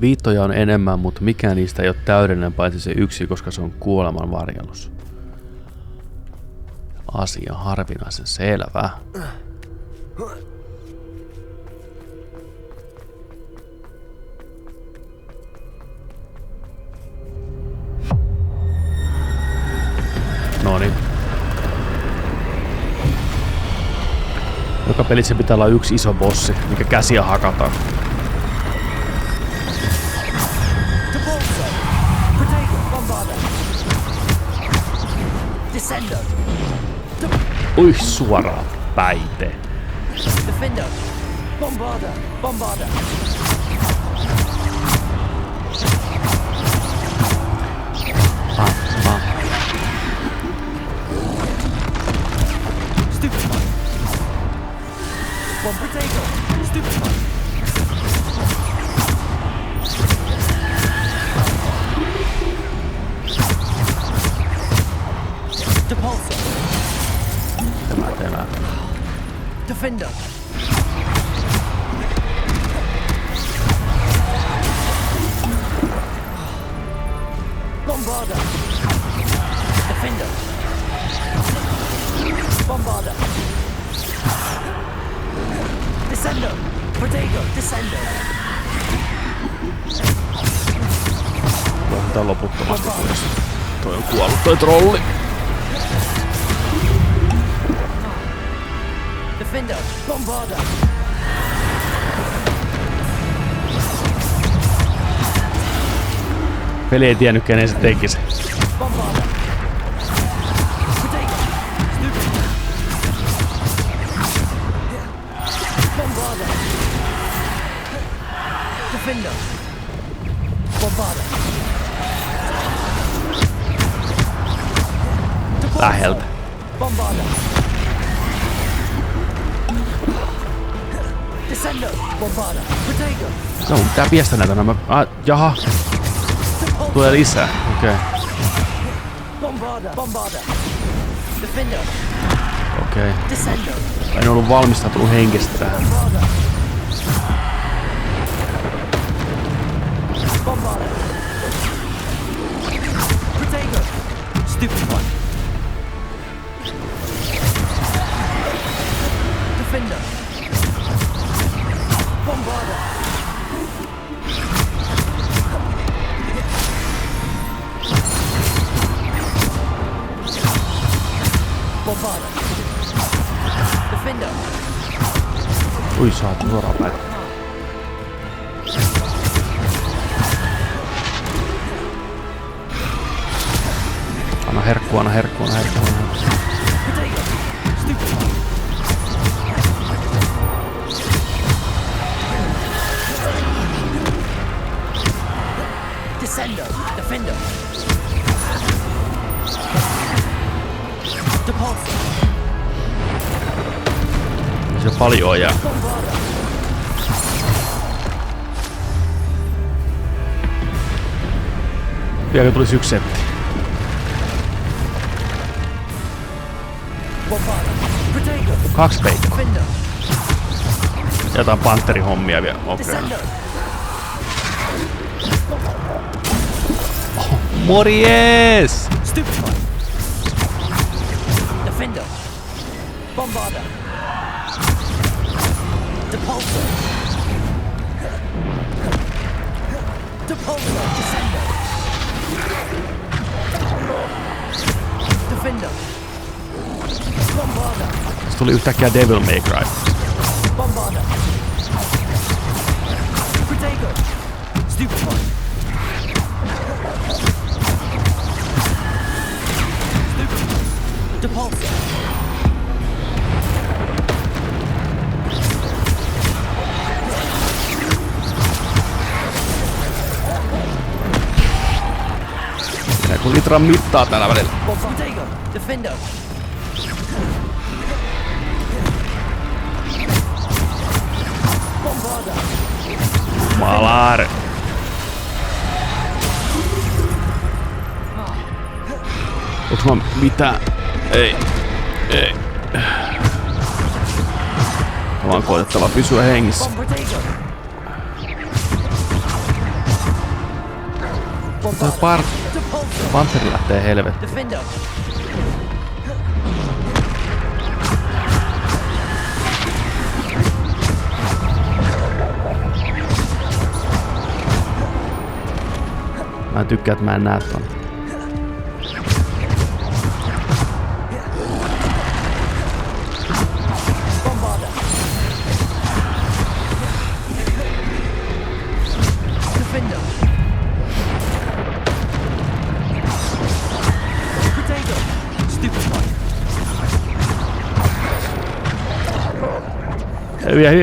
Viittoja on enemmän, mutta mikään niistä ei ole täydellinen paitsi se yksi, koska se on kuoleman varjelus. Asia harvinaisen selvä. Noniin. Joka pelissä pitää olla yksi iso bossi, mikä käsiä hakataan. Ui, suoraan päite. Defender. Bombarda. Bombarda. Stupid one. One potato. Stupid one. Depulsor. Tämä. Defender. Bombarda. Defender. Bombarda. Descender. Protego. Descender. Tää loputtomasti pois. Toi on kuollut toi trolli. Defender. Bombarda. Peli ei tiennyt kenen se teki se. Bombarda. Protego. Stupid. Bombarda. Defender. Bombarda. Läheltä. Bombarda. Descender. Bombarda. Protego. No, pitää piestä näitä nämä. Jaha. Tulee lisää. Okei. Bombarda. Bombarda. Defender. Okei. Descender. En ollut valmistautunut henkistä tähän. Bombarda. Protego. Stupid one. Defender. Bombarda. Bombarda. Defender. Ui, saat suoraan päin. Anna herkkua. Descendo. Defendo. Depulso. Se paljon jää. Vieläkö tulisi yksi setti? Kaksi peikkoa. Jotain panterihommia vielä. Okei. Oh, morjes! Defendo. Bombarda. Depulso. Depulso. Descendo. Defendo. Bombarda. Se tuli yhtäkkiä Devil May Cry. Bombarda. Protego. Stupefy. Depulso. Ja kun litran mittaa tällä välillä. Protego. Defendo. Bombarda. Malar. Onks mä mitään? Ei. Mä vaan koetettava pysyä hengissä. Tää panteri lähtee helvettiin. Mä tykkään, että mä en näe tonne.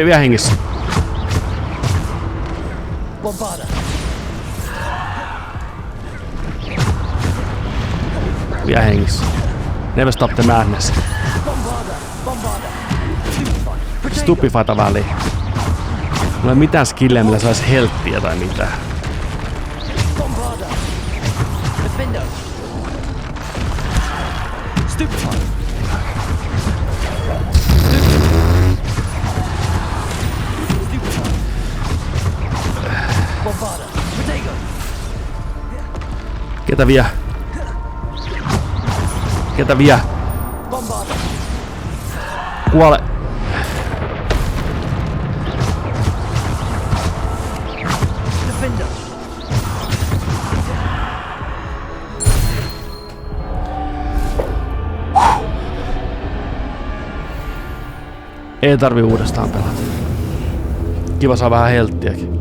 Vielä hengissä. Vielä hengissä. Never stop the madness. Stupifata väliin. Mulla ei ole mitään skilleä, millä sais helttiä tai mitään. Ketä vie? Ketä vie? Kuole! Ei tarvi uudestaan pelata. Kiva saa vähän helttiäkin.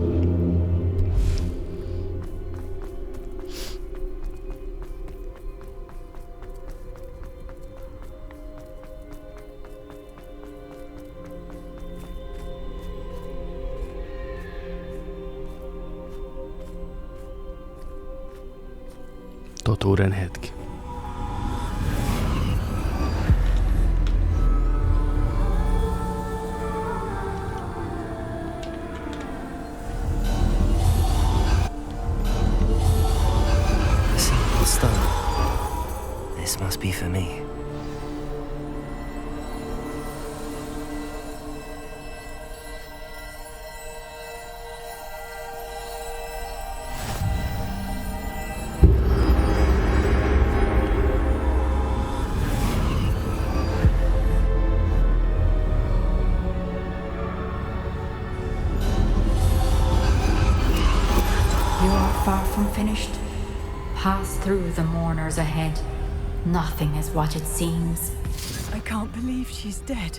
Totuuden hetki. This must be for me. You are far from finished. Pass through the mourners ahead. Nothing is what it seems. I can't believe she's dead.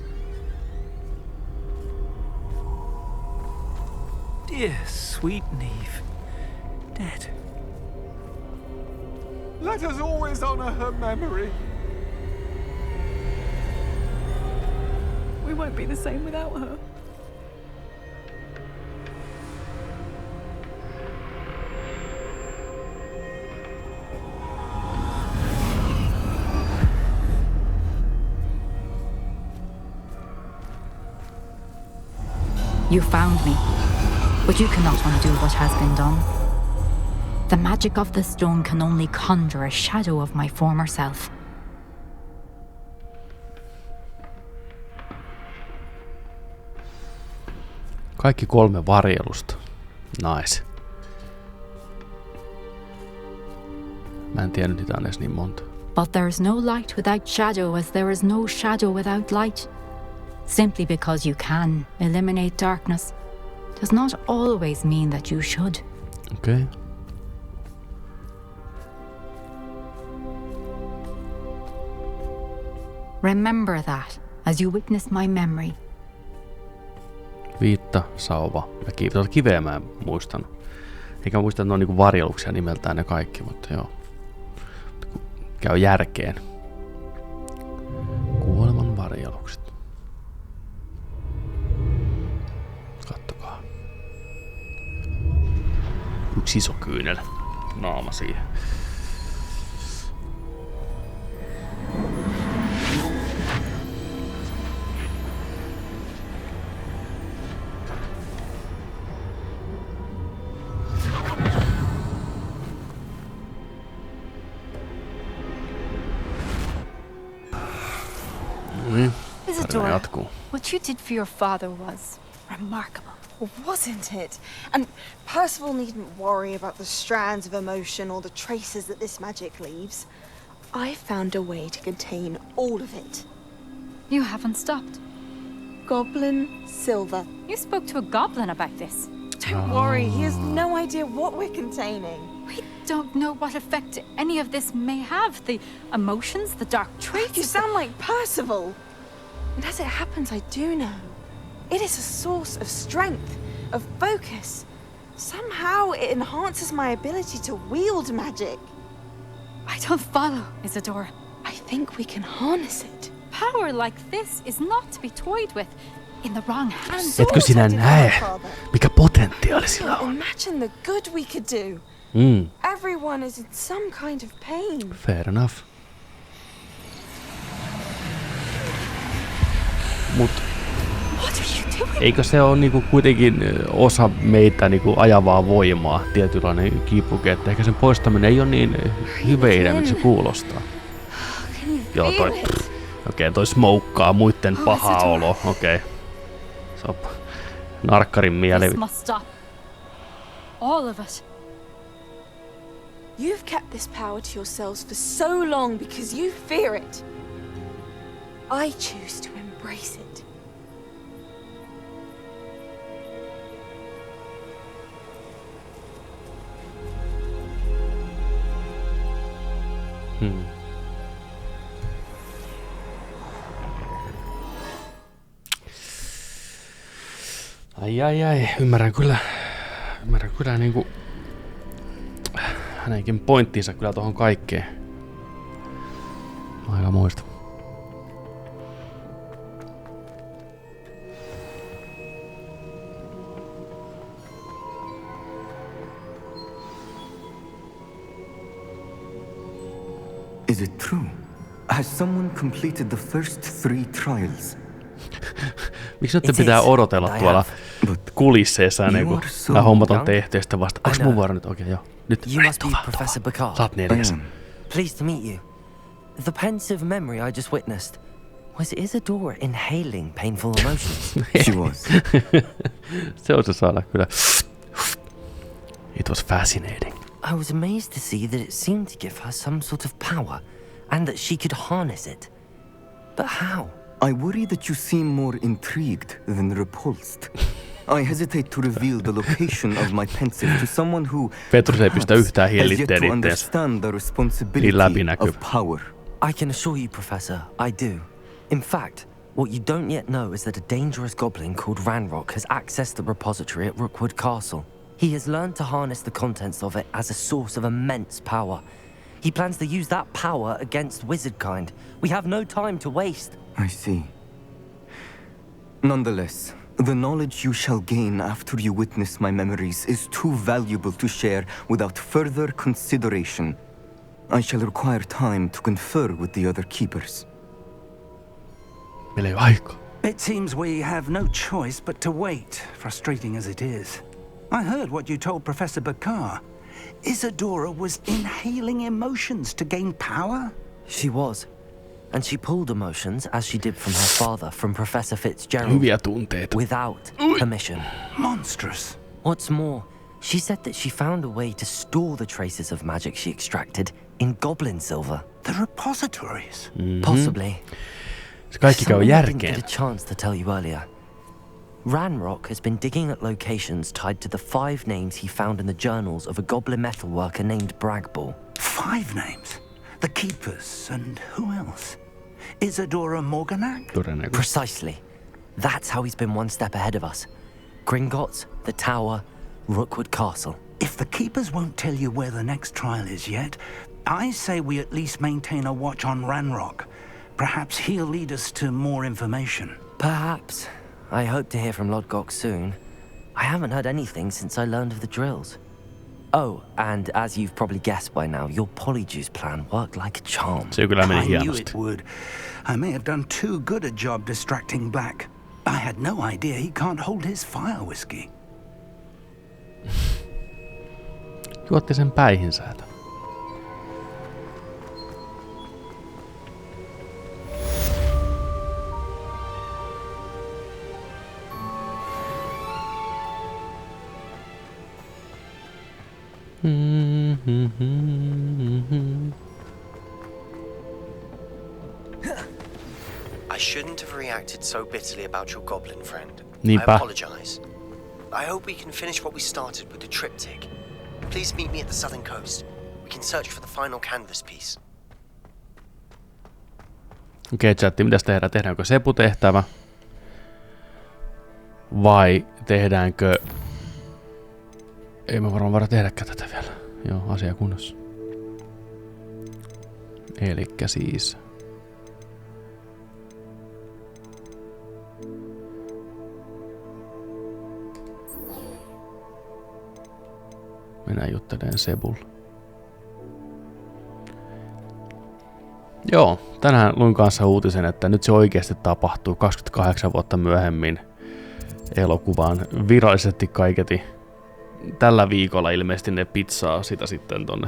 Dear sweet Neve. Dead. Let us always honor her memory. We won't be the same without her. You found me, but you cannot undo what has been done. The magic of the stone can only conjure a shadow of my former self. Kaikki 3 varjelusta. Nice. Mä en tiennyt niitä on edes niin monta. But there is no light without shadow, as there is no shadow without light. Simply because you can eliminate darkness does not always mean that you should. Okay. Remember that as you witness my memory. Viitta, sauva ja kiveä mä en muistanut. Eikä muista, että ne on niinku varjeluksia nimeltään ne kaikki, mutta joo. Käy järkeen. Kuoleman varjelukset. Kattokaa. Yksi iso kyynel. Naama siihen. Isadora, what you did for your father was remarkable. Well, wasn't it? And Percival needn't worry about the strands of emotion or the traces that this magic leaves. I found a way to contain all of it. You haven't stopped. Goblin silver. You spoke to a goblin about this. Don't worry, he has no idea what we're containing. We don't know what effect any of this may have. The emotions, the dark traits. You sound like Percival. And as it happens, I do know. It is a source of strength, of focus. Somehow it enhances my ability to wield magic. I don't follow, Isadora. I think we can harness it. Power like this is not to be toyed with in the wrong hands. Etkö sinä näe, mikä potentiaali sillä on? Imagine the good we could do. Everyone is in some kind of pain. Fair enough. Mut eikö se ole niinku kuitenkin osa meitä niinku ajavaa voimaa, tietynlainen kipuke, että ehkä sen poistaminen ei ole niin hyveinen, mitä se kuulostaa. Joo, toi smoukkaa muitten paha olo, okei. Se on narkkarin mieli. All of us. You've kept this power to yourselves for so long because you fear it. I choose to embrace it. Ai, ymmärrän kyllä niinku hänenkin pointtinsa kyllä tohon kaikkeen. Aika muista. Is it true? Has someone completed the first 3 trials? Miksi nyt pitää odotella tuolla kulisseissa ennen kuin nämä hommat on tehty ja sitten vasta, onks mun vuoro nyt? Okei, joo. Nyt saat 4. Pleased to meet you. The pensive memory I just witnessed. Was Isadora inhaling painful emotions? She was. Se on se saada kyllä. It was fascinating. I was amazed to see that it seemed to give her some sort of power, and that she could harness it. But how? I worry that you seem more intrigued than repulsed. I hesitate to reveal the location of my pensive to someone who Petrus ei pistä yhtään has yet hillitteen to itteensä. understand the responsibility of power. I can assure you, Professor, I do. In fact, what you don't yet know is that a dangerous goblin called Ranrock has accessed the repository at Rookwood Castle. He has learned to harness the contents of it as a source of immense power. He plans to use that power against wizardkind. We have no time to waste. I see. Nonetheless, the knowledge you shall gain after you witness my memories is too valuable to share without further consideration. I shall require time to confer with the other keepers. Meillä ei ole aikaa. It seems we have no choice but to wait, frustrating as it is. I heard what you told Professor Bakar. Isadora was inhaling emotions to gain power? She was. And she pulled emotions, as she did from her father, from Professor Fitzgerald. Hyviä tunteita. Without permission. Monstrous. What's more, she said that she found a way to store the traces of magic she extracted in goblin silver. The repositories? Possibly. Se kaikki käy järkeen. I didn't get a chance to tell you earlier. Ranrock has been digging at locations tied to the 5 names he found in the journals of a goblin metalworker named Bragball. 5 names? The Keepers, and who else? Isadora Morganac? Precisely. That's how he's been one step ahead of us. Gringotts, the Tower, Rookwood Castle. If the Keepers won't tell you where the next trial is yet, I say we at least maintain a watch on Ranrock. Perhaps he'll lead us to more information. Perhaps. I hope to hear from Lodgok soon. I haven't heard anything since I learned of the drills. Oh, and as you've probably guessed by now, your Polyjuice plan worked like a charm. I knew it would. I may have done too good a job distracting Black. I had no idea he can't hold his fire whiskey. Juotti sen päihinsä. I shouldn't have reacted so bitterly about your goblin friend. Niinpä. I apologize. I hope we can finish what we started with the triptych. Please meet me at the southern coast. We can search for the final canvas piece. Okei, chatti, mitäs tehdään? Tehdäänkö seputehtävä? Vai tehdäänkö... Ei me varmaan voida tehdäkään tätä vielä. Joo, asia kunnossa. Elikkä siis... Mennään juttelemaan Sebulla. Joo, tänään luin kanssa uutisen, että nyt se oikeasti tapahtuu 28 vuotta myöhemmin elokuvaan. Virallisesti kaiketi tällä viikolla ilmeisesti ne pizzaa sitä sitten tonne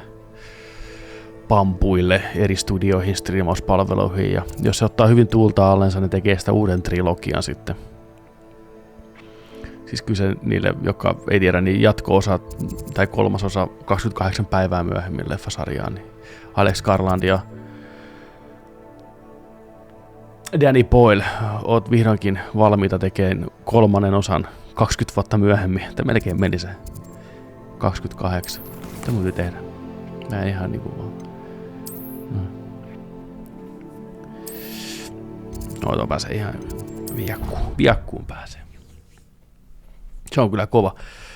pampuille eri studioihin, striimauspalveluihin. Ja jos se ottaa hyvin tuulta allensa, ne tekee sitä uuden trilogian sitten. Siis kyse niille, jotka ei tiedä, niin jatko-osa tai 3. osa 28 päivää myöhemmin leffasarjaan. Niin Alex Garland ja Danny Boyle, oot vihdoinkin valmiita tekemään 3. osan 20 vuotta myöhemmin. Tämä melkein meni se 28. Mitä muuta tehdä? Mä ihan niinku vaan. No, pääsee ihan viakkuun pääsee. Se on kyllä kova.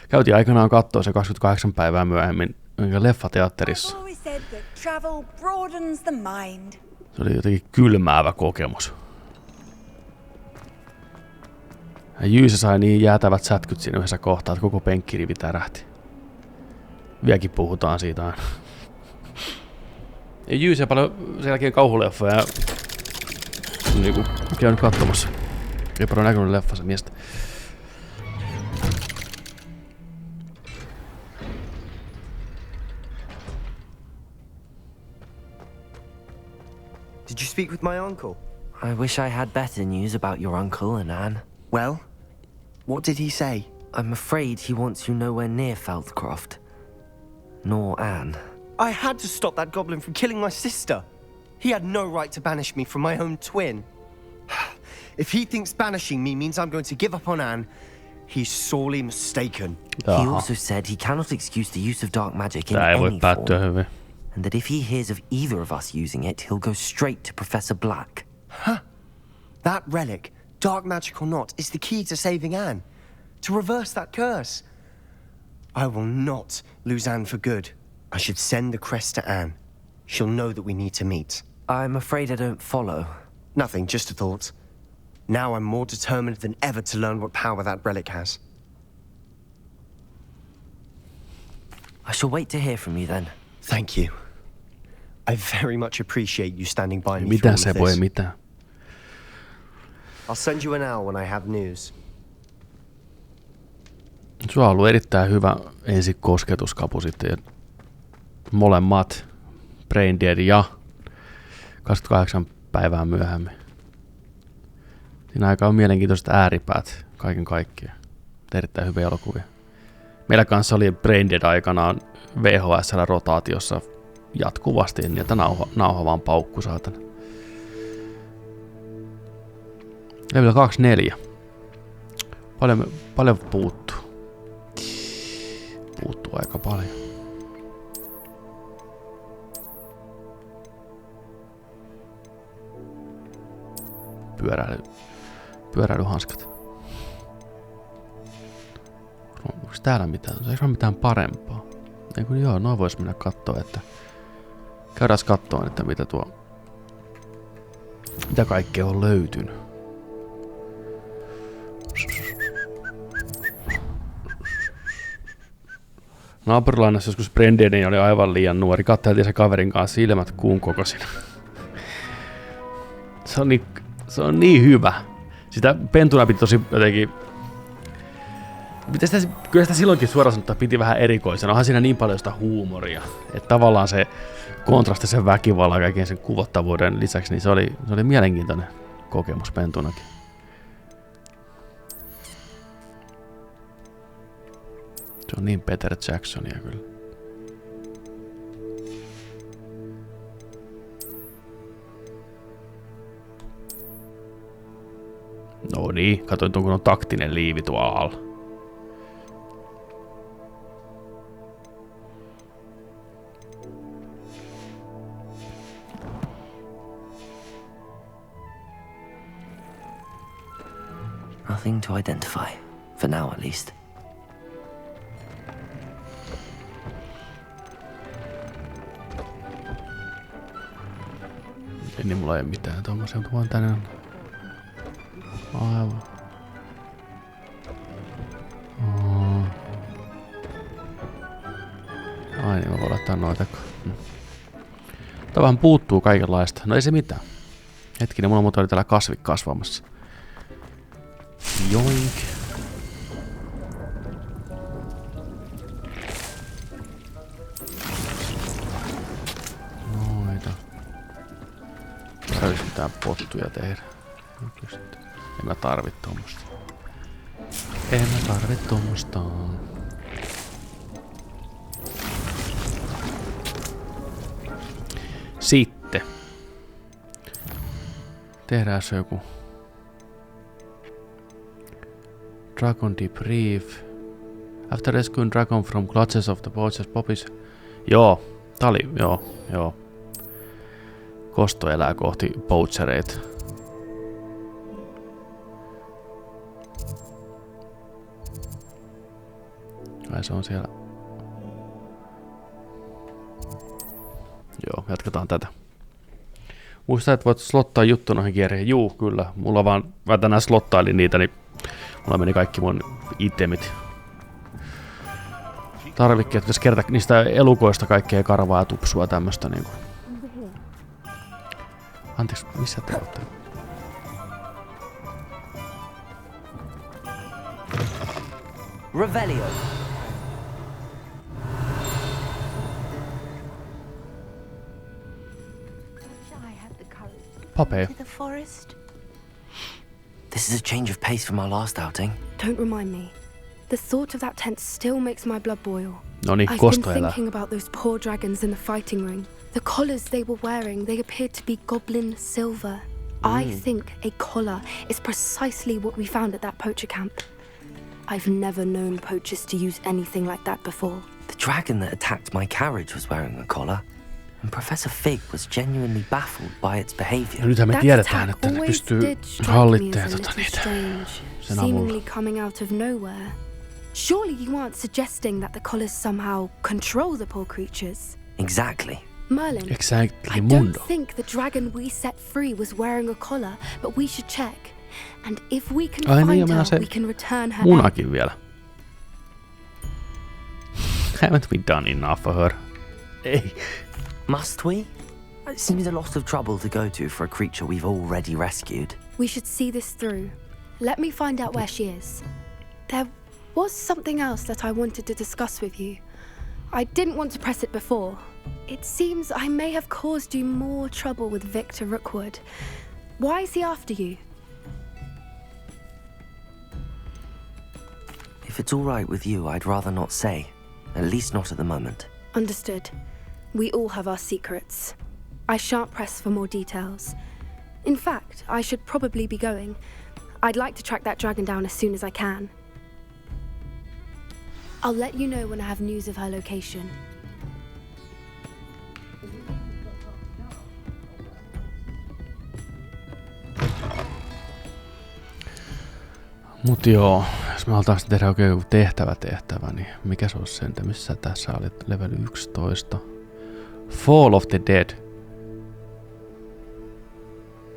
Käytiin aikanaan katsoa se 28 päivää myöhemmin leffateatterissa. Se oli jotenkin kylmäävä kokemus. Ja Jyysä sai niin jäätävät sätkyt siinä yhdessä kohtaa, että koko penkkirivi tärähti. Vieläkin puhutaan siitä aina. Ja Jyysä paljon sen jälkeen kauhuleffoja niinku käynyt katsomassa. Ei paljon näkynyt leffassa miestä. Did you speak with my uncle? I wish I had better news about your uncle and Anne. Well, what did he say? I'm afraid he wants you nowhere near Feldcroft. Nor Anne. I had to stop that goblin from killing my sister. He had no right to banish me from my own twin. If he thinks banishing me means I'm going to give up on Anne, he's sorely mistaken. He also said he cannot excuse the use of dark magic in any form. And that if he hears of either of us using it, he'll go straight to Professor Black. Huh. That relic, dark magic or not, is the key to saving Anne. To reverse that curse. I will not lose Anne for good. I should send the crest to Anne. She'll know that we need to meet. I'm afraid I don't follow. Nothing, just a thought. Now I'm more determined than ever to learn what power that relic has. I shall wait to hear from you then. Thank you. I very much appreciate you standing by me Mitä through se all of voi this. mitään. I'll send you an owl when I have news. Sulla on ollut erittäin hyvä ensikosketuskapu sitten. Molemmat, Brain Dead ja 28 päivää myöhemmin. Siinä aika on mielenkiintoiset ääripäät kaiken kaikkiaan. Erittäin hyviä elokuvia. Meillä kanssa oli Brain Dead aikanaan VHS:llä rotaatiossa jatkuvasti, niin että nauha vaan paukku saatana. Level 24. Paljon puuttuu. Puuttuu aika paljon. Pyöräilyhanskat. Onko täällä mitään? Saanko mitään parempaa? Ei kun joo, noin vois mennä kattoo, että käydään kattoon, että mitä kaikkea on löytynyt. Naapurilainassa joskus Brendanini oli aivan liian nuori. Katteltiin se kaverin kanssa silmät kuun kokoisina. Se on niin hyvä. Sitä pentuna piti tosi jotenkin... Kyllä sitä silloinkin suoraan sanottuna piti vähän erikoisena. Onhan siinä niin paljon sitä huumoria. Että tavallaan se kontrasti sen väkivallan kaiken sen kuvottavuuden lisäksi, niin se oli mielenkiintoinen kokemus pentunakin. Se on niin Peter Jacksonia kyllä. No niin, katsoin tuon kun on taktinen liivi tuolla alla. Nothing to identify, for now at least. Niin mulla ei mitään tommosia, mutta vaan tänne on. Aivan. Ai niin, mä voin laittaa noitakaan. Tää vähän puuttuu kaikenlaista. No ei se mitään. Hetkinen, mulla muuta oli täällä kasvi kasvamassa. Joink. Noita. Tarvitsi mitään pottuja tehdä. En mä tarvit tommosta. Sitten. Tehdään se joku. Dragon debrief. After rescuing dragon from clutches of the poachers poppies. Joo, tää oli, joo. Kosto elää kohti poachereita. Ai se on siellä. Joo, jatketaan tätä. Muista, että voit slottaa juttu noihin kierreihin. Juu, kyllä. Mulla vaan, mä tänään slottailin niitä, niin mulla meni kaikki mun itemit. Tarvikkeet, pitäisi kerätä niistä elukoista kaikkea karvaa ja tupsua tämmöstä niinku. Anteeksi, missä te ootte? Revelio. Papee. This is a change of pace from our last outing. Don't remind me. The thought of that tent still makes my blood boil. Noniin, I've kosto been elää. thinking about those poor dragons in the fighting ring. The collars they were wearing, they appeared to be goblin silver. I think a collar is precisely what we found at that poacher camp. I've never known poachers to use anything like that before. The dragon that attacked my carriage was wearing a collar, and Professor Fig was genuinely baffled by its behavior. Nythän me tiedetään, että ne pystyy hallitteen niitä sen avulla. Seemingly coming out of nowhere. Surely you aren't suggesting that the collars somehow control the poor creatures? Exactly. Merlin, Exactly, I mundo. don't think the dragon we set free was wearing a collar, but we should check. And if we can find her, we can return her. Munakin vielä. Haven't we done enough for her? Ei. Must we? Seems a lot of trouble to go to for a creature we've already rescued. We should see this through. Let me find out where she is. There was something else that I wanted to discuss with you. I didn't want to press it before. It seems I may have caused you more trouble with Victor Rookwood. Why is he after you? If it's all right with you, I'd rather not say. At least not at the moment. Understood. We all have our secrets. I shan't press for more details. In fact, I should probably be going. I'd like to track that dragon down as soon as I can. I'll let you know when I have news of her location. Mut joo, jos me halutaan tehdä oikein joku tehtävä, niin mikä se olisi sen, missä tässä oli level 11. Fall of the Dead.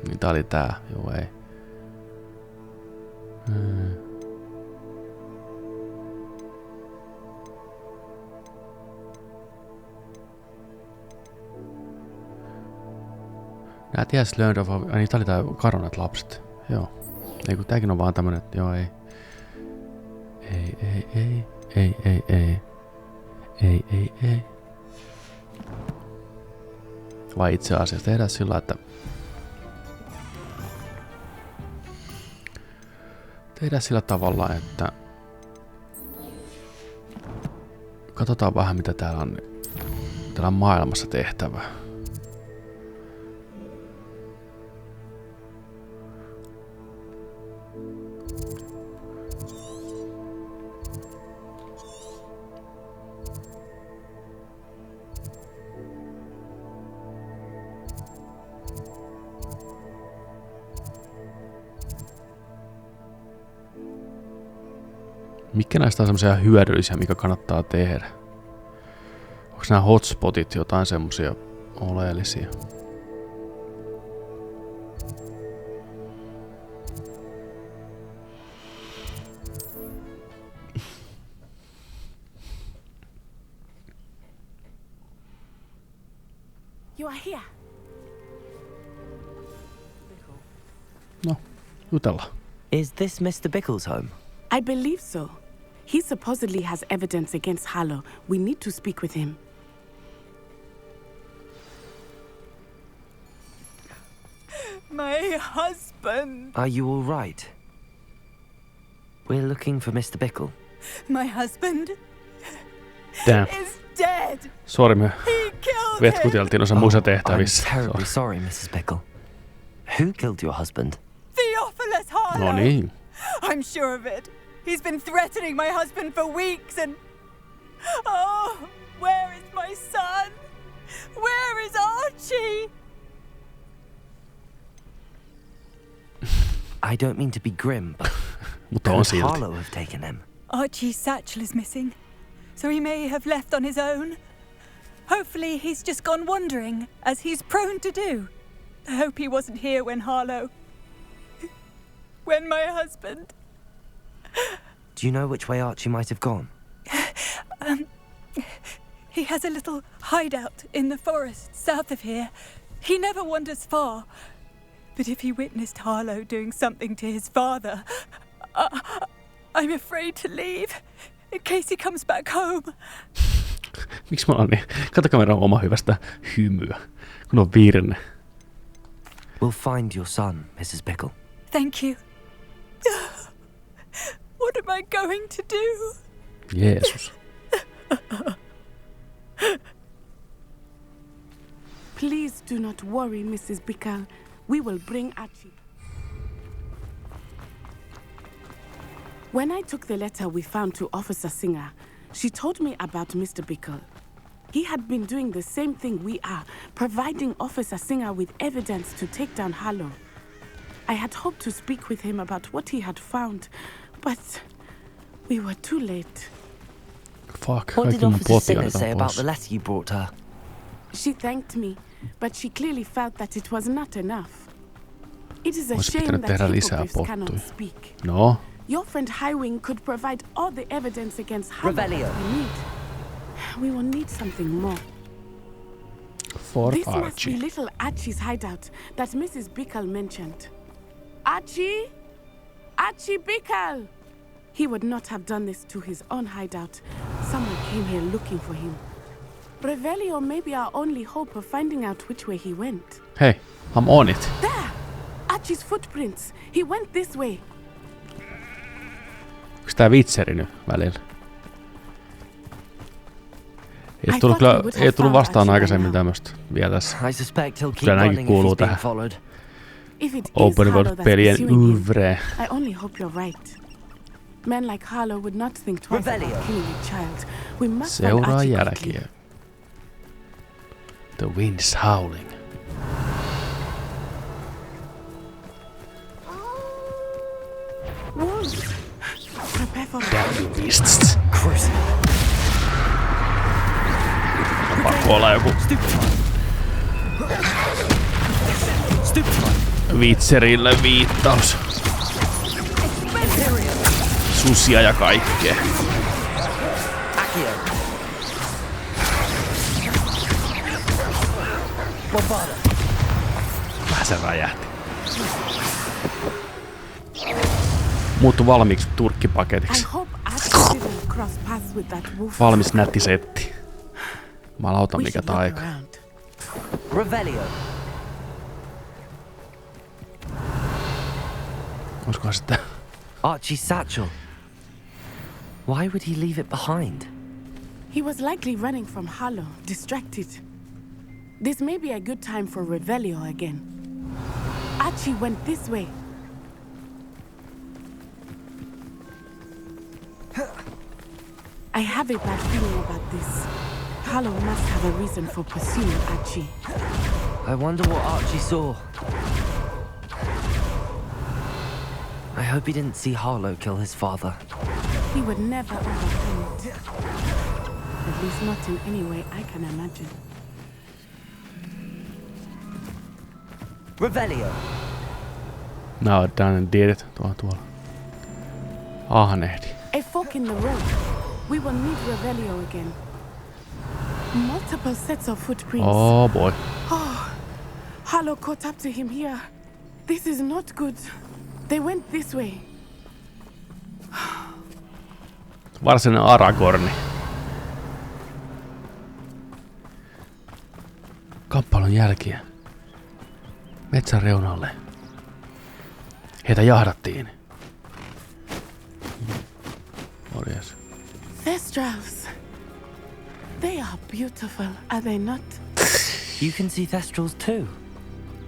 Niin tää oli tää, joo ei. Nää ties learned of... niin tää oli tää kadonneet lapset. Joo. Ei kun tääkin on vaan tämmönen, että joo ei. Ei. Vai itse asiassa tehdään sillä, että tehdään sillä tavalla, että katsotaan vähän mitä täällä on maailmassa tehtävää. Mikä näistä on semmoisia hyödyllisiä, mikä kannattaa tehdä? Onko nämä hotspotit jotain semmoisia oleellisia? You are here. No, jutellaan. Is this Mr. Bickle's home? I believe so. He supposedly has evidence against Harlow. We need to speak with him. My husband. Are you all right? We're looking for Mr. Bickle. My husband Damn. is dead. Sori, me vetkuteltiin osa muissa tehtävissä. I'm terribly sorry, Mrs. Bickle. Who killed your husband? Theophilus Harlow. No niin. I'm sure of it. He's been threatening my husband for weeks and... Oh, where is my son? Where is Archie? I don't mean to be grim, but could Harlow have taken him? Archie's satchel is missing, so he may have left on his own. Hopefully he's just gone wandering, as he's prone to do. I hope he wasn't here when Harlow... when my husband... Do you know which way Archie might have gone? He has a little hideout in the forest south of here. He never wanders far. But if he witnessed Harlow doing something to his father, I'm afraid to leave, in case he comes back home. Miksi mä oon niin? Katsokaa meidän oma hyvästä hymyä, kun on virne. We'll find your son, Mrs. Bickle. Thank you. What am I going to do? Jeesus. Please do not worry, Mrs. Bickle. We will bring Archie. When I took the letter we found to Officer Singer, she told me about Mr. Bickle. He had been doing the same thing we are, providing Officer Singer with evidence to take down Harlow. I had hoped to speak with him about what he had found, but we were too late. Fuck, what did Officer Singer say about the letter you brought her? She thanked me, but she clearly felt that it was not enough. It is a shame that hippogriffs cannot speak. No. Your friend Highwing could provide all the evidence against Harlow Revelio. we need. We will need something more. for This must Archie. be little Archie's hideout that Mrs. Bickle mentioned. Archie? Archie Bickle! He would not have done this to his own hideout. Someone came here looking for him. Revelio may be our only hope of finding out which way he went. Hey, I'm on it. There! Archie's footprints. He went this way. Onks tää vitseri nyt välillä? Ei tullut vastaan aikaisemmin tämmöstä vielä tässä. Kyllä näinkin kuuluu tähän Open World-pelien yvreen. I only hope you're right. Men like Harlow would not think twice about killing a child. We must Seuraa jälkiä. The wind's howling. Prepare for mists. On pakko olla joku vitserille viittaus. Susia ja kaikkea. Vähän se räjähti. Muuttu valmiiksi turkkipaketiksi. Valmis nätti setti. Malauta mikä taika. Revelio. Olisikohan sitä? Archie's satchel. Why would he leave it behind? He was likely running from Harlow, distracted. This may be a good time for Revelio again. Archie went this way. I have a bad feeling about this. Harlow must have a reason for pursuing Archie. I wonder what Archie saw. I hope he didn't see Harlow kill his father. He would never overcome it. At least not in any way I can imagine. Revelio. No, done did it. Tuolla. Ahnehdi. A fork in the road. We will need Revelio again. Multiple sets of footprints. Oh boy. Oh, Harlow caught up to him here. This is not good. They went this way. Varsinainen Aragorni. Kappalon jälkiä. Metsän reunalle. Heitä jahdattiin. Morjes. Thestrals. They are beautiful, are they not? You can see Thestrals too.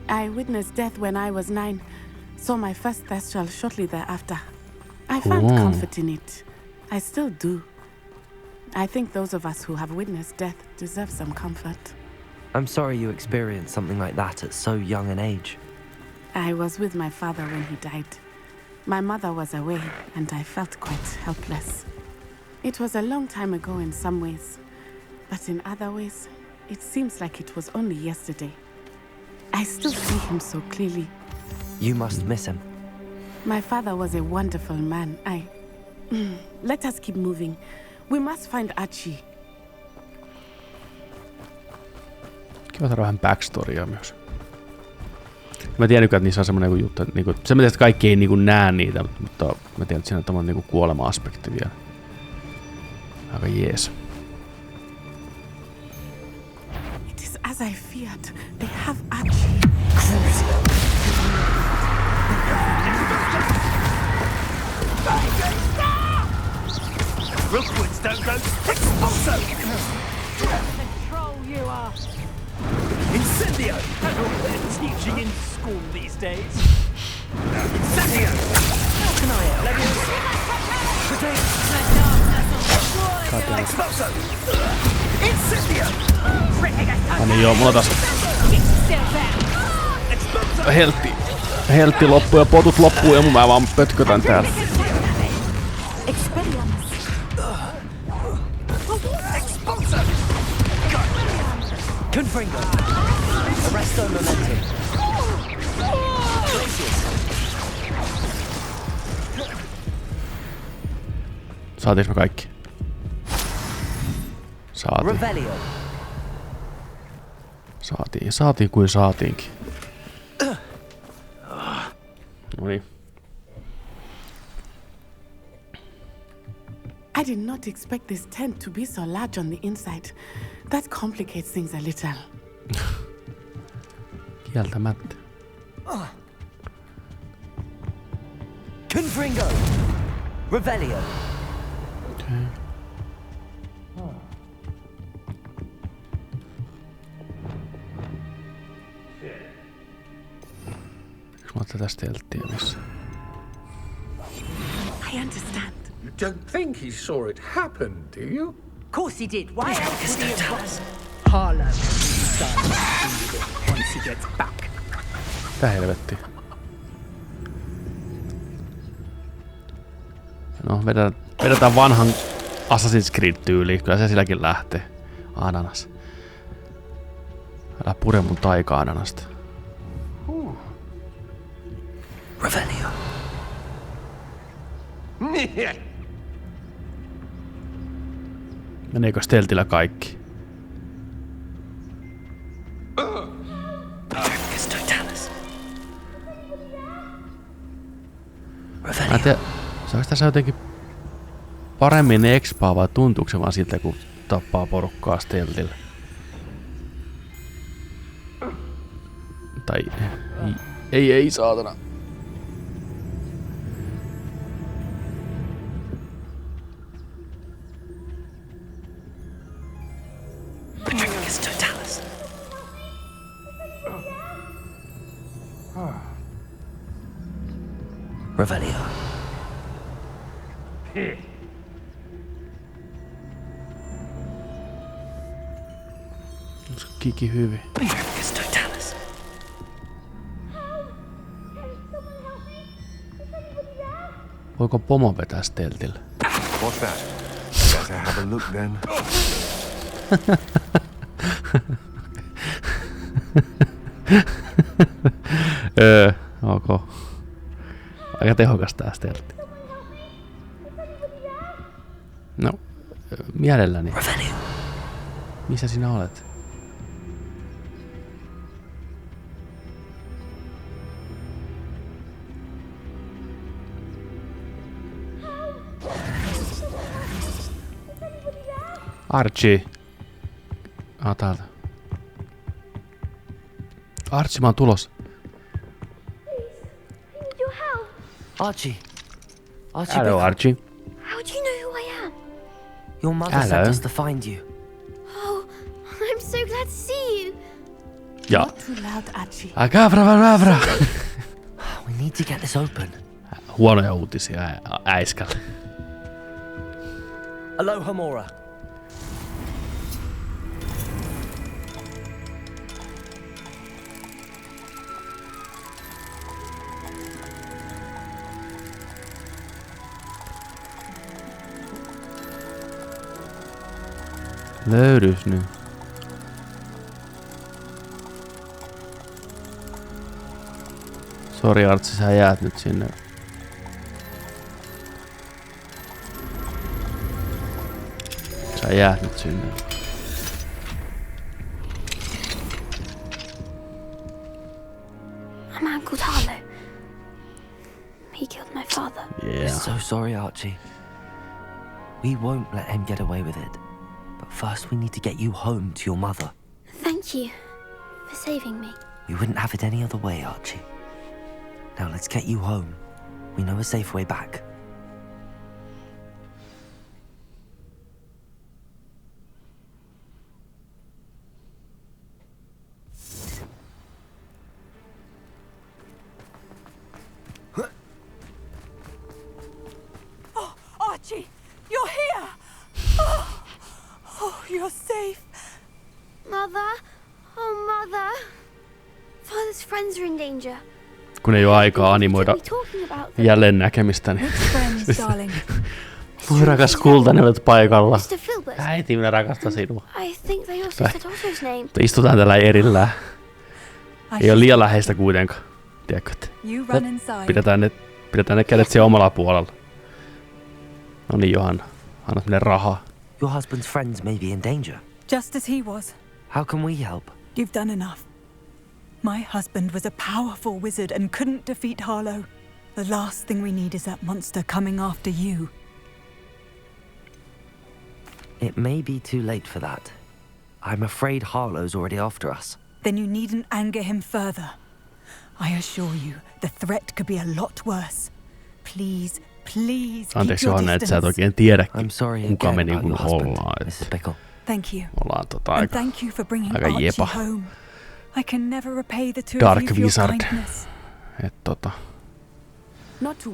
I witnessed death when I was 9. Saw my first Thestral shortly thereafter. I found comfort in it. I still do. I think those of us who have witnessed death deserve some comfort. I'm sorry you experienced something like that at so young an age. I was with my father when he died. My mother was away, and I felt quite helpless. It was a long time ago in some ways, but in other ways, it seems like it was only yesterday. I still see him so clearly. You must miss him. My father was a wonderful man. Let us keep moving. We must find Archie. Kiva saada vähän backstorya myös. Mä tiedän, että niissä on semmoinen juttu, että niinku, se että kaikki ei niinku näe niitä, mutta mä tiedän, että siinä on tämmöinen niinku kuolema-aspekti vielä. Aika jees. It is as I feared. They have Archie. Rookwards don't go. Expulso! Control you are. Incendio! They're teaching in school these days. Incendio! How can I help? Expulso! Incendio! Niin joo, mulla taas heltti loppuu ja potut loppuu ja mä vaan pötkötän täällä. Confringo. Arresto momentum. Saatiinko me kaikki? Saatiin kuin saatiinkin. Noniin. I did not expect this tent to be so large on the inside. That complicates things a little. Kieltämättä. Confringo! Revelio! Okay. Mä oon tästä telttiä missä. I understand. You don't think he saw it happen, do you? Of course he did. Why else would he have done? Harlow once he gets back. Mitä helvettiä? No, vedetään vanhan Assassin's Creed-tyyliin. Kyllä se silläkin lähtee. Ananas. Älä pure mun taika-ananasta. Revelio. Meneekö steltillä kaikki? Mä en tiedä, saako tässä jotenkin paremmin expaa vai tuntuuko se vaan siltä, kun tappaa porukkaa steltillä? Tai ei saatana. Revelio. Kiki hyvin. Voiko pomo vetää steltillä? What's that? Better have a look then. Ok. Aika tehokas tää steltti. No, mielelläni. Missä sinä olet? Archie. Täältä. Archie, mä oon tulos. Archie. Hello, Archie. How do you know who I am? Your mother sent us to find you. Oh, I'm so glad to see you. Ja. Not too loud, Archie. Agavra. We need to get this open. Huonoja uutisia äiskälle. Aloha Mora. Löydys nyt. Sori Artsi, sä jäät nyt sinne. Sä jäät nyt sinne. A man called Harlow. He killed my father. Yeah. So sorry, Archie. We won't let him get away with it. But first we need to get you home to your mother. Thank you for saving me. We wouldn't have it any other way, Archie. Now let's get you home. We know a safe way back. Oh, Archie, you're here! Oh, you're safe. Mother? Oh, Mother. Father's friends are in danger. Kun ei ole aikaa animoida jälleen näkemistä, niin... Voi rakas kultani, olet paikalla. Äiti, minä rakastan sinua. Istutaan täällä erillään. Ei ole liian läheistä kuitenkaan. Tiedätkö, että pidetään ne kädet siellä omalla puolella. No niin, Johanna. Annat meille rahaa. Your husband's friends may be in danger. Just as he was. How can we help? You've done enough. My husband was a powerful wizard and couldn't defeat Harlow. The last thing we need is that monster coming after you. It may be too late for that. I'm afraid Harlow's already after us. Then you needn't anger him further. I assure you, the threat could be a lot worse. Please, please keep your Johanna, että sä et oikein tiedäkin, kuka me niinku ollaan. Thank you. Ollaan And thank you for bringing aika Archie jepa. home. I can never repay the two Dark of you for your Wizard. kindness.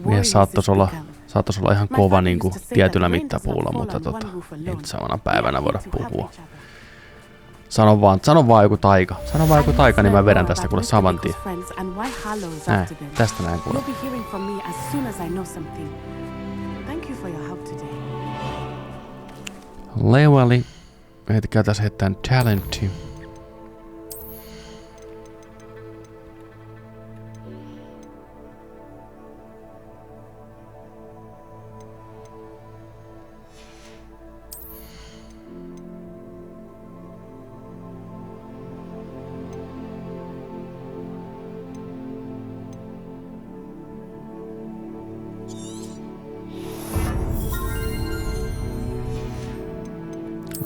Mies saattais olla ihan kova niinku tietyllä mittapuulla, mutta ei nyt samana päivänä voida puhua. Sano vaan joku taika. Sano vaan joku taika, niin mä vedän tästä kuule saman tien. Tästä näin kuule. Leuali. Meitä käytäis heittään talentti.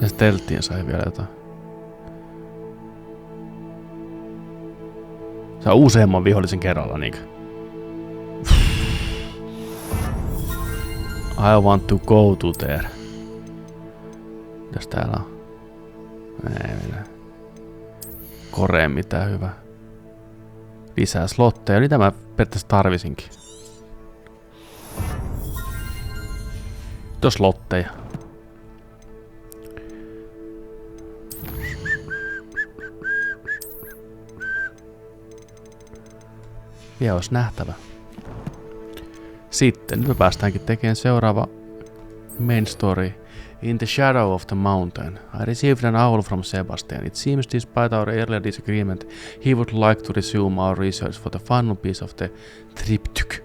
Ja telttiin sai vielä jotain. Saa useamman vihollisen kerralla niinkö? I want to go to there. Mitäs täällä on? Ei mennä. Koreen mitään hyvä. Lisää slotteja. Niitä mä periaatteessa tarvisinkin. Tuo slotteja. Vielä olisi nähtävä. Sitten nyt me päästäänkin tekemään seuraava main story. In the shadow of the mountain, I received an owl from Sebastian. It seems, despite our earlier disagreement, he would like to resume our research for the final piece of the triptych.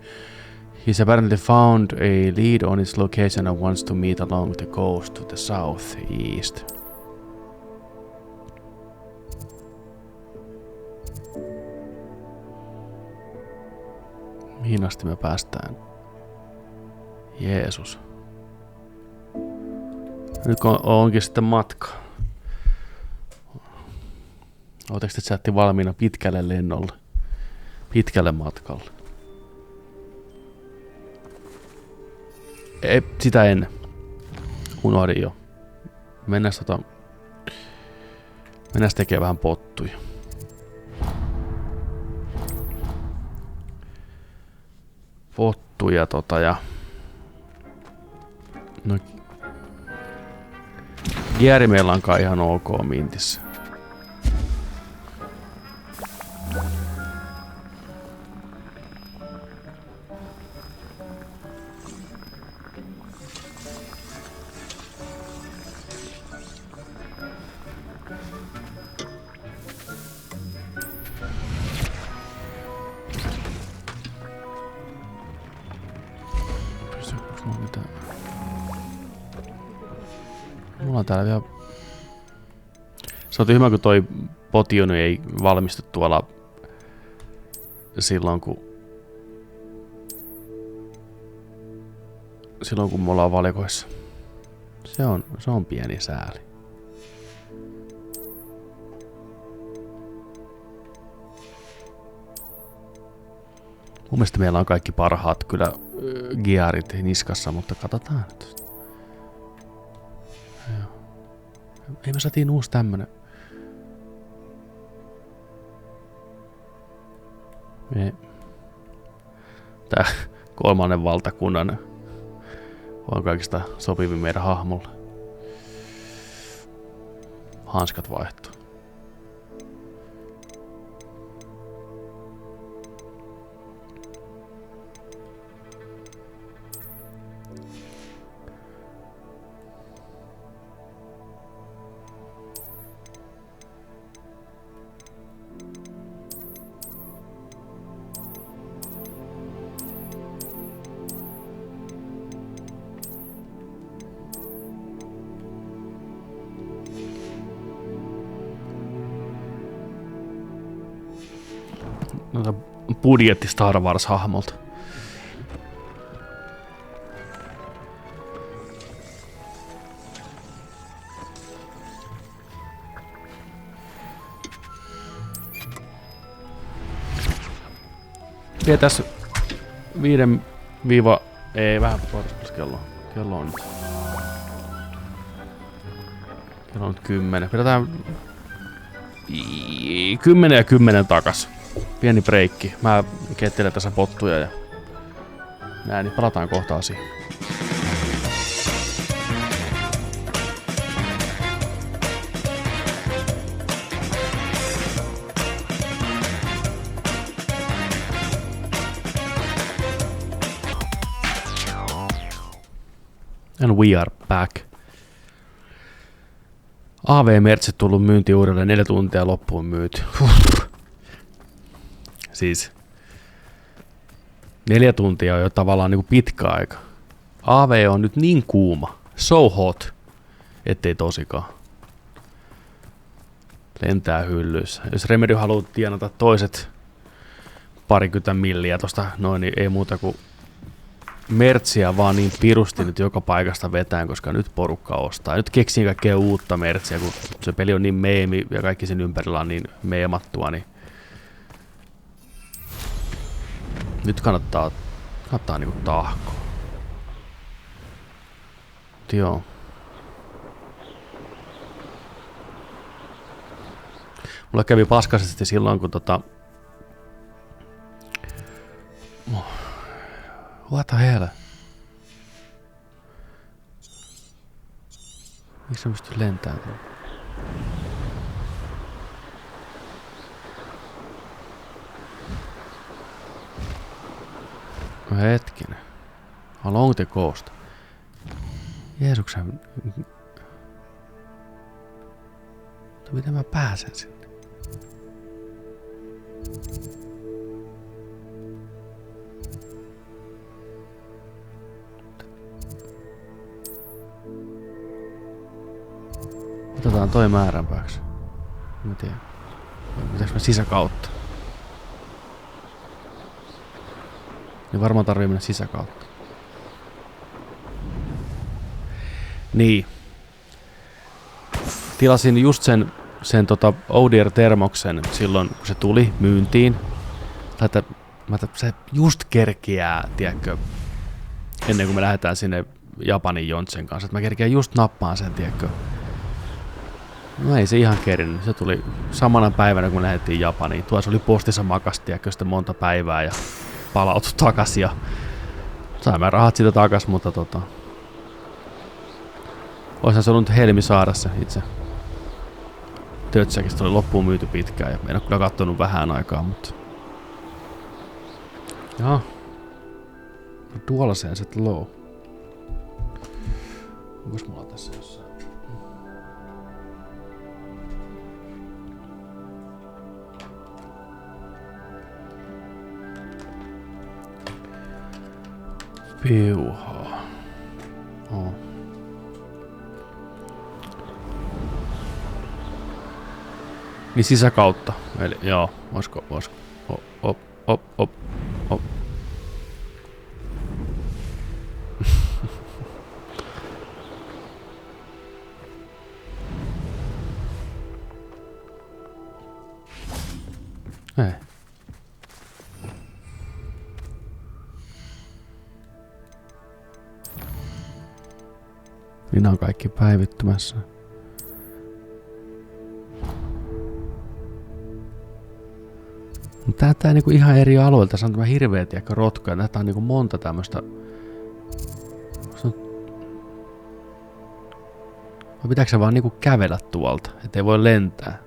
He's apparently found a lead on its location and wants to meet along the coast to the southeast. Mihin asti me päästään? Jeesus. Nyt onkin sitten matka. Oletteko te chatti valmiina pitkälle lennolle? Pitkälle matkalle? Ei, sitä ennen. Unohdin jo. Mennään tekemään vähän pottuja. Ja no Gieri meillä on kai ihan ok mintissä. Mulla on täällä vielä... Se on tyhmä, kun toi potioni ei valmistu tuolla silloin kun me ollaan valikoissa. Se on pieni sääli. Mun mielestä meillä on kaikki parhaat kyllä gearit niskassa, mutta katsotaan nyt. Ei me saatiin uusi tämmönen. Tää kolmannen valtakunnan on kaikista sopivin meidän hahmolle. Hanskat vaihtuu. budjetti Star Wars-hahmolta. Vietäis 5 ei vähän porras kello. Kello on nyt. Kello on nyt 10. Pidetään 10 ja 10 takas. Pieni breikki. Mä kettelen tässä pottuja ja näin, niin palataan kohta asiaan. And we are back. AV-mertsit tullut myynti uudelleen 4 tuntia loppuun myyty. Siis 4 tuntia on jo tavallaan niinku pitkä aika. AV on nyt niin kuuma, so hot, ettei tosikaan. Lentää hyllyissä. Jos Remedy haluaa tienata toiset 20 milliä tosta noin, niin ei muuta kuin mertsiä vaan niin pirusti nyt joka paikasta vetään, koska nyt porukka ostaa. Nyt keksin kaikkea uutta mertsiä, kun se peli on niin meemi ja kaikki sen ympärillä on niin meemattua, niin nyt kannattaa niinku tahkoa. Joo. Mulla kävi paskaisesti silloin, kun what the hell? Miksi mä pystyn lentämään? No hetkinen. How long the coast? Jeesuksen... Miten mä pääsen sinne? Otetaan toi määränpääksi. Mä tiedän. Pitääks mä sisäkautta? Niin varmaan tarvii mennä sisäkautta. Niin. Tilasin just sen Oudier Thermoksen silloin, kun se tuli myyntiin. Se just kerkiää, tiedätkö, ennen kuin me lähdetään sinne Japanin Jontsen kanssa. Että mä kerkiän just nappaan sen, tiedätkö. No ei se ihan kerinnyt. Se tuli samana päivänä, kun me lähdettiin Japaniin. Tuossa oli postissa makasti, tiedätkö, sitten monta päivää ja palautui takas ja saimme rahat siitä takas, mutta oishan se ollut Helmi saada se itse. Tötsäkistä oli loppuun myyty pitkään ja en ole kyllä kattonut vähän aikaa, mutta jaa. DualSense low. Onko mulla tässä jossain? Piuhaa. Oh. Niin sisäkautta. Eli joo, voisiko. Op. Ei. Minä on kaikki päivittymässä. Tää on niinku ihan eri alueelta. Tässä on tämä hirveä tiekka rotkoja. Näitä on niinku monta tämmöstä. Vai pitääkö se vaan niinku kävellä tuolta? Ettei voi lentää.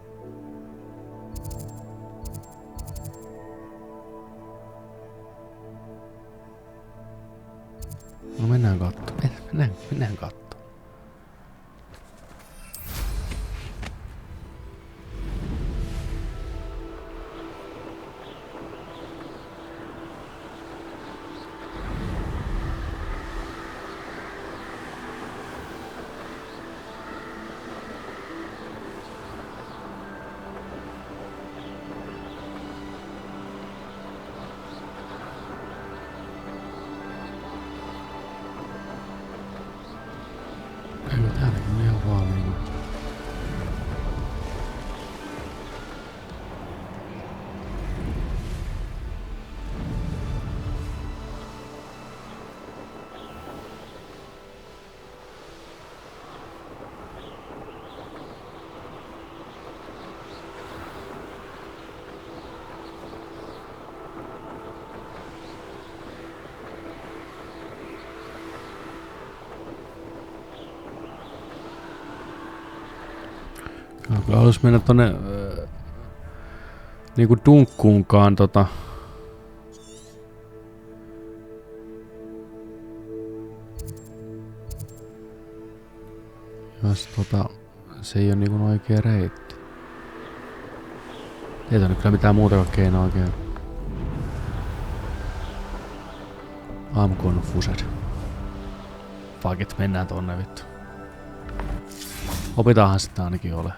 No mennään katsomaan. Mennään katsomaan. valmiina. Kyllä haluais mennä tonne niinku dunkkuunkaan jos se ei oo niinku oikea reitti. Ei tonne kyllä mitään muuta keinoa oikein. I'm confused. Fuck it, mennään tonne vittu. Opitaanhan sitä ainakin ole.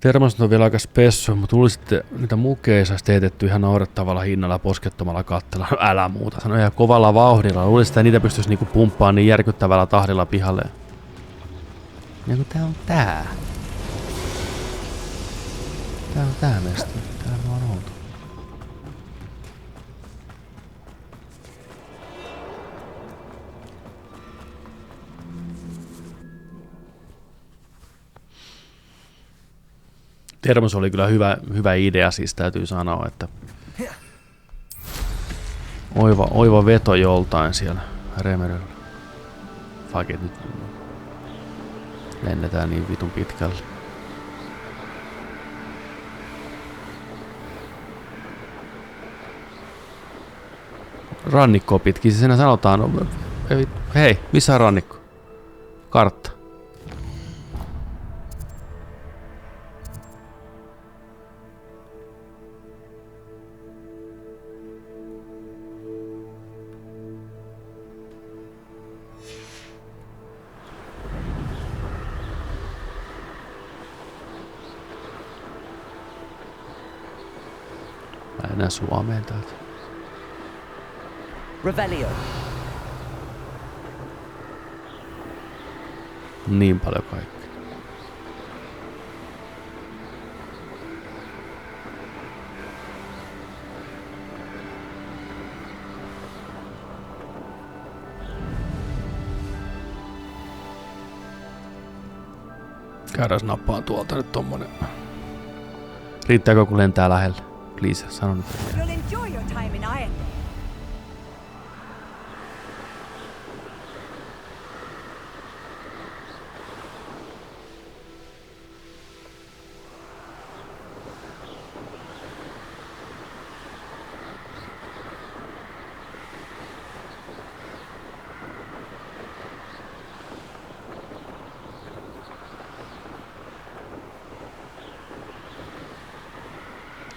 Termoset on vielä aika spessu, mutta luulisin, että niitä mukeja saisi teetetty ihan naurettavalla hinnalla poskettomalla kattella. Älä muuta, sano ihan kovalla vauhdilla. Luulisin, että niitä pystyisi niinku pumppaamaan niin järkyttävällä tahdilla pihalle. Ja kun tää on tää. Tää on tää mesta. Täällä me on oltu. Termos oli kyllä hyvä idea, siis täytyy sanoa, että oiva veto joltain siellä Remerillä. Fuck it, nyt lennetään niin vitun pitkälle. Rannikkoa pitkin, se siinä sanotaan, hei, missä on rannikko? Kartta. Mennään Suomeen täältä. Revelio. Niin paljon kaikkea. Käydään nappaan tuolta nyt tommonen. Riittääkö kun lentää lähelle? Please, sano nyt. You'll enjoy your time in Iron.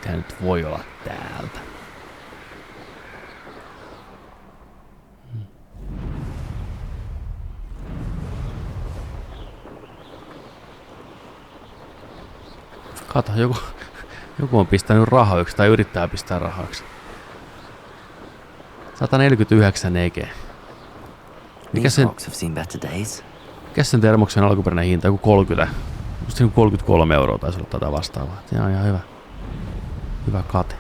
Tää nyt voi olla täältä. Kato, joku on pistänyt rahoiksi tai yrittää pistää rahoiksi. 149 EG. Mikä sen termoksen alkuperäinen hinta? Joku 30. Just 33 € taisi olla tätä vastaavaa. Se on ihan hyvä. Hyvä kate.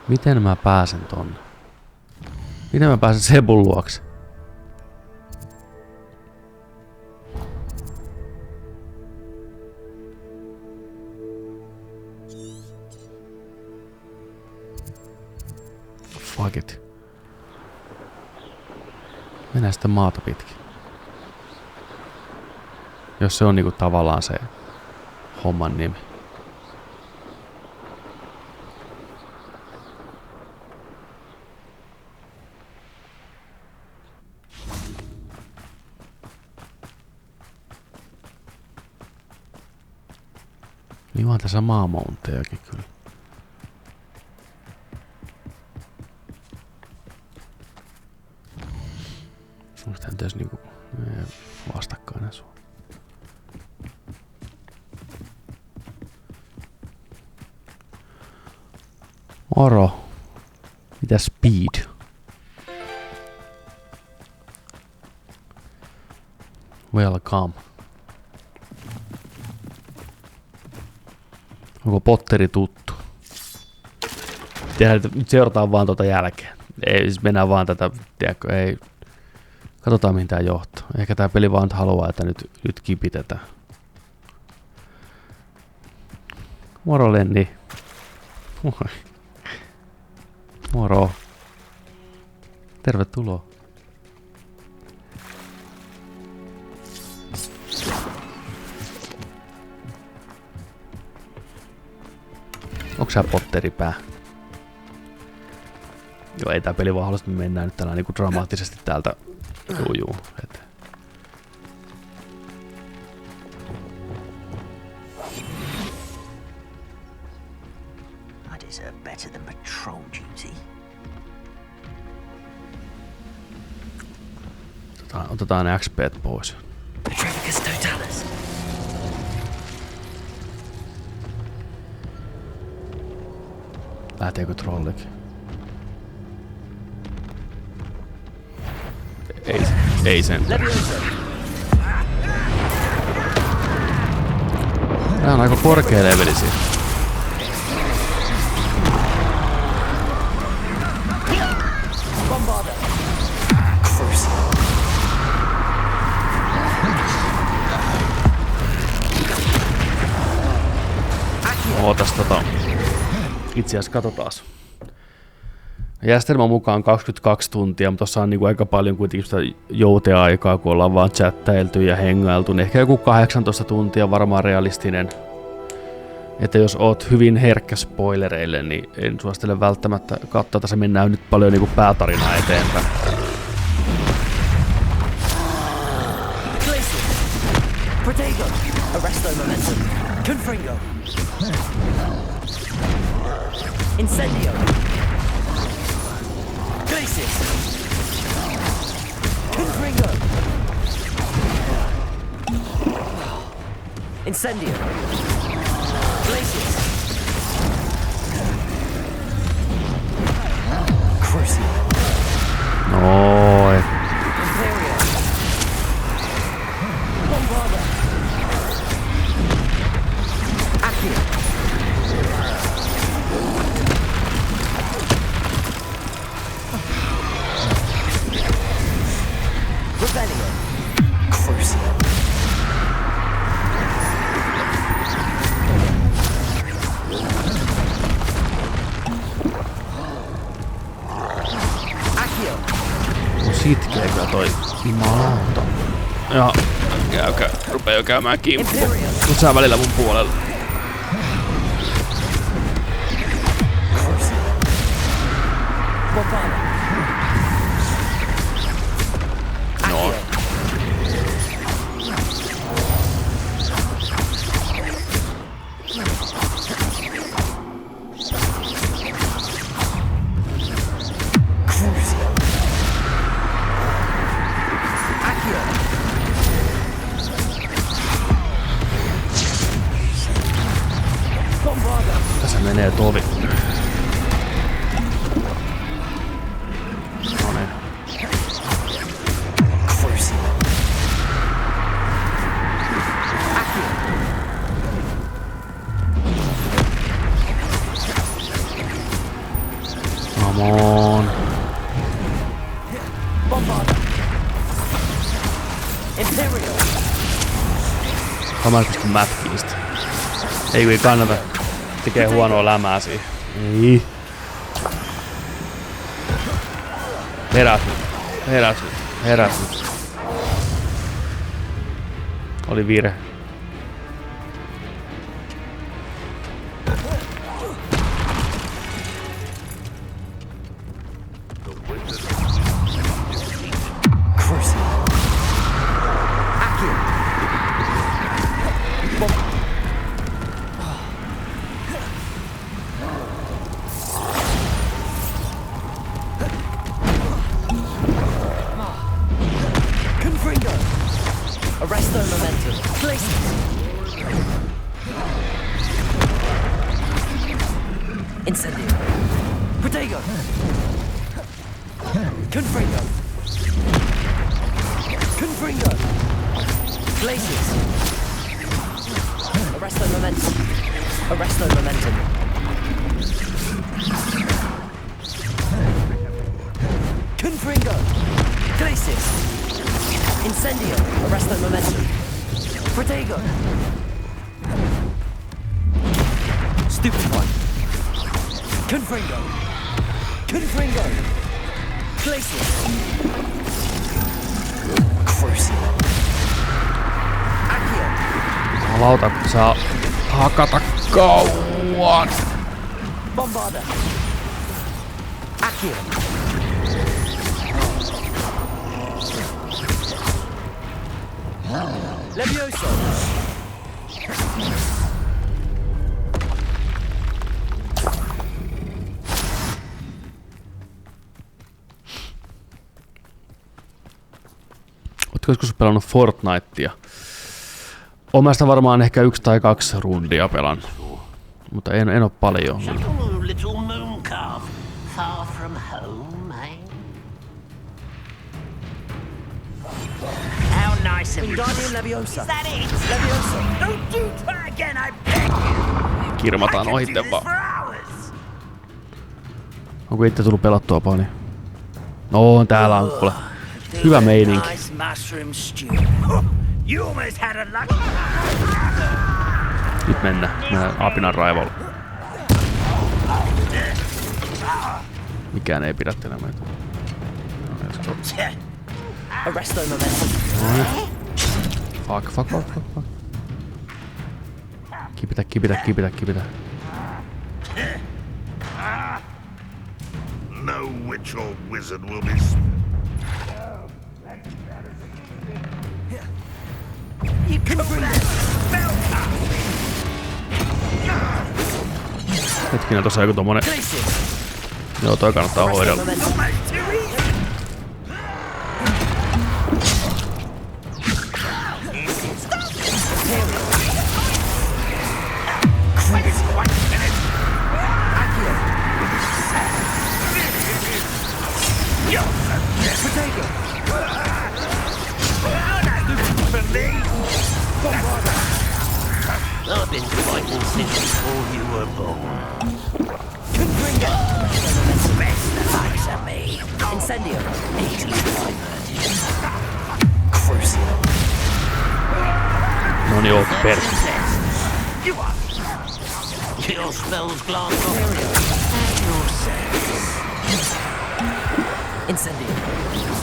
Miten mä pääsen tonne? Miten mä pääsen Sebun luokse? Fuck it. Mennään sitten maata pitkin. Jos se on niinku tavallaan se homman nimi. Niin vaan tässä maamountejakin kyllä. Onko tää nyt niinku vastakkainen sua? Moro. Mitä speed? Welcome. Onko Potteri tuttu? Tiedän, nyt seurataan vaan tuota jälkeen. Ei, siis mennään vaan tätä, tiedätkö, ei. Katsotaan mihin tää johtaa. Ehkä tää peli vaan haluaa, että nyt kipitetään. Moro Lenni. Moi. Moro. Tervetuloa. Onko sä Potteripää? Joo, ei tää peli vaan halua, että me mennään nyt tällä niinku dramaattisesti täältä. Juu. I deserve better than patrol duty. Otetaan ne XP:t pois. Lähteekö trollikin? Ei sen. Tää on aika korkea levelisiä. Ootas itse asiassa katsotaas. Järjestelmän mukaan 22 tuntia, mutta tossa on niinku aika paljon kuitenkin sitä jouteaikaa, kun ollaan vaan chattailtu ja hengailtu, niin ehkä joku 18 tuntia varmaan realistinen. Että jos oot hyvin herkkä spoilereille, niin en suosittele välttämättä katsoa, että se mennään nyt paljon niinku päätarinaa eteenpäin. Incendio. Glacius. Confringo. Incendio. Glacius. Crucio. Noin. Imperio. Bombarda. Accio. Rebellion. Crucio. Accio. No sitkeekö toi jumalauta? Ja rupee jo käymään kimppu. Mut sä välillä mun puolella. No. Tässä menee tovi. Noniin. Come on. Mä pysty mätkiin sitä. Ei kannata. Tekee huonoa lämää siihen. Ei. Heräs nyt. Oli virhe. Incendio. Protego. Confringo. Confringo. Glaciers. Arresto momentum. Arresto momentum. Confringo. Glaciers. Incendio. Arresto momentum. Protego. Stupid one. Confringo. Confringo. Glaciers. Crucial. Accio. Lauta, kun saa hakata kauan. Bombarda. Accio. Levioso. Ootko joskus pelannut Fortnitea? Oon mä sitä varmaan ehkä 1 tai 2 rundia pelannut. Mutta en oo paljon. Little moon calf, far from home, eh? How nice of you. Wingardium Leviosa. Is that it? Leviosa. Don't do that again, I beg you. Kirmataan ohitte vaan. Onko itse tullut pelattua paljon? No, täällä on kuule hyvä meininki. Nice mushroom stew. You almost had a luck. Nyt mennään apinan raivolla. Mikään ei pidättele meitä. Arresto momentum. Fuck. Kipitä. No witch or wizard will be. You can bring that spell. Hetkinen, tossa on joku tommonen. Joo, toi kannattaa hoidella. I've been fighting since before you were born. Confringo. Best the likes of me. Incendio. Easily diverted. Crucial. No niin, oot per. You are. Your spells glance off yourself. Incendio.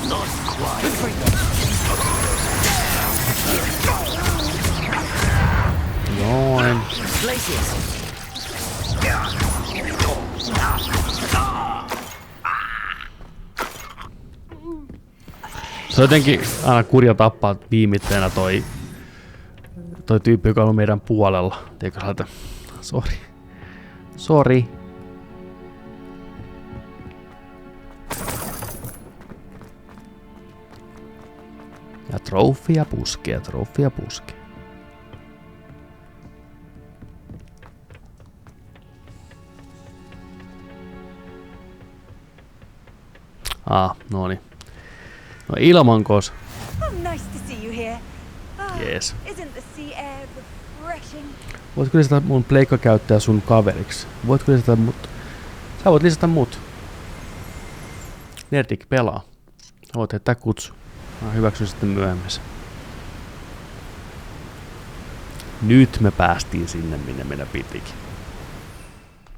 Not quite. Confringo. Noin. Glaciers. Se on jotenkin aina kurja tappaa viimitteenä toi tyyppi, joka on meidän puolella. Teikö sieltä? Sori. Ja trofia puskee. Noni. No ilmankos. Oh, nice to see you here. Yes. Isn't the sea air refreshing? Voitko lisätä mun pleikkakäyttäjä sun kaveriksi? Voitko lisätä mut? Sä voit lisätä mut. Nerdik pelaa. Sä voit heittää kutsu. Mä hyväksyn sitten myöhemmin. Nyt me päästiin sinne, minne meidän pitikin.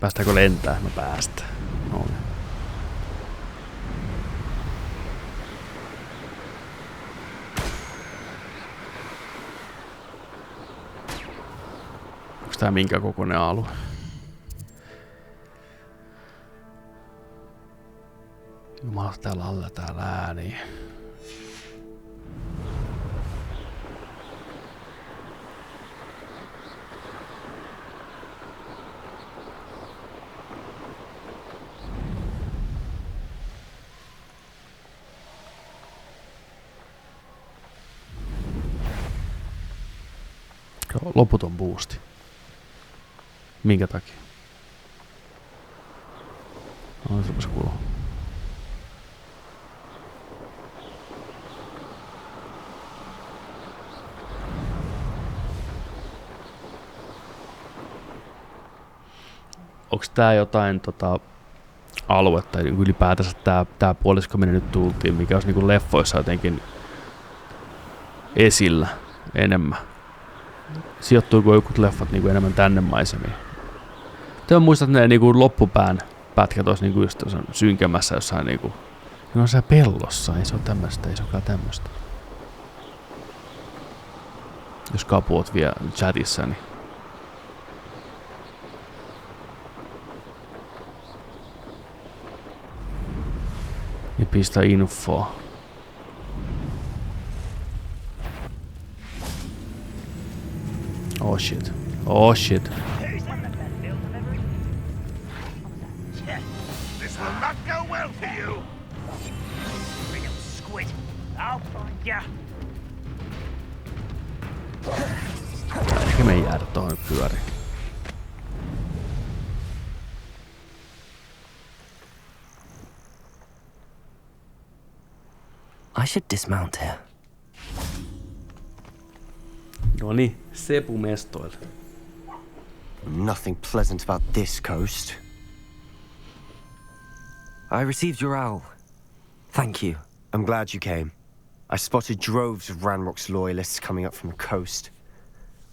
Päästäänkö lentää? Me päästään. No niin. Onks tää minkä kokoinen alue? Jumala, täällä alla täällä ääni. Loputon boosti. Minkä takia? No, se rupesi kuulua. Onks tää jotain aluetta, ylipäätänsä tää puolisko minne nyt tultiin, mikä olisi niinku leffoissa jotenkin esillä enemmän? Sijoittuuko jotkut leffat niinku enemmän tänne maisemiin? Te muistat, että ne niinku loppupään pätkät olisi niinku just synkemmässä jossain niinku... Ne on siellä pellossa, ei se ole tämmöstä, ei se olekaan tämmöstä. Jos Kapu oot vielä chatissa, niin... Ja pistä infoa. Oh shit. Oh shit. This will not go well for you. Bring up squid. I'll find ya. Ehkä me ei jäädä tohon pyöriin. I should dismount here. Noni, Sepu mestoille. Nothing pleasant about this coast. I received your owl. Thank you. I'm glad you came. I spotted droves of Ranrock's loyalists coming up from the coast.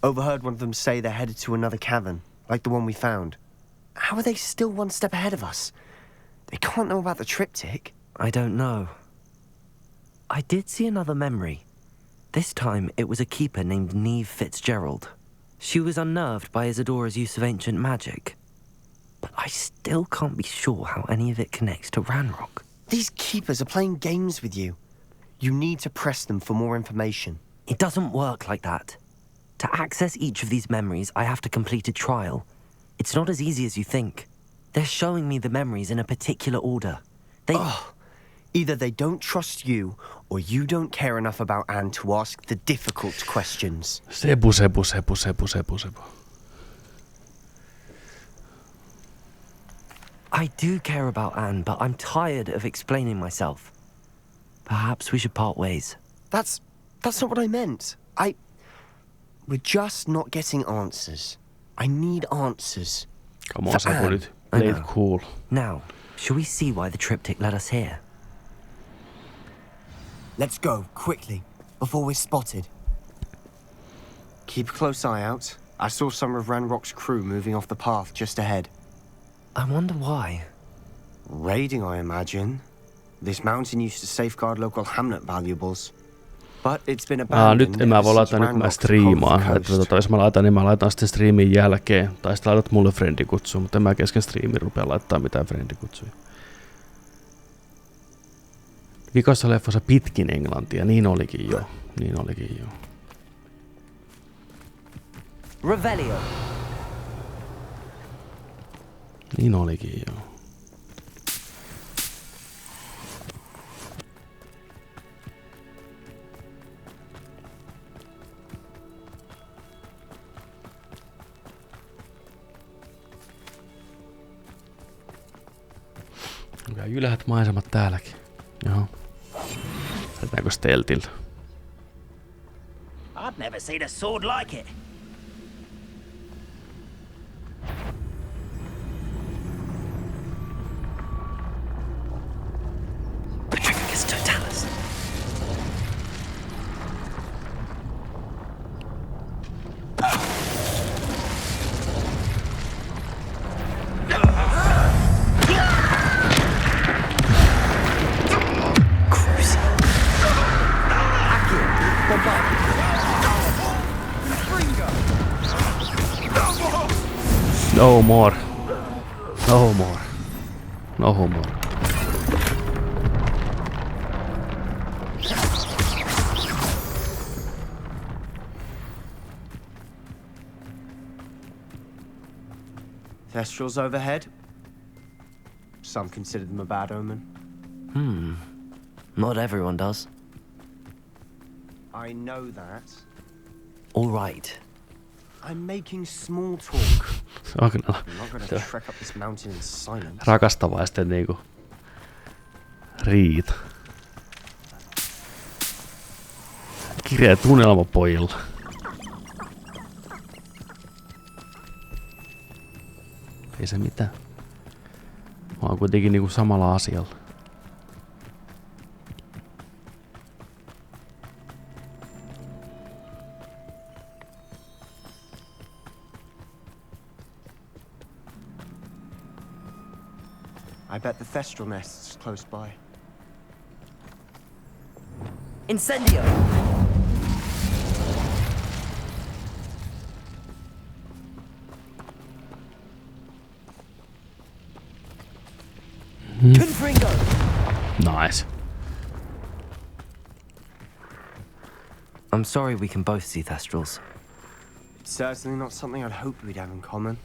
Overheard one of them say they're headed to another cavern, like the one we found. How are they still one step ahead of us? They can't know about the triptych. I don't know. I did see another memory. This time it was a keeper named Neve Fitzgerald. She was unnerved by Isadora's use of ancient magic. But I still can't be sure how any of it connects to Ranrock. These keepers are playing games with you. You need to press them for more information. It doesn't work like that. To access each of these memories, I have to complete a trial. It's not as easy as you think. They're showing me the memories in a particular order. Either they don't trust you, or you don't care enough about Anne to ask the difficult questions. Sepu. I do care about Anne, but I'm tired of explaining myself. Perhaps we should part ways. That's not what I meant. We're just not getting answers. I need answers. Come on, Sepu nyt. Play it cool. Now, shall we see why the triptych led us here? Let's go, quickly, before we're spotted. Keep a close eye out. I saw some of Ranrock's crew moving off the path just ahead. I wonder why. Raiding, I imagine. This mountain used to safeguard local hamlet valuables. But it's been abandoned. Nyt mä voi laittaa, nyt kun mä striimaan. Jos mä laitan, niin mä laitan sitten striimin jälkeen. Tai sitten laitat mulle friendikutsuun, mutta en mä kesken striimin rupea laittaa mitään friendikutsuja. Vikossa leffossa pitkin englantia, niin olikin jo. Revelio. Niin olikin jo. Hyvä jylhät maisemat täälläkin. Joo. Lähdetäänkö steltiltä? I've never seen a sword like it. Petrus Totalis. No more. Thestrals overhead. Some consider them a bad omen. Not everyone does. I know that. All right. I'm making small talk. I'm not gonna trek up this mountain in silence. Rakastavaisten niinku riita. Kireä tunnelma pojilla. Ei se mitään. Mä oon kuitenkin niinku samalla asialla. I bet the Thestral nest's close by. Incendio! Confringo! Nice. I'm sorry we can both see Thestrals. It's certainly not something I'd hoped we'd have in common.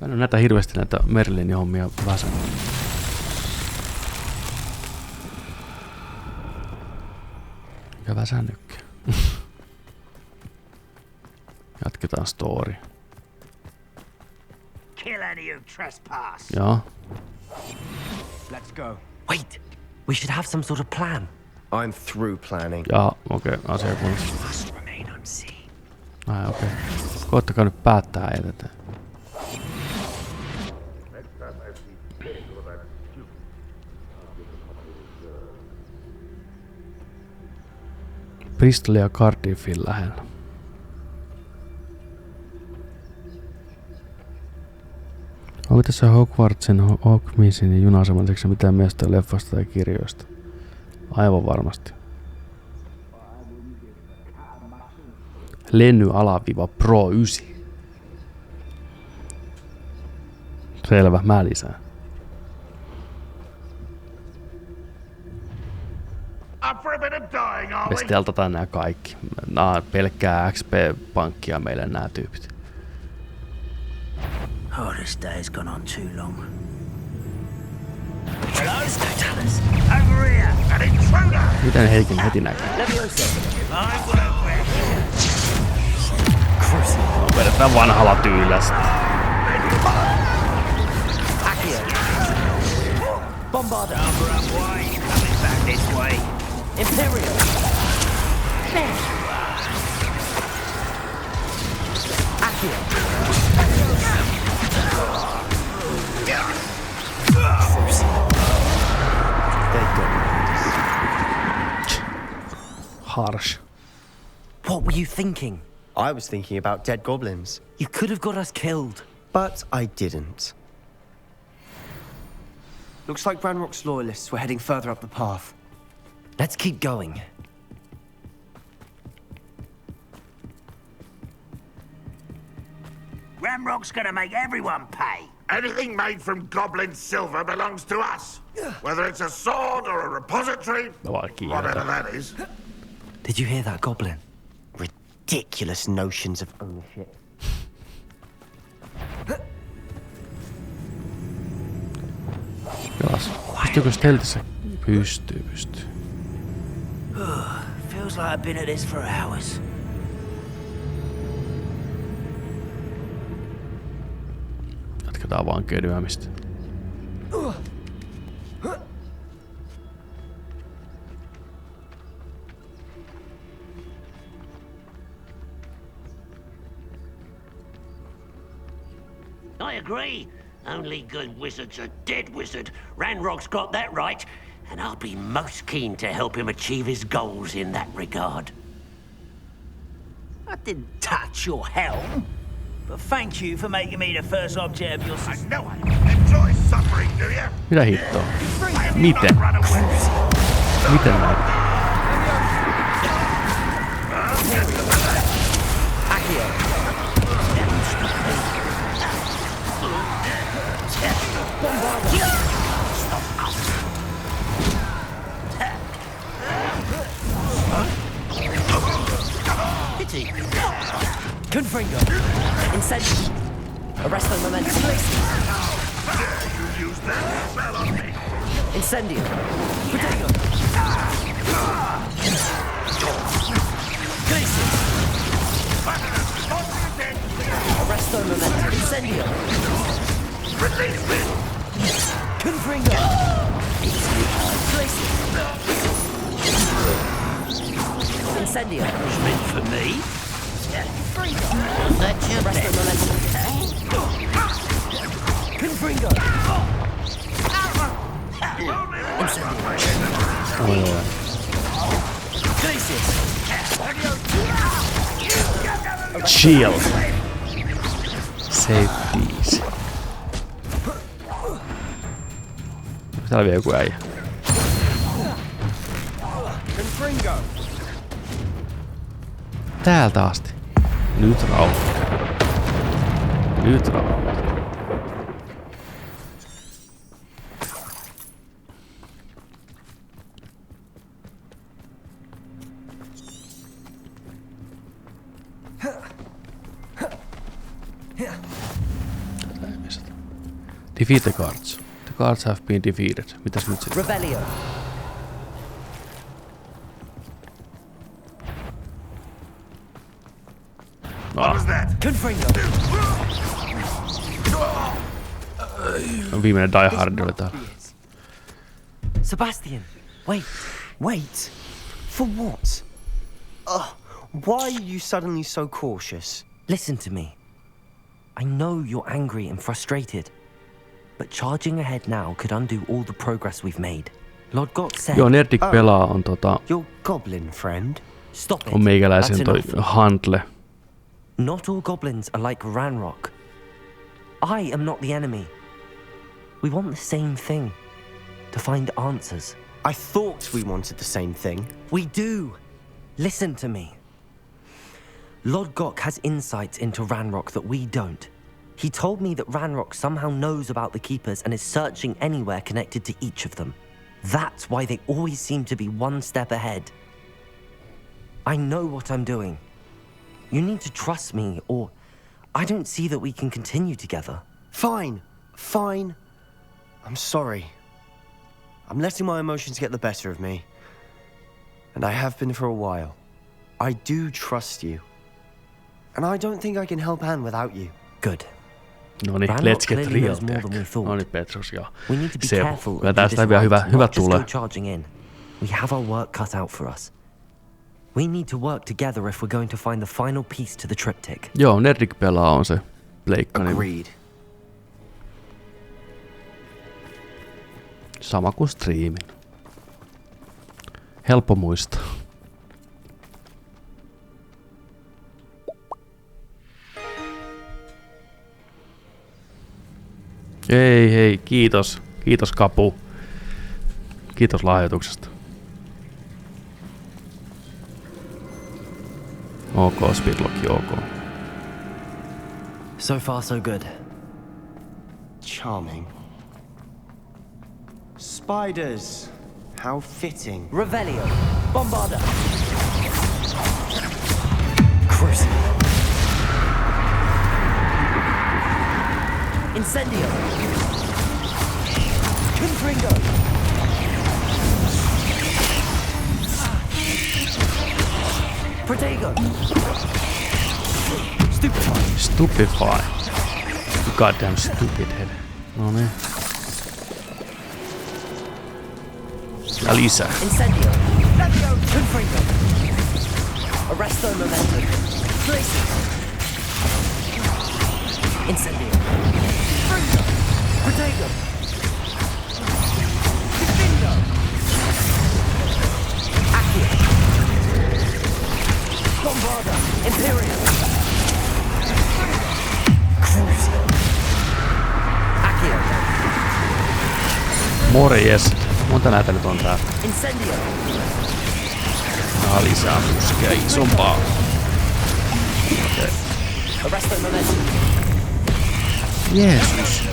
Mä en oo näitä hirveästi näitä Merlinin hommia väsännyt. Mikä väsännykkää? Jatketaan story. Kill any who trespass. Joo. Let's go. Wait! We should have some sort of plan. I'm through planning. Jaa, okei. Asia kunnossa. Ai okei. Koittakaa nyt päättää edetä. Bristol ja Cardiffin lähellä. Onko tässä Hogwartsin, Hogwartsin ja juna-aseman seksi mitään mielestä leffasta tai kirjoista? Aivan varmasti. Lenny-Pro 9. Selvä, mä lisään. Me steltataan nää kaikki. Nää on pelkkää XP-pankkia meille nää tyypit. Oh, this day's gone on too long. Miten Heikin heti näkee? No, vedetään vanhalla tyylillä sitten. Bombarder. Coming back this way. Imperial. Accio. Harsh. What were you thinking? I was thinking about dead goblins. You could have got us killed. But I didn't. Looks like Ranrock's loyalists were heading further up the path. Let's keep going. Ranrock's gonna make everyone pay. Anything made from goblin silver belongs to us. Whether it's a sword or a repository, whatever that is. Did you hear that, Goblin? Ridiculous notions of ownership. Pelas. Pystyykö steltissä? Pystyy. Feels like I've been at this for hours. Jatketaan vaan kedyämistä. I agree. Only good wizards are dead wizard. Ranrock's got that right, and I'll be most keen to help him achieve his goals in that regard. I didn't touch your helm, but thank you for making me the first object of your... I know I enjoy suffering, do you? Mitä hittoa? Miten? Miten näin? Confringo. Incendio. Arrest the momentum. You use that spell on me. Incendio. Protego. Glacier. Arresto momentum. Incendio. Release me. Confringo. Incendio. It's meant for me. That's your Arresto momentum. Confringo. Incendio. Chill. Save these. Täällä vielä joku äijä. Täältä asti. Nyt rauha. Nyt rauha. Defeat the cards. The cards have been defeated. Mitäs nyt sitten? Rebellion. What was that? Confringo. On viimeinen Die Hardille täällä. Sebastian, wait. For what? Why are you suddenly so cautious? Listen to me. I know you're angry and frustrated, but charging ahead now could undo all the progress we've made. Lord Gok said... Joo, Nerdik pelaa on Your goblin friend? Stop it. On meikäläisen toi Huntle. Not all goblins are like Ranrock. I am not the enemy. We want the same thing. To find answers. I thought we wanted the same thing. We do. Listen to me. Lord Gok has insights into Ranrock that we don't. He told me that Ranrock somehow knows about the Keepers and is searching anywhere connected to each of them. That's why they always seem to be one step ahead. I know what I'm doing. You need to trust me, or I don't see that we can continue together. Fine. I'm sorry. I'm letting my emotions get the better of me. And I have been for a while. I do trust you. And I don't think I can help Anne without you. Good. No niin, let's get real. No niin, Petrus ja Sebu. Kyllä tästä vielä hyvä tulee. We have our work cut out for us. We need to work together if we're going to find the final piece to the triptych. Joo, Nerdik pelaa on se pleikkani. Agreed. Sama kuin striimin. Helppo muistaa. Hei, kiitos. Kiitos Kapu. Kiitos lahjoituksesta. OK, Speedlocki, OK. So far, so good. Charming. Spiders. How fitting. Revelio. Bombarda. Cruising. Incendio. Confringo. Protego. Stupefy. You goddamn stupid head. No niin. Ja lisää. Incendio. Confringo. Arresto momentum. Glacier. Incendio. Fringo. Protego. Defendo. Accio. Bombarda. Imperial. Cruiser. Accio. Morjes. Monta näitä nyt on täällä? Incendio. Lisää puskea isompaa. Okei. Arresto momentum. Jeesus.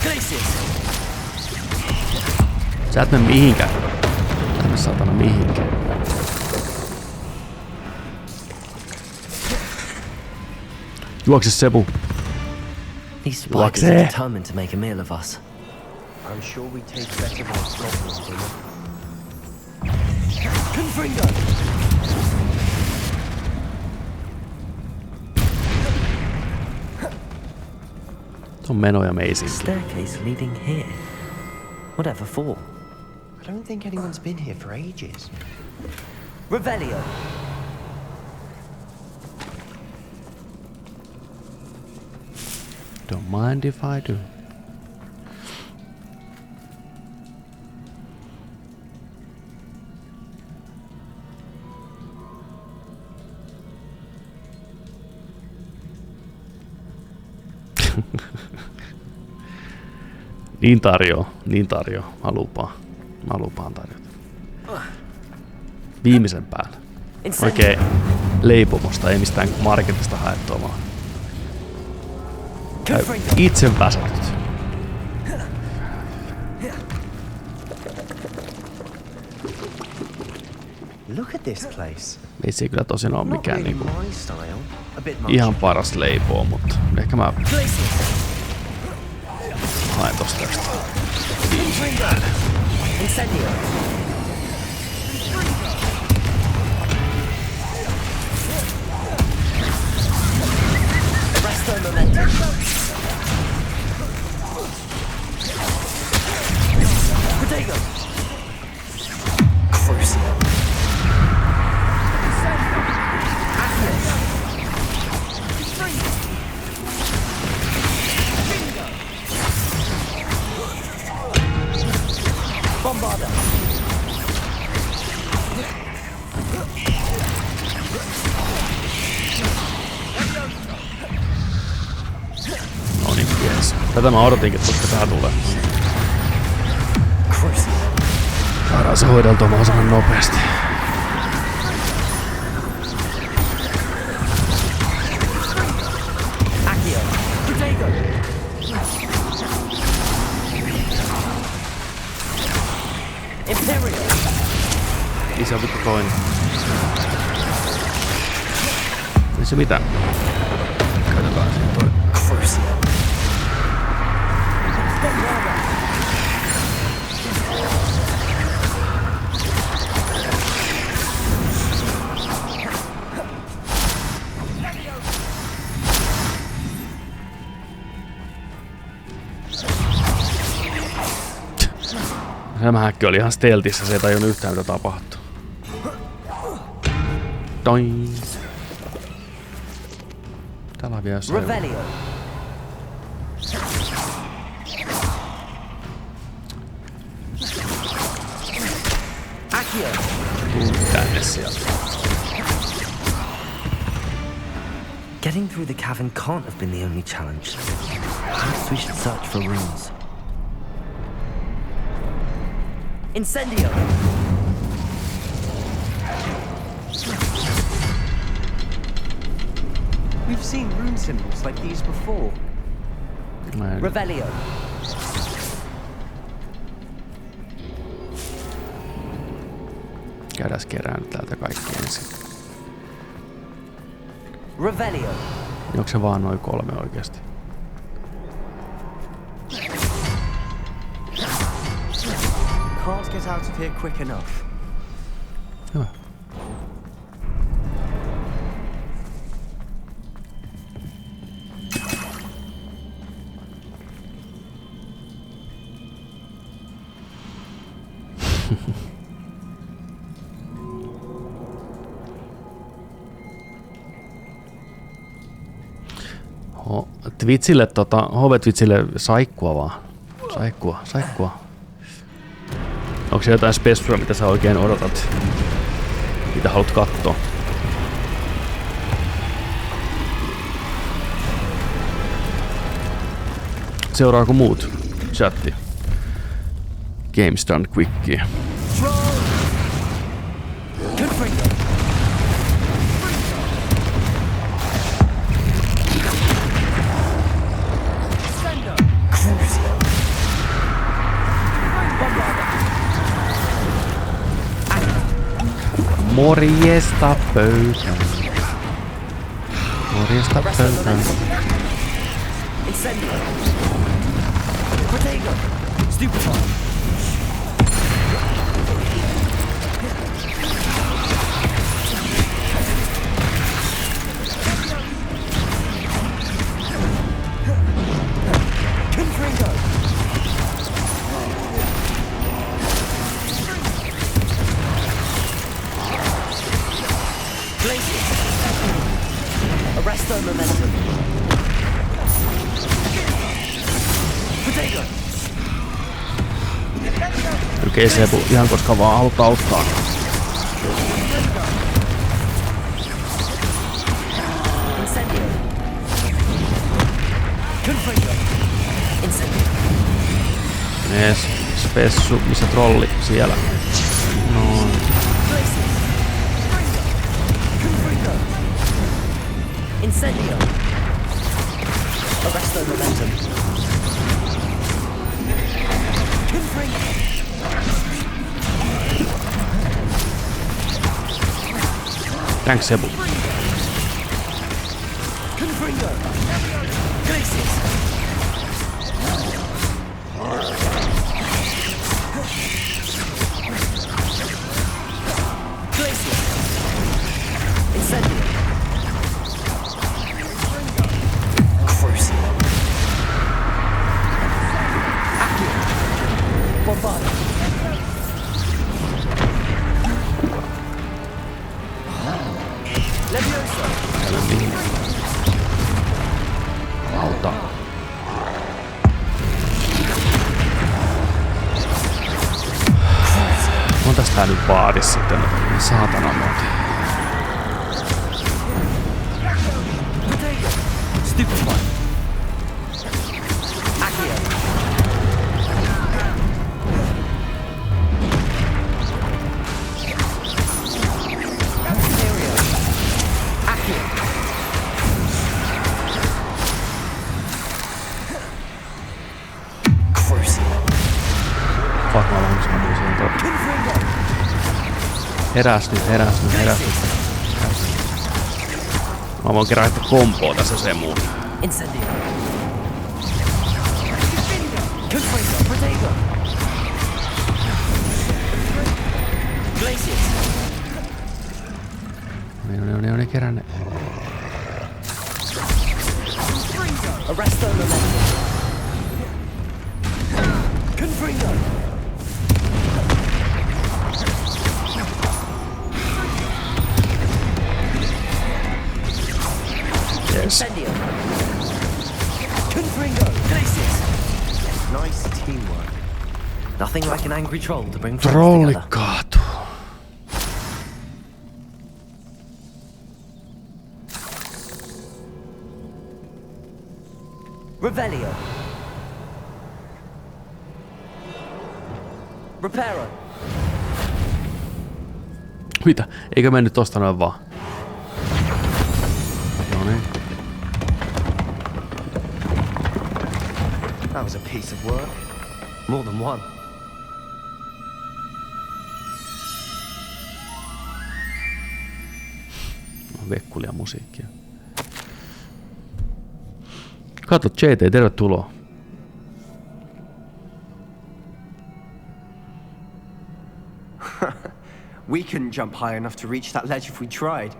Glacier. Sä et mene mihinkään. Sä et mene satana mihinkään. Juokse Sebu. These spiders are determined to make a meal of us. I'm sure we taste better than goblins, do Confringo. On menoja meisinkin. Staircase leading here. Whatever for? I don't think anyone's been here for ages. Revelio. Don't mind if I do. Niin tarjoaa. Mä lupaan tarjota. Viimeisen päälle. Oikein leipomosta, ei mistään marketista haettua vaan. Itse väsätyt. Look at this place. Ei se kyllä tosin ole mikään niinku ihan paras leipoo, mutta ehkä mä haen tosta tästä. No niin, jees. Tätä mä odotinkin, koska tää tulee. Saadaan se hoideltua mahdollisimman nopeasti. Isä vittu toinen. Ei se mitään. Katsotaan siihen toi. Tämä häkki oli ihan stealthissä, se ei tajunnut yhtään mitä tapahtuu. Toin. Täällä on vielä jossain. Tänne sieltä. Getting through the cavern can't have been the only challenge. Perhaps we should search for rooms. Incendio! We've seen rune symbols like these before. Revelio. Käydäs kerään täältä kaikki ensin. Revelio. Onko se vaan noin 3 oikeesti? Can't get out of here quick enough. Hyvä. Twitchille Hove-Twitchille saikkua vaan. Saikkua. Onko se jotain spesua, mitä sä oikein odotat? Mitä haluat katsoa? Seuraako muut? Chatti. Games done quickie. Morjesta pöytään. Morjesta pöytään. Okei, Sebu, ihan koska vaan haluat auttaa. Jees, spessu, missä trolli? Siellä. Noin. Incendio. Arresto momentum. Thanks, Sebu. Confringo. Glacius. Glacius. Incendio. Crucible. Accio. Bombardment. Levioso. Auta. On tästä nyt vaadis sitten. Saatana muuta. Stupefy. Accio. Fuck, mä olen siihen totta. Herästy. Mä voin kerran että komboa tässä se muu. Incendio. Confringo. Protego. Glacius. Ne kerran. Arresto momentum. Confringo. Yes. Incendio. Confringo. Glacius. Nice teamwork. Nothing like an angry troll to bring friends Trolli together. kaatu. Revelio. Reparo. Mitä? Eikö mennyt tosta noin vaan? Noniin. That was a piece of work. More than one. Vekkulia musiikkia. Kato, JT, tervetuloa. We couldn't jump high enough to reach that ledge if we tried.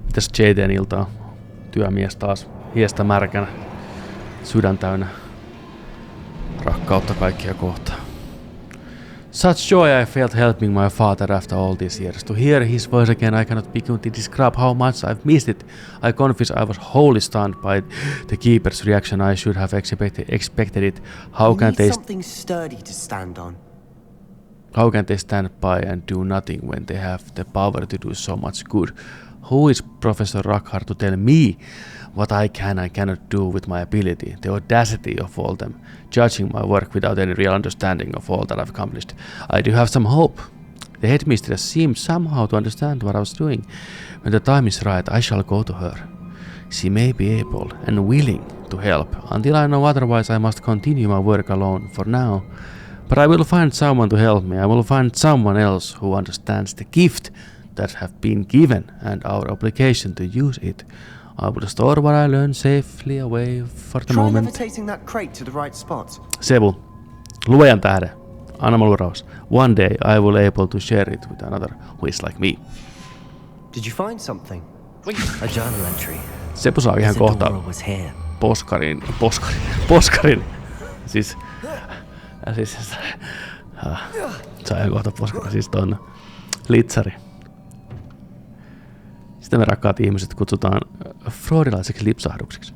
Mitäs JTn iltaa? Työmies taas hiestä märkänä. Sydän täynnä rakkautta kaikkia kohtaan. Such joy I felt helping my father after all these years. To hear his voice again, I cannot begin to describe how much I've missed it. I confess I was wholly stunned by the keeper's reaction. I should have expected it. How can they something sturdy to stand on? How can they stand by and do nothing when they have the power to do so much good? Who is Professor Rockhart to tell me what I can and cannot do with my ability? The audacity of all them, judging my work without any real understanding of all that I've accomplished. I do have some hope. The headmistress seemed somehow to understand what I was doing. When the time is right, I shall go to her. She may be able and willing to help. Until I know otherwise, I must continue my work alone for now. But I will find someone to help me. I will find someone else who understands the gift that have been given and our obligation to use it. I will store what I learned safely away for the moment. Try levitating that crate to the right spot. Sebu, luojan tähden, anna mulle luraus. One day I will able to share it with another who is like me. Did you find something? A journal entry. Sebu saa ihan kohta poskarin. Siis saa ihan kohta poskarin, siis ton litsari. Sitä me rakkaat ihmiset kutsutaan freudilaiseksi lipsahduksiksi.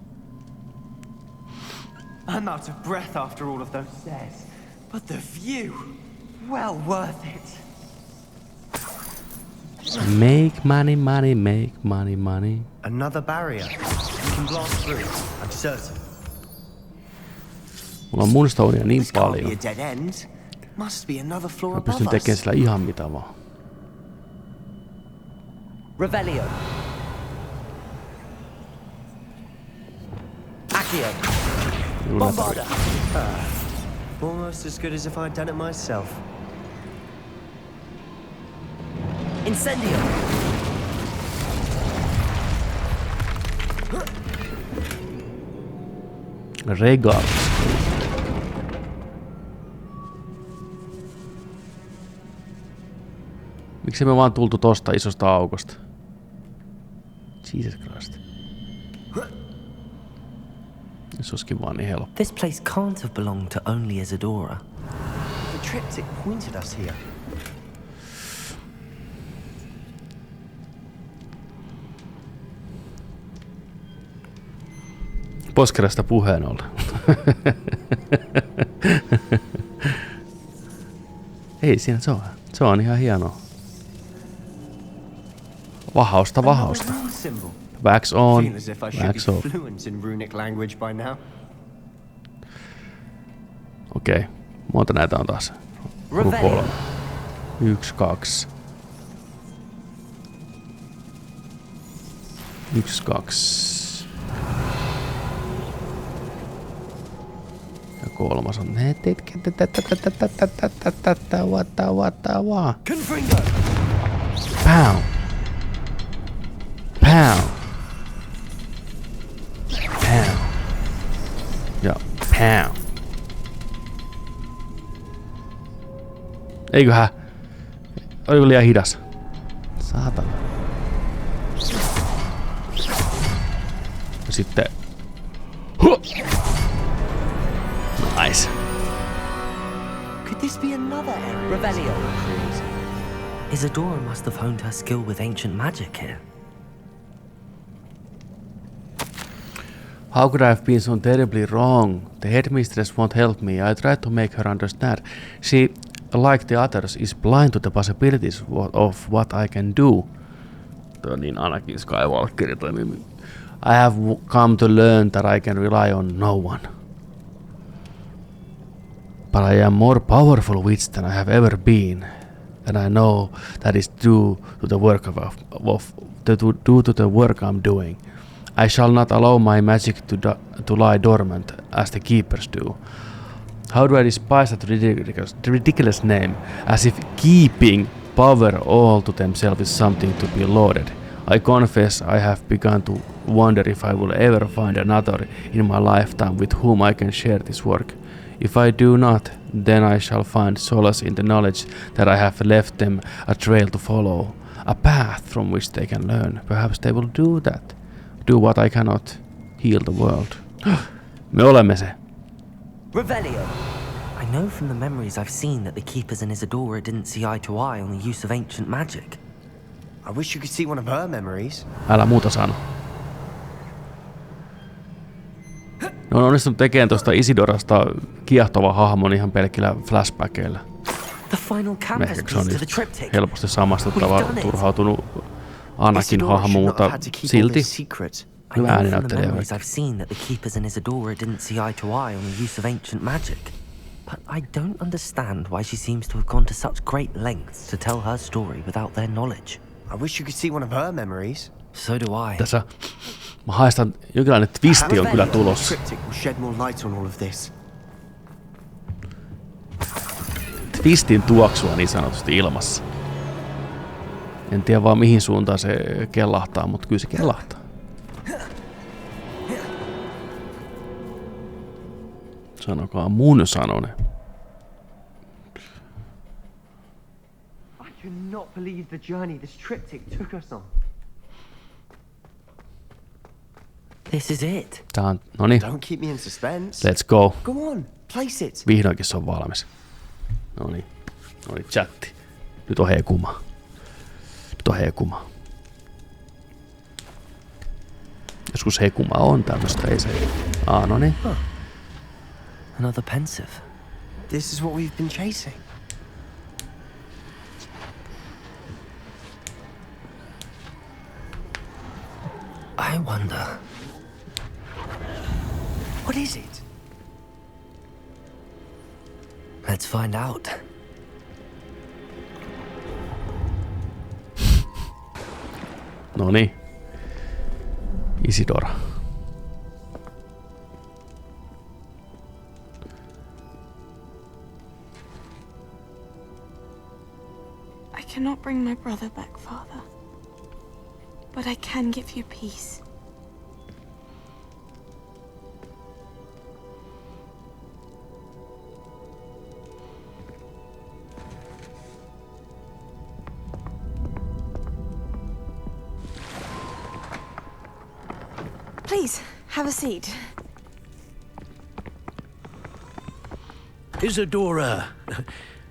I'm out of breath after all of those stairs, but the view, well worth it. Make money, money, make money, money. Another barrier. You can blast through, I'm certain. Mulla on moonstoneia niin paljon. Mä pystyn tekemään sillä ihan mitä vaan. Revelio. Accio. Bombarda. Almost as good as if I'd done it myself. Incendio. Regal. Miksi me vaan tultu tosta isosta aukosta? Jesus Christ. Se olisikin vaan niin helppo. This place can't have belonged to only Isadora. The triptych pointed us here. Poskerasta puheen ollen. Ei siinä se on. Se on ihan hienoa. Vahausta. Wax on. Wax off. Okei. Monta näitä on taas? 3. 1, 2. 1, 2. Ja 3 on Pow. Pow. Pow. Ja pow. Eiköhän? Oliko liian hidas? Saatana. Ja sitten... Nice. Could this be another area? Revelio. Isadora must have honed her skill with ancient magic here. How could I have been so terribly wrong? The headmistress won't help me. I tried to make her understand. She, like the others, is blind to the possibilities of what I can do. Tuo on niin Anakin Skywalker. I have come to learn that I can rely on no one. But I am more powerful witch than I have ever been. And I know that is due to the work due to the work I'm doing. I shall not allow my magic to lie dormant, as the keepers do. How do I despise that ridiculous name, as if keeping power all to themselves is something to be lauded. I confess I have begun to wonder if I will ever find another in my lifetime with whom I can share this work. If I do not, then I shall find solace in the knowledge that I have left them a trail to follow, a path from which they can learn. Perhaps they will do that. Do what I cannot. Heal the world. Me olemme se. Revelio. I know from the memories I've seen that the keepers and Isadora didn't see eye to eye on the use of ancient magic. I wish you could see one of her memories. Älä muuta sano. Ne on onnistunut tekemään tuosta Isidorasta kiehtova hahmon ihan pelkillä flashbackeilla. Ehkä se on just helposti samastuttava, turhautunut Anakin hahmo, mutta silti hyvä ääninäyttelijä. I've seen that the keepers and Isadora didn't see eye to eye on the use of ancient magic. But I don't understand why she seems to have gone to such great lengths to tell her story without their knowledge. I wish you could see one of her memories. So do I. Tässä mä haistan, jonkinlainen twisti on kyllä tulossa. Twistin tuoksua niin sanotusti ilmassa. En tiedä vaan mihin suuntaan se kellahtaa, mutta kyllä se kellahtaa. Sanokaa mun sanonen. I cannot believe the journey this triptych took us on. This is it. Tää on, noni. Don't keep me in suspense. Let's go. Go on, place it. Vihdoinkin se on valmis. Noni, chatti. Nyt on hekuma. Joskus hekuma on tämmöstä, ei se. No niin. Another pensive. This is what we've been chasing. I wonder. What is it? Let's find out. Noniin. Isidora. I cannot bring my brother back, Father. But I can give you peace. Please, have a seat. Isadora,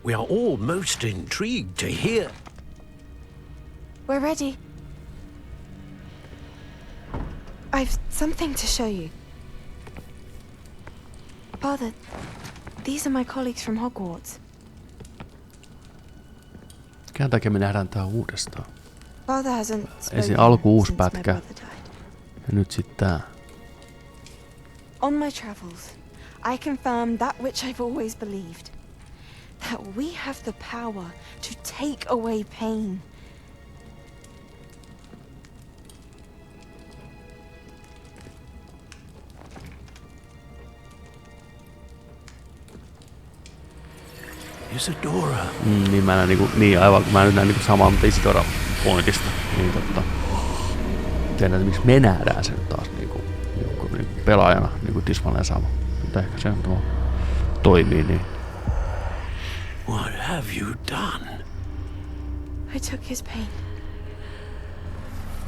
we are all most intrigued to hear. We're ready. I've something to show you. Father, these are my colleagues from Hogwarts. Mikä takia me nähdään tää uudestaan? Father hasn't Ensin alku uusi pätkä. Ja nyt sit tää. On my travels, I confirmed that which I've always believed. That we have the power to take away pain. Isadora. Niin mä näen niin aivan kun mä nyt näen niinku samaa mutta Isidora pointista. Niin totta. Tiedän, miksi me nähdään se nyt taas niinku pelaajana niinku tismalleen sama. Mutta ehkä se on toimii niin. What have you done? I took his pain.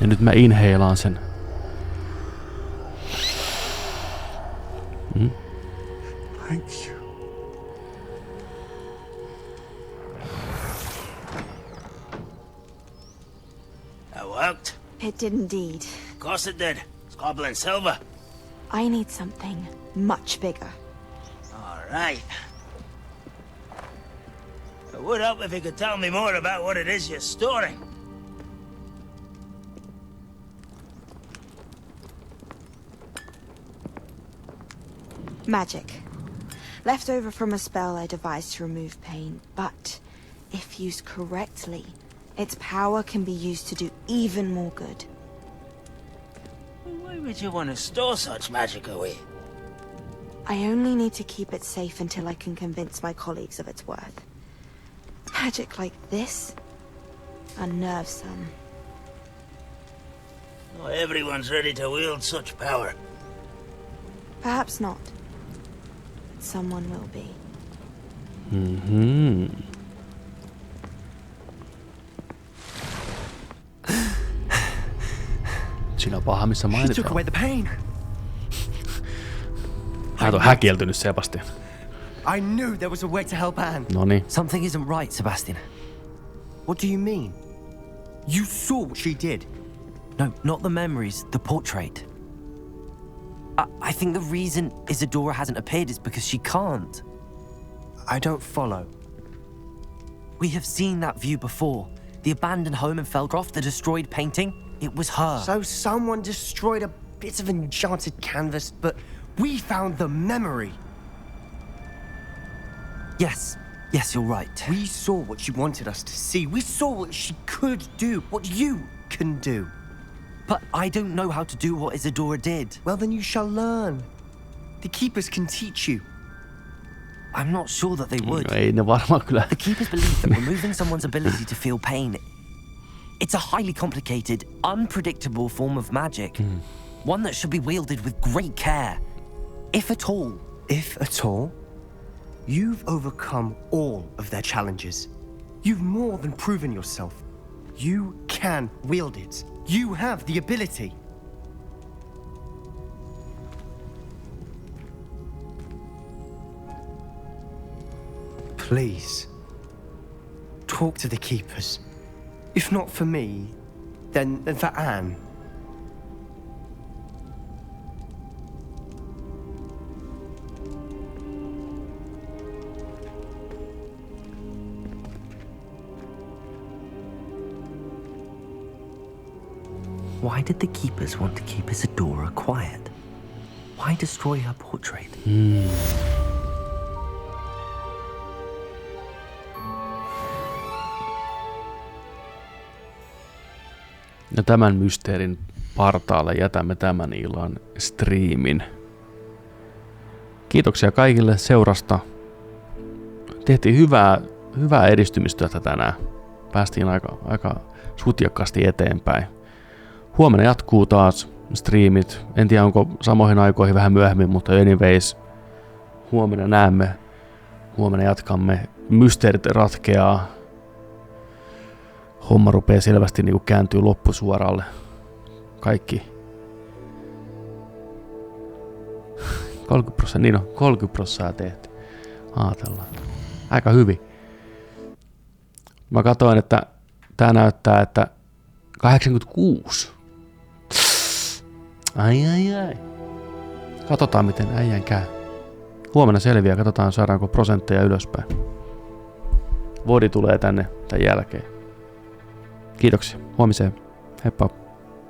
Ja nyt mä inheilaan sen. Thank you. That worked. It did indeed. Of course it did. It's goblin silver. I need something much bigger. All right. It would help if you could tell me more about what it is you're storing. Magic. Left over from a spell I devised to remove pain, but if used correctly, its power can be used to do even more good. Why would you want to store such magic away? I only need to keep it safe until I can convince my colleagues of its worth. Magic like this unnerves some. Not everyone's ready to wield such power. Perhaps not. Someone will be. Siinä paha missä mainitaan. She took away the pain. Hän on häkeltynyt Sebastian. I knew there was a way to help Anne. Noniin. Something isn't right, Sebastian. What do you mean? You saw what she did. No, not the memories, the portrait. I think the reason Isadora hasn't appeared is because she can't. I don't follow. We have seen that view before. The abandoned home in Felcroft, the destroyed painting. It was her. So someone destroyed a bit of enchanted canvas, but we found the memory. Yes, you're right. We saw what she wanted us to see. We saw what she could do, what you can do. But I don't know how to do what Isadora did. Well, then you shall learn. The Keepers can teach you. I'm not sure that they would. Ei ne varmaan kyllä. The Keepers believe that removing someone's ability to feel pain, it's a highly complicated, unpredictable form of magic. One that should be wielded with great care. If at all. If at all? You've overcome all of their challenges. You've more than proven yourself. You can wield it. You have the ability. Please, talk to the Keepers. If not for me, then for Anne. Why did the keepers want to keep Isadora quiet? Why destroy her portrait? Ja tämän mysteerin partaalle jätämme tämän illan striimin. Kiitoksia kaikille seurasta. Tehtiin hyvää edistymistyötä tänään. Päästiin aika sutjakkaasti eteenpäin. Huomenna jatkuu taas striimit. En tiedä onko samoihin aikoihin vähän myöhemmin, mutta anyways. Huomenna näemme. Huomenna jatkamme. Mysteerit ratkeaa. Homma rupeaa selvästi niinku kääntyy loppusuoralle. Kaikki. 30%, niin on, 30% tehty. Aatellaan. Aika hyvin. Mä katsoin, että tää näyttää, että 86. Ai. Katsotaan miten äijän käy. Huomenna selviää, katsotaan saadaanko prosentteja ylöspäin. Vuoden tulee tänne tämän jälkeen. Kiitoksia. Huomiseen. Heippa.